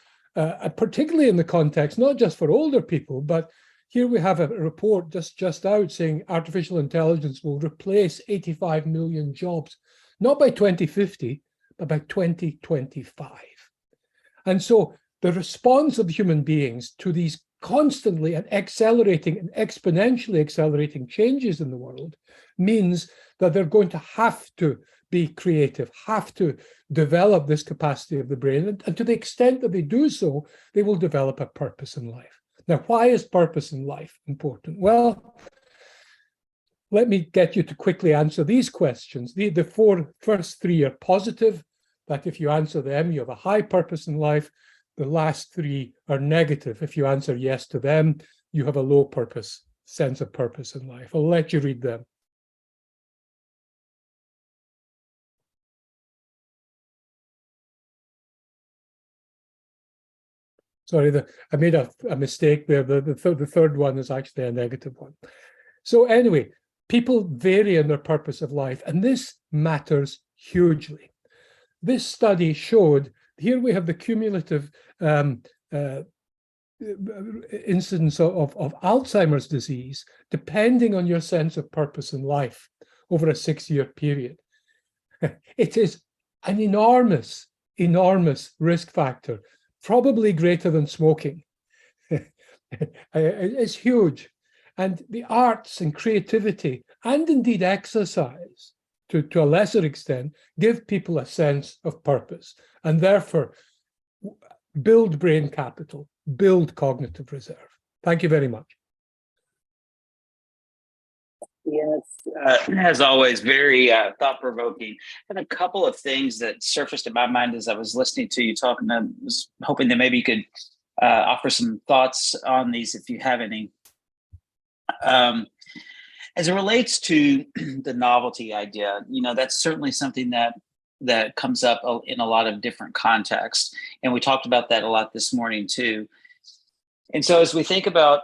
particularly in the context not just for older people, but here we have a report just out saying artificial intelligence will replace 85 million jobs, not by 2050. By 2025. And so the response of human beings to these constantly and accelerating and exponentially accelerating changes in the world means that they're going to have to be creative, have to develop this capacity of the brain. And to the extent that they do so, they will develop a purpose in life. Now, why is purpose in life important? Well, let me get you to quickly answer these questions. The first three are positive, that if you answer them, you have a high purpose in life. The last three are negative. If you answer yes to them, you have a low sense of purpose in life. I'll let you read them. Sorry, I made a mistake there. The third one is actually a negative one. So anyway, people vary in their purpose of life, and this matters hugely. This study showed, here we have the cumulative incidence of Alzheimer's disease, depending on your sense of purpose in life over a 6-year period. It is an enormous risk factor, probably greater than smoking. It's huge. And the arts and creativity, and indeed exercise, to a lesser extent, give people a sense of purpose, and therefore build brain capital, build cognitive reserve. Thank you very much. Yes, as always, very thought-provoking. And a couple of things that surfaced in my mind as I was listening to you talking. I was hoping that maybe you could offer some thoughts on these if you have any. As it relates to the novelty idea, that's certainly something that comes up in a lot of different contexts. And we talked about that a lot this morning too. And so as we think about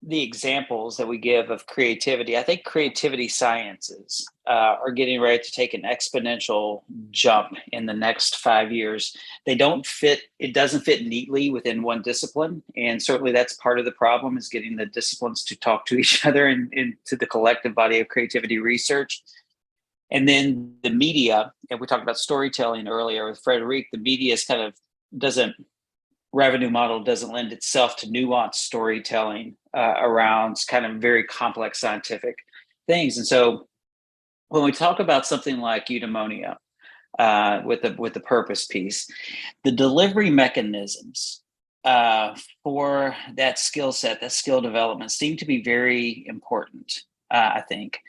the examples that we give of creativity, I think creativity sciences are getting ready to take an exponential jump in the next 5 years. It doesn't fit neatly within one discipline. And certainly that's part of the problem, is getting the disciplines to talk to each other and to the collective body of creativity research. And then the media, and we talked about storytelling earlier with Frederic, the media is revenue model doesn't lend itself to nuanced storytelling around kind of very complex scientific things. And so when we talk about something like eudaimonia with the purpose piece, the delivery mechanisms for that skill set, that skill development, seem to be very important, I think.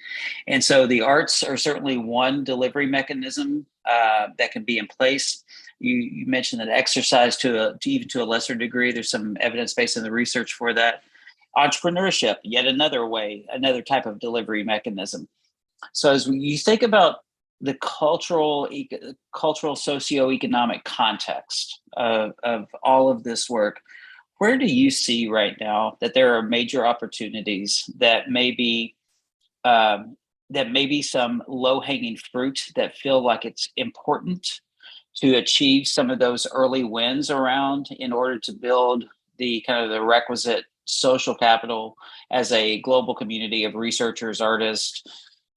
And so the arts are certainly one delivery mechanism that can be in place. You mentioned that exercise even to a lesser degree. There's some evidence based in the research for that. Entrepreneurship, yet another way, another type of delivery mechanism. So as you think about the cultural socioeconomic context of all of this work, where do you see right now that there are major opportunities that may be some low-hanging fruit that feel like it's important to achieve some of those early wins around in order to build the requisite social capital as a global community of researchers, artists,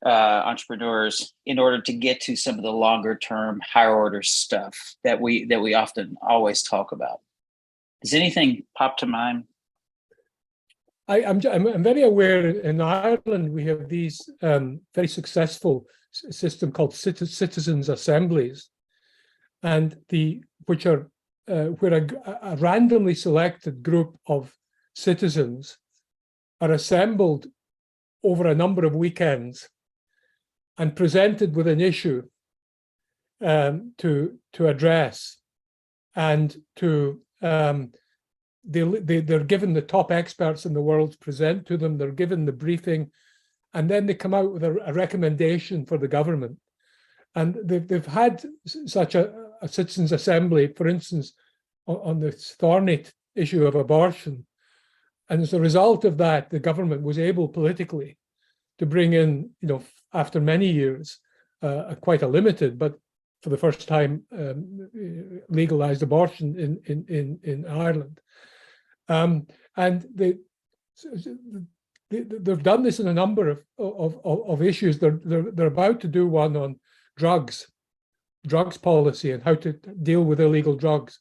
entrepreneurs in order to get to some of the longer term, higher order stuff that we often always talk about? Does anything pop to mind? I'm very aware in Ireland we have these very successful system called citizens' assemblies, and which are where a randomly selected group of citizens are assembled over a number of weekends and presented with an issue to address, and they're given the top experts in the world to present to them. They're given the briefing, and then they come out with a recommendation for the government. And they've had such a citizens' assembly, for instance, on the thorny issue of abortion. And as a result of that, the government was able politically to bring in, after many years, quite a limited, but for the first time, legalized abortion in Ireland. And they've done this in a number of issues. They're about to do one on drugs policy and how to deal with illegal drugs.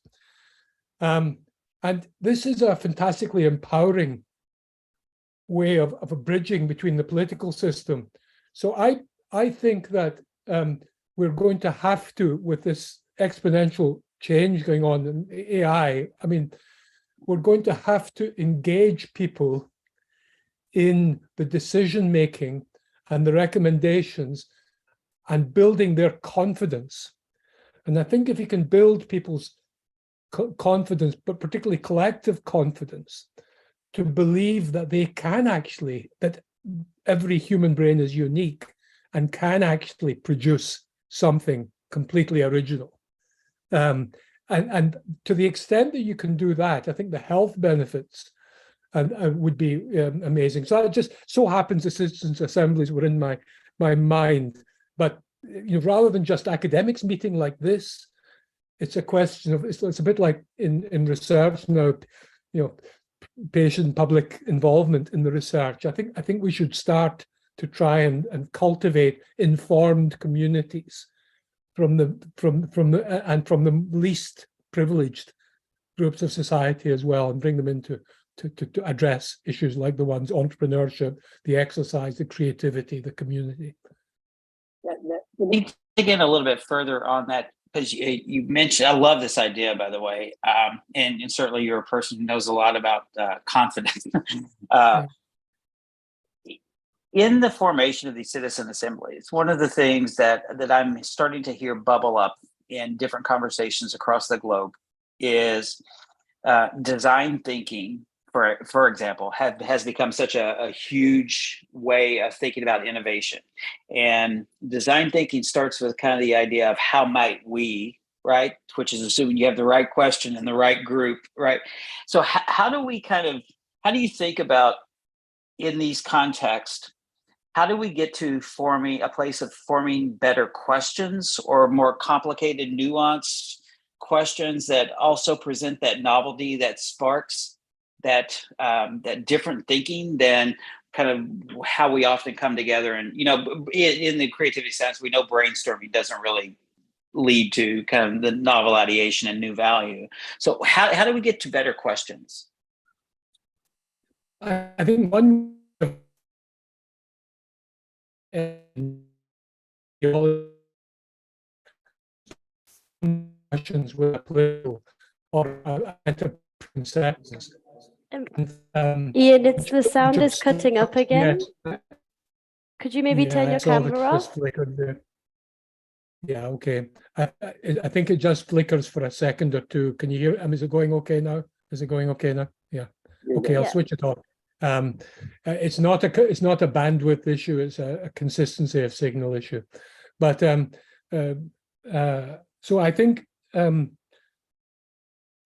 And this is a fantastically empowering way of a bridging between the political system. So I think that we're going to have to, with this exponential change going on in AI, we're going to have to engage people in the decision making and the recommendations and building their confidence. And I think if you can build people's confidence, but particularly collective confidence, to believe that they can actually, that every human brain is unique and can actually produce something completely original. And to the extent that you can do that, I think the health benefits would be amazing. So it just so happens the citizens' assemblies were in my mind. But rather than just academics meeting like this, it's a question of, it's a bit like in research now, patient public involvement in the research. I think we should start to try and cultivate informed communities from the least privileged groups of society as well, and bring them into to address issues like the ones: entrepreneurship, the exercise, the creativity, the community. Let me dig in a little bit further on that, because you mentioned, I love this idea, by the way, and certainly you're a person who knows a lot about confidence. In the formation of these citizen assemblies, one of the things that I'm starting to hear bubble up in different conversations across the globe is design thinking, for example, has become such a huge way of thinking about innovation. And design thinking starts with kind of the idea of how might we, right? Which is assuming you have the right question in the right group, right? So how do you think about, in these contexts, how do we get to forming a place of forming better questions, or more complicated, nuanced questions that also present that novelty, that sparks that different thinking than kind of how we often come together? And in the creativity sense, we know brainstorming doesn't really lead to kind of the novel ideation and new value. So how do we get to better questions? I think one questions with a political or consensus. Ian, the sound is cutting up again. Could you maybe turn your camera off? Yeah, okay. I think it just flickers for a second or two. Can you hear it? Is it going okay now? Yeah. Okay, I'll switch it off. It's not a bandwidth issue. It's a consistency of signal issue. But so I think.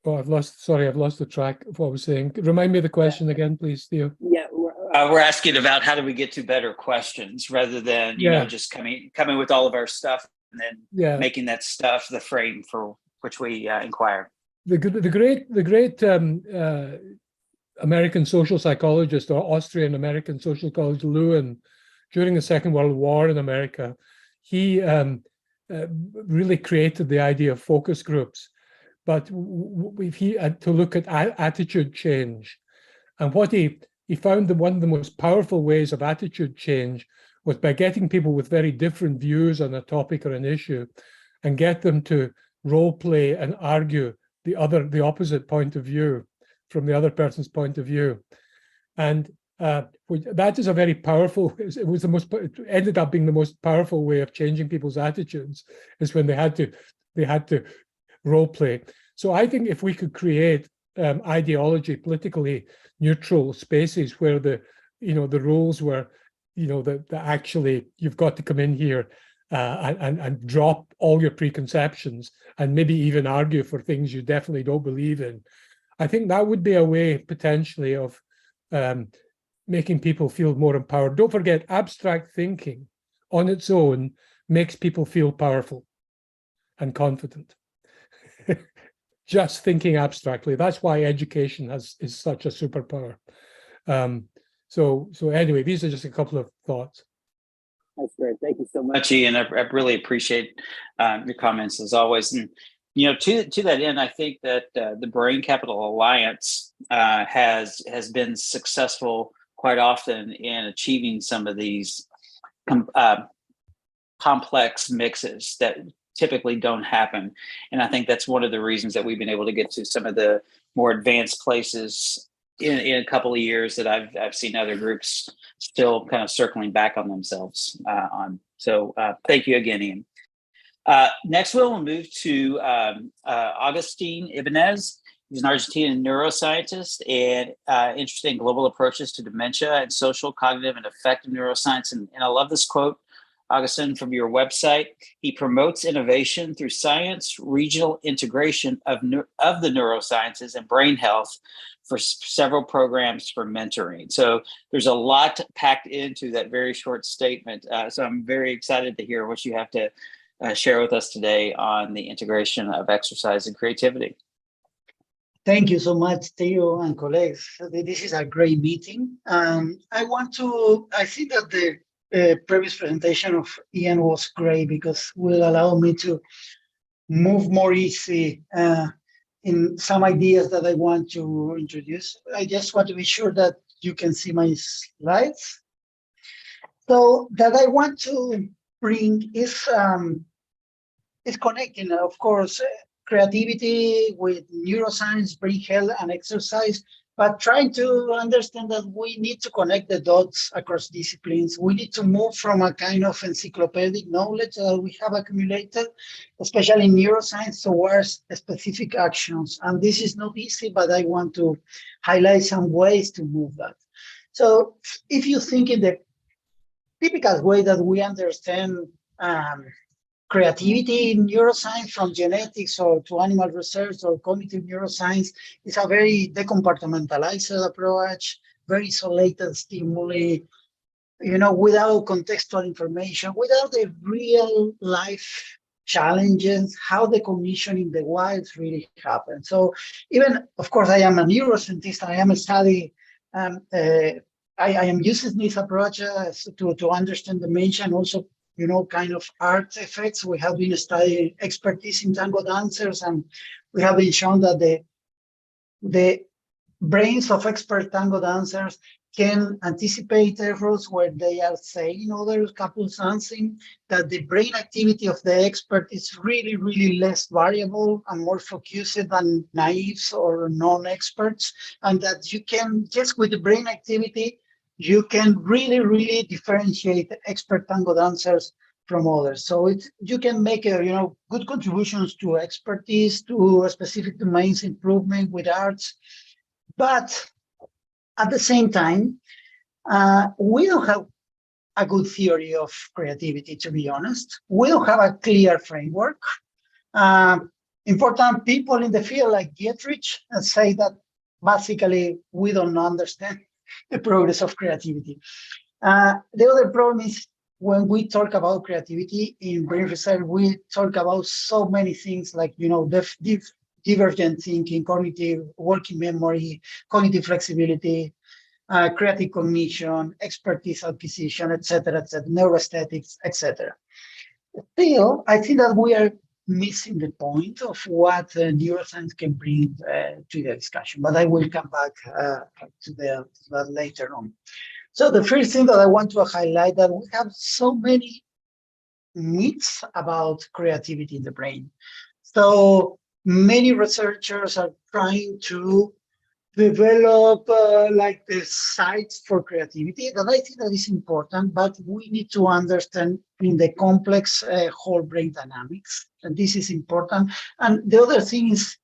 I've lost the track of what I was saying. Remind me of the question again, please, Theo. Yeah, we're asking about how do we get to better questions rather than just coming with all of our stuff and then making that stuff the frame for which we inquire. The great American social psychologist, or Austrian American social psychologist Lewin, during the Second World War in America, he really created the idea of focus groups, but he had to look at attitude change. And what he found that one of the most powerful ways of attitude change was by getting people with very different views on a topic or an issue and get them to role play and argue the opposite point of view from the other person's point of view. And that is a very powerful, it ended up being the most powerful way of changing people's attitudes, is when they had to role play. So I think if we could create politically neutral spaces where the rules were, that actually you've got to come in here and drop all your preconceptions and maybe even argue for things you definitely don't believe in. I think that would be a way potentially of making people feel more empowered. Don't forget, abstract thinking on its own makes people feel powerful and confident. Just thinking abstractly. That's why education is such a superpower. So anyway, these are just a couple of thoughts. That's great. Thank you so much, Ian. I really appreciate your comments as always. And to that end, I think that the Brain Capital Alliance has been successful quite often in achieving some of these complex mixes that typically don't happen. And I think that's one of the reasons that we've been able to get to some of the more advanced places in a couple of years that I've seen other groups still kind of circling back on themselves on. So thank you again, Ian. Next, we'll move to Agustin Ibanez. He's an Argentinian neuroscientist and interested in global approaches to dementia and social, cognitive, and affective neuroscience. And I love this quote, Agustin, from your website. He promotes innovation through science, regional integration of the neurosciences and brain health for several programs for mentoring. So there's a lot packed into that very short statement. So I'm very excited to hear what you have to share with us today on the integration of exercise and creativity. Thank you so much, Theo and colleagues. This is a great meeting. I think that the previous presentation of Ian was great because it will allow me to move more easy in some ideas that I want to introduce. I just want to be sure that you can see my slides. So that I want to bring is connecting, of course, creativity with neuroscience, brain health, and exercise, but trying to understand that we need to connect the dots across disciplines. We need to move from a kind of encyclopedic knowledge that we have accumulated, especially in neuroscience, towards specific actions. And this is not easy, but I want to highlight some ways to move that. So if you think in the typical way that we understand creativity in neuroscience, from genetics or to animal research or cognitive neuroscience, is a very decompartmentalized approach, very isolated stimuli, without contextual information, without the real life challenges, how the cognition in the wilds really happens. So even, of course, I am a neuroscientist, I am studying, I am using this approach to understand dementia and also kind of artifacts. We have been studying expertise in tango dancers, and we have been shown that the brains of expert tango dancers can anticipate errors where they are saying other couples dancing, that the brain activity of the expert is really, really less variable and more focused than naives or non-experts, and that you can, just with the brain activity, you can really, really differentiate expert tango dancers from others. So you can make good contributions to expertise, to specific domains improvement with arts. But at the same time, we don't have a good theory of creativity, to be honest. We don't have a clear framework. Important people in the field like Dietrich say that basically we don't understand the progress of creativity. The other problem is when we talk about creativity in brain research, we talk about so many things like, divergent thinking, cognitive working memory, cognitive flexibility, creative cognition, expertise acquisition, etc., neuroaesthetics, etc. Still, I think that we are missing the point of what neuroscience can bring to the discussion, but I will come back to that later on. So the first thing that I want to highlight that we have so many myths about creativity in the brain. So many researchers are trying to develop like the sites for creativity, and I think that is important, but we need to understand in the complex whole brain dynamics, and this is important. And the other thing is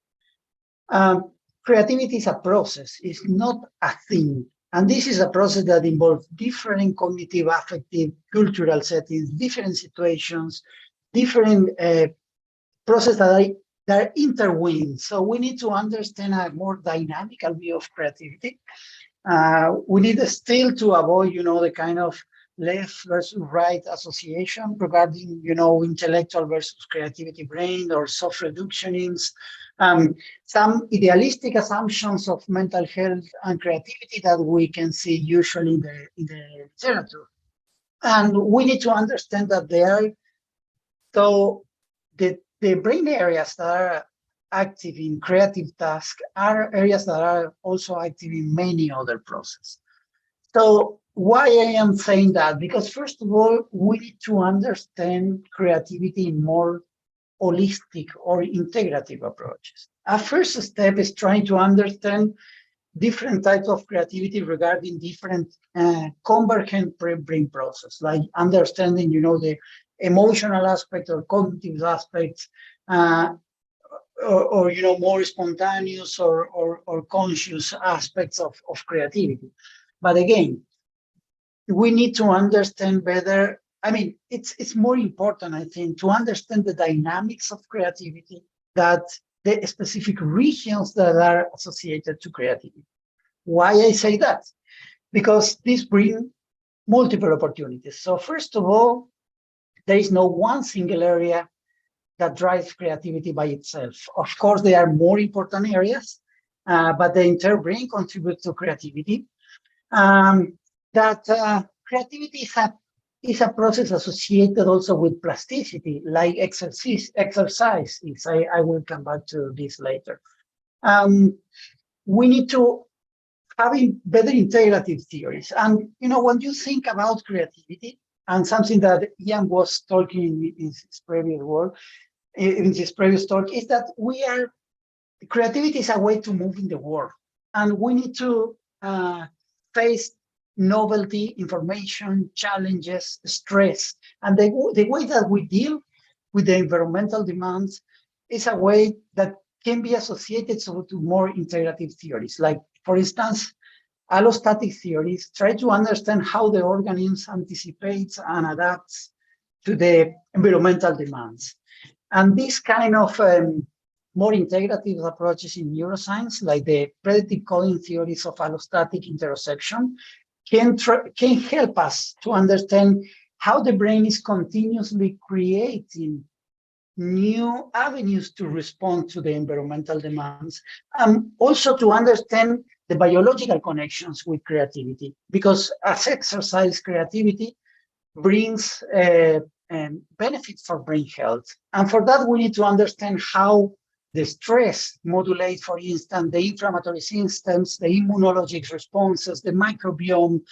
creativity is a process, it's not a thing. And this is a process that involves different cognitive, affective, cultural settings, different situations, different processes that are intertwined. So we need to understand a more dynamical view of creativity. We need still to avoid, the kind of left versus right association regarding, intellectual versus creativity brain or soft reductionism. Some idealistic assumptions of mental health and creativity that we can see usually in the literature. And we need to understand that the brain areas that are active in creative tasks are areas that are also active in many other processes. So why I am saying that? Because first of all, we need to understand creativity in more holistic or integrative approaches. Our first step is trying to understand different types of creativity regarding different convergent brain process, like understanding, the emotional aspect or cognitive aspects, or more spontaneous or conscious aspects of creativity. But again, we need to understand better. I mean, it's more important, I think, to understand the dynamics of creativity, that the specific regions that are associated to creativity. Why I say that? Because this brings multiple opportunities. So first of all, there is no one single area that drives creativity by itself. Of course, there are more important areas, but the entire brain contributes to creativity. Creativity is a process associated also with plasticity, like exercise is. I will come back to this later. We need to have better integrative theories. And, when you think about creativity, and something that Ian was talking in his previous work, in his previous talk, is that creativity is a way to move in the world. And we need to face novelty, information, challenges, stress. And the way that we deal with the environmental demands is a way that can be associated to more integrative theories. Like, for instance, allostatic theories try to understand how the organism anticipates and adapts to the environmental demands. And this kind of more integrative approaches in neuroscience, like the predictive coding theories of allostatic interoception, can help us to understand how the brain is continuously creating new avenues to respond to the environmental demands, also to understand the biological connections with creativity, because as exercise, creativity brings benefits for brain health. And for that, we need to understand how the stress modulates, for instance, the inflammatory systems, the immunologic responses, the microbiome.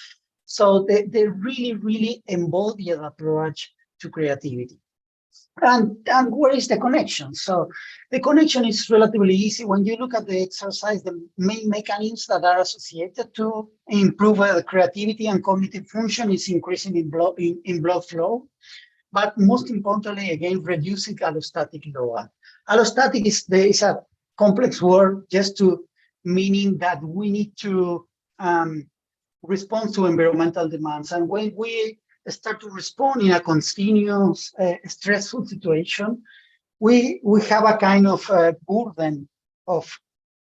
So they really, really embody an approach to creativity. And where is the connection? So the connection is relatively easy. When you look at the exercise, the main mechanisms that are associated to improve creativity and cognitive function is increasing in blood flow. But most importantly, again, reducing allostatic load. Allostatic is a complex word, just to meaning that we need to respond to environmental demands. And when we start to respond in a continuous stressful situation, we have a kind of burden of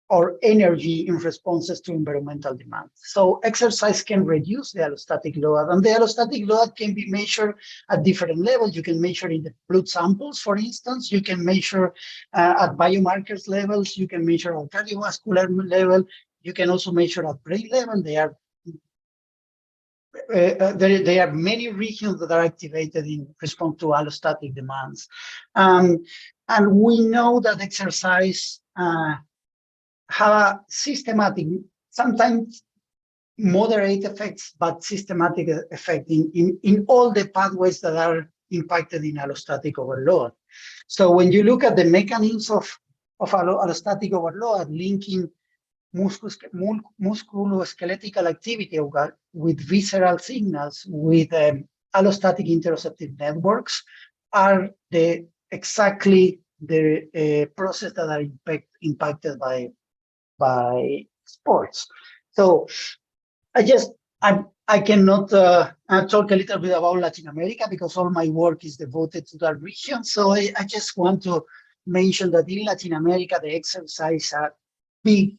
or energy in responses to environmental demands. So exercise can reduce the allostatic load, and the allostatic load can be measured at different levels. You can measure in the blood samples, for instance. You can measure at biomarkers levels. You can measure at cardiovascular level. You can also measure at brain level. There are there are many regions that are activated in response to allostatic demands. And we know that exercise have a systematic, sometimes moderate effects, but systematic effect in all the pathways that are impacted in allostatic overload. So when you look at the mechanisms of allostatic overload linking musculoskeletal activity with visceral signals, with allostatic interoceptive networks, are exactly the process that are impacted by sports. So I cannot talk a little bit about Latin America because all my work is devoted to that region. So I just want to mention that in Latin America, the exercise are big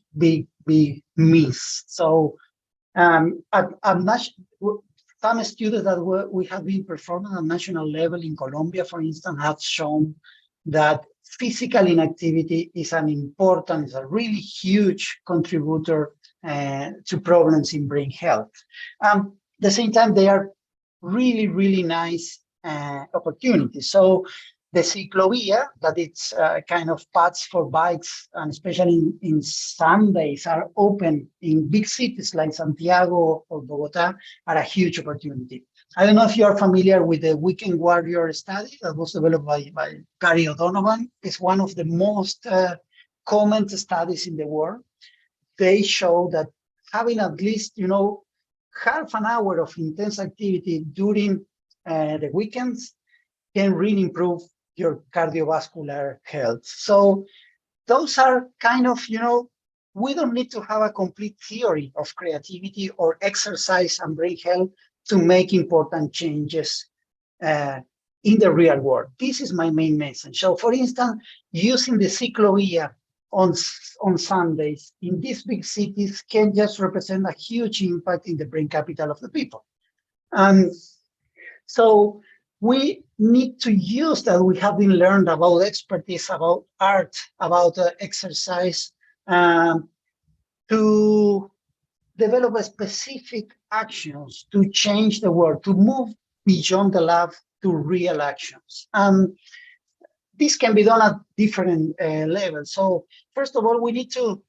miss. So some studies that we have been performing at national level in Colombia, for instance, have shown that physical inactivity is a really huge contributor to problems in brain health. At the same time, they are really nice opportunities. So the ciclovia, that it's kind of paths for bikes, and especially in Sundays, are open in big cities like Santiago or Bogota, are a huge opportunity. I don't know if you are familiar with the Weekend Warrior study that was developed by Gary O'Donovan. It's one of the most common studies in the world. They show that having at least, half an hour of intense activity during the weekends can really improve your cardiovascular health. So those are kind of, we don't need to have a complete theory of creativity or exercise and brain health to make important changes in the real world. This is my main message. So for instance, using the ciclovia on Sundays in these big cities can just represent a huge impact in the brain capital of the people. So we need to use that we have been learned about expertise, about art, about exercise, to develop specific actions to change the world, to move beyond the lab to real actions. This can be done at different levels. So first of all, we need to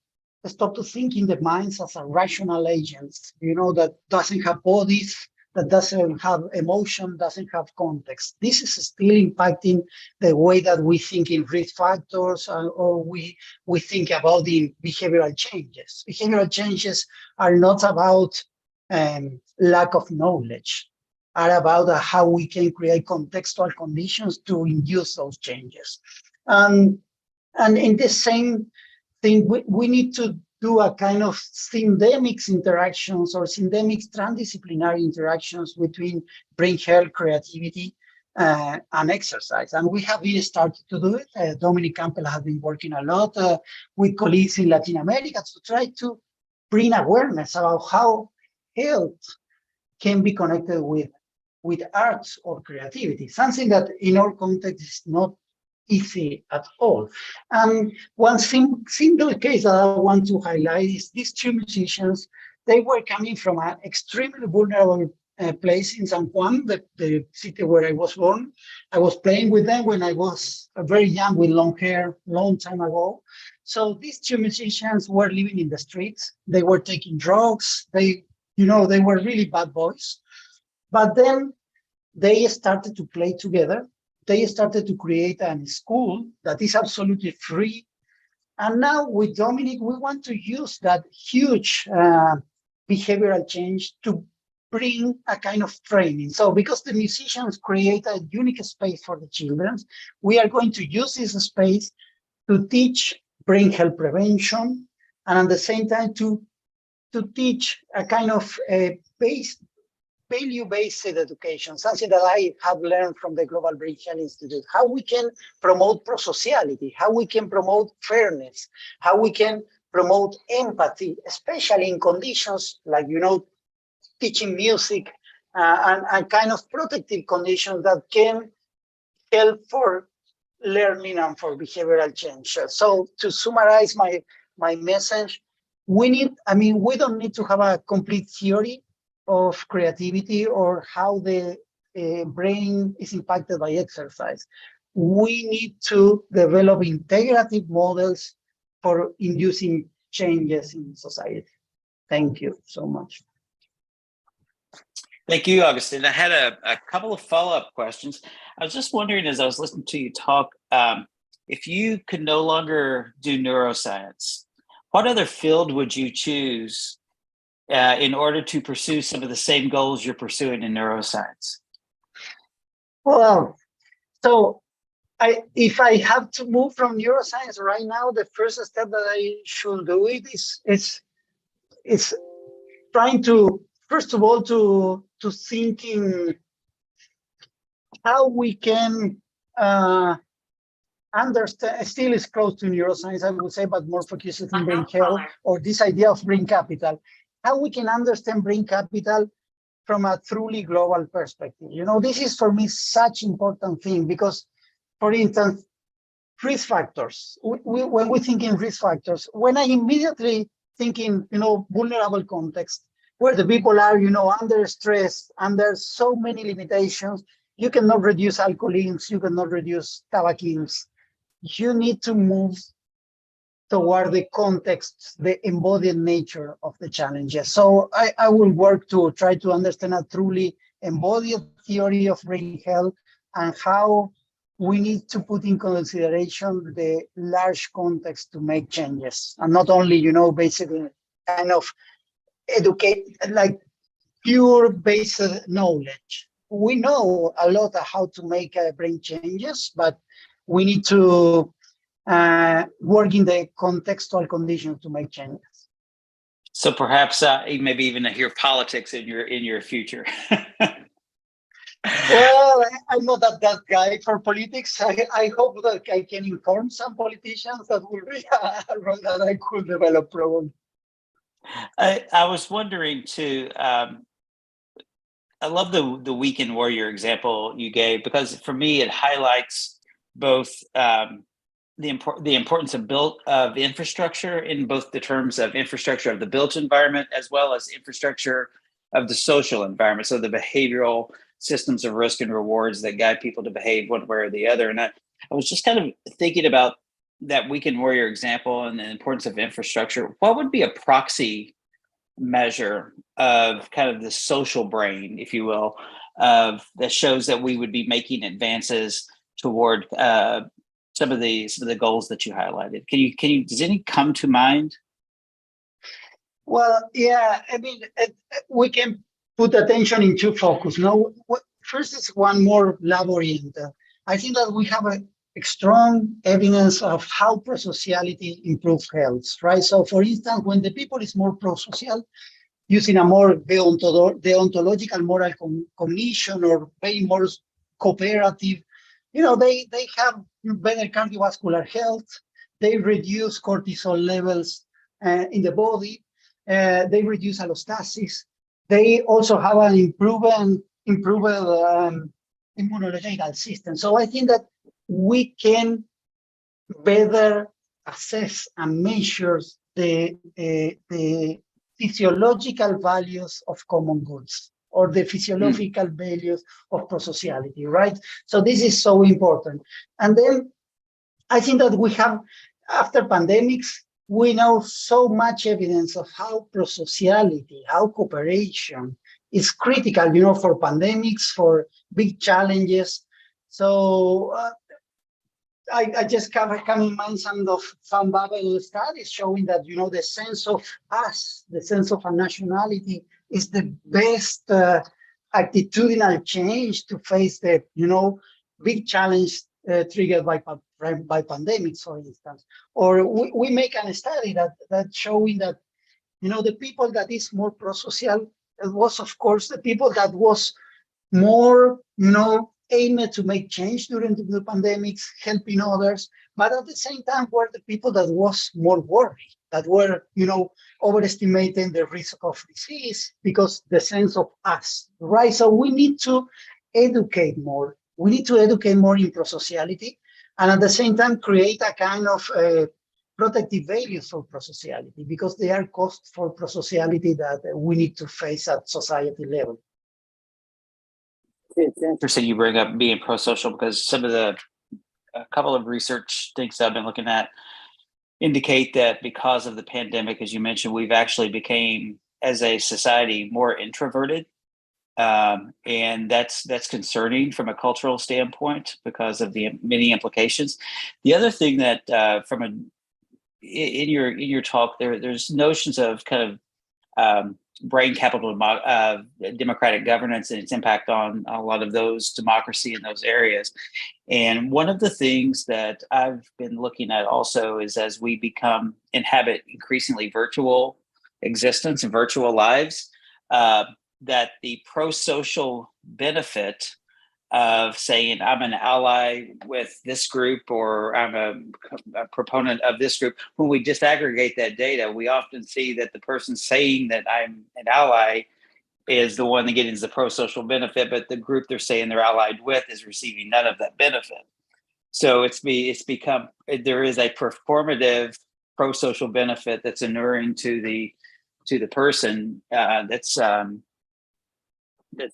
stop to think in the minds as a rational agents, that doesn't have bodies, that doesn't have emotion, doesn't have context. This is still impacting the way that we think in risk factors, or we think about the behavioral changes. Behavioral changes are not about lack of knowledge, are about how we can create contextual conditions to induce those changes. And in the same thing, we need to do a kind of syndemic interactions or syndemic transdisciplinary interactions between brain health, creativity, and exercise. And we have really started to do it. Dominic Campbell has been working a lot with colleagues in Latin America to try to bring awareness about how health can be connected with arts or creativity, something that in our context is not easy at all. One single case that I want to highlight is these two musicians. They were coming from an extremely vulnerable place in San Juan, the city where I was born. I was playing with them when I was very young with long hair, long time ago. So these two musicians were living in the streets. They were taking drugs. They were really bad boys. But then they started to play together. They started to create a school that is absolutely free. And now with Dominic, we want to use that huge behavioral change to bring a kind of training. So because the musicians create a unique space for the children, we are going to use this space to teach brain health prevention, and at the same time to teach a kind of value-based education, something that I have learned from the Global Brain Health Institute, how we can promote prosociality, how we can promote fairness, how we can promote empathy, especially in conditions like, teaching music and kind of protective conditions that can help for learning and for behavioral change. So to summarize my message, we don't need to have a complete theory of creativity or how the brain is impacted by exercise. We need to develop integrative models for inducing changes in society. Thank you so much. Thank you, Augustine. I had a couple of follow-up questions. I was just wondering, as I was listening to you talk, if you could no longer do neuroscience, what other field would you choose in order to pursue some of the same goals you're pursuing in neuroscience? Well, so if I have to move from neuroscience right now, the first step that I should do it is trying to, first of all, to thinking how we can understand, still is close to neuroscience, I would say, but more focused on brain health, or this idea of brain capital, how we can understand brain capital from a truly global perspective. You know, this is for me such important thing because, for instance, risk factors. When we think in risk factors, when I immediately think in, vulnerable context, where the people are, under stress, under so many limitations, you cannot reduce alcoholism, you cannot reduce tobacco. You need to move toward the context, the embodied nature of the challenges. So I will work to try to understand a truly embodied theory of brain health and how we need to put in consideration the large context to make changes. And not only, basically kind of educate, like pure basic knowledge. We know a lot of how to make brain changes, but we need to work in the contextual conditions to make changes. So perhaps maybe even hear politics in your future. Well, I'm not that guy for politics. I hope that I can inform some politicians. That will be a role that I could develop probably. I was wondering too, I love the weekend warrior example you gave, because for me it highlights both the importance of infrastructure in both the terms of infrastructure of the built environment as well as infrastructure of the social environment. So the behavioral systems of risk and rewards that guide people to behave one way or the other. And I was just kind of thinking about that weekend warrior example and the importance of infrastructure. What would be a proxy measure of kind of the social brain, if you will, that shows that we would be making advances toward some of the goals that you highlighted? Can you does any come to mind? Well, yeah, I mean, we can put attention in two focus. First is one more lab-oriented. I think that we have a strong evidence of how prosociality improves health, right? So for instance, when the people is more prosocial, using a more deontological moral cognition or being more cooperative, they have better cardiovascular health, they reduce cortisol levels in the body, they reduce allostasis, they also have an improved immunological system. So I think that we can better assess and measure the physiological values of common goods or the physiological values of prosociality, right? So this is so important. And then I think that we have, after pandemics, we know so much evidence of how prosociality, how cooperation is critical, for pandemics, for big challenges. So I just come in mind some of Van Bavel studies showing that, the sense of us, the sense of a nationality is the best attitudinal change to face the, big challenge triggered by pandemics, for instance. Or we make a study that showing that, the people that is more prosocial was, of course, the people that was more, aimed to make change during the pandemics, helping others, but at the same time were the people that was more worried, that were, overestimating the risk of disease because the sense of us, right? So we need to educate more. We need to educate more in prosociality, and at the same time create a kind of protective values for prosociality, because they are costs for prosociality that we need to face at society level. It's interesting you bring up being pro-social, because some of a couple of research things that I've been looking at indicate that because of the pandemic, as you mentioned, we've actually became, as a society, more introverted. And that's concerning from a cultural standpoint because of the many implications. The other thing that in your talk, there's notions of kind of brain capital democratic governance and its impact on a lot of those democracy in those areas. And one of the things that I've been looking at also is, as we inhabit increasingly virtual existence and virtual lives, that the pro-social benefit of saying I'm an ally with this group, or I'm a proponent of this group, when we disaggregate that data, we often see that the person saying that I'm an ally is the one that gets the pro-social benefit, but the group they're saying they're allied with is receiving none of that benefit. So it's become, there is a performative pro-social benefit that's inuring to the person that's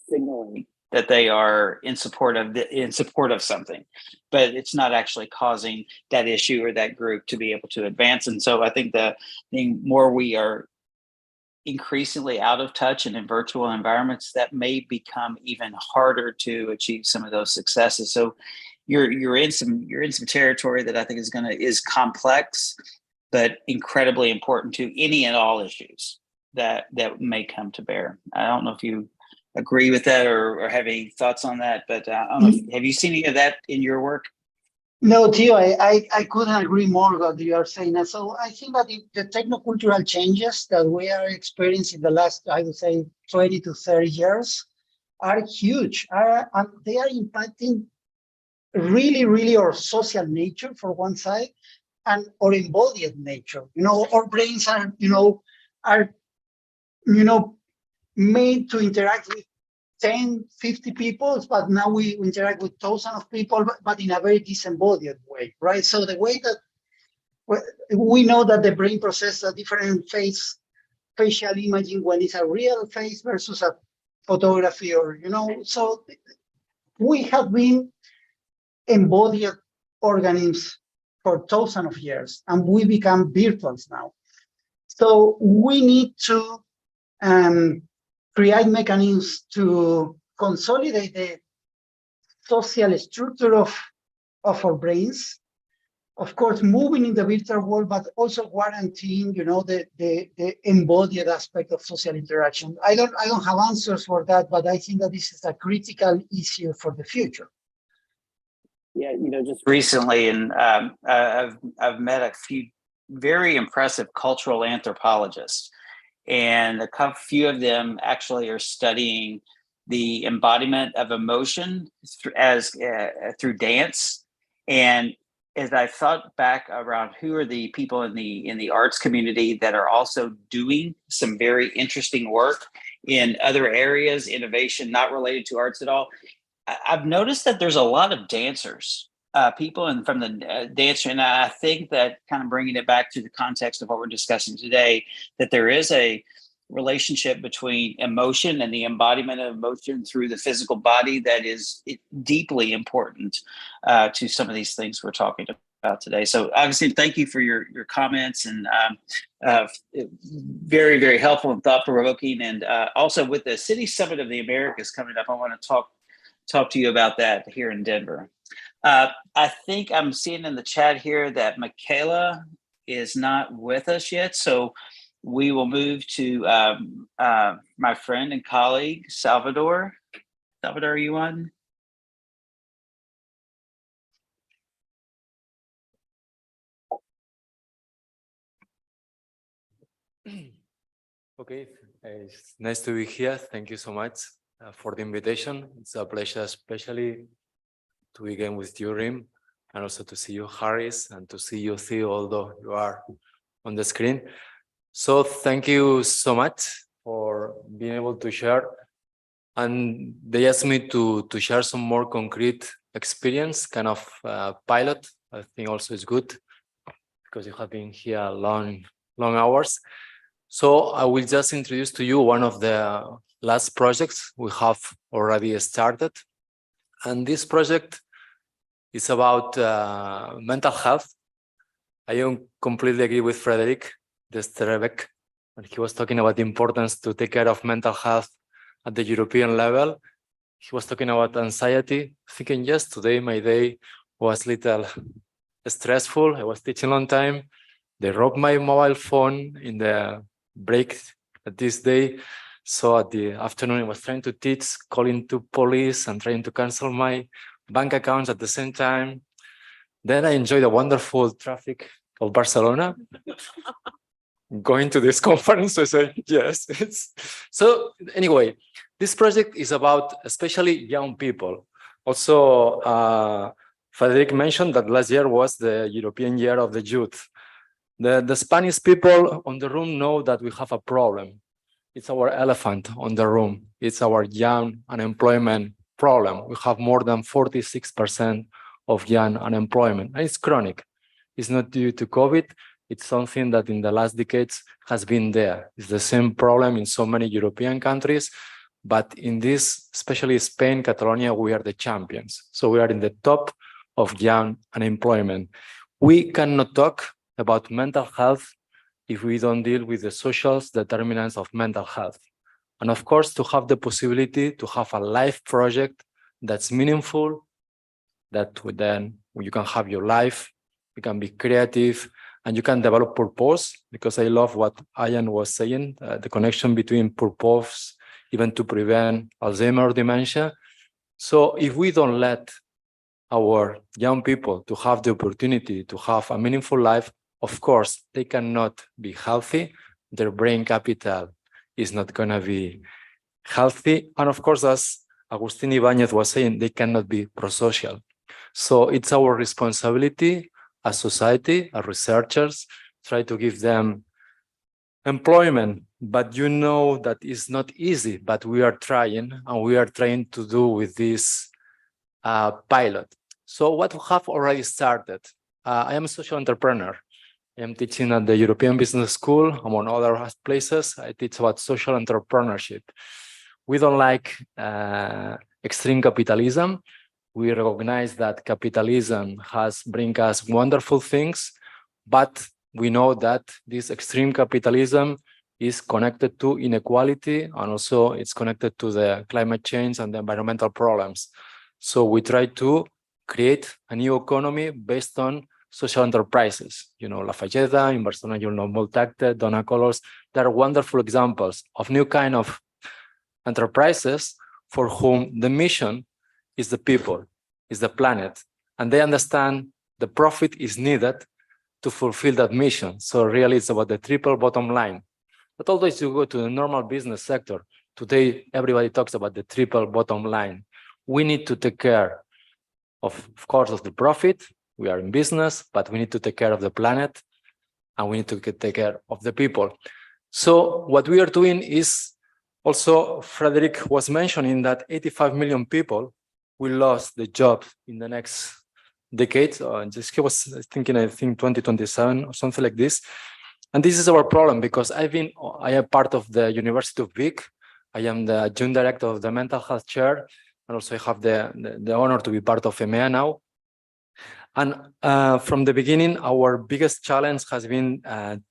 signaling that they are in support of something, but it's not actually causing that issue or that group to be able to advance. And so I think the more we are increasingly out of touch and in virtual environments, that may become even harder to achieve some of those successes. So you're in some territory that I think is complex, but incredibly important to any and all issues that may come to bear. I don't know if you agree with that or have any thoughts on that, but I don't know have you seen any of that in your work? No, Theo, I couldn't agree more with what you are saying. And so I think that the technocultural changes that we are experiencing the last, I would say, 20 to 30 years are huge. And they are impacting really, really our social nature for one side, and our embodied nature. Our brains are made to interact with 10, 50 people, but now we interact with thousands of people, but in a very disembodied way, right? So the way that we know that the brain processes a different facial imaging when it's a real face versus a photography, or, so we have been embodied organisms for thousands of years, and we become virtuals now. So we need to create mechanisms to consolidate the social structure of our brains. Of course, moving in the virtual world, but also guaranteeing, the embodied aspect of social interaction. I don't have answers for that, but I think that this is a critical issue for the future. Yeah, just recently, and I've met a few very impressive cultural anthropologists, and a few of them actually are studying the embodiment of emotion through dance. And as I thought back around who are the people in the arts community that are also doing some very interesting work in other areas, innovation not related to arts at all, I've noticed that there's a lot of dancers, people from the dancer, and I think that, kind of bringing it back to the context of what we're discussing today, that there is a relationship between emotion and the embodiment of emotion through the physical body that is deeply important to some of these things we're talking about today. So Augustine, thank you for your comments, and very, very helpful and thought-provoking. And also, with the City Summit of the Americas coming up, I want to talk to you about that here in Denver. I think I'm seeing in the chat here that Michaela is not with us yet, so we will move to my friend and colleague, Salvador. Salvador, are you on? Okay, it's nice to be here. Thank you so much for the invitation. It's a pleasure, especially to begin with you, Rim, and also to see you, Harris, and to see you, Theo, although you are on the screen. So thank you so much for being able to share. And they asked me to share some more concrete experience, kind of pilot. I think also is good. because you have been here long hours. So I will just introduce to you one of the last projects we have already started. And this project is about mental health. I completely agree with Frederick Desterbek when he was talking about the importance to take care of mental health at the European level. He was talking about anxiety, thinking, yes, today my day was a little stressful. I was teaching a long time. They robbed my mobile phone in the break this day. So at the afternoon, I was trying to teach, calling to police and trying to cancel my bank accounts at the same time. Then I enjoyed the wonderful traffic of Barcelona. Going to this conference, I say, yes. So anyway, this project is about especially young people. Also, Frederick mentioned that last year was the European Year of the Youth. The Spanish people on the room know that we have a problem. It's our elephant on the room. It's our young unemployment problem. We have more than 46% of young unemployment, and it's chronic. It's not due to COVID. It's something that in the last decades has been there. It's the same problem in so many European countries, but in this, especially Spain, Catalonia, we are the champions. So we are in the top of young unemployment. We cannot talk about mental health if we don't deal with the social determinants of mental health. And of course, to have the possibility to have a life project that's meaningful, that then you can have your life, you can be creative, and you can develop purpose, because I love what Ian was saying, the connection between purpose, even to prevent Alzheimer's dementia. So if we don't let our young people to have the opportunity to have a meaningful life, of course, they cannot be healthy. Their brain capital is not going to be healthy. And of course, as Agustin Ibáñez was saying, they cannot be prosocial. So it's our responsibility as society, as researchers, try to give them employment. But you know that it's not easy, but we are trying, and we are trying to do with this pilot. So what we have already started, I am a social entrepreneur. I am teaching at the European Business School, among other places. I teach about social entrepreneurship. We don't like extreme capitalism. We recognize that capitalism has bring us wonderful things, but we know that this extreme capitalism is connected to inequality, and also it's connected to the climate change and the environmental problems. So we try to create a new economy based on social enterprises. You know, La Falleda, in Barcelona, you know, Multacte, Dona Colors. There are wonderful examples of new kind of enterprises for whom the mission is the people, is the planet, and they understand the profit is needed to fulfill that mission. So really it's about the triple bottom line. But although if you go to the normal business sector, today everybody talks about the triple bottom line. We need to take care of course, of the profit. We are in business, but we need to take care of the planet, and we need to take care of the people. So what we are doing is also, Frederick was mentioning that 85 million people will lose the job in the next decade. He was thinking, I think 2027 or something like this. And this is our problem, because I am part of the University of Vic. I am the adjunct director of the mental health chair, and also I have the honor to be part of EMEA now. And from the beginning, our biggest challenge has been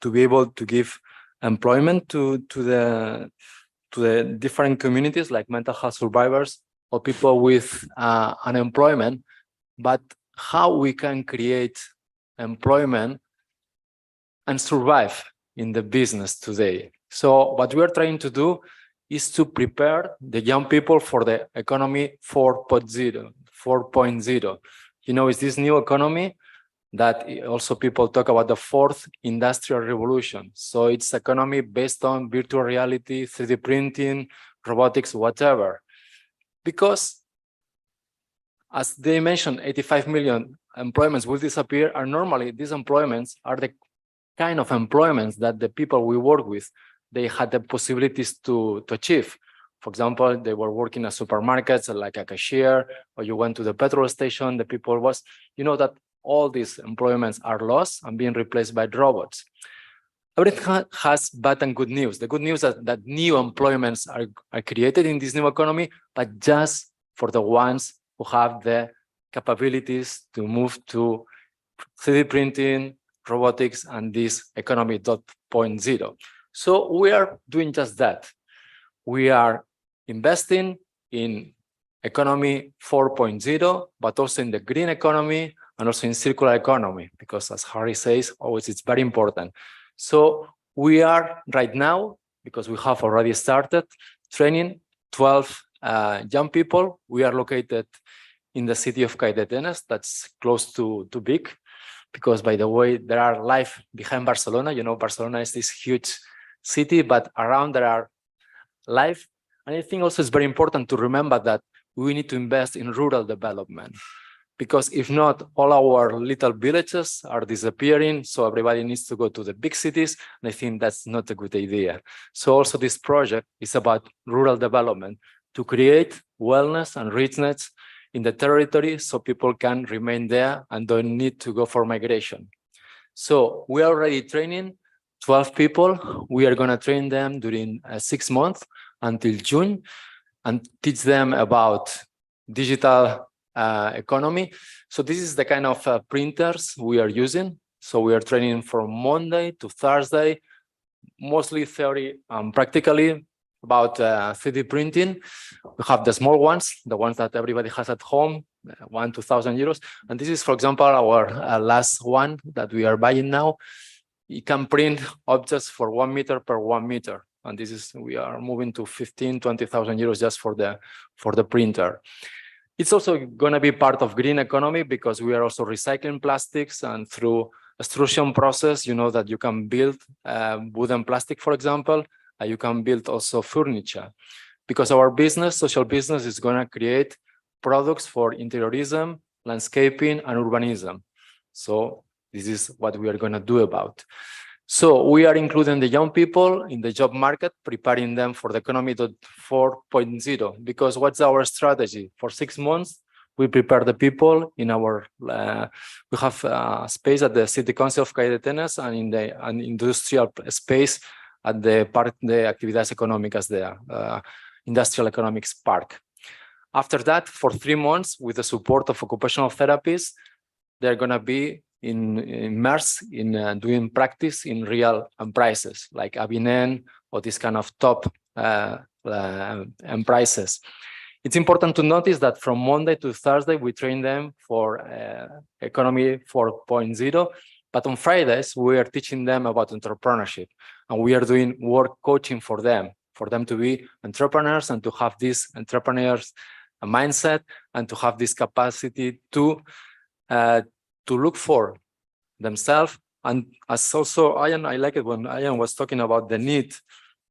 to be able to give employment to the different communities, like mental health survivors or people with unemployment, but how we can create employment and survive in the business today. So what we are trying to do is to prepare the young people for the economy 4.0. You know, it's this new economy that also people talk about the fourth industrial revolution. So it's economy based on virtual reality, 3D printing, robotics, whatever. Because as they mentioned, 85 million employments will disappear, and normally these employments are the kind of employments that the people we work with, they had the possibilities to achieve. For example, they were working at supermarkets like a cashier, or you went to the petrol station, the people was, you know, that all these employments are lost and being replaced by robots. Everything has bad and good news. The good news is that new employments are created in this new economy, but just for the ones who have the capabilities to move to 3D printing, robotics, and this economy 2.0. So we are doing just that. We are investing in economy 4.0, but also in the green economy and also in circular economy, because as Harry says, always it's very important. So we are right now, because we have already started training 12 young people. We are located in the city of Calldetenes, that's close to Vic, because by the way, there are life behind Barcelona. You know, Barcelona is this huge city, but around there are life. And I think also it's very important to remember that we need to invest in rural development, because if not, all our little villages are disappearing. So everybody needs to go to the big cities. And I think that's not a good idea. So also this project is about rural development to create wellness and richness in the territory so people can remain there and don't need to go for migration. So we are already training 12 people. We are going to train them during 6 months until June and teach them about digital economy. So this is the kind of printers we are using. So we are training from Monday to Thursday, mostly theory and practically about 3D printing. We have the small ones, the ones that everybody has at home, 1,000 to 2,000 euros. And this is, for example, our last one that we are buying now. You can print objects for 1 meter per 1 meter. And this is, we are moving to 15,000 to 20,000 euros just for the printer. It's also going to be part of green economy because we are also recycling plastics, and through extrusion process, you know that you can build wooden plastic, for example, and you can build also furniture. Because our business, social business, is going to create products for interiorism, landscaping, and urbanism. So this is what we are going to do about. So we are including the young people in the job market, preparing them for the economy 4.0, because what's our strategy? For 6 months, we prepare the people in our, we have space at the City Council of Calldetenes and in the industrial space at the Parque de Actividades Económicas there, Industrial Economics Park. After that, for 3 months, with the support of occupational therapists, they're going to be immersed in doing practice in real enterprises like Avinen or this kind of top enterprises. It's important to notice that from Monday to Thursday, we train them for economy 4.0, but on Fridays, we are teaching them about entrepreneurship, and we are doing work coaching for them to be entrepreneurs and to have this entrepreneurs mindset and to have this capacity to look for themselves. And as also Ian, I like it when Ian was talking about the need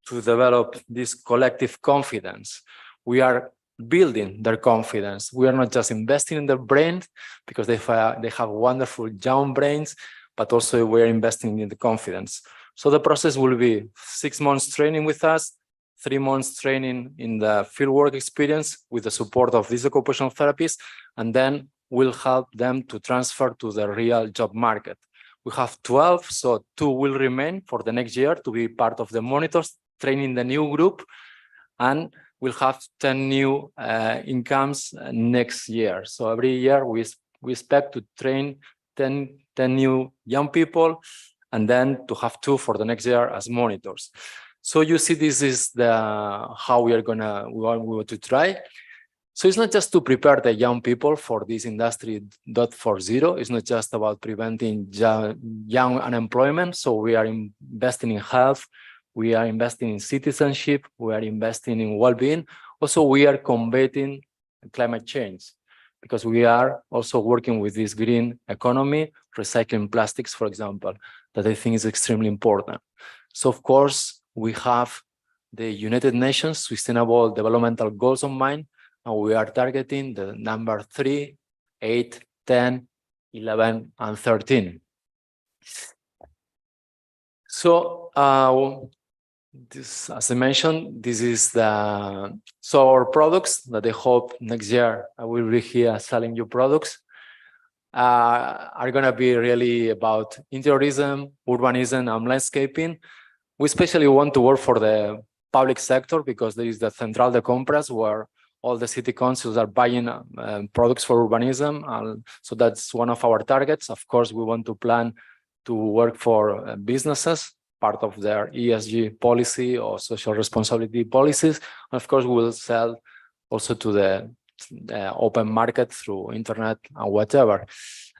to develop this collective confidence. We are building their confidence. We are not just investing in their brains because they have wonderful young brains, but also we are investing in the confidence. So the process will be 6 months training with us, 3 months training in the fieldwork experience with the support of these occupational therapists, and then will help them to transfer to the real job market. We have 12, so 2 will remain for the next year to be part of the monitors, training the new group, and we'll have 10 new incomes next year. So every year we expect to train 10 new young people, and then to have 2 for the next year as monitors. So you see, this is how we want to try. So it's not just to prepare the young people for this industry 4.0. It's not just about preventing young unemployment. So we are investing in health. We are investing in citizenship. We are investing in well-being. Also, we are combating climate change because we are also working with this green economy, recycling plastics, for example, that I think is extremely important. So, of course, we have the United Nations Sustainable Developmental Goals on mind, and we are targeting the number 3, 8, 10, 11, and 13. So, this, as I mentioned, this is our products that I hope next year I will be here selling you products. are going to be really about interiorism, urbanism, and landscaping. We especially want to work for the public sector because there is the Central de Compras where all the city councils are buying products for urbanism. So that's one of our targets. Of course, we want to plan to work for businesses, part of their ESG policy or social responsibility policies. And of course, we will sell also to the open market through internet and whatever.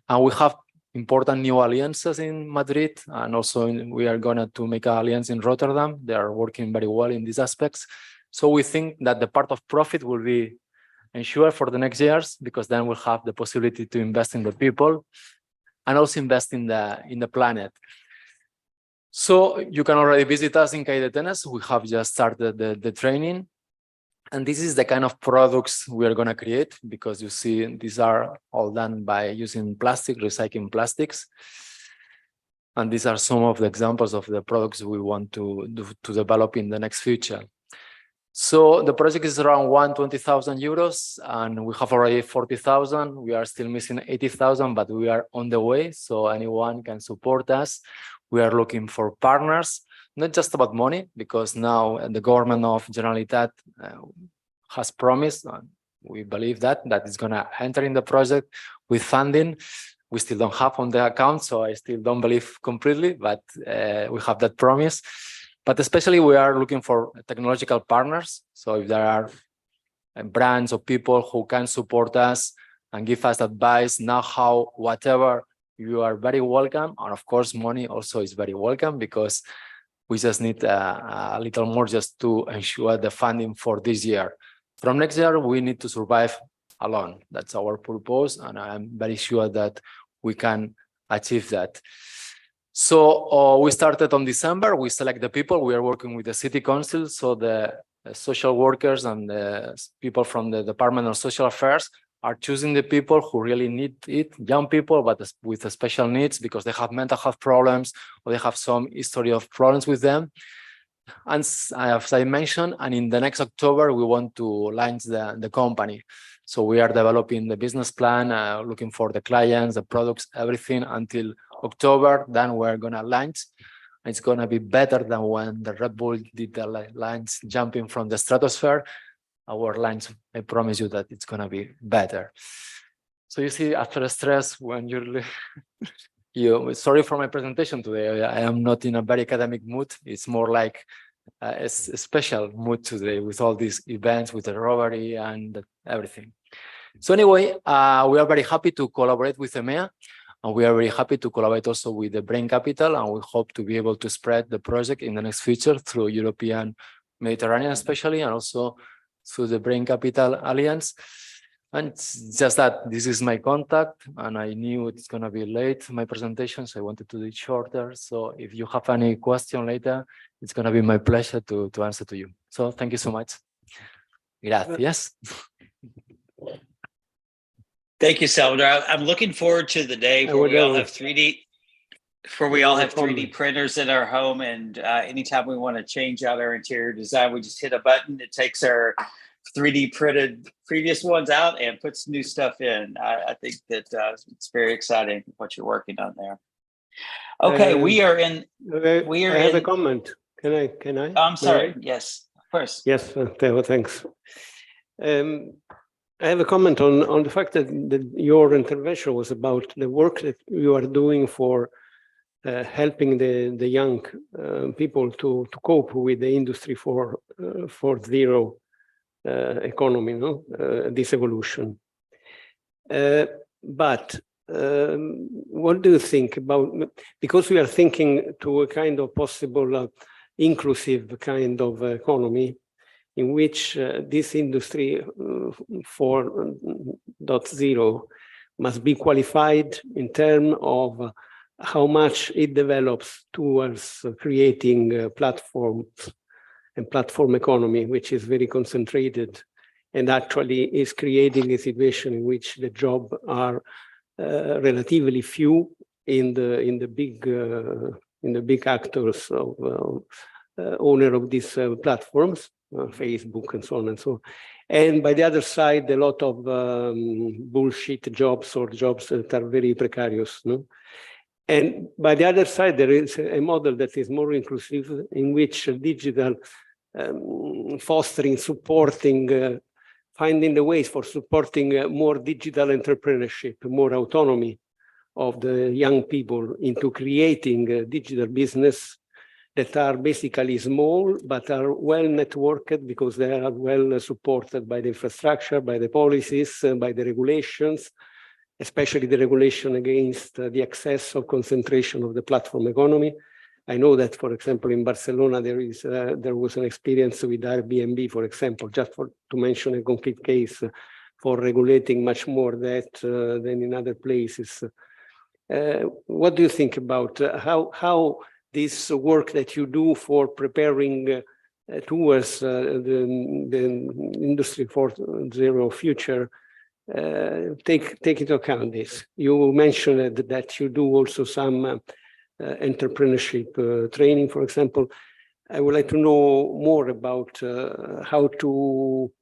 And we have important new alliances in Madrid, and also we are going to make an alliance in Rotterdam. They are working very well in these aspects. So we think that the part of profit will be ensured for the next years, because then we'll have the possibility to invest in the people and also invest in the planet. So you can already visit us in Cay de Tenes. We have just started the training. And this is the kind of products we are going to create, because you see, these are all done by using plastic, recycling plastics. And these are some of the examples of the products we want to develop in the next future. So the project is around 120,000 euros, and we have already 40,000. We are still missing 80,000, but we are on the way. So anyone can support us. We are looking for partners. Not just about money, because now the government of Generalitat has promised, and we believe that it's going to enter in the project with funding. We still don't have on the account, so I still don't believe completely, but we have that promise. But especially we are looking for technological partners. So if there are brands or people who can support us and give us advice, know-how, whatever, you are very welcome. And of course, money also is very welcome, because we just need a little more just to ensure the funding for this year. From next year, we need to survive alone. That's our purpose, and I'm very sure that we can achieve that. So we started on December. We select the people. We are working with the city council, so the social workers and the people from the Department of Social Affairs are choosing the people who really need it, young people, but with special needs, because they have mental health problems or they have some history of problems with them. And as I mentioned, and in the next October, we want to launch the company. So we are developing the business plan, looking for the clients, the products, everything until October. Then we're going to launch. It's going to be better than when the Red Bull did the launch jumping from the stratosphere. Our launch, I promise you that it's going to be better. So you see, after stress, when you're sorry for my presentation today. I am not in a very academic mood. It's more like a special mood today with all these events, with the robbery and everything. So anyway, we are very happy to collaborate with EMEA, and we are very happy to collaborate also with the Brain Capital, and we hope to be able to spread the project in the next future through European Mediterranean especially, and also through the Brain Capital Alliance. And just that this is my contact, and I knew it's going to be late, my presentation, so I wanted to do it shorter. So if you have any question later, it's going to be my pleasure to answer to you. So thank you so much. Gracias. Thank you, Salvador. I'm looking forward to the day where we all have 3D printers in our home, and anytime we want to change out our interior design, we just hit a button. It takes our 3D printed previous ones out and puts new stuff in. I think that it's very exciting what you're working on there. Okay, we are in. I have a comment. Can I? I'm sorry. Yes, of course. Yes, Theo, thanks. I have a comment on the fact that your intervention was about the work that you are doing for helping the young people to cope with the industry 4.0 economy, this evolution. But what do you think about, because we are thinking to a kind of possible inclusive kind of economy in which this industry 4.0 must be qualified in terms of how much it develops towards creating platforms and platform economy, which is very concentrated and actually is creating a situation in which the jobs are relatively few in the big actors of owner of these platforms, Facebook and so on and so on. And by the other side, a lot of bullshit jobs or jobs that are very precarious. No? And by the other side, there is a model that is more inclusive, in which digital fostering, supporting, finding the ways for supporting more digital entrepreneurship, more autonomy of the young people into creating a digital business that are basically small, but are well networked because they are well supported by the infrastructure, by the policies, by the regulations, especially the regulation against the excess of concentration of the platform economy. I know that, for example, in Barcelona, there was an experience with Airbnb, for example, just to mention a concrete case for regulating much more that than in other places. What do you think about how this work that you do for preparing towards the Industry 4.0 future take into account this? You mentioned that you do also some entrepreneurship training, for example. I would like to know more about how to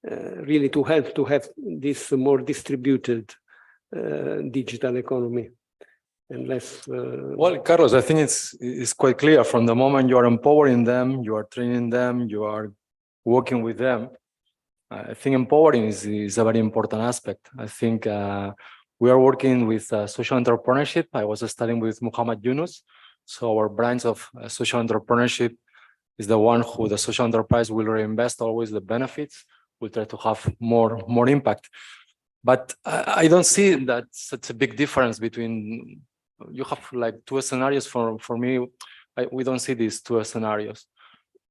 really to help to have this more distributed digital economy. And less, well, Carlos, I think it's quite clear from the moment you are empowering them, you are training them, you are working with them. I think empowering is a very important aspect. I think we are working with social entrepreneurship. I was studying with Muhammad Yunus. So our branch of social entrepreneurship is the one who the social enterprise will reinvest always the benefits. We'll try to have more impact. But I don't see that such a big difference between. You have like two scenarios for me. We don't see these two scenarios.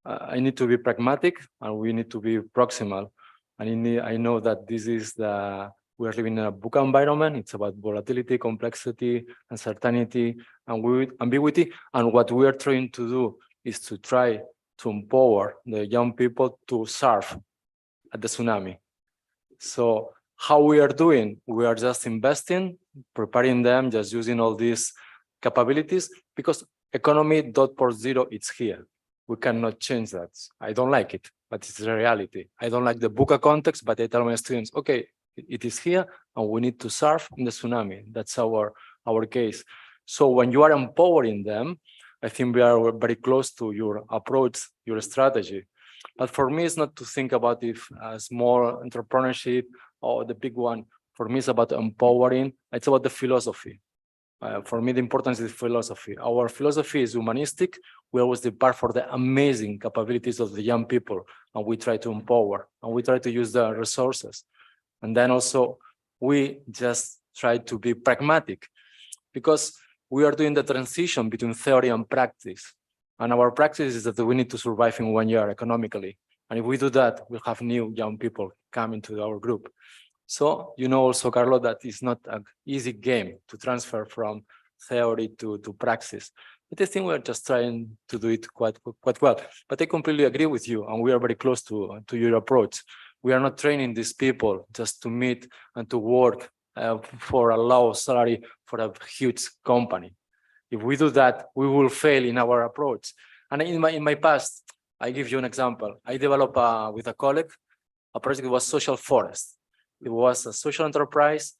I need to be pragmatic and we need to be proximal. And I know that this is we're living in a book environment. It's about volatility, complexity, uncertainty, and ambiguity. And what we are trying to do is to try to empower the young people to surf at the tsunami. So how we are doing? We are just investing, preparing them, just using all these capabilities, because economy 4.0, it's here. We cannot change that. I don't like it, but it's a reality. I don't like the VUCA context, but I tell my students, okay, it is here and we need to surf in the tsunami. That's our case. So when you are empowering them, I think we are very close to your approach, your strategy. But for me, it's not to think about if small entrepreneurship or the big one. For me, it's about empowering. It's about the philosophy. For me, the importance is philosophy. Our philosophy is humanistic. We always depart for the amazing capabilities of the young people, and we try to empower, and we try to use the resources. And then also, we just try to be pragmatic, because we are doing the transition between theory and practice. And our practice is that we need to survive in 1 year economically. And if we do that, we'll have new young people coming to our group. So, you know also, Carlos, that it's not an easy game to transfer from theory to praxis. But I think we're just trying to do it quite well. But I completely agree with you, and we are very close to your approach. We are not training these people just to meet and to work for a low salary for a huge company. If we do that, we will fail in our approach. And in my past, I give you an example. I developed with a colleague a project that was Social Forest. It was a social enterprise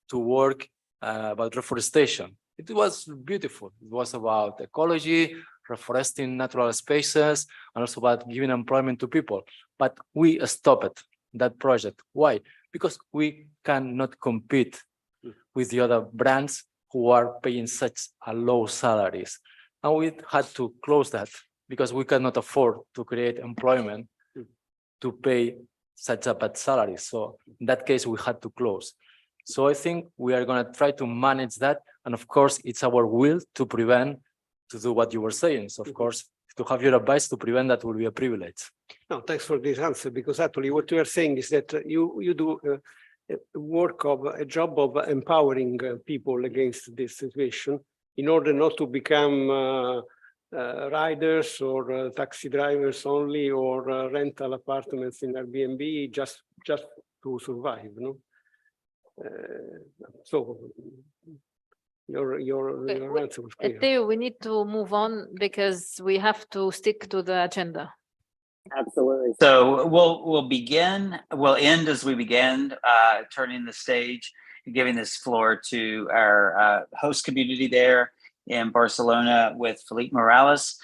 to work about reforestation. It was beautiful. It was about ecology, reforesting natural spaces, and also about giving employment to people. But we stopped that project. Why? Because we cannot compete with the other brands who are paying such a low salaries. And we had to close that because we cannot afford to create employment to pay such a bad salary. So in that case, we had to close. So I think we are going to try to manage that. And of course, it's our will to prevent, to do what you were saying. So of course, to have your advice to prevent that will be a privilege. No, thanks for this answer, because actually what you are saying is that you do a job of empowering people against this situation in order not to become riders or taxi drivers only, or rental apartments in Airbnb just to survive, no? So your answer was clear. Theo, we need to move on because we have to stick to the agenda. Absolutely. So we'll end as we began, turning the stage and giving this floor to our host community there in Barcelona with Felipe Morales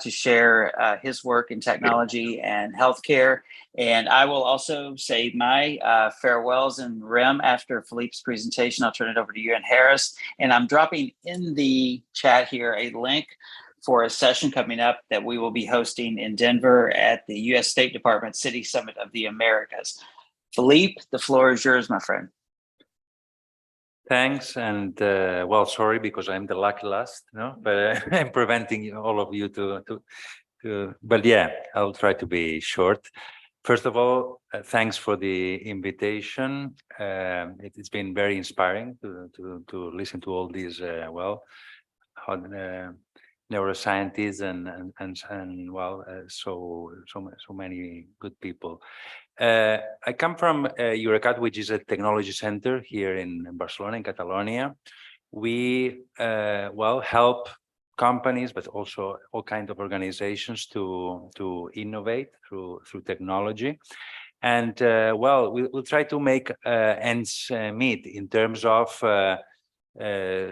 to share his work in technology and healthcare. And I will also say my farewells and Rem after Felipe's presentation. I'll turn it over to you and Harris. And I'm dropping in the chat here a link for a session coming up that we will be hosting in Denver at the U.S. State Department City Summit of the Americas. Felipe, the floor is yours, my friend. Thanks, and well, sorry because I'm the lucky last, no, but I'm preventing all of you to. But yeah, I'll try to be short. First of all, thanks for the invitation. It's been very inspiring to listen to all these neuroscientists and well, so many good people. I come from Eurecat, which is a technology center here in Barcelona, in Catalonia. We help companies, but also all kinds of organizations to innovate through technology. And we'll try to make ends meet in terms of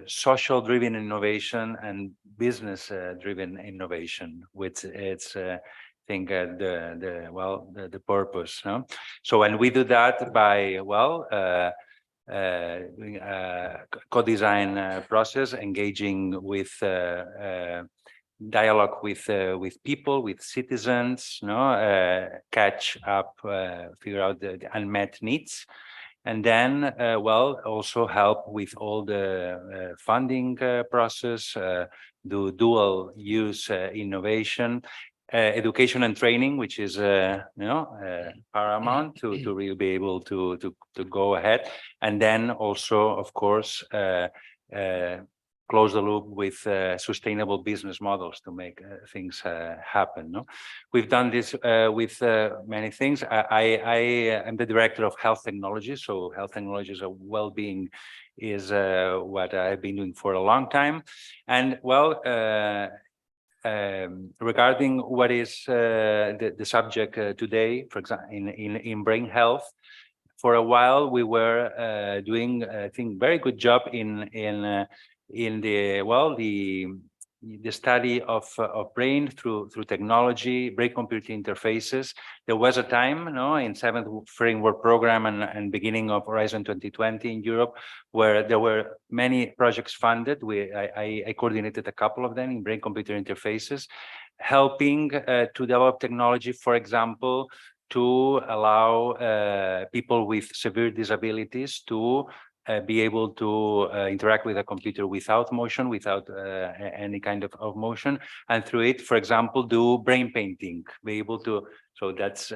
social-driven innovation and business-driven innovation, which it's I think the purpose. No? So when we do that by doing a co-design process, engaging with dialogue with people, with citizens, catch up, figure out the unmet needs. And then, also help with all the funding process, do dual use innovation, education and training, which is paramount to really be able to go ahead, and then also, of course, close the loop with sustainable business models to make things happen. No? We've done this with many things. I am the director of health technology, so health technologies of well-being is what I've been doing for a long time. And regarding what is the subject today, for example, in brain health, for a while we were doing, I think, very good job in the study of brain through technology, brain-computer interfaces. There was a time, in 7th Framework Program and beginning of Horizon 2020 in Europe, where there were many projects funded. I coordinated a couple of them in brain-computer interfaces, helping to develop technology, for example, to allow people with severe disabilities to be able to interact with a computer without motion, without any kind of motion, and through it, for example, do brain painting, be able to, so that's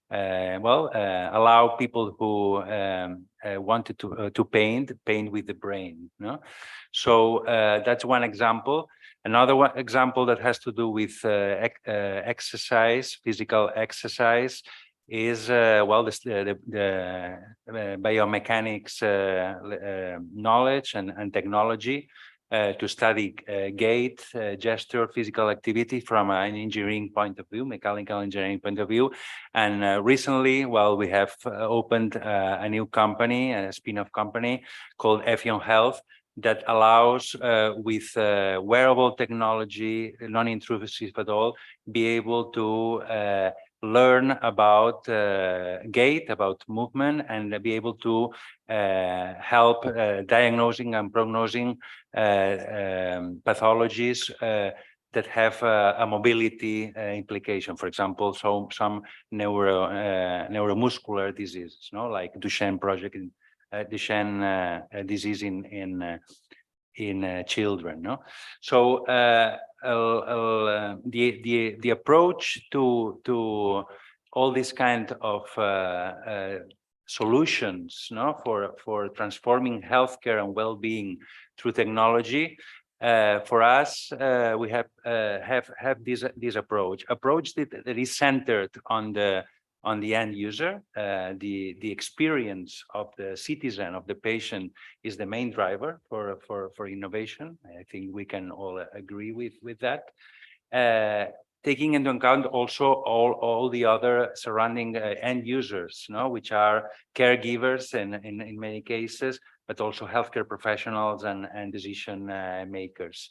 allow people who wanted to paint with the brain. No? So that's one example. Another example that has to do with exercise, physical exercise, is the biomechanics knowledge and technology to study gait, gesture, physical activity from an engineering point of view, mechanical engineering point of view. And recently, we have opened a new company, a spin-off company called Ephion Health, that allows with wearable technology, non-intrusive at all, be able to learn about gait, about movement, and be able to help diagnosing and prognosing pathologies that have a mobility implication. For example, some neuromuscular diseases, like Duchenne disease in children. No, so the approach to all these kind of solutions, for transforming healthcare and well-being through technology, for us, we have this approach that is centered on the end user. The experience of the citizen, of the patient, is the main driver for innovation. I think we can all agree with that. taking into account also all the other surrounding end users, which are caregivers in many cases, but also healthcare professionals and decision makers.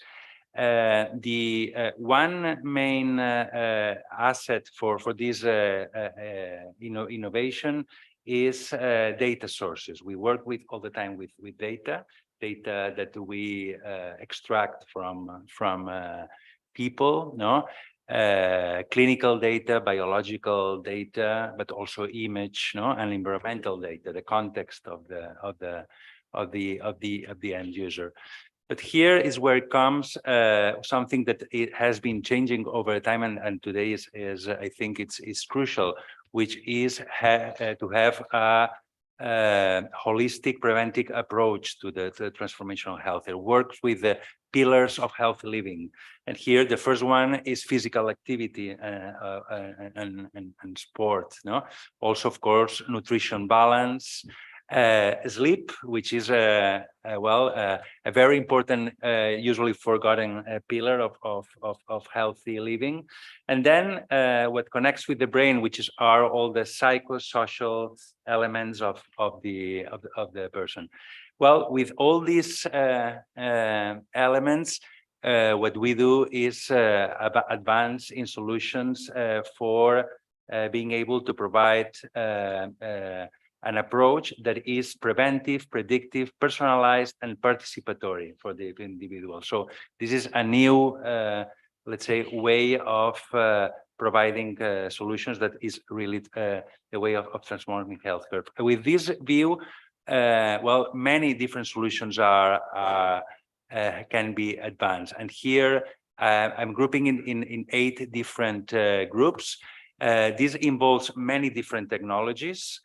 The one main asset for this innovation is data sources. We work all the time with data that we extract from people, clinical data, biological data, but also image, and environmental data, the context of the end user. But here is where it comes something that it has been changing over time, and today is I think it's crucial, which is to have a holistic preventive approach to the transformational health. It works with the pillars of healthy living, and here the first one is physical activity and sport. Also, of course, nutrition balance. Sleep, which is a very important, usually forgotten pillar of healthy living, and then what connects with the brain, which are all the psychosocial elements of the person. Well, with all these elements, what we do is advance in solutions for being able to provide an approach that is preventive, predictive, personalized, and participatory for the individual. So this is a new, let's say, way of providing solutions that is really the way of transforming healthcare. With this view, many different solutions can be advanced. And here I'm grouping in 8 different groups. This involves many different technologies.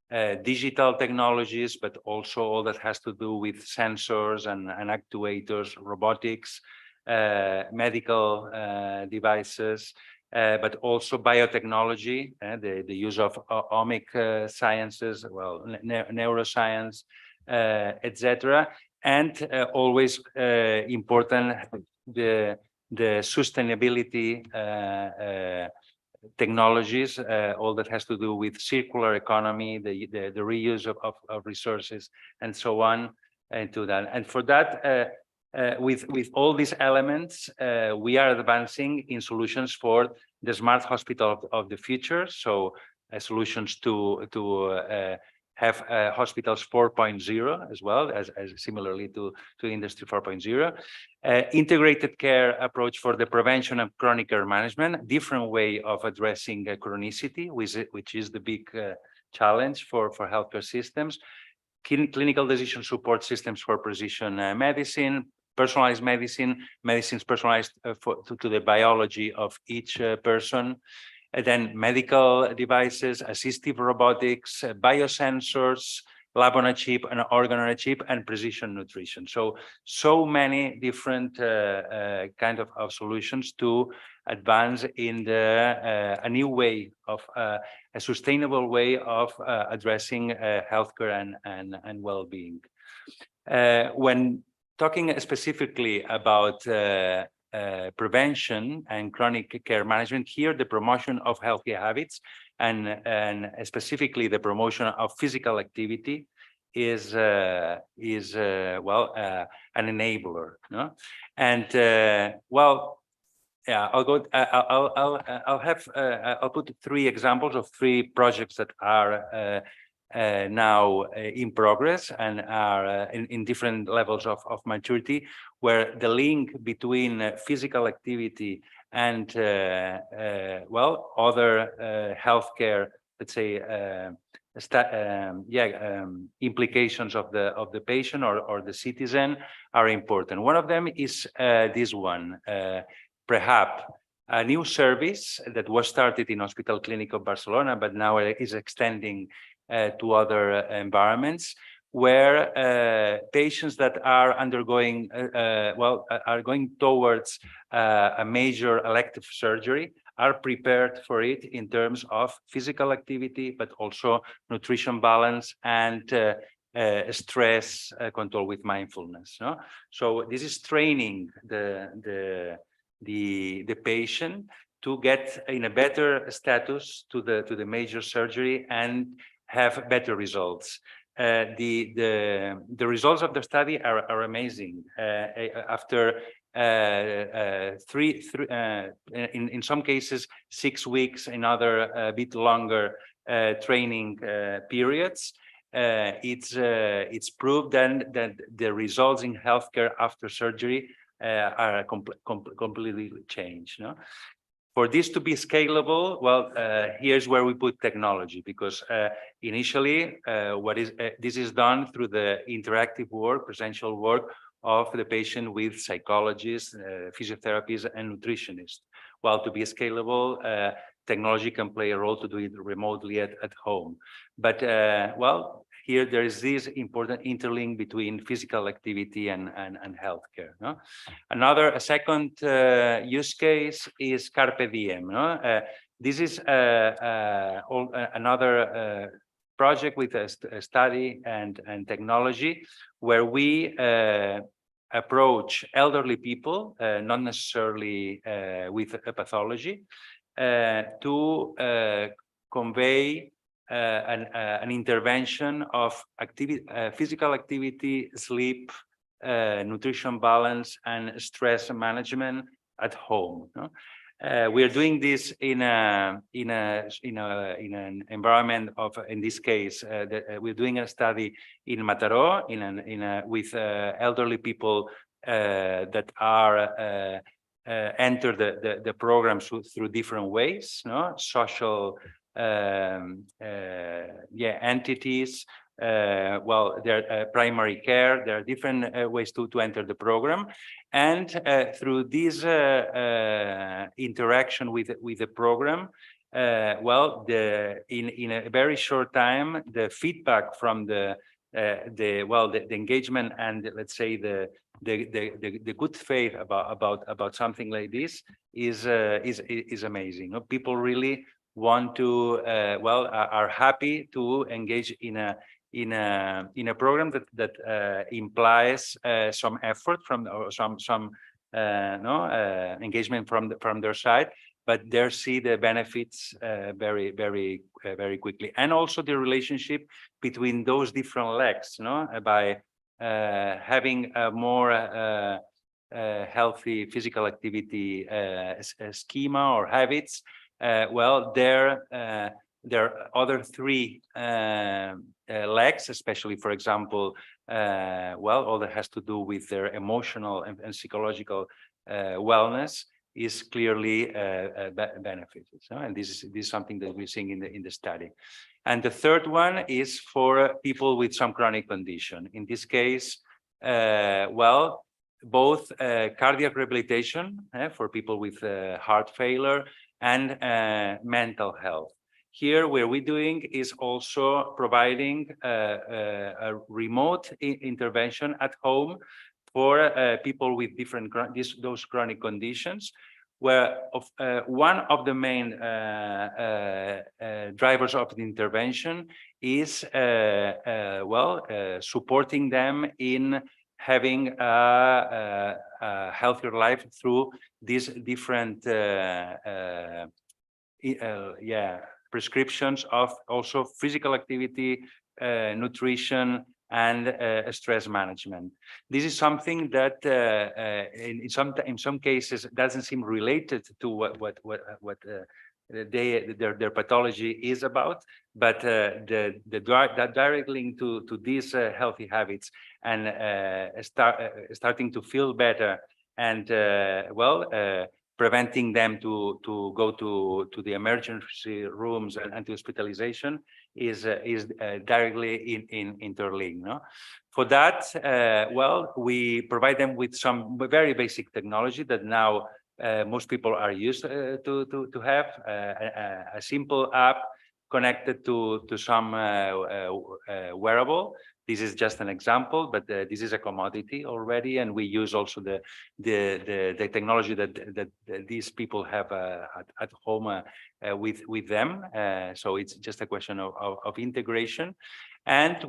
Digital technologies, but also all that has to do with sensors and actuators, robotics, medical devices, but also biotechnology, the use of omic sciences, neuroscience, etc. And always important, the sustainability technologies, all that has to do with circular economy, the reuse of resources, and so on, into that. And for that, with all these elements, we are advancing in solutions for the smart hospital of the future. So solutions to have hospitals 4.0 as well, as similarly to Industry 4.0. Integrated care approach for the prevention of chronic care management, different way of addressing chronicity, which is the big challenge for healthcare systems. Clinical decision support systems for precision medicine, personalized medicine, medicines personalized to the biology of each person. And then medical devices, assistive robotics, biosensors, lab on a chip, and organ on a chip, and precision nutrition. So many different kind of solutions to advance in a new way of a sustainable way of addressing healthcare and well-being. When talking specifically about prevention and chronic care management, here the promotion of healthy habits and specifically the promotion of physical activity is an enabler, no? And I'll put 3 examples of 3 projects that are now in progress and are in different levels of maturity, where the link between physical activity and other healthcare, let's say, implications of the patient or the citizen are important. One of them is this one, PREHAP, a new service that was started in Hospital Clínic Barcelona, but now is extending to other environments, where patients that are undergoing, are going towards a major elective surgery are prepared for it in terms of physical activity, but also nutrition balance and stress control with mindfulness. No? So this is training the the patient to get in a better status to the major surgery and have better results. The results of the study are amazing. After in some cases 6 weeks, in other a bit longer training periods, it's proved then that the results in healthcare after surgery are completely changed. No? For this to be scalable, well, here's where we put technology, because initially this is done through the interactive work, presential work of the patient with psychologists, physiotherapists, and nutritionists. While to be scalable, technology can play a role to do it remotely at home. But well, here there is this important interlink between physical activity and healthcare. No? A second use case is Carpe Diem. No? This is another project with a study and technology where we approach elderly people, not necessarily with a pathology, to convey an intervention of physical activity, sleep, nutrition balance, and stress management at home. No? We are doing this in an environment of, in this case, we're doing a study in Mataró with elderly people that are enter the program through different ways, no? Social entities, well, their primary care. There are different ways to enter the program, and through this interaction with the program, well, in a very short time, the feedback from the engagement and, let's say, the good faith about something like this is amazing. People really want to are happy to engage in a program that implies some effort from, or some engagement from their side, but they see the benefits very quickly. And also the relationship between those different legs, by having a more healthy physical activity schema or habits. Well, there are other three legs, especially, for example, all that has to do with their emotional and psychological wellness is clearly benefited. And this is something that we're seeing in the study. And the third one is for people with some chronic condition. In this case, both cardiac rehabilitation for people with heart failure and mental health. Here, where we're doing is also providing a remote intervention at home for people with different those chronic conditions, where one of the main drivers of the intervention is supporting them in having a healthier life through these different prescriptions of also physical activity, nutrition, and stress management. This is something that in some cases doesn't seem related to what their pathology is about, but that direct link to these healthy habits and starting to feel better and preventing them to go to the emergency rooms and to hospitalization is directly interlinked. No? For that, we provide them with some very basic technology that now most people are used to have, a simple app connected to some wearable. This is just an example, but this is a commodity already, and we use also the technology that these people have at home with them. So it's just a question of integration, and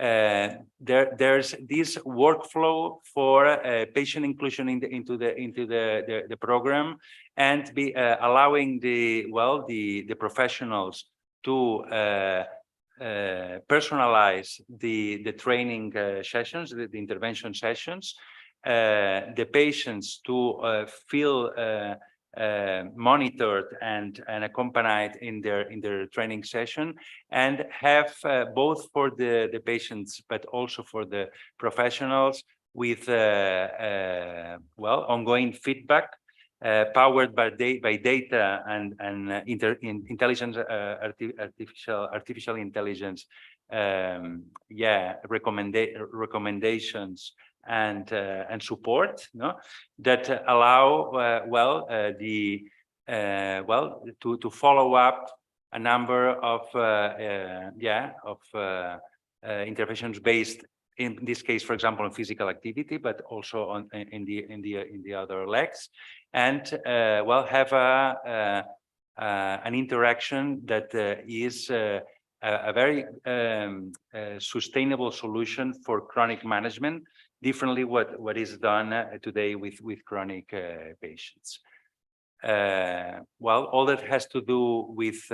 there's this workflow for patient inclusion into the program, and be allowing the professionals to personalize the training sessions, the intervention sessions, the patients to feel monitored and accompanied in their training session, and have both for the patients but also for the professionals with ongoing feedback powered by data and intelligence, artificial intelligence, recommendations and support, no, that allow to follow up a number of interventions based, in this case, for example, on physical activity, but also on in the other legs, and have an interaction that is a very sustainable solution for chronic management, differently what is done today with chronic patients. All that has to do with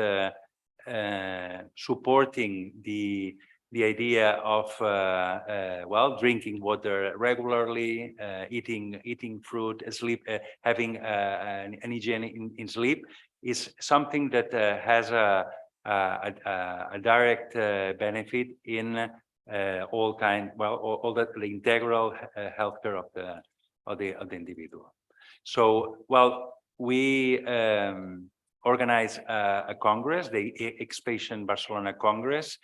supporting the idea of drinking water regularly, eating fruit, sleep, having an hygiene in sleep is something that has a direct benefit in all the integral healthcare of the individual. So, we organize a congress, the Ex-Patient Barcelona Congress,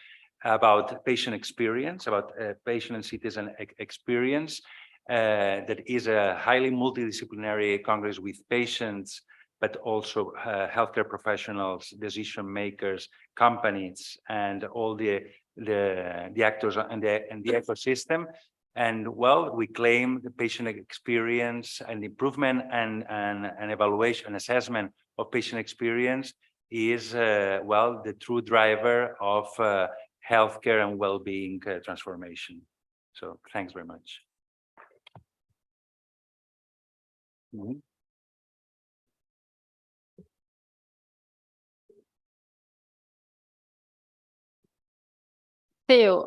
about patient experience, about patient and citizen experience. That is a highly multidisciplinary congress with patients, but also healthcare professionals, decision makers, companies, and all the actors and the ecosystem. And we claim the patient experience and improvement and evaluation, assessment of patient experience is the true driver of healthcare and well-being transformation. So thanks very much. Mm-hmm. Theo,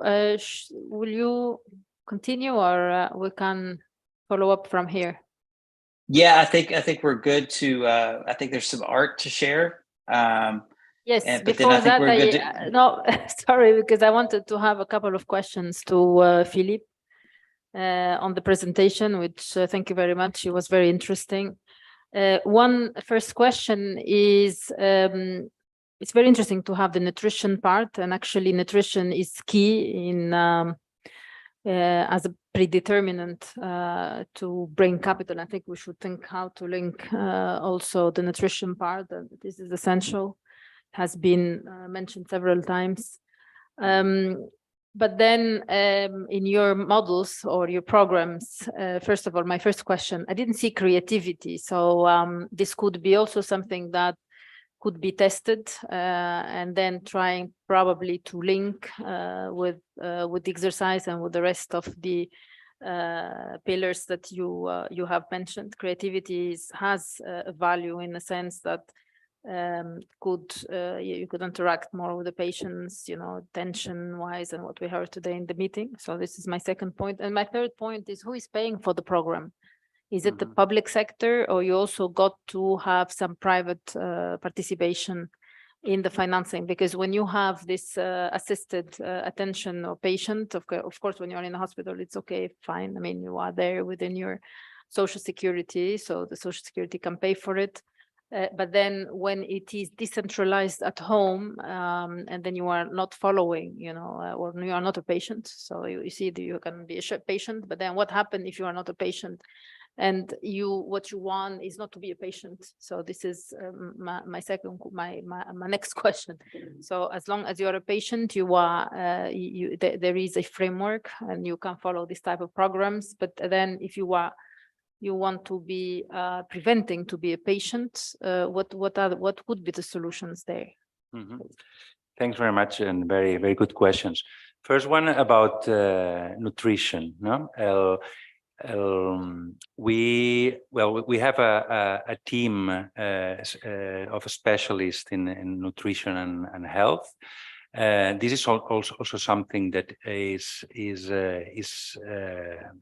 will you continue, or we can follow up from here? Yeah, I think we're good to. I think there's some art to share. Yes, but then I think we're good to... no, sorry, because I wanted to have a couple of questions to Philippe on the presentation, which thank you very much. It was very interesting. One first question is, it's very interesting to have the nutrition part, and actually nutrition is key in as a predeterminant to brain capital. I think we should think how to link also the nutrition part. This is essential, has been mentioned several times. But then in your models or your programs, first of all, my first question, I didn't see creativity. So this could be also something that could be tested and then trying probably to link with the exercise and with the rest of the pillars that you have mentioned. Creativity has a value in the sense that you could interact more with the patients, tension wise, and what we heard today in the meeting. So this is my second point. And my third point is, who is paying for the program? Is it the public sector, or you also got to have some private participation in the financing? Because when you have this assisted attention or patient, of course, when you're in a hospital, it's okay, fine. I mean, you are there within your social security, so the social security can pay for it. But then when it is decentralized at home, and then you are not following, or you are not a patient. So you see that you can be a patient, but then what happens if you are not a patient? And what you want is not to be a patient. So this is my next question. So as long as you're a patient, there is a framework, and you can follow this type of programs. But then if you want to be preventing to be a patient, what would be the solutions there? Thanks very much, and very, very good questions. First one about nutrition. No, we have a team of specialists in nutrition and health. This is also something that is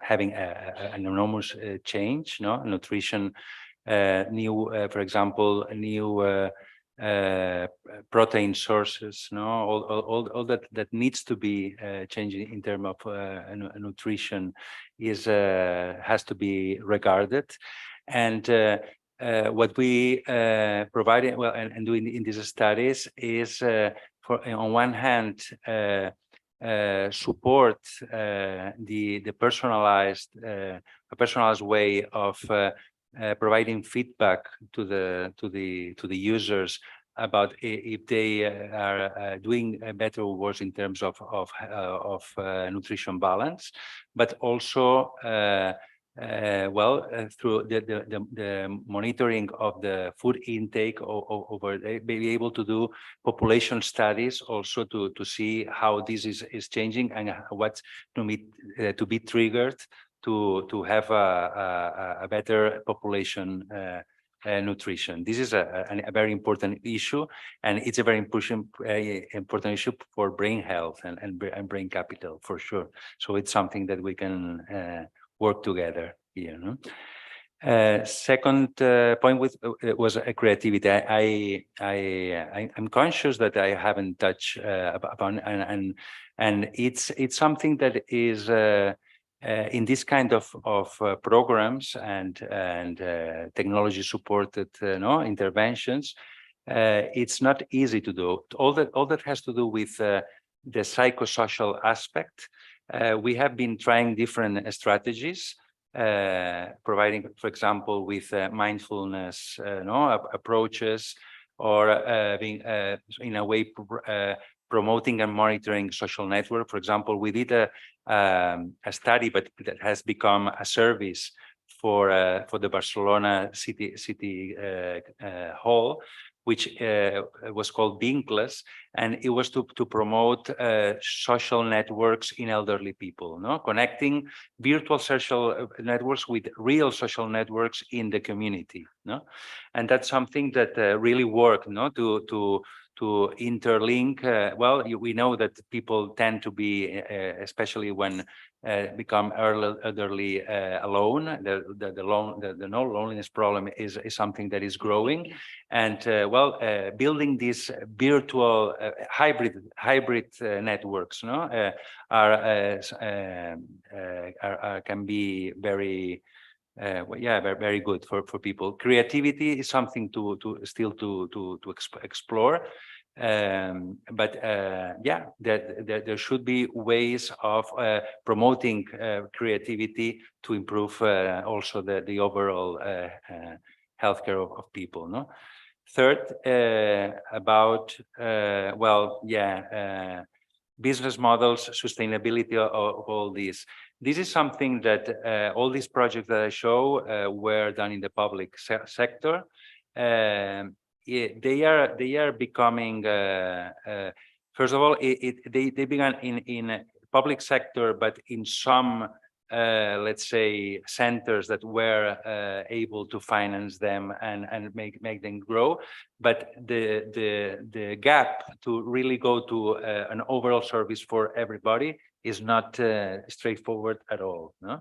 having an enormous change. No, nutrition, for example, new protein sources. No, all that needs to be changing in terms of nutrition has to be regarded, and what we provide and doing in these studies is on one hand support the personalized way of providing feedback to the users about if they are doing better or worse in terms of nutrition balance, but also through the monitoring of the food intake over there, be able to do population studies also to see how this is changing and what's to be triggered to have a better population nutrition. This is a very important issue, and it's a very important issue for brain health and brain capital for sure. So it's something that we can work together here. No? Second point was creativity. I'm conscious that I haven't touched upon, and it's something that is in this kind of programs and technology supported interventions. It's not easy to do. All that has to do with the psychosocial aspect. We have been trying different strategies, providing, for example, with mindfulness approaches, or being in a way promoting and monitoring social network. For example, we did a study, but that has become a service for the Barcelona City Hall, which was called Vincles, and it was to promote social networks in elderly people, connecting virtual social networks with real social networks in the community, and that's something that really worked, to interlink. We know that people tend to be, especially when become elderly, alone. The loneliness problem is something that is growing, and building these virtual hybrid networks, can be very. Very good for people. Creativity is something to explore, but there should be ways of promoting creativity to improve also the overall healthcare of people. No. Third, about business models, sustainability of all these. This is something that all these projects that I show were done in the public sector. They are becoming, first of all, they began in public sector, but in some, let's say, centers that were able to finance them and make them grow. But the gap to really go to an overall service for everybody is not straightforward at all. No?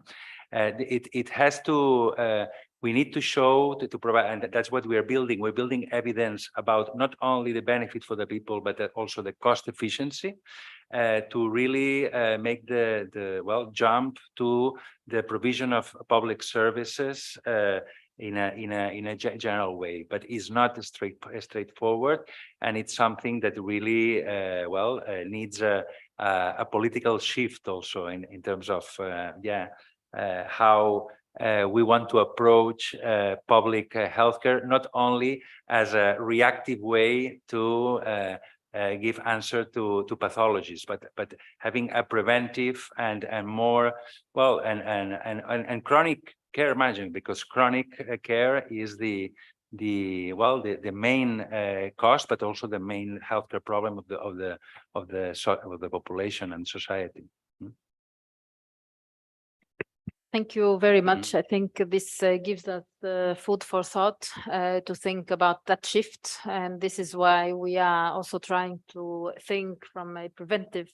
It has to, we need to show, to provide, and that's what we are building. We're building evidence about not only the benefit for the people, but also the cost efficiency, to really make the jump to the provision of public services in a general way, but it's not straightforward, and it's something that really needs a political shift also in terms of how we want to approach public healthcare, not only as a reactive way to give answer to pathologies, but having a preventive and more and chronic care management, because chronic care is the the main cost, but also the main healthcare problem of the population and society. Thank you very much. I think this gives us food for thought to think about that shift. And this is why we are also trying to think from a preventive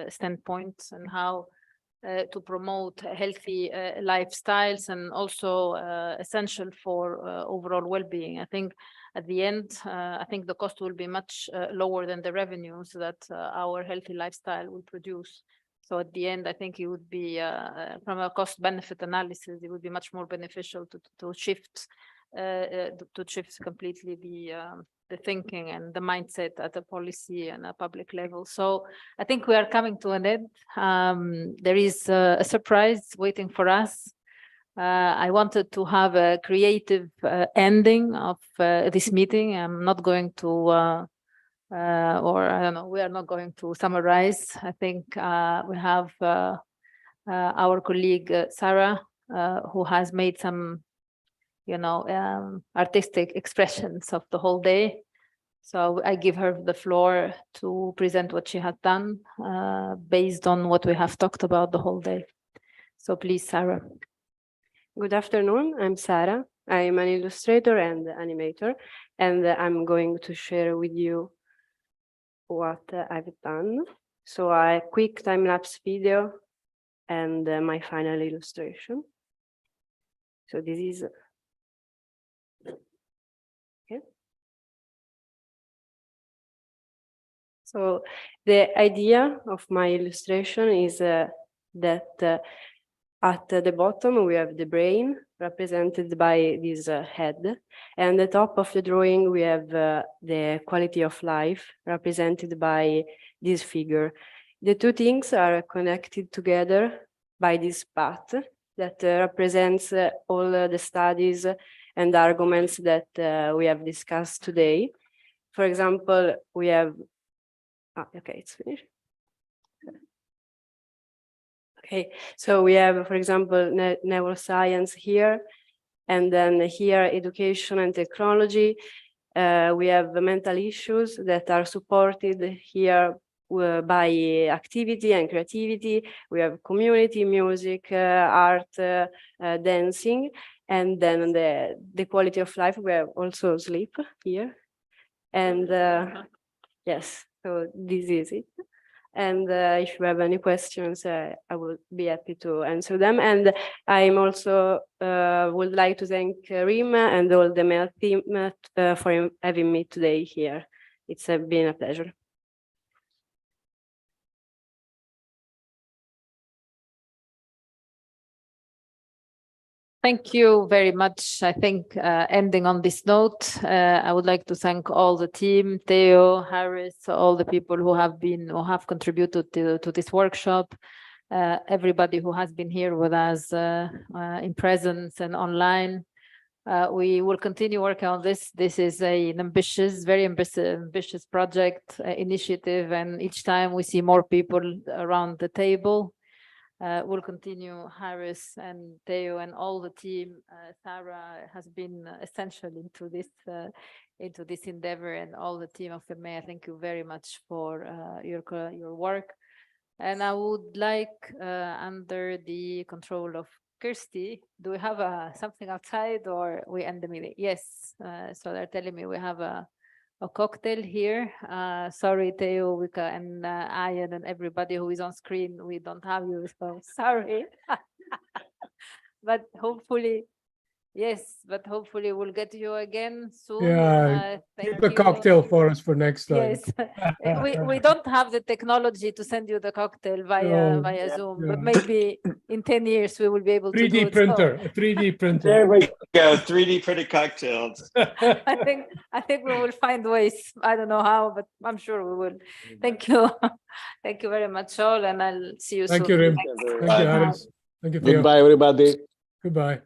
standpoint and how to promote healthy lifestyles, and also essential for overall well-being. I think at the end, I think the cost will be much lower than the revenues that our healthy lifestyle will produce. So at the end, I think it would be, from a cost-benefit analysis, it would be much more beneficial to shift completely the thinking and the mindset at a policy and a public level. So I think we are coming to an end. There is a surprise waiting for us. I wanted to have a creative ending of this meeting. I'm not going to or I don't know, we are not going to summarize. I think we have our colleague Sarah, who has made some, artistic expressions of the whole day. So I give her the floor to present what she has done based on what we have talked about the whole day. So please, Sarah. Good afternoon, I'm Sarah. I'm an illustrator and animator, and I'm going to share with you what I've done. So a quick time-lapse video and my final illustration. So this is, okay. So the idea of my illustration is that at the bottom we have the brain represented by this head, and at the top of the drawing we have the quality of life represented by this figure. The two things are connected together by this path that represents all the studies and arguments that we have discussed today. For example, we have, okay, it's finished. Okay, so we have, for example, neuroscience here, and then here education and technology. We have mental issues that are supported here by activity and creativity. We have community, music, art, dancing, and then the quality of life. We have also sleep here. And yes, so this is it. And if you have any questions, I will be happy to answer them. And I'm also would like to thank Rim and all the MEL team for having me today here. It's been a pleasure. Thank you very much. I think ending on this note, I would like to thank all the team, Theo, Harris, all the people who have contributed to this workshop, everybody who has been here with us in presence and online. We will continue working on this. This is an ambitious, very ambitious project, initiative, and each time we see more people around the table. We'll continue. Harris and Theo and all the team. Sarah has been essential into this endeavor, and all the team of EMEA. Thank you very much for your work. And I would like, under the control of Kirsty, do we have something outside, or we end the meeting? Yes. So they're telling me we have a cocktail here. Sorry, Theo, Wika, and Ayan, and everybody who is on screen. We don't have you, so sorry. But hopefully, yes, but hopefully we'll get you again soon. Yeah, keep a cocktail for us for next time. Yes, we don't have the technology to send you the cocktail via Zoom, but maybe in 10 years we will be able to 3D printer, a 3D printer. There we go, 3D printed cocktails. I think we will find ways. I don't know how, but I'm sure we will. Thank you. Thank you very much, all, and I'll see you soon. Thank you, Rim. Thank you, Harris. Thank you. Goodbye, everybody. Goodbye.